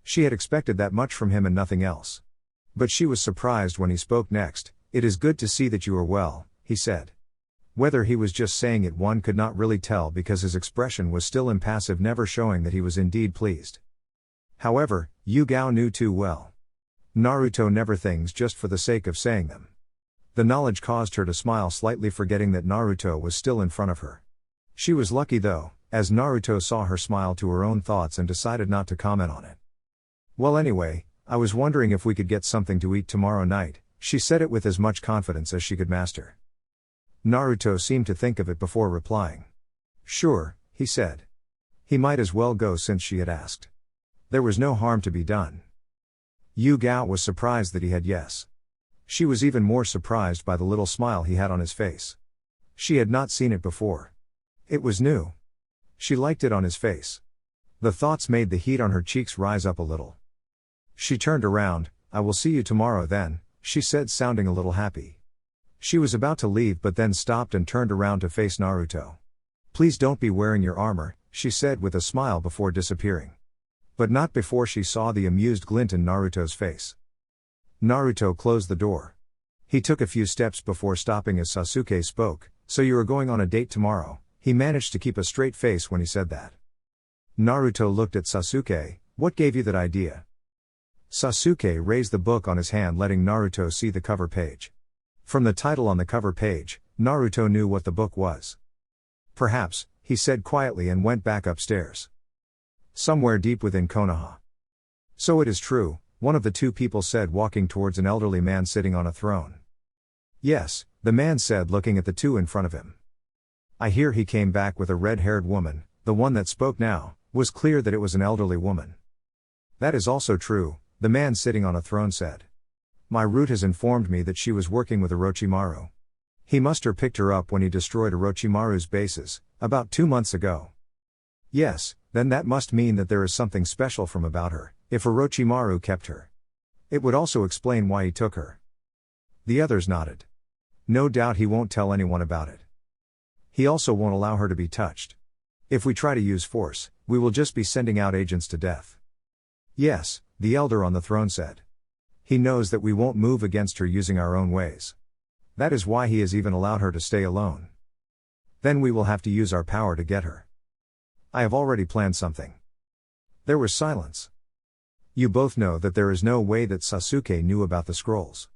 She had expected that much from him and nothing else. But she was surprised when he spoke next. It is good to see that you are well, he said. Whether he was just saying it, one could not really tell because his expression was still impassive, never showing that he was indeed pleased. However, Yu-Gao knew too well. Naruto never things just for the sake of saying them. The knowledge caused her to smile slightly, forgetting that Naruto was still in front of her. She was lucky though, as Naruto saw her smile to her own thoughts and decided not to comment on it. Well anyway, I was wondering if we could get something to eat tomorrow night, she said it with as much confidence as she could master. Naruto seemed to think of it before replying. Sure, he said. He might as well go since she had asked. There was no harm to be done. Yu-Gao was surprised that he had yes. She was even more surprised by the little smile he had on his face. She had not seen it before. It was new. She liked it on his face. The thoughts made the heat on her cheeks rise up a little. She turned around. I will see you tomorrow then, she said, sounding a little happy. She was about to leave but then stopped and turned around to face Naruto. Please don't be wearing your armor, she said with a smile before disappearing. But not before she saw the amused glint in Naruto's face. Naruto closed the door. He took a few steps before stopping as Sasuke spoke. So you are going on a date tomorrow? He managed to keep a straight face when he said that. Naruto looked at Sasuke. What gave you that idea? Sasuke raised the book on his hand, letting Naruto see the cover page. From the title on the cover page, Naruto knew what the book was. Perhaps, he said quietly and went back upstairs. Somewhere deep within Konoha. So it is true, one of the two people said, walking towards an elderly man sitting on a throne. Yes, the man said, looking at the two in front of him. I hear he came back with a red-haired woman. The one that spoke now was clear that it was an elderly woman. That is also true, the man sitting on a throne said. My root has informed me that she was working with Orochimaru. He must have picked her up when he destroyed Orochimaru's bases, about 2 months ago. Yes, then that must mean that there is something special from about her, if Orochimaru kept her. It would also explain why he took her. The others nodded. No doubt he won't tell anyone about it. He also won't allow her to be touched. If we try to use force, we will just be sending out agents to death. Yes, the elder on the throne said. He knows that we won't move against her using our own ways. That is why he has even allowed her to stay alone. Then we will have to use our power to get her. I have already planned something. There was silence. You both know that there is no way that Sasuke knew about the scrolls.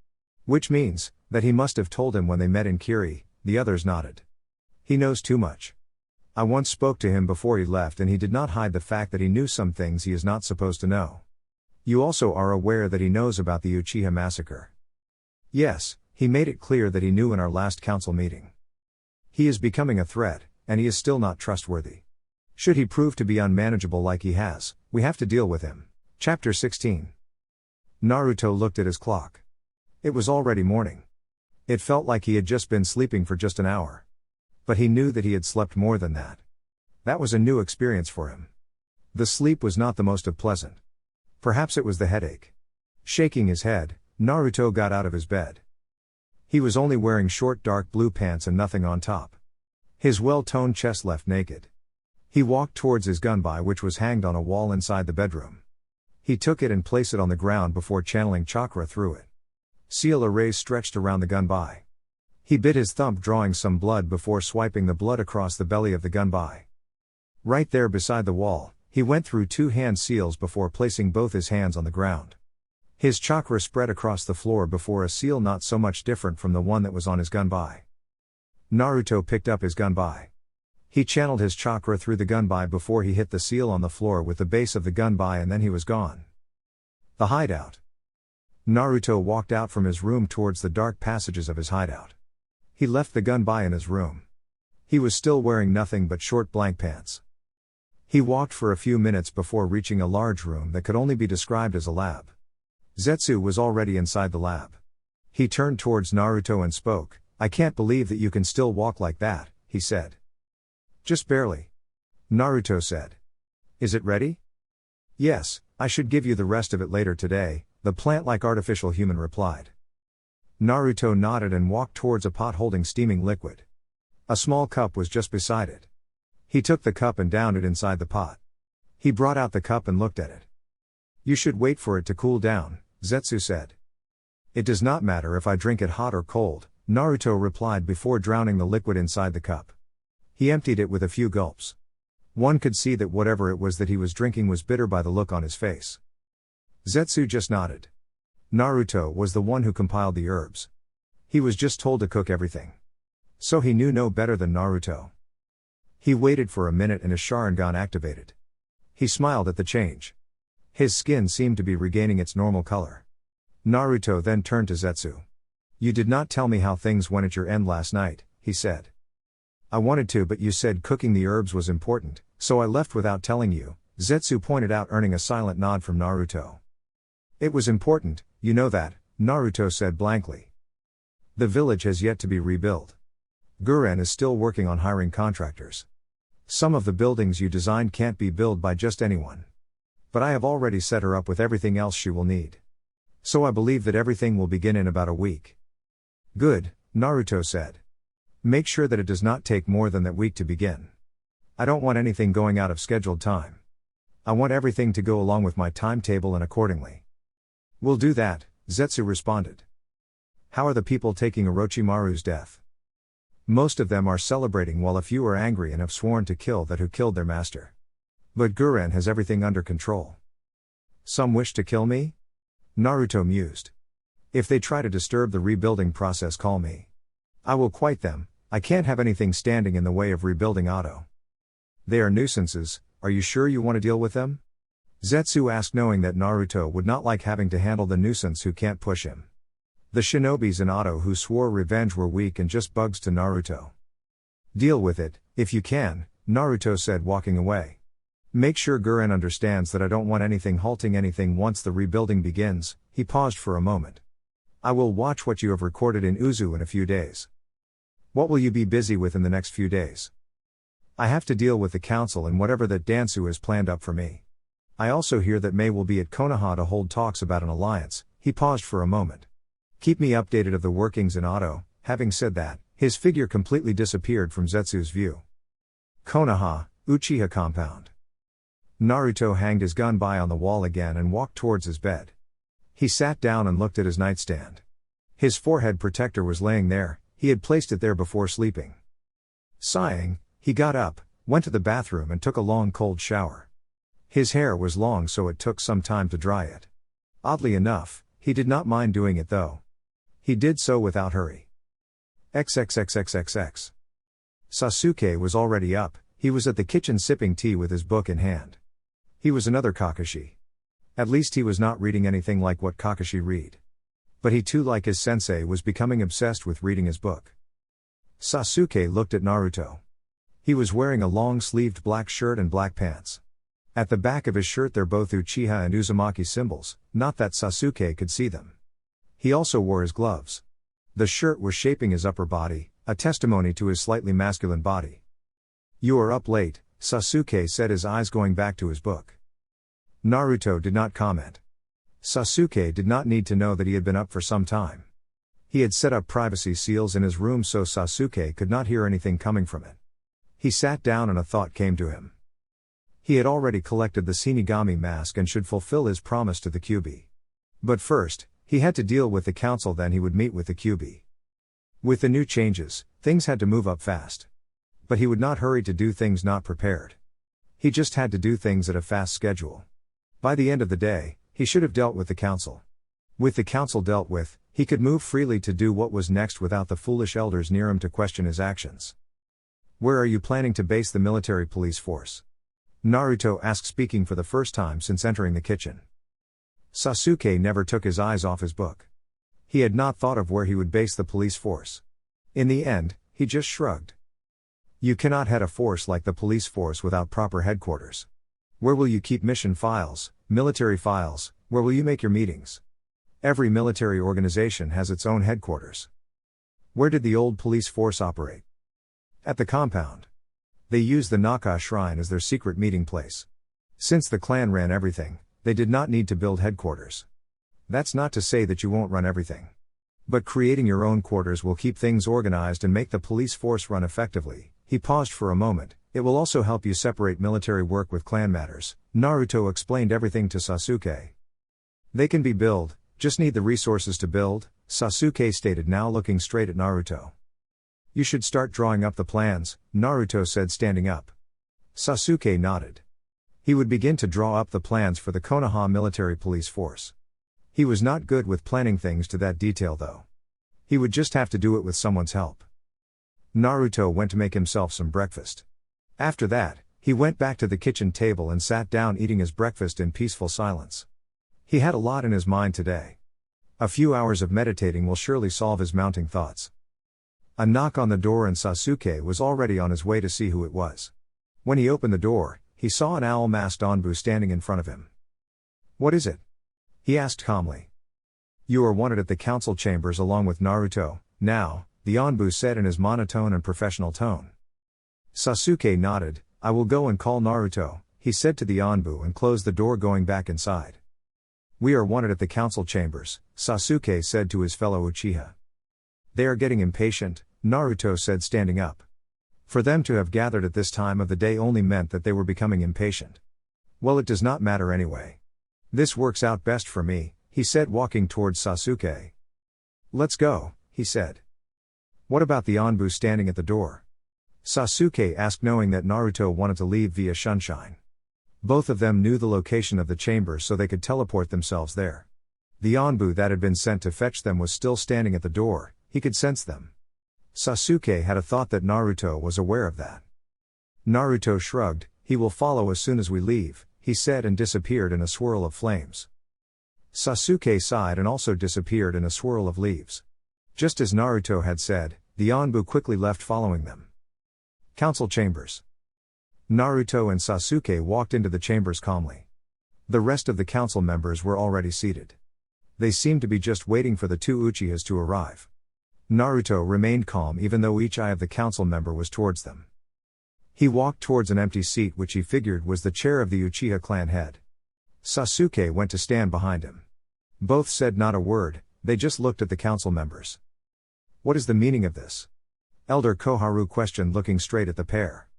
Which means, that he must have told him when they met in Kiri. The others nodded. He knows too much. I once spoke to him before he left and he did not hide the fact that he knew some things he is not supposed to know. You also are aware that he knows about the Uchiha massacre. Yes, he made it clear that he knew in our last council meeting. He is becoming a threat, and he is still not trustworthy. Should he prove to be unmanageable like he has, we have to deal with him. Chapter 16. Naruto looked at his clock. It was already morning. It felt like he had just been sleeping for just an hour. But he knew that he had slept more than that. That was a new experience for him. The sleep was not the most pleasant. Perhaps it was the headache. Shaking his head, Naruto got out of his bed. He was only wearing short dark blue pants and nothing on top. His well-toned chest left naked. He walked towards his gunbai, which was hanged on a wall inside the bedroom. He took it and placed it on the ground before channeling chakra through it. Seal arrays stretched around the gunbai. He bit his thumb, drawing some blood before swiping the blood across the belly of the gunbai. Right there beside the wall, he went through 2 hand seals before placing both his hands on the ground. His chakra spread across the floor before a seal not so much different from the one that was on his gunbai. Naruto picked up his gunbai. He channeled his chakra through the gunbai before he hit the seal on the floor with the base of the gunbai, and then he was gone. The hideout. Naruto walked out from his room towards the dark passages of his hideout. He left the gunbai in his room. He was still wearing nothing but short blank pants. He walked for a few minutes before reaching a large room that could only be described as a lab. Zetsu was already inside the lab. He turned towards Naruto and spoke. "I can't believe that you can still walk like that," he said. "Just barely," Naruto said. "Is it ready?" "Yes, I should give you the rest of it later today," the plant-like artificial human replied. Naruto nodded and walked towards a pot holding steaming liquid. A small cup was just beside it. He took the cup and downed it inside the pot. He brought out the cup and looked at it. "You should wait for it to cool down," Zetsu said. "It does not matter if I drink it hot or cold," Naruto replied before drowning the liquid inside the cup. He emptied it with a few gulps. One could see that whatever it was that he was drinking was bitter by the look on his face. Zetsu just nodded. Naruto was the one who compiled the herbs. He was just told to cook everything. So he knew no better than Naruto. He waited for a minute and his Sharingan activated. He smiled at the change. His skin seemed to be regaining its normal color. Naruto then turned to Zetsu. "You did not tell me how things went at your end last night," he said. "I wanted to, but you said cooking the herbs was important, so I left without telling you," Zetsu pointed out, earning a silent nod from Naruto. "It was important, you know that," Naruto said blankly. "The village has yet to be rebuilt. Guren is still working on hiring contractors. Some of the buildings you designed can't be built by just anyone. But I have already set her up with everything else she will need. So I believe that everything will begin in about a week." "Good," Naruto said. "Make sure that it does not take more than that week to begin. I don't want anything going out of scheduled time. I want everything to go along with my timetable and accordingly." "We'll do that," Zetsu responded. "How are the people taking Orochimaru's death?" "Most of them are celebrating while a few are angry and have sworn to kill that who killed their master. But Guren has everything under control." "Some wish to kill me?" Naruto mused. "If they try to disturb the rebuilding process, call me. I will quiet them. I can't have anything standing in the way of rebuilding Oto." "They are nuisances, are you sure you want to deal with them?" Zetsu asked, knowing that Naruto would not like having to handle the nuisance who can't push him. The shinobis in Oto who swore revenge were weak and just bugs to Naruto. "Deal with it, if you can," Naruto said, walking away. "Make sure Guren understands that I don't want anything halting anything once the rebuilding begins." He paused for a moment. "I will watch what you have recorded in Uzu in a few days." "What will you be busy with in the next few days?" "I have to deal with the council and whatever that Dansu has planned up for me. I also hear that Mei will be at Konoha to hold talks about an alliance." He paused for a moment. "Keep me updated of the workings in Oto." Having said that, his figure completely disappeared from Zetsu's view. Konoha, Uchiha compound. Naruto hanged his gunbai on the wall again and walked towards his bed. He sat down and looked at his nightstand. His forehead protector was laying there, he had placed it there before sleeping. Sighing, he got up, went to the bathroom and took a long cold shower. His hair was long, so it took some time to dry it. Oddly enough, he did not mind doing it though. He did so without hurry. XXXXXX. Sasuke was already up, he was at the kitchen sipping tea with his book in hand. He was another Kakashi. At least he was not reading anything like what Kakashi read. But he too, like his sensei, was becoming obsessed with reading his book. Sasuke looked at Naruto. He was wearing a long-sleeved black shirt and black pants. At the back of his shirt there both Uchiha and Uzumaki symbols, not that Sasuke could see them. He also wore his gloves. The shirt was shaping his upper body, a testimony to his slightly masculine body. "You are up late," Sasuke said, his eyes going back to his book. Naruto did not comment. Sasuke did not need to know that he had been up for some time. He had set up privacy seals in his room so Sasuke could not hear anything coming from it. He sat down and a thought came to him. He had already collected the Shinigami mask and should fulfill his promise to the Kyuubi. But first, he had to deal with the council, then he would meet with the Kyuubi. With the new changes, things had to move up fast. But he would not hurry to do things not prepared. He just had to do things at a fast schedule. By the end of the day, he should have dealt with the council. With the council dealt with, he could move freely to do what was next without the foolish elders near him to question his actions. Where are you planning to base the military police force? Naruto asked, speaking for the first time since entering the kitchen. Sasuke never took his eyes off his book. He had not thought of where he would base the police force. In the end, he just shrugged. You cannot head a force like the police force without proper headquarters. Where will you keep mission files, military files, where will you make your meetings? Every military organization has its own headquarters. Where did the old police force operate? At the compound. They used the Naka shrine as their secret meeting place. Since the clan ran everything, they did not need to build headquarters. That's not to say that you won't run everything. But creating your own quarters will keep things organized and make the police force run effectively. He paused for a moment. It will also help you separate military work with clan matters. Naruto explained everything to Sasuke. They can be built, just need the resources to build, Sasuke stated, now looking straight at Naruto. You should start drawing up the plans, Naruto said, standing up. Sasuke nodded. He would begin to draw up the plans for the Konoha military police force. He was not good with planning things to that detail though. He would just have to do it with someone's help. Naruto went to make himself some breakfast. After that, he went back to the kitchen table and sat down eating his breakfast in peaceful silence. He had a lot in his mind today. A few hours of meditating will surely solve his mounting thoughts. A knock on the door and Sasuke was already on his way to see who it was. When he opened the door, he saw an owl-masked Onbu standing in front of him. What is it? He asked calmly. You are wanted at the council chambers along with Naruto, now, the Onbu said in his monotone and professional tone. Sasuke nodded. I will go and call Naruto, he said to the Onbu and closed the door, going back inside. We are wanted at the council chambers, Sasuke said to his fellow Uchiha. They are getting impatient, Naruto said, standing up. For them to have gathered at this time of the day only meant that they were becoming impatient. Well, it does not matter anyway. This works out best for me, he said, walking towards Sasuke. Let's go, he said. What about the Onbu standing at the door? Sasuke asked, knowing that Naruto wanted to leave via Sunshine. Both of them knew the location of the chambers so they could teleport themselves there. The Onbu that had been sent to fetch them was still standing at the door, he could sense them. Sasuke had a thought that Naruto was aware of that. Naruto shrugged. He will follow as soon as we leave, he said, and disappeared in a swirl of flames. Sasuke sighed and also disappeared in a swirl of leaves. Just as Naruto had said, the Onbu quickly left following them. Council chambers. Naruto and Sasuke walked into the chambers calmly. The rest of the council members were already seated. They seemed to be just waiting for the two Uchihas to arrive. Naruto remained calm even though each eye of the council member was towards them. He walked towards an empty seat which he figured was the chair of the Uchiha clan head. Sasuke went to stand behind him. Both said not a word, they just looked at the council members. What is the meaning of this? Elder Koharu questioned, looking straight at the pair.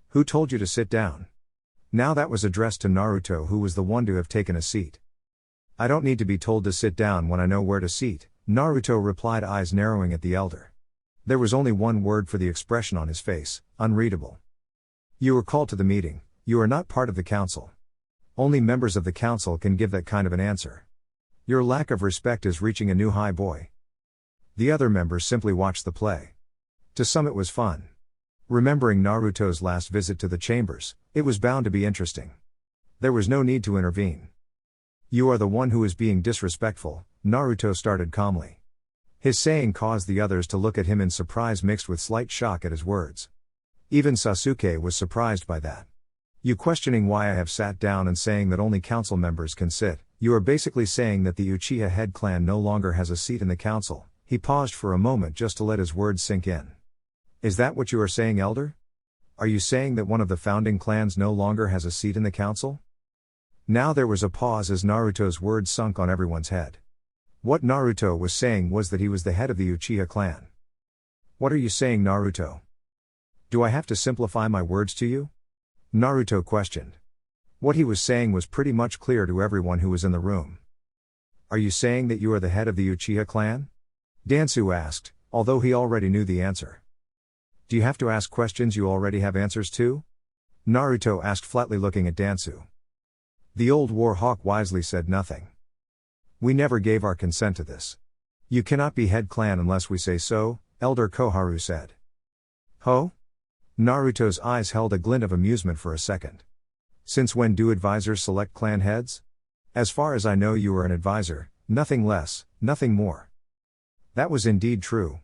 Who told you to sit down? Now that was addressed to Naruto, who was the one to have taken a seat. I don't need to be told to sit down when I know where to sit, Naruto replied, eyes narrowing at the elder. There was only one word for the expression on his face, unreadable. You were called to the meeting, you are not part of the council. Only members of the council can give that kind of an answer. Your lack of respect is reaching a new high, boy. The other members simply watched the play. To some it was fun. Remembering Naruto's last visit to the chambers, it was bound to be interesting. There was no need to intervene. You are the one who is being disrespectful, Naruto started calmly. His saying caused the others to look at him in surprise mixed with slight shock at his words. Even Sasuke was surprised by that. You questioning why I have sat down and saying that only council members can sit, you are basically saying that the Uchiha head clan no longer has a seat in the council. He paused for a moment just to let his words sink in. Is that what you are saying, elder? Are you saying that one of the founding clans no longer has a seat in the council? Now there was a pause as Naruto's words sunk on everyone's head. What Naruto was saying was that he was the head of the Uchiha clan. What are you saying, Naruto? Do I have to simplify my words to you? Naruto questioned. What he was saying was pretty much clear to everyone who was in the room. Are you saying that you are the head of the Uchiha clan? Dansu asked, although he already knew the answer. Do you have to ask questions you already have answers to? Naruto asked, flatly looking at Dansu. The old war hawk wisely said nothing. We never gave our consent to this. You cannot be head clan unless we say so, Elder Koharu said. Ho? Naruto's eyes held a glint of amusement for a second. Since when do advisors select clan heads? As far as I know, you are an advisor, nothing less, nothing more. That was indeed true.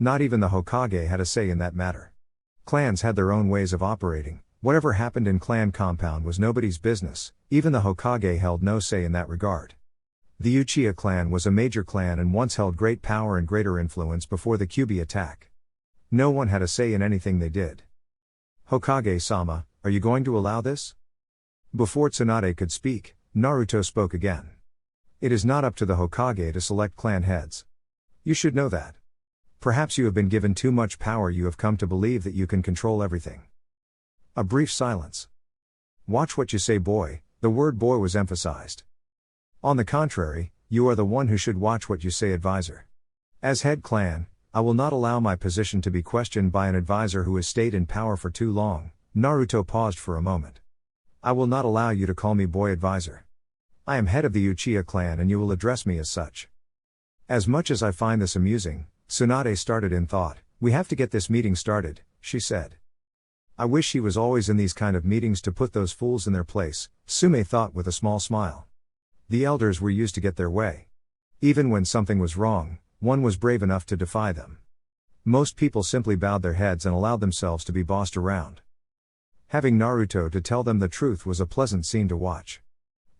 Not even the Hokage had a say in that matter. Clans had their own ways of operating. Whatever happened in clan compound was nobody's business, even the Hokage held no say in that regard. The Uchiha clan was a major clan and once held great power and greater influence before the Kyuubi attack. No one had a say in anything they did. Hokage-sama, are you going to allow this? Before Tsunade could speak, Naruto spoke again. It is not up to the Hokage to select clan heads. You should know that. Perhaps you have been given too much power. You have come to believe that you can control everything. A brief silence. Watch what you say, boy. The word boy was emphasized. On the contrary, you are the one who should watch what you say, advisor. As head clan, I will not allow my position to be questioned by an advisor who has stayed in power for too long. Naruto paused for a moment. I will not allow you to call me boy, advisor. I am head of the Uchiha clan and you will address me as such. As much as I find this amusing, Tsunade started in thought. We have to get this meeting started, she said. I wish he was always in these kind of meetings to put those fools in their place, Sume thought with a small smile. The elders were used to get their way. Even when something was wrong, one was brave enough to defy them. Most people simply bowed their heads and allowed themselves to be bossed around. Having Naruto to tell them the truth was a pleasant scene to watch.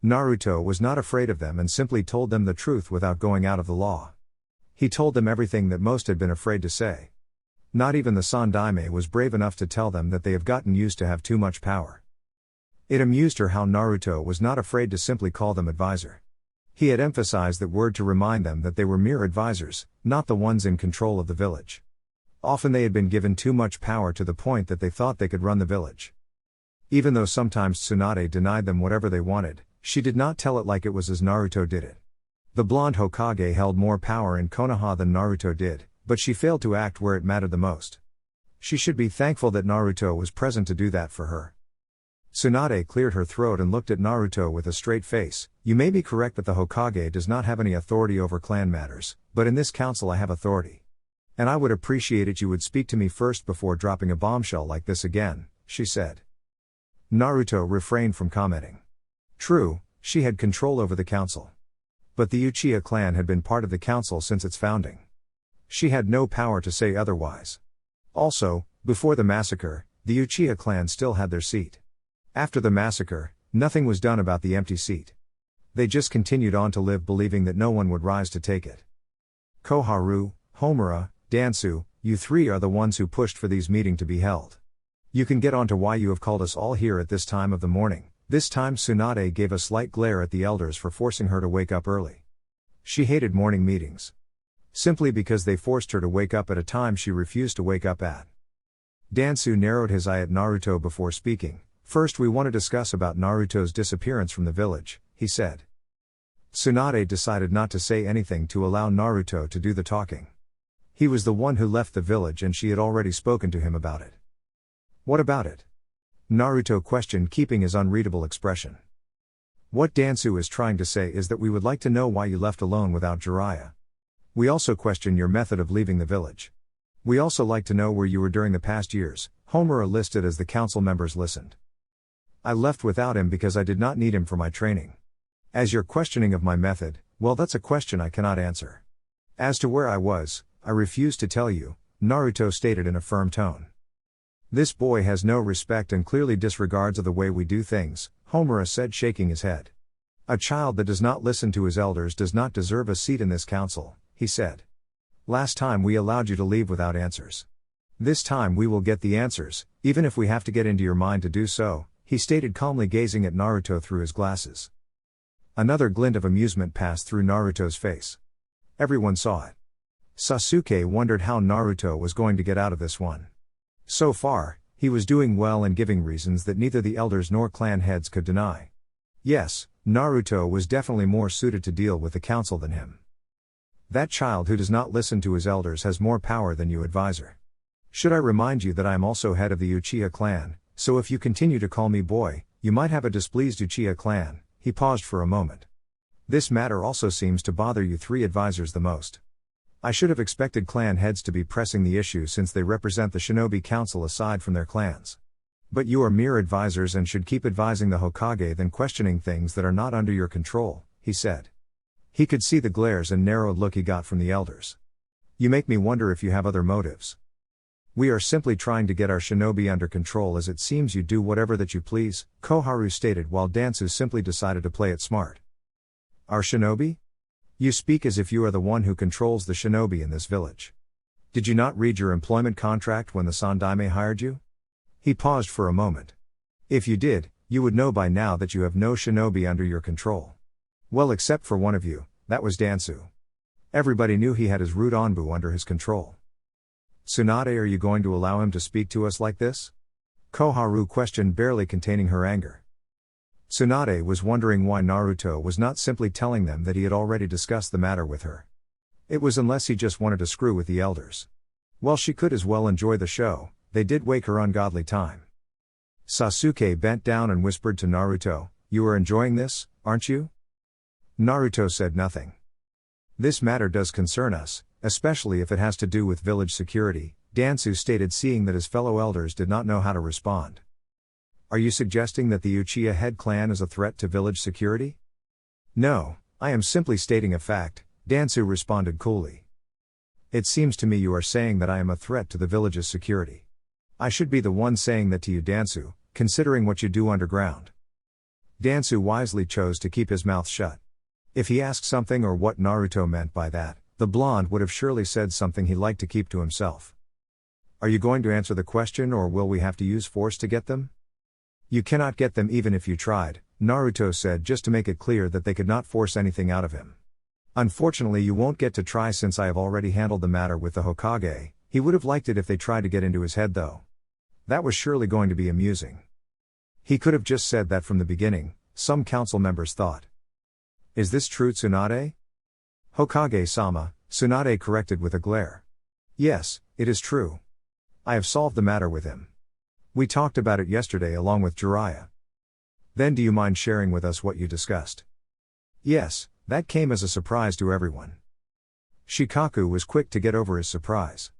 Naruto was not afraid of them and simply told them the truth without going out of the law. He told them everything that most had been afraid to say. Not even the Sandaime was brave enough to tell them that they have gotten used to have too much power. It amused her how Naruto was not afraid to simply call them advisor. He had emphasized that word to remind them that they were mere advisors, not the ones in control of the village. Often they had been given too much power to the point that they thought they could run the village. Even though sometimes Tsunade denied them whatever they wanted, she did not tell it like it was as Naruto did it. The blonde Hokage held more power in Konoha than Naruto did, but she failed to act where it mattered the most. She should be thankful that Naruto was present to do that for her. Tsunade cleared her throat and looked at Naruto with a straight face. You may be correct that the Hokage does not have any authority over clan matters, but in this council I have authority. And I would appreciate it you would speak to me first before dropping a bombshell like this again, she said. Naruto refrained from commenting. True, she had control over the council. But the Uchiha clan had been part of the council since its founding. She had no power to say otherwise. Also, before the massacre, the Uchiha clan still had their seat. After the massacre, nothing was done about the empty seat. They just continued on to live believing that no one would rise to take it. Koharu, Homura, Dansu, you three are the ones who pushed for these meetings to be held. You can get on to why you have called us all here at this time of the morning. This time Tsunade gave a slight glare at the elders for forcing her to wake up early. She hated morning meetings. Simply because they forced her to wake up at a time she refused to wake up at. Dansu narrowed his eye at Naruto before speaking. First we want to discuss about Naruto's disappearance from the village, he said. Tsunade decided not to say anything to allow Naruto to do the talking. He was the one who left the village and she had already spoken to him about it. What about it? Naruto questioned, keeping his unreadable expression. What Dansu is trying to say is that we would like to know why you left alone without Jiraiya. We also question your method of leaving the village. We also like to know where you were during the past years. Homura listed as the council members listened. I left without him because I did not need him for my training. As you're questioning of my method, well, that's a question I cannot answer. As to where I was, I refuse to tell you, Naruto stated in a firm tone. This boy has no respect and clearly disregards of the way we do things, Homura said, shaking his head. A child that does not listen to his elders does not deserve a seat in this council, he said. Last time we allowed you to leave without answers. This time we will get the answers, even if we have to get into your mind to do so, he stated, calmly gazing at Naruto through his glasses. Another glint of amusement passed through Naruto's face. Everyone saw it. Sasuke wondered how Naruto was going to get out of this one. So far, he was doing well and giving reasons that neither the elders nor clan heads could deny. Yes, Naruto was definitely more suited to deal with the council than him. That child who does not listen to his elders has more power than you, advisor. Should I remind you that I am also head of the Uchiha clan, so if you continue to call me boy, you might have a displeased Uchiha clan. He paused for a moment. This matter also seems to bother you three advisors the most. I should have expected clan heads to be pressing the issue since they represent the Shinobi Council aside from their clans. But you are mere advisors and should keep advising the Hokage than questioning things that are not under your control, he said. He could see the glares and narrowed look he got from the elders. You make me wonder if you have other motives. We are simply trying to get our shinobi under control, as it seems you do whatever that you please, Koharu stated, while Dansu simply decided to play it smart. Our shinobi? You speak as if you are the one who controls the shinobi in this village. Did you not read your employment contract when the Sandaime hired you? He paused for a moment. If you did, you would know by now that you have no shinobi under your control. Well, except for one of you, that was Dansu. Everybody knew he had his root Onbu under his control. Tsunade, are you going to allow him to speak to us like this? Koharu questioned, barely containing her anger. Tsunade was wondering why Naruto was not simply telling them that he had already discussed the matter with her. It was unless he just wanted to screw with the elders. Well, she could as well enjoy the show, they did wake her ungodly time. Sasuke bent down and whispered to Naruto, "You are enjoying this, aren't you?" Naruto said nothing. "This matter does concern us, especially if it has to do with village security," Dansu stated, seeing that his fellow elders did not know how to respond. "Are you suggesting that the Uchiha head clan is a threat to village security?" "No, I am simply stating a fact," Dansu responded coolly. "It seems to me you are saying that I am a threat to the village's security. I should be the one saying that to you, Dansu, considering what you do underground." Dansu wisely chose to keep his mouth shut. If he asked something or what Naruto meant by that, the blonde would have surely said something he liked to keep to himself. "Are you going to answer the question, or will we have to use force to get them?" "You cannot get them even if you tried," Naruto said, just to make it clear that they could not force anything out of him. "Unfortunately, you won't get to try since I have already handled the matter with the Hokage. He would have liked it if they tried to get into his head though. That was surely going to be amusing." He could have just said that from the beginning, some council members thought. "Is this true, Tsunade?" "Hokage-sama," Tsunade corrected with a glare. "Yes, it is true. I have solved the matter with him. We talked about it yesterday along with Jiraiya." "Then do you mind sharing with us what you discussed?" "Yes, that came as a surprise to everyone." Shikaku was quick to get over his surprise.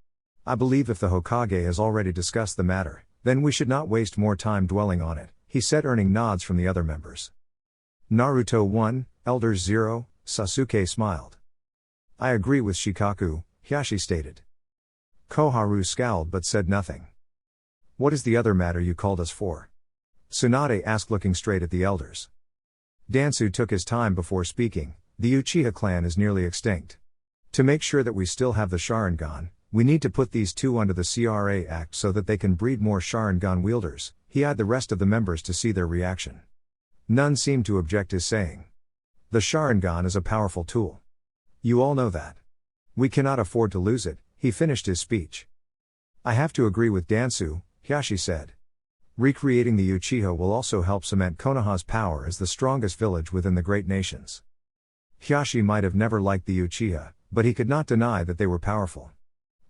"I believe if the Hokage has already discussed the matter, then we should not waste more time dwelling on it," he said, earning nods from the other members. Naruto 1, Elders 0, Sasuke smiled. "I agree with Shikaku," Hiashi stated. Koharu scowled but said nothing. "What is the other matter you called us for?" Tsunade asked, looking straight at the elders. Dansu took his time before speaking. "The Uchiha clan is nearly extinct. To make sure that we still have the Sharingan, we need to put these two under the CRA Act so that they can breed more Sharingan wielders." He eyed the rest of the members to see their reaction. None seemed to object his saying. "The Sharingan is a powerful tool. You all know that. We cannot afford to lose it," he finished his speech. "I have to agree with Dansu," Hiashi said. "Recreating the Uchiha will also help cement Konoha's power as the strongest village within the great nations." Hiashi might have never liked the Uchiha, but he could not deny that they were powerful.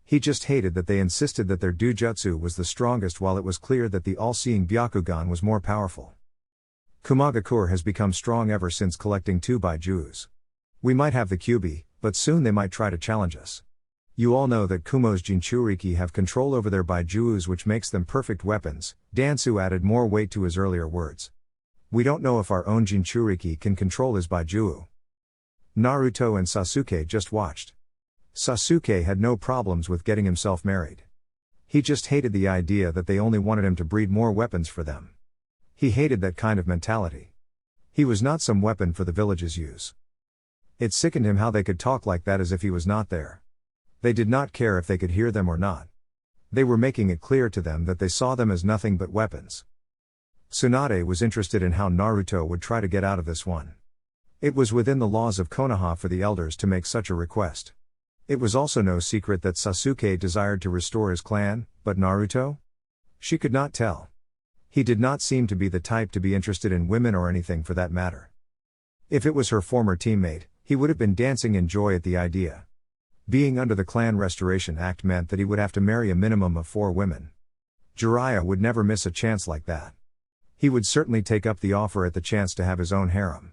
He just hated that they insisted that their Dujutsu was the strongest while it was clear that the all-seeing Byakugan was more powerful. "Kumagakure has become strong ever since collecting 2 Baijus. We might have the Kyubi, but soon they might try to challenge us. You all know that Kumo's Jinchuriki have control over their Baijus, which makes them perfect weapons," Dansu added more weight to his earlier words. "We don't know if our own Jinchuriki can control his Baiju." Naruto and Sasuke just watched. Sasuke had no problems with getting himself married. He just hated the idea that they only wanted him to breed more weapons for them. He hated that kind of mentality. He was not some weapon for the village's use. It sickened him how they could talk like that as if he was not there. They did not care if they could hear them or not. They were making it clear to them that they saw them as nothing but weapons. Tsunade was interested in how Naruto would try to get out of this one. It was within the laws of Konoha for the elders to make such a request. It was also no secret that Sasuke desired to restore his clan, but Naruto? She could not tell. He did not seem to be the type to be interested in women or anything for that matter. If it was her former teammate, he would have been dancing in joy at the idea. Being under the Clan Restoration Act meant that he would have to marry a minimum of 4 women. Jiraiya would never miss a chance like that. He would certainly take up the offer at the chance to have his own harem.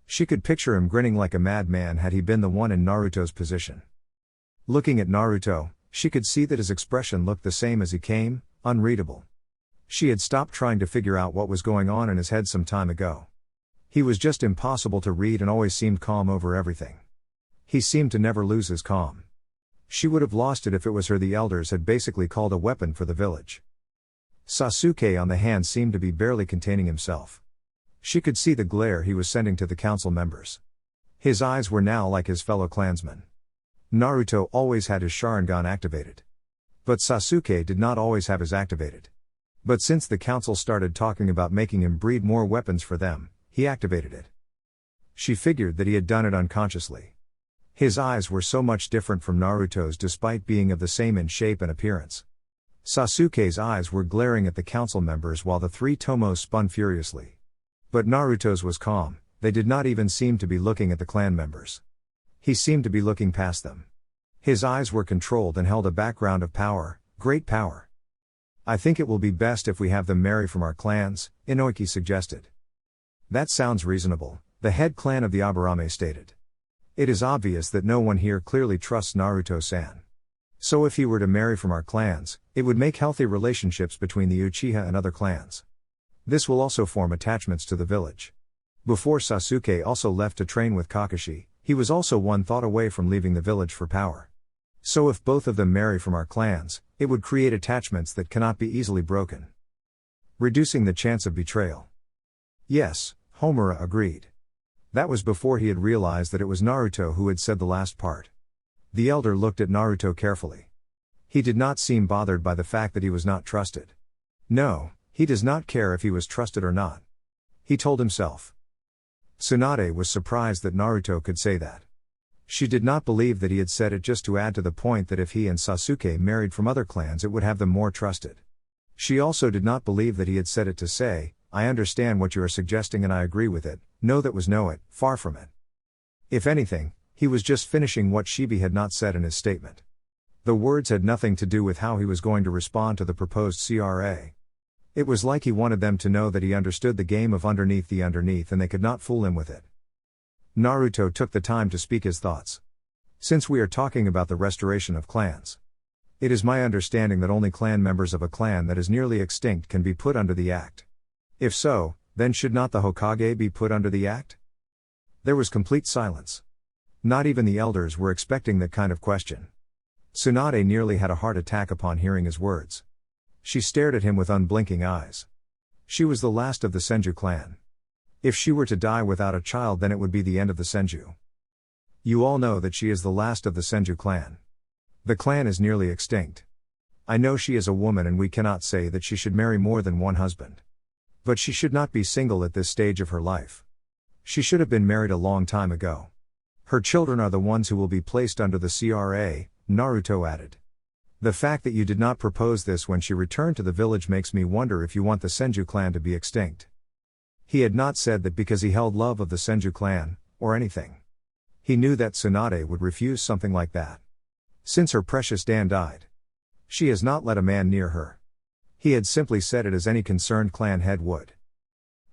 She could picture him grinning like a madman had he been the one in Naruto's position. Looking at Naruto, she could see that his expression looked the same as he came, unreadable. She had stopped trying to figure out what was going on in his head some time ago. He was just impossible to read and always seemed calm over everything. He seemed to never lose his calm. She would have lost it if it was her the elders had basically called a weapon for the village. Sasuke on the hand seemed to be barely containing himself. She could see the glare he was sending to the council members. His eyes were now like his fellow clansmen. Naruto always had his Sharingan activated. But Sasuke did not always have his activated. But since the council started talking about making him breed more weapons for them, he activated it. She figured that he had done it unconsciously. His eyes were so much different from Naruto's despite being of the same in shape and appearance. Sasuke's eyes were glaring at the council members while the 3 tomos spun furiously. But Naruto's was calm, they did not even seem to be looking at the clan members. He seemed to be looking past them. His eyes were controlled and held a background of power, great power. I think it will be best if we have them marry from our clans, Inoki suggested. That sounds reasonable, the head clan of the Aburame stated. It is obvious that no one here clearly trusts Naruto-san. So if he were to marry from our clans, it would make healthy relationships between the Uchiha and other clans. This will also form attachments to the village. Before Sasuke also left to train with Kakashi, he was also one thought away from leaving the village for power. So if both of them marry from our clans, it would create attachments that cannot be easily broken. Reducing the chance of betrayal. Yes, Homura agreed. That was before he had realized that it was Naruto who had said the last part. The elder looked at Naruto carefully. He did not seem bothered by the fact that he was not trusted. No, he does not care if he was trusted or not. He told himself. Tsunade was surprised that Naruto could say that. She did not believe that he had said it just to add to the point that if he and Sasuke married from other clans it would have them more trusted. She also did not believe that he had said it to say, I understand what you are suggesting and I agree with it, no that was no it, far from it. If anything, he was just finishing what Shibi had not said in his statement. The words had nothing to do with how he was going to respond to the proposed CRA. It was like he wanted them to know that he understood the game of underneath the underneath and they could not fool him with it. Naruto took the time to speak his thoughts. Since we are talking about the restoration of clans, it is my understanding that only clan members of a clan that is nearly extinct can be put under the act. If so, then should not the Hokage be put under the act? There was complete silence. Not even the elders were expecting that kind of question. Tsunade nearly had a heart attack upon hearing his words. She stared at him with unblinking eyes. She was the last of the Senju clan. If she were to die without a child, then it would be the end of the Senju. You all know that she is the last of the Senju clan. The clan is nearly extinct. I know she is a woman and we cannot say that she should marry more than one husband. But she should not be single at this stage of her life. She should have been married a long time ago. Her children are the ones who will be placed under the CRA, Naruto added. The fact that you did not propose this when she returned to the village makes me wonder if you want the Senju clan to be extinct. He had not said that because he held love of the Senju clan, or anything. He knew that Tsunade would refuse something like that. Since her precious Dan died, she has not let a man near her. He had simply said it as any concerned clan head would.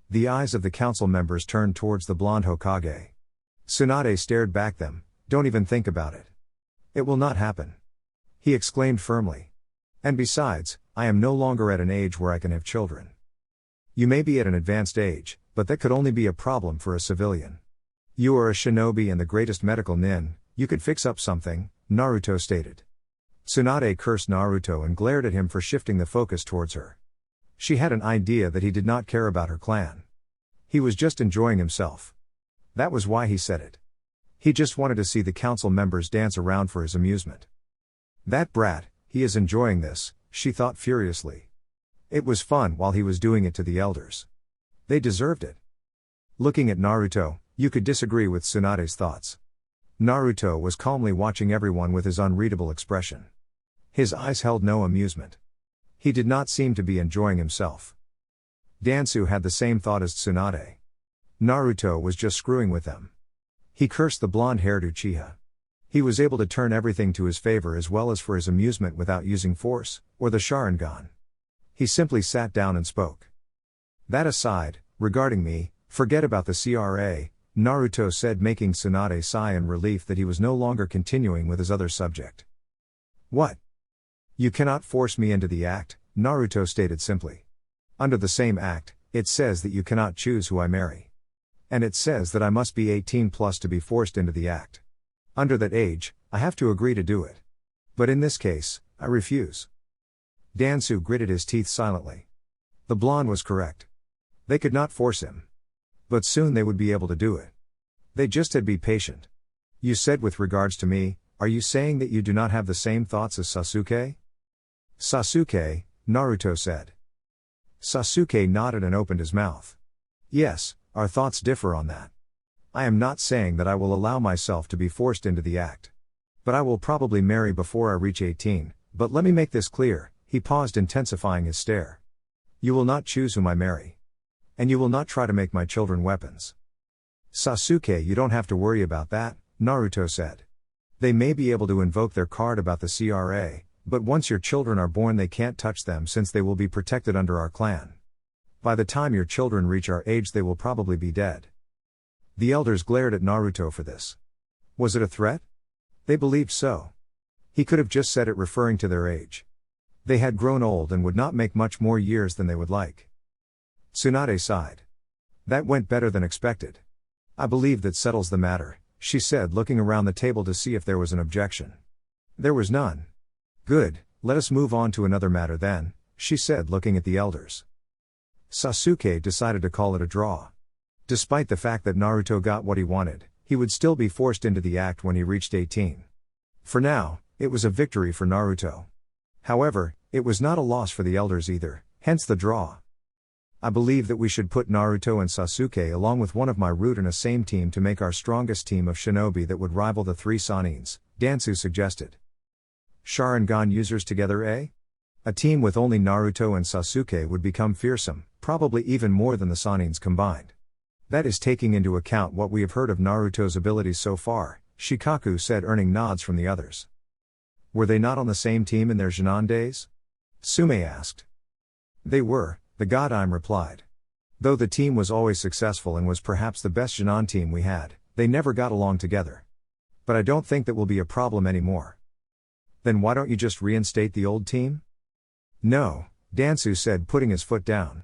The eyes of the council members turned towards the blonde Hokage. Tsunade stared back them, don't even think about it. It will not happen. He exclaimed firmly. And besides, I am no longer at an age where I can have children. You may be at an advanced age, but that could only be a problem for a civilian. You are a shinobi and the greatest medical nin, you could fix up something, Naruto stated. Tsunade cursed Naruto and glared at him for shifting the focus towards her. She had an idea that he did not care about her clan. He was just enjoying himself. That was why he said it. He just wanted to see the council members dance around for his amusement. That brat, he is enjoying this, she thought furiously. It was fun while he was doing it to the elders. They deserved it. Looking at Naruto, you could disagree with Tsunade's thoughts. Naruto was calmly watching everyone with his unreadable expression. His eyes held no amusement. He did not seem to be enjoying himself. Dansu had the same thought as Tsunade. Naruto was just screwing with them. He cursed the blonde-haired Uchiha. He was able to turn everything to his favor as well as for his amusement without using force, or the Sharingan. He simply sat down and spoke. That aside, regarding me, forget about the CRA, Naruto said, making Tsunade sigh in relief that he was no longer continuing with his other subject. What? You cannot force me into the act, Naruto stated simply. Under the same act, it says that you cannot choose who I marry. And it says that I must be 18 plus to be forced into the act. Under that age, I have to agree to do it. But in this case, I refuse. Dansu gritted his teeth silently. The blonde was correct. They could not force him. But soon they would be able to do it. They just had to be patient. You said with regards to me, are you saying that you do not have the same thoughts as Sasuke? Sasuke, Naruto said. Sasuke nodded and opened his mouth. Yes, our thoughts differ on that. I am not saying that I will allow myself to be forced into the act. But I will probably marry before I reach 18, but let me make this clear, he paused, intensifying his stare. You will not choose whom I marry. And you will not try to make my children weapons. Sasuke, you don't have to worry about that, Naruto said. They may be able to invoke their card about the CRA, but once your children are born they can't touch them since they will be protected under our clan. By the time your children reach our age they will probably be dead. The elders glared at Naruto for this. Was it a threat? They believed so. He could have just said it referring to their age. They had grown old and would not make much more years than they would like. Tsunade sighed. That went better than expected. I believe that settles the matter, she said, looking around the table to see if there was an objection. There was none. Good, let us move on to another matter then, she said, looking at the elders. Sasuke decided to call it a draw. Despite the fact that Naruto got what he wanted, he would still be forced into the act when he reached 18. For now, it was a victory for Naruto. However, it was not a loss for the elders either, hence the draw. I believe that we should put Naruto and Sasuke along with one of my root in a same team to make our strongest team of shinobi that would rival the 3 Sanins, Dansu suggested. Sharingan users together, eh? A team with only Naruto and Sasuke would become fearsome, probably even more than the Sanins combined. That is taking into account what we have heard of Naruto's abilities so far, Shikaku said, earning nods from the others. Were they not on the same team in their Jinan days? Sume asked. They were, the Godime replied. Though the team was always successful and was perhaps the best Jinan team we had, they never got along together. But I don't think that will be a problem anymore. Then why don't you just reinstate the old team? No, Dansu said, putting his foot down.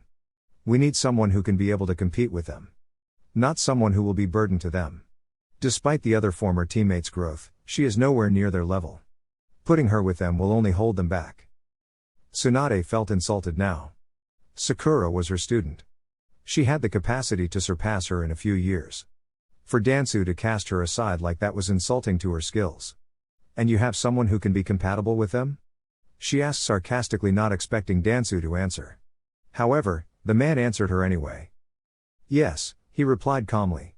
We need someone who can be able to compete with them. Not someone who will be burdened to them. Despite the other former teammates' growth, she is nowhere near their level. Putting her with them will only hold them back. Tsunade felt insulted now. Sakura was her student. She had the capacity to surpass her in a few years. For Dansu to cast her aside like that was insulting to her skills. And you have someone who can be compatible with them? She asked sarcastically, not expecting Dansu to answer. However, the man answered her anyway. Yes, he replied calmly.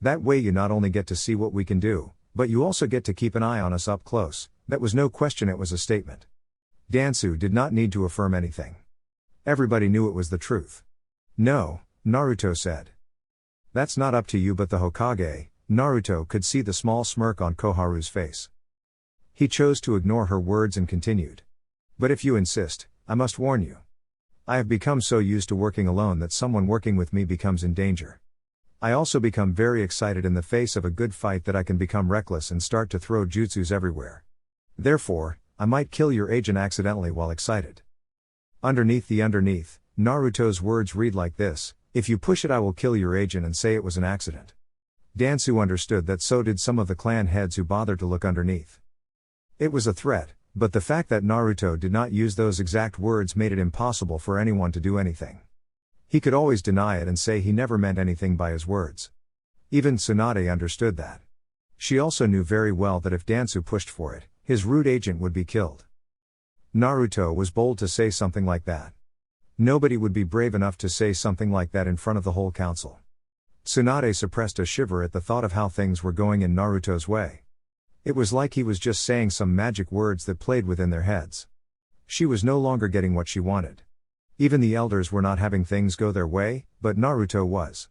That way you not only get to see what we can do, but you also get to keep an eye on us up close. That was no question, it was a statement. Dansu did not need to affirm anything. Everybody knew it was the truth. No, Naruto said. That's not up to you but the Hokage. Naruto could see the small smirk on Koharu's face. He chose to ignore her words and continued. But if you insist, I must warn you. I have become so used to working alone that someone working with me becomes in danger. I also become very excited in the face of a good fight that I can become reckless and start to throw jutsus everywhere. Therefore, I might kill your agent accidentally while excited. Underneath, Naruto's words read like this: if you push it I will kill your agent and say it was an accident. Dansu understood that, so did some of the clan heads who bothered to look underneath. It was a threat, but the fact that Naruto did not use those exact words made it impossible for anyone to do anything. He could always deny it and say he never meant anything by his words. Even Tsunade understood that. She also knew very well that if Dansu pushed for it, his root agent would be killed. Naruto was bold to say something like that. Nobody would be brave enough to say something like that in front of the whole council. Tsunade suppressed a shiver at the thought of how things were going in Naruto's way. It was like he was just saying some magic words that played within their heads. She was no longer getting what she wanted. Even the elders were not having things go their way, but Naruto was.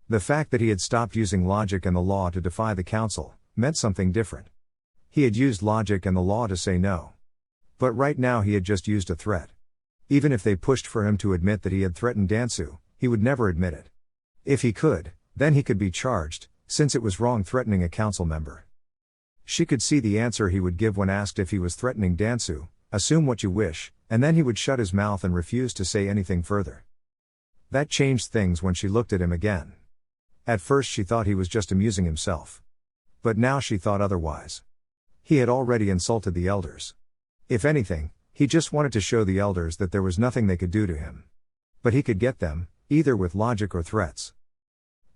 The fact that he had stopped using logic and the law to defy the council, meant something different. He had used logic and the law to say no. But right now he had just used a threat. Even if they pushed for him to admit that he had threatened Dansu, he would never admit it. If he could, then he could be charged, since it was wrong threatening a council member. She could see the answer he would give when asked if he was threatening Dansu: assume what you wish, and then he would shut his mouth and refuse to say anything further. That changed things when she looked at him again. At first she thought he was just amusing himself. But now she thought otherwise. He had already insulted the elders. If anything, he just wanted to show the elders that there was nothing they could do to him. But he could get them, either with logic or threats.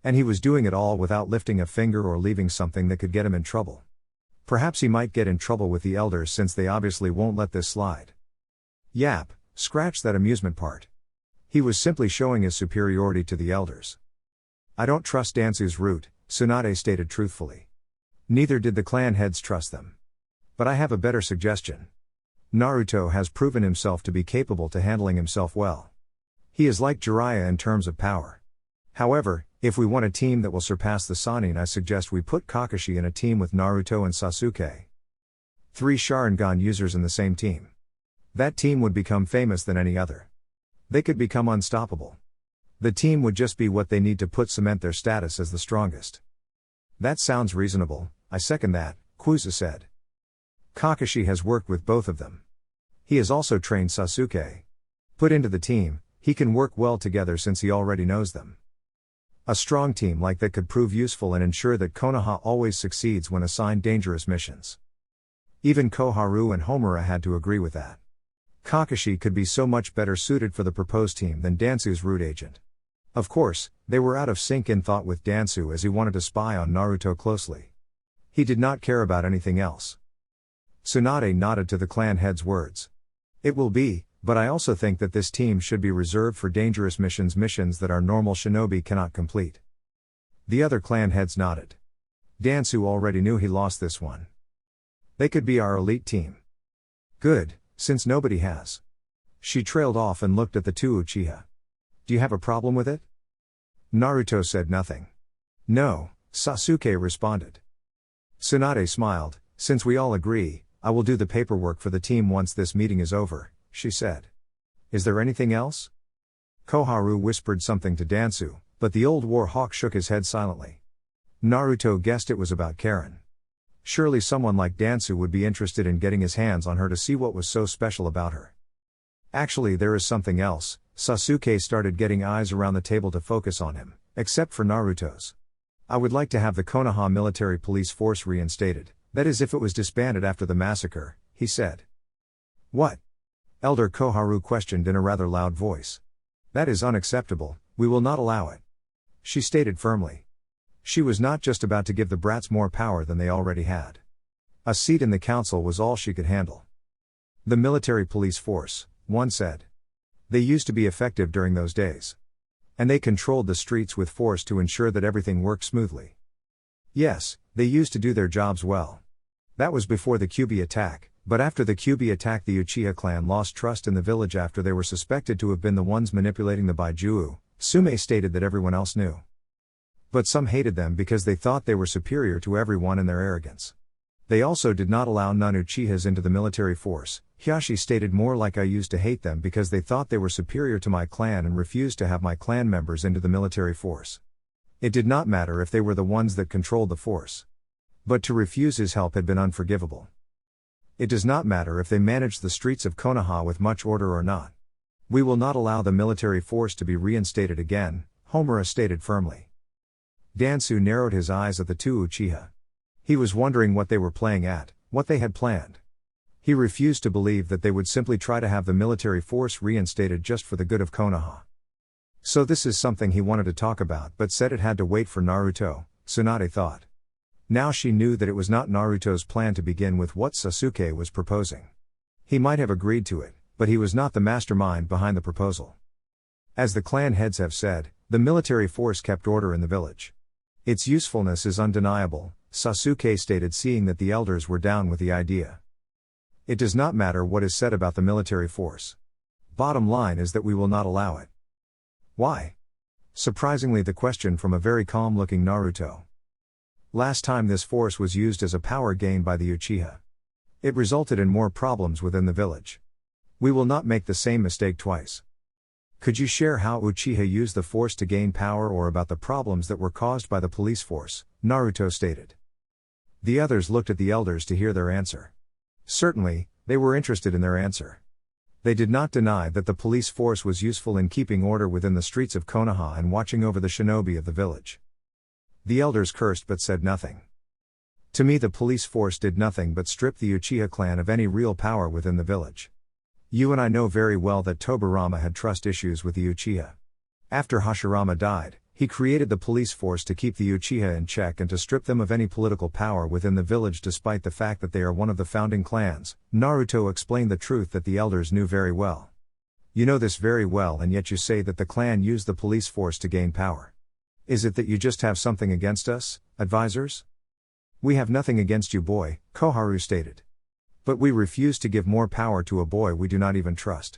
And he was doing it all without lifting a finger or leaving something that could get him in trouble. Perhaps he might get in trouble with the elders since they obviously won't let this slide. Yap, scratch that amusement part. He was simply showing his superiority to the elders. I don't trust Dansu's route, Tsunade stated truthfully. Neither did the clan heads trust them. But I have a better suggestion. Naruto has proven himself to be capable to handling himself well. He is like Jiraiya in terms of power. However, if we want a team that will surpass the Sannin, I suggest we put Kakashi in a team with Naruto and Sasuke. 3 Sharingan users in the same team. That team would become famous than any other. They could become unstoppable. The team would just be what they need to cement their status as the strongest. That sounds reasonable, I second that, Kuza said. Kakashi has worked with both of them. He has also trained Sasuke. Put into the team, he can work well together since he already knows them. A strong team like that could prove useful and ensure that Konoha always succeeds when assigned dangerous missions. Even Koharu and Homura had to agree with that. Kakashi could be so much better suited for the proposed team than Dansu's root agent. Of course, they were out of sync in thought with Dansu as he wanted to spy on Naruto closely. He did not care about anything else. Tsunade nodded to the clan head's words. It will be, but I also think that this team should be reserved for dangerous missions that our normal shinobi cannot complete. The other clan heads nodded. Dansu already knew he lost this one. They could be our elite team. Good, since nobody has. She trailed off and looked at the 2 Uchiha. Do you have a problem with it? Naruto said nothing. No, Sasuke responded. Tsunade smiled. Since we all agree, I will do the paperwork for the team once this meeting is over, she said. Is there anything else? Koharu whispered something to Dansu, but the old war hawk shook his head silently. Naruto guessed it was about Karen. Surely someone like Dansu would be interested in getting his hands on her to see what was so special about her. Actually, there is something else. Sasuke started getting eyes around the table to focus on him, except for Naruto's. I would like to have the Konoha military police force reinstated, that is if it was disbanded after the massacre, he said. What? Elder Koharu questioned in a rather loud voice. That is unacceptable, we will not allow it. She stated firmly. She was not just about to give the brats more power than they already had. A seat in the council was all she could handle. The military police force, one said. They used to be effective during those days. And they controlled the streets with force to ensure that everything worked smoothly. Yes, they used to do their jobs well. That was before the Kyuubi attack, but after the Kyuubi attack the Uchiha clan lost trust in the village after they were suspected to have been the ones manipulating the Baijuu. Sume stated that everyone else knew. But some hated them because they thought they were superior to everyone in their arrogance. They also did not allow non-Uchihas into the military force. Hiashi stated more like I used to hate them because they thought they were superior to my clan and refused to have my clan members into the military force. It did not matter if they were the ones that controlled the force. But to refuse his help had been unforgivable. It does not matter if they managed the streets of Konoha with much order or not. We will not allow the military force to be reinstated again, Homura stated firmly. Dansu narrowed his eyes at the 2 Uchiha. He was wondering what they were playing at, what they had planned. He refused to believe that they would simply try to have the military force reinstated just for the good of Konoha. So this is something he wanted to talk about but said it had to wait for Naruto, Tsunade thought. Now she knew that it was not Naruto's plan to begin with what Sasuke was proposing. He might have agreed to it, but he was not the mastermind behind the proposal. As the clan heads have said, the military force kept order in the village. Its usefulness is undeniable, Sasuke stated, seeing that the elders were down with the idea. It does not matter what is said about the military force. Bottom line is that we will not allow it. Why? Surprisingly, the question from a very calm-looking Naruto. Last time this force was used as a power gain by the Uchiha. It resulted in more problems within the village. We will not make the same mistake twice. Could you share how Uchiha used the force to gain power or about the problems that were caused by the police force? Naruto stated. The others looked at the elders to hear their answer. Certainly, they were interested in their answer. They did not deny that the police force was useful in keeping order within the streets of Konoha and watching over the shinobi of the village. The elders cursed but said nothing. To me, the police force did nothing but strip the Uchiha clan of any real power within the village. You and I know very well that Tobirama had trust issues with the Uchiha. After Hashirama died, he created the police force to keep the Uchiha in check and to strip them of any political power within the village despite the fact that they are one of the founding clans. Naruto explained the truth that the elders knew very well. You know this very well and yet you say that the clan used the police force to gain power. Is it that you just have something against us, advisors? We have nothing against you, boy, Koharu stated. But we refuse to give more power to a boy we do not even trust.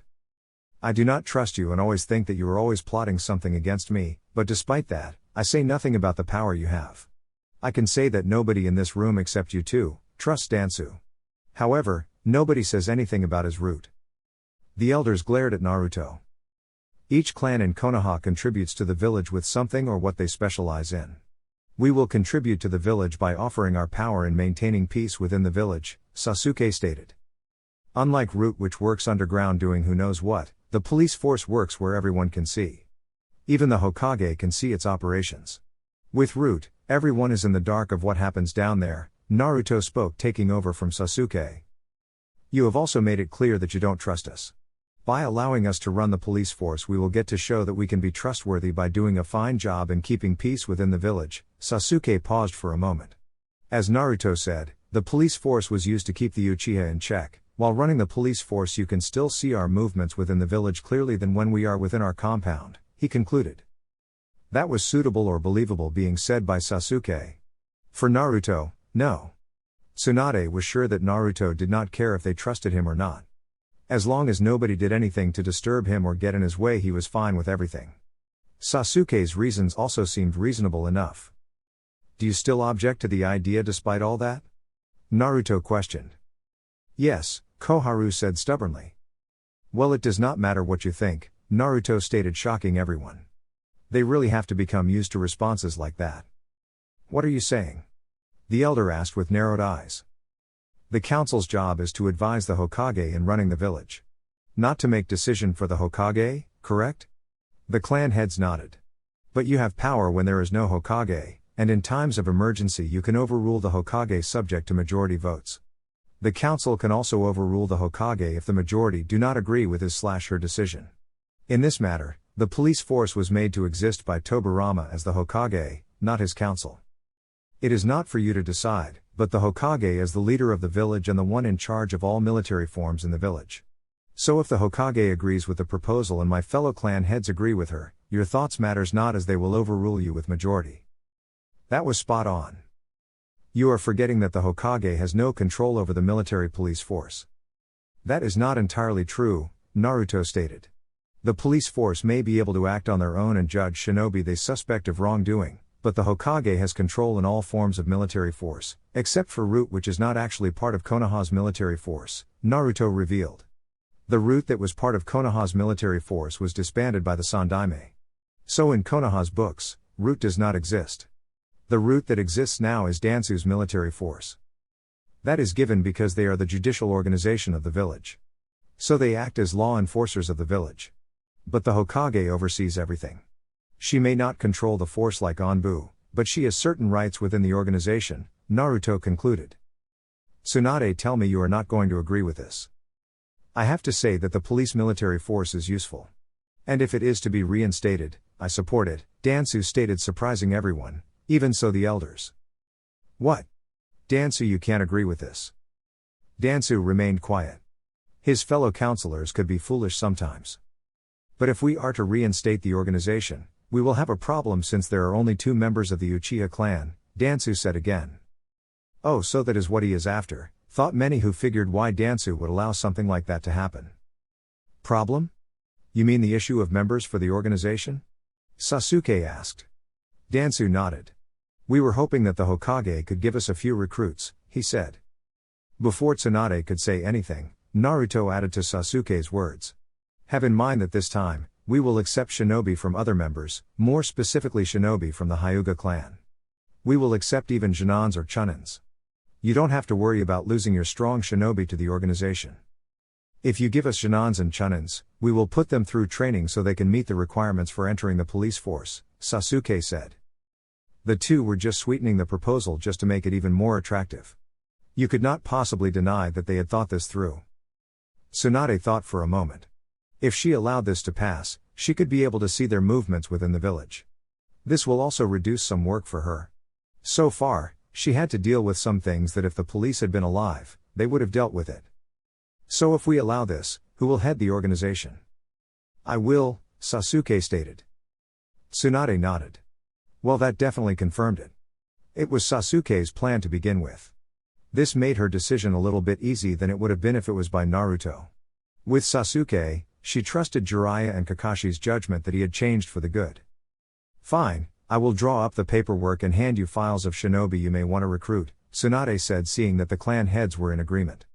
I do not trust you and always think that you are always plotting something against me, but despite that, I say nothing about the power you have. I can say that nobody in this room except you two trusts Dansu. However, nobody says anything about his root. The elders glared at Naruto. Each clan in Konoha contributes to the village with something or what they specialize in. We will contribute to the village by offering our power in maintaining peace within the village, Sasuke stated. Unlike Root, which works underground doing who knows what, the police force works where everyone can see. Even the Hokage can see its operations. With Root, everyone is in the dark of what happens down there, Naruto spoke, taking over from Sasuke. You have also made it clear that you don't trust us. By allowing us to run the police force, we will get to show that we can be trustworthy by doing a fine job in keeping peace within the village. Sasuke paused for a moment. As Naruto said, the police force was used to keep the Uchiha in check. While running the police force, you can still see our movements within the village clearly than when we are within our compound, he concluded. That was suitable or believable being said by Sasuke. For Naruto, no. Tsunade was sure that Naruto did not care if they trusted him or not. As long as nobody did anything to disturb him or get in his way, he was fine with everything. Sasuke's reasons also seemed reasonable enough. Do you still object to the idea despite all that? Naruto questioned. Yes, Koharu said stubbornly. Well, it does not matter what you think, Naruto stated, shocking everyone. They really have to become used to responses like that. What are you saying? The elder asked with narrowed eyes. The council's job is to advise the Hokage in running the village. Not to make decision for the Hokage, correct? The clan heads nodded. But you have power when there is no Hokage, and in times of emergency you can overrule the Hokage subject to majority votes. The council can also overrule the Hokage if the majority do not agree with his/her decision. In this matter, the police force was made to exist by Tobirama as the Hokage, not his council. It is not for you to decide, but the Hokage is the leader of the village and the one in charge of all military forms in the village. So if the Hokage agrees with the proposal and my fellow clan heads agree with her, your thoughts matters not, as they will overrule you with majority. That was spot on. You are forgetting that the Hokage has no control over the military police force. That is not entirely true, Naruto stated. The police force may be able to act on their own and judge shinobi they suspect of wrongdoing, but the Hokage has control in all forms of military force, except for Root, which is not actually part of Konoha's military force, Naruto revealed. The Root that was part of Konoha's military force was disbanded by the Sandaime. So in Konoha's books, Root does not exist. The Root that exists now is Dansu's military force. That is given because they are the judicial organization of the village. So they act as law enforcers of the village. But the Hokage oversees everything. She may not control the force like Anbu, but she has certain rights within the organization, Naruto concluded. Tsunade, tell me you are not going to agree with this. I have to say that the police military force is useful. And if it is to be reinstated, I support it, Dansu stated, surprising everyone, even so the elders. What? Dansu, you can't agree with this. Dansu remained quiet. His fellow counselors could be foolish sometimes. But if we are to reinstate the organization, we will have a problem since there are only 2 members of the Uchiha clan, Dansu said again. Oh, so that is what he is after, thought many who figured why Dansu would allow something like that to happen. Problem? You mean the issue of members for the organization? Sasuke asked. Dansu nodded. We were hoping that the Hokage could give us a few recruits, he said. Before Tsunade could say anything, Naruto added to Sasuke's words. Have in mind that this time, we will accept shinobi from other members, more specifically shinobi from the Hyuga clan. We will accept even Junons or Chunins. You don't have to worry about losing your strong shinobi to the organization. If you give us Junons and Chunins, we will put them through training so they can meet the requirements for entering the police force, Sasuke said. The two were just sweetening the proposal just to make it even more attractive. You could not possibly deny that they had thought this through. Tsunade thought for a moment. If she allowed this to pass, she could be able to see their movements within the village. This will also reduce some work for her. So far, she had to deal with some things that if the police had been alive, they would have dealt with it. So if we allow this, who will head the organization? I will, Sasuke stated. Tsunade nodded. Well, that definitely confirmed it. It was Sasuke's plan to begin with. This made her decision a little bit easy than it would have been if it was by Naruto. With Sasuke, she trusted Jiraiya and Kakashi's judgment that he had changed for the good. Fine, I will draw up the paperwork and hand you files of shinobi you may want to recruit, Tsunade said, seeing that the clan heads were in agreement.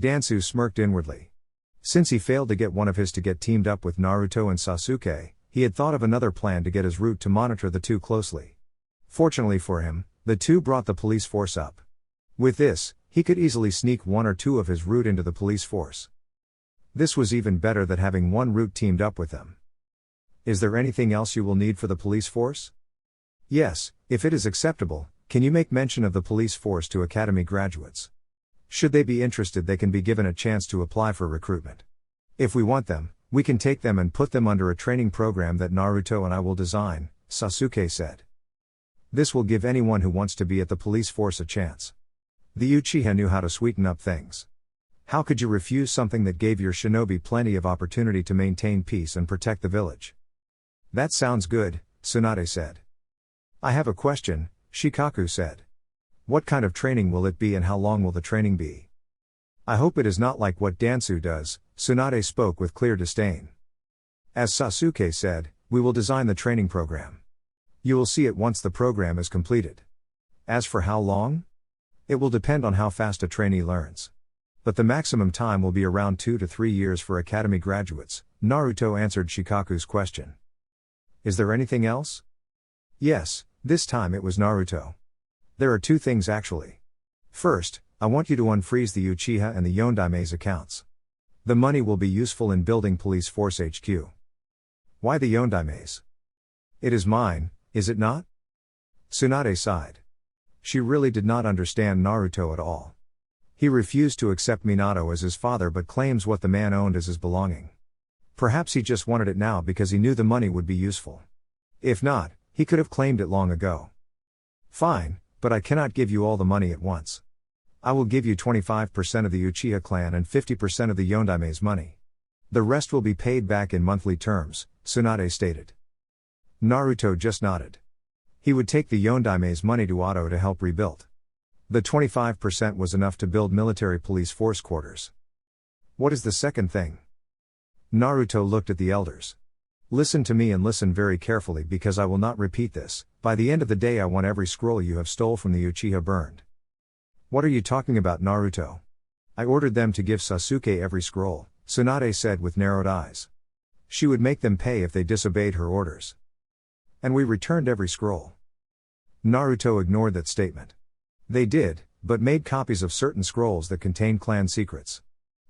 Dansu smirked inwardly. Since he failed to get one of his to get teamed up with Naruto and Sasuke, he had thought of another plan to get his route to monitor the two closely. Fortunately for him, the two brought the police force up. With this, he could easily sneak one or two of his route into the police force. This was even better than having one route teamed up with them. Is there anything else you will need for the police force? Yes, if it is acceptable, can you make mention of the police force to academy graduates? Should they be interested, they can be given a chance to apply for recruitment. If we want them, we can take them and put them under a training program that Naruto and I will design, Sasuke said. This will give anyone who wants to be at the police force a chance. The Uchiha knew how to sweeten up things. How could you refuse something that gave your shinobi plenty of opportunity to maintain peace and protect the village? That sounds good, Tsunade said. I have a question, Shikaku said. What kind of training will it be and how long will the training be? I hope it is not like what Dansu does, Tsunade spoke with clear disdain. As Sasuke said, we will design the training program. You will see it once the program is completed. As for how long? It will depend on how fast a trainee learns. But the maximum time will be around 2 to 3 years for academy graduates, Naruto answered Shikaku's question. Is there anything else? Yes, this time it was Naruto. There are two things actually. First, I want you to unfreeze the Uchiha and the Yondaime's accounts. The money will be useful in building Police Force HQ. Why the Yondaime's? It is mine, is it not? Tsunade sighed. She really did not understand Naruto at all. He refused to accept Minato as his father but claims what the man owned as his belonging. Perhaps he just wanted it now because he knew the money would be useful. If not, he could have claimed it long ago. Fine, but I cannot give you all the money at once. I will give you 25% of the Uchiha clan and 50% of the Yondaime's money. The rest will be paid back in monthly terms, Tsunade stated. Naruto just nodded. He would take the Yondaime's money to Oto to help rebuild. The 25% was enough to build military police force quarters. What is the second thing? Naruto looked at the elders. Listen to me and listen very carefully because I will not repeat this. By the end of the day I want every scroll you have stole from the Uchiha burned. What are you talking about, Naruto? I ordered them to give Sasuke every scroll, Tsunade said with narrowed eyes. She would make them pay if they disobeyed her orders. And we returned every scroll. Naruto ignored that statement. They did, but made copies of certain scrolls that contained clan secrets.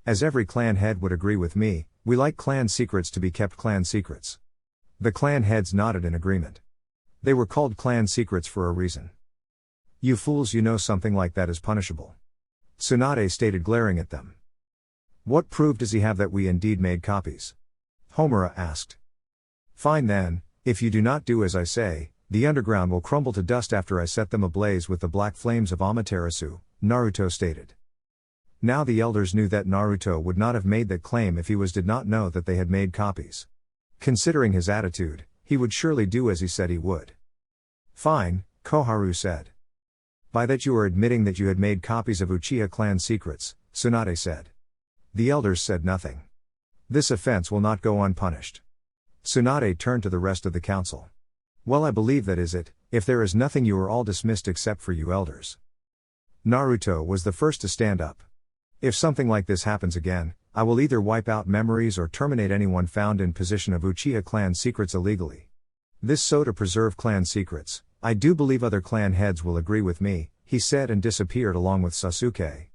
As every clan head would agree with me, we like clan secrets to be kept clan secrets. The clan heads nodded in agreement. They were called clan secrets for a reason. You fools, you know something like that is punishable. Tsunade stated, glaring at them. What proof does he have that we indeed made copies? Homura asked. Fine then, if you do not do as I say, the underground will crumble to dust after I set them ablaze with the black flames of Amaterasu, Naruto stated. Now the elders knew that Naruto would not have made that claim if he did not know that they had made copies. Considering his attitude, he would surely do as he said he would. Fine, Koharu said. By that you are admitting that you had made copies of Uchiha clan secrets, Tsunade said. The elders said nothing. This offense will not go unpunished. Tsunade turned to the rest of the council. Well, I believe that is it. If there is nothing, you are all dismissed except for you elders. Naruto was the first to stand up. If something like this happens again, I will either wipe out memories or terminate anyone found in possession of Uchiha clan secrets illegally. This so to preserve clan secrets. I do believe other clan heads will agree with me, he said and disappeared along with Sasuke.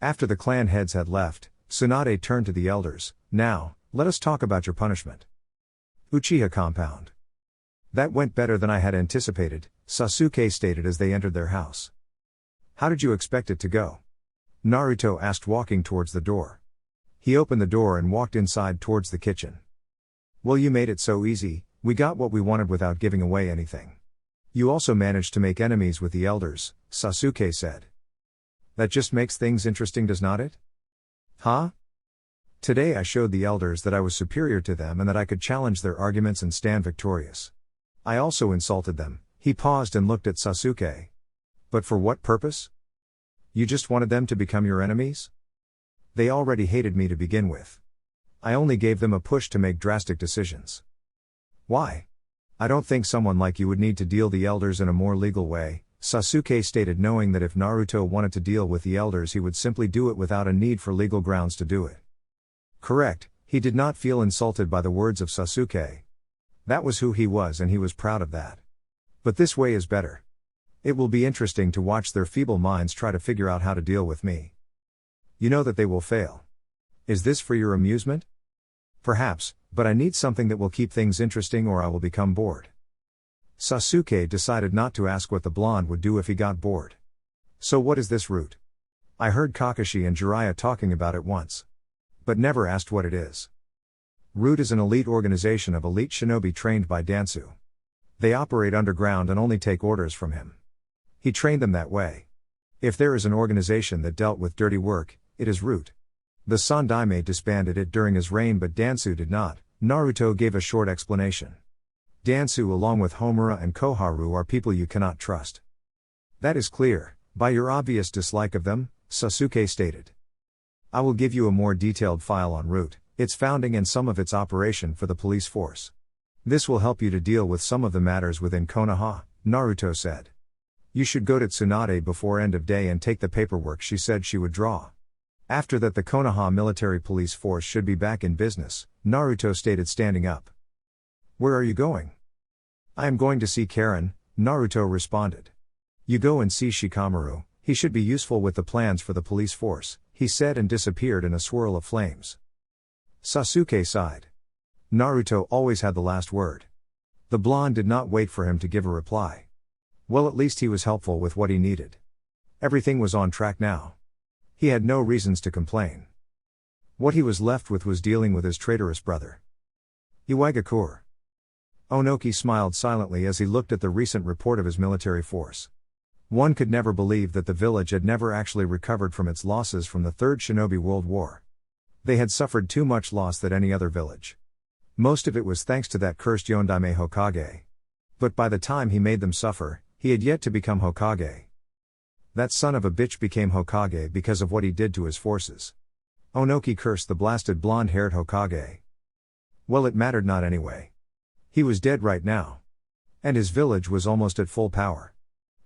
After the clan heads had left, Tsunade turned to the elders. Now, let us talk about your punishment. Uchiha compound. That went better than I had anticipated, Sasuke stated as they entered their house. How did you expect it to go? Naruto asked, walking towards the door. He opened the door and walked inside towards the kitchen. Well, you made it so easy, we got what we wanted without giving away anything. You also managed to make enemies with the elders, Sasuke said. That just makes things interesting, does not it? Huh? Today I showed the elders that I was superior to them and that I could challenge their arguments and stand victorious. I also insulted them. He paused and looked at Sasuke. But for what purpose? You just wanted them to become your enemies? They already hated me to begin with. I only gave them a push to make drastic decisions. Why? I don't think someone like you would need to deal the elders in a more legal way, Sasuke stated, knowing that if Naruto wanted to deal with the elders he would simply do it without a need for legal grounds to do it. Correct, he did not feel insulted by the words of Sasuke. That was who he was and he was proud of that. But this way is better. It will be interesting to watch their feeble minds try to figure out how to deal with me. You know that they will fail. Is this for your amusement? Perhaps, but I need something that will keep things interesting or I will become bored. Sasuke decided not to ask what the blonde would do if he got bored. So what is this route? I heard Kakashi and Jiraiya talking about it once. But never asked what it is. Root is an elite organization of elite shinobi trained by Dansu. They operate underground and only take orders from him. He trained them that way. If there is an organization that dealt with dirty work, it is Root. The Sandaime disbanded it during his reign but Dansu did not. Naruto gave a short explanation. Dansu along with Homura and Koharu are people you cannot trust. That is clear, by your obvious dislike of them, Sasuke stated. I will give you a more detailed file on Root, its founding and some of its operation for the police force. This will help you to deal with some of the matters within Konoha, Naruto said. You should go to Tsunade before end of day and take the paperwork she said she would draw. After that the Konoha military police force should be back in business, Naruto stated, standing up. Where are you going? I am going to see Karen, Naruto responded. You go and see Shikamaru, he should be useful with the plans for the police force, he said and disappeared in a swirl of flames. Sasuke sighed. Naruto always had the last word. The blonde did not wait for him to give a reply. Well, at least he was helpful with what he needed. Everything was on track now. He had no reasons to complain. What he was left with was dealing with his traitorous brother. Iwagakure. Onoki smiled silently as he looked at the recent report of his military force. One could never believe that the village had never actually recovered from its losses from the Third Shinobi World War. They had suffered too much loss than any other village. Most of it was thanks to that cursed Yondaime Hokage. But by the time he made them suffer, he had yet to become Hokage. That son of a bitch became Hokage because of what he did to his forces. Onoki cursed the blasted blonde-haired Hokage. Well, it mattered not anyway. He was dead right now. And his village was almost at full power.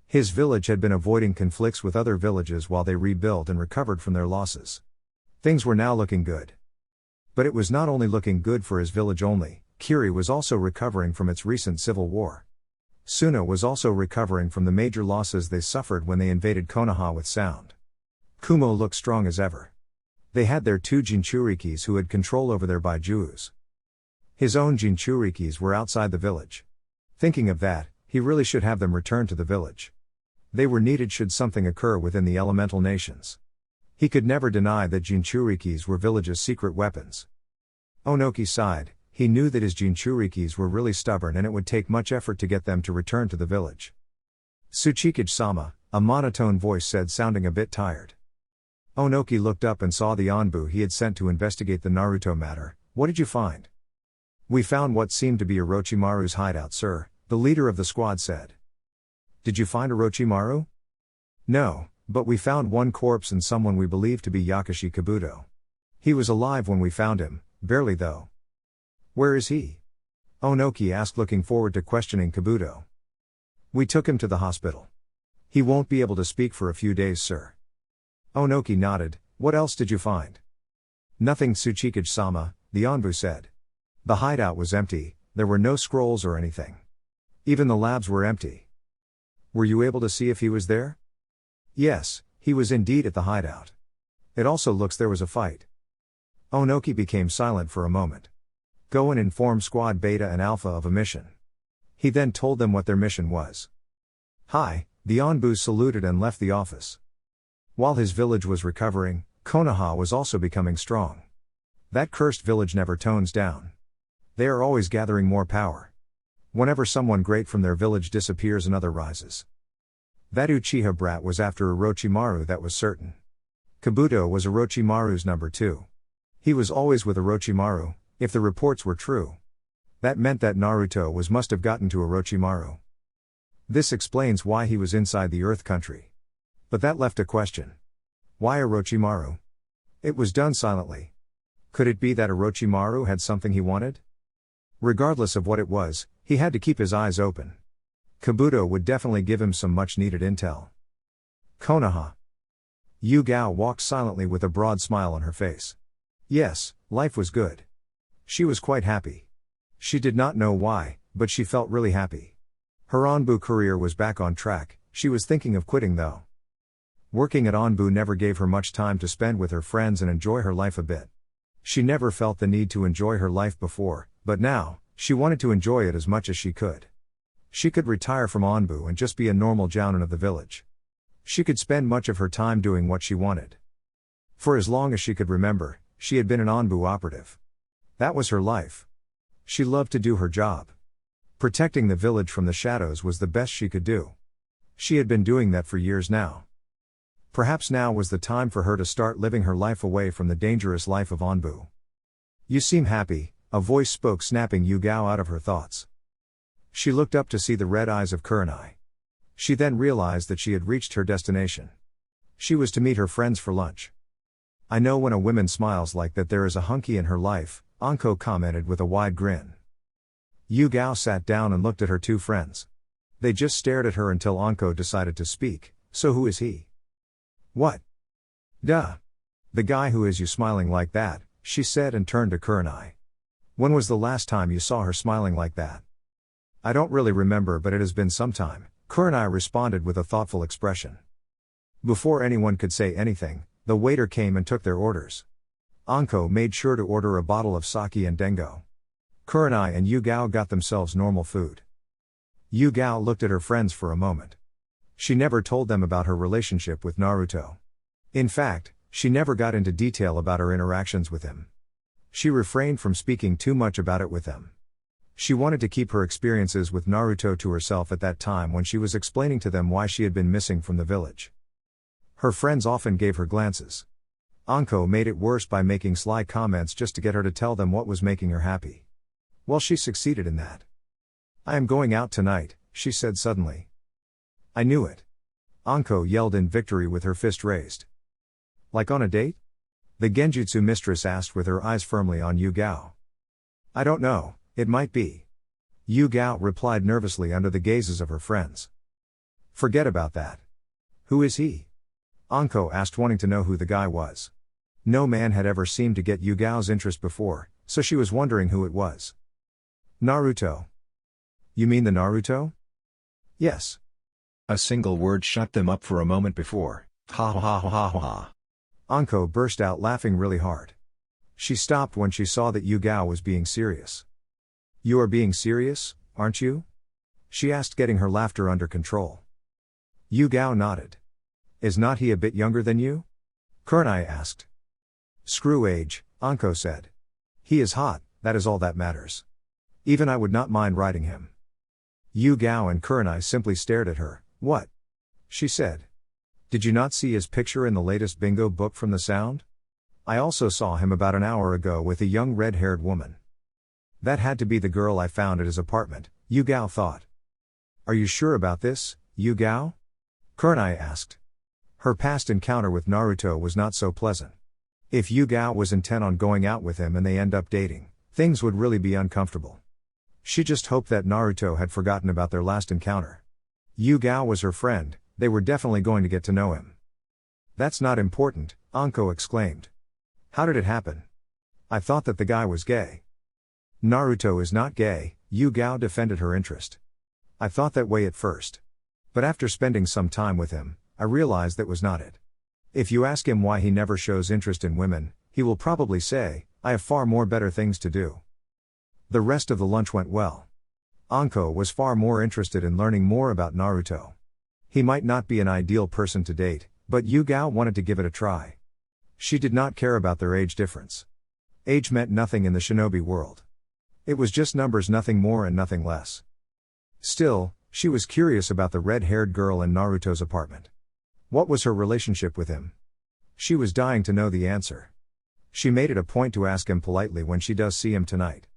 His village had been avoiding conflicts with other villages while they rebuilt and recovered from their losses. Things were now looking good. But it was not only looking good for his village only, Kiri was also recovering from its recent civil war. Suna was also recovering from the major losses they suffered when they invaded Konoha with sound. Kumo looked strong as ever. They had their two Jinchurikis who had control over their Baijus. His own Jinchurikis were outside the village. Thinking of that, he really should have them return to the village. They were needed should something occur within the elemental nations. He could never deny that Jinchurikis were village's secret weapons. Onoki sighed. He knew that his Jinchurikis were really stubborn and it would take much effort to get them to return to the village. Tsuchikage-sama, a monotone voice said, sounding a bit tired. Onoki looked up and saw the Anbu he had sent to investigate the Naruto matter. What did you find? We found what seemed to be Orochimaru's hideout, sir, the leader of the squad said. Did you find Orochimaru? No, but we found one corpse and someone we believe to be Yakashi Kabuto. He was alive when we found him, barely though. Where is he? Onoki asked, looking forward to questioning Kabuto. We took him to the hospital. He won't be able to speak for a few days, sir. Onoki nodded. What else did you find? Nothing, Tsuchikage-sama, the Onbu said. The hideout was empty, there were no scrolls or anything. Even the labs were empty. Were you able to see if he was there? Yes, he was indeed at the hideout. It also looks there was a fight. Onoki became silent for a moment. Go and inform Squad Beta and Alpha of a mission. He then told them what their mission was. Hi, the Onbu saluted and left the office. While his village was recovering, Konoha was also becoming strong. That cursed village never tones down. They are always gathering more power. Whenever someone great from their village disappears, another rises. That Uchiha brat was after Orochimaru, that was certain. Kabuto was Orochimaru's number 2. He was always with Orochimaru, if the reports were true. That meant that Naruto must have gotten to Orochimaru. This explains why he was inside the Earth Country. But that left a question. Why Orochimaru? It was done silently. Could it be that Orochimaru had something he wanted? Regardless of what it was, he had to keep his eyes open. Kabuto would definitely give him some much-needed intel. Konoha. Yugao walked silently with a broad smile on her face. Yes, life was good. She was quite happy. She did not know why, but she felt really happy. Her Onbu career was back on track. She was thinking of quitting though. Working at Onbu never gave her much time to spend with her friends and enjoy her life a bit. She never felt the need to enjoy her life before, but now, she wanted to enjoy it as much as she could. She could retire from Onbu and just be a normal jounin of the village. She could spend much of her time doing what she wanted. For as long as she could remember, she had been an Onbu operative. That was her life. She loved to do her job. Protecting the village from the shadows was the best she could do. She had been doing that for years now. Perhaps now was the time for her to start living her life away from the dangerous life of Onbu. You seem happy, a voice spoke, snapping Yugao out of her thoughts. She looked up to see the red eyes of Kurenai. She then realized that she had reached her destination. She was to meet her friends for lunch. I know when a woman smiles like that there is a hunky in her life, Anko commented with a wide grin. Yugao sat down and looked at her 2 friends. They just stared at her until Anko decided to speak. So who is he? What? Duh. The guy who is you smiling like that, she said and turned to Kurenai. When was the last time you saw her smiling like that? I don't really remember, but it has been some time, Kurenai responded with a thoughtful expression. Before anyone could say anything, the waiter came and took their orders. Anko made sure to order a bottle of sake and dengo. Kurenai and Yugao got themselves normal food. Yugao looked at her friends for a moment. She never told them about her relationship with Naruto. In fact, she never got into detail about her interactions with him. She refrained from speaking too much about it with them. She wanted to keep her experiences with Naruto to herself at that time when she was explaining to them why she had been missing from the village. Her friends often gave her glances. Anko made it worse by making sly comments just to get her to tell them what was making her happy. Well, she succeeded in that. I am going out tonight, she said suddenly. I knew it. Anko yelled in victory with her fist raised. Like on a date? The Genjutsu mistress asked with her eyes firmly on Yugao. I don't know, it might be. Yugao replied nervously under the gazes of her friends. Forget about that. Who is he? Anko asked, wanting to know who the guy was. No man had ever seemed to get Yugao's interest before, so she was wondering who it was. Naruto. You mean the Naruto? Yes. A single word shut them up for a moment before. Ha ha ha ha ha ha. Anko burst out laughing really hard. She stopped when she saw that Yugao was being serious. You are being serious, aren't you? She asked, getting her laughter under control. Yugao nodded. Is not he a bit younger than you? Kurenai asked. Screw age, Anko said. He is hot, that is all that matters. Even I would not mind riding him. Yugao and Kurenai simply stared at her. What? She said. Did you not see his picture in the latest bingo book from the Sound? I also saw him about an hour ago with a young red-haired woman. That had to be the girl I found at his apartment, Yugao thought. Are you sure about this, Yugao? Kurenai asked. Her past encounter with Naruto was not so pleasant. If Yugao was intent on going out with him and they end up dating, things would really be uncomfortable. She just hoped that Naruto had forgotten about their last encounter. Yu Gao was her friend, they were definitely going to get to know him. That's not important, Anko exclaimed. How did it happen? I thought that the guy was gay. Naruto is not gay, Yu Gao defended her interest. I thought that way at first. But after spending some time with him, I realized that was not it. If you ask him why he never shows interest in women, he will probably say, I have far more better things to do. The rest of the lunch went well. Anko was far more interested in learning more about Naruto. He might not be an ideal person to date, but Yu Gao wanted to give it a try. She did not care about their age difference. Age meant nothing in the shinobi world. It was just numbers, nothing more and nothing less. Still, she was curious about the red-haired girl in Naruto's apartment. What was her relationship with him? She was dying to know the answer. She made it a point to ask him politely when she does see him tonight.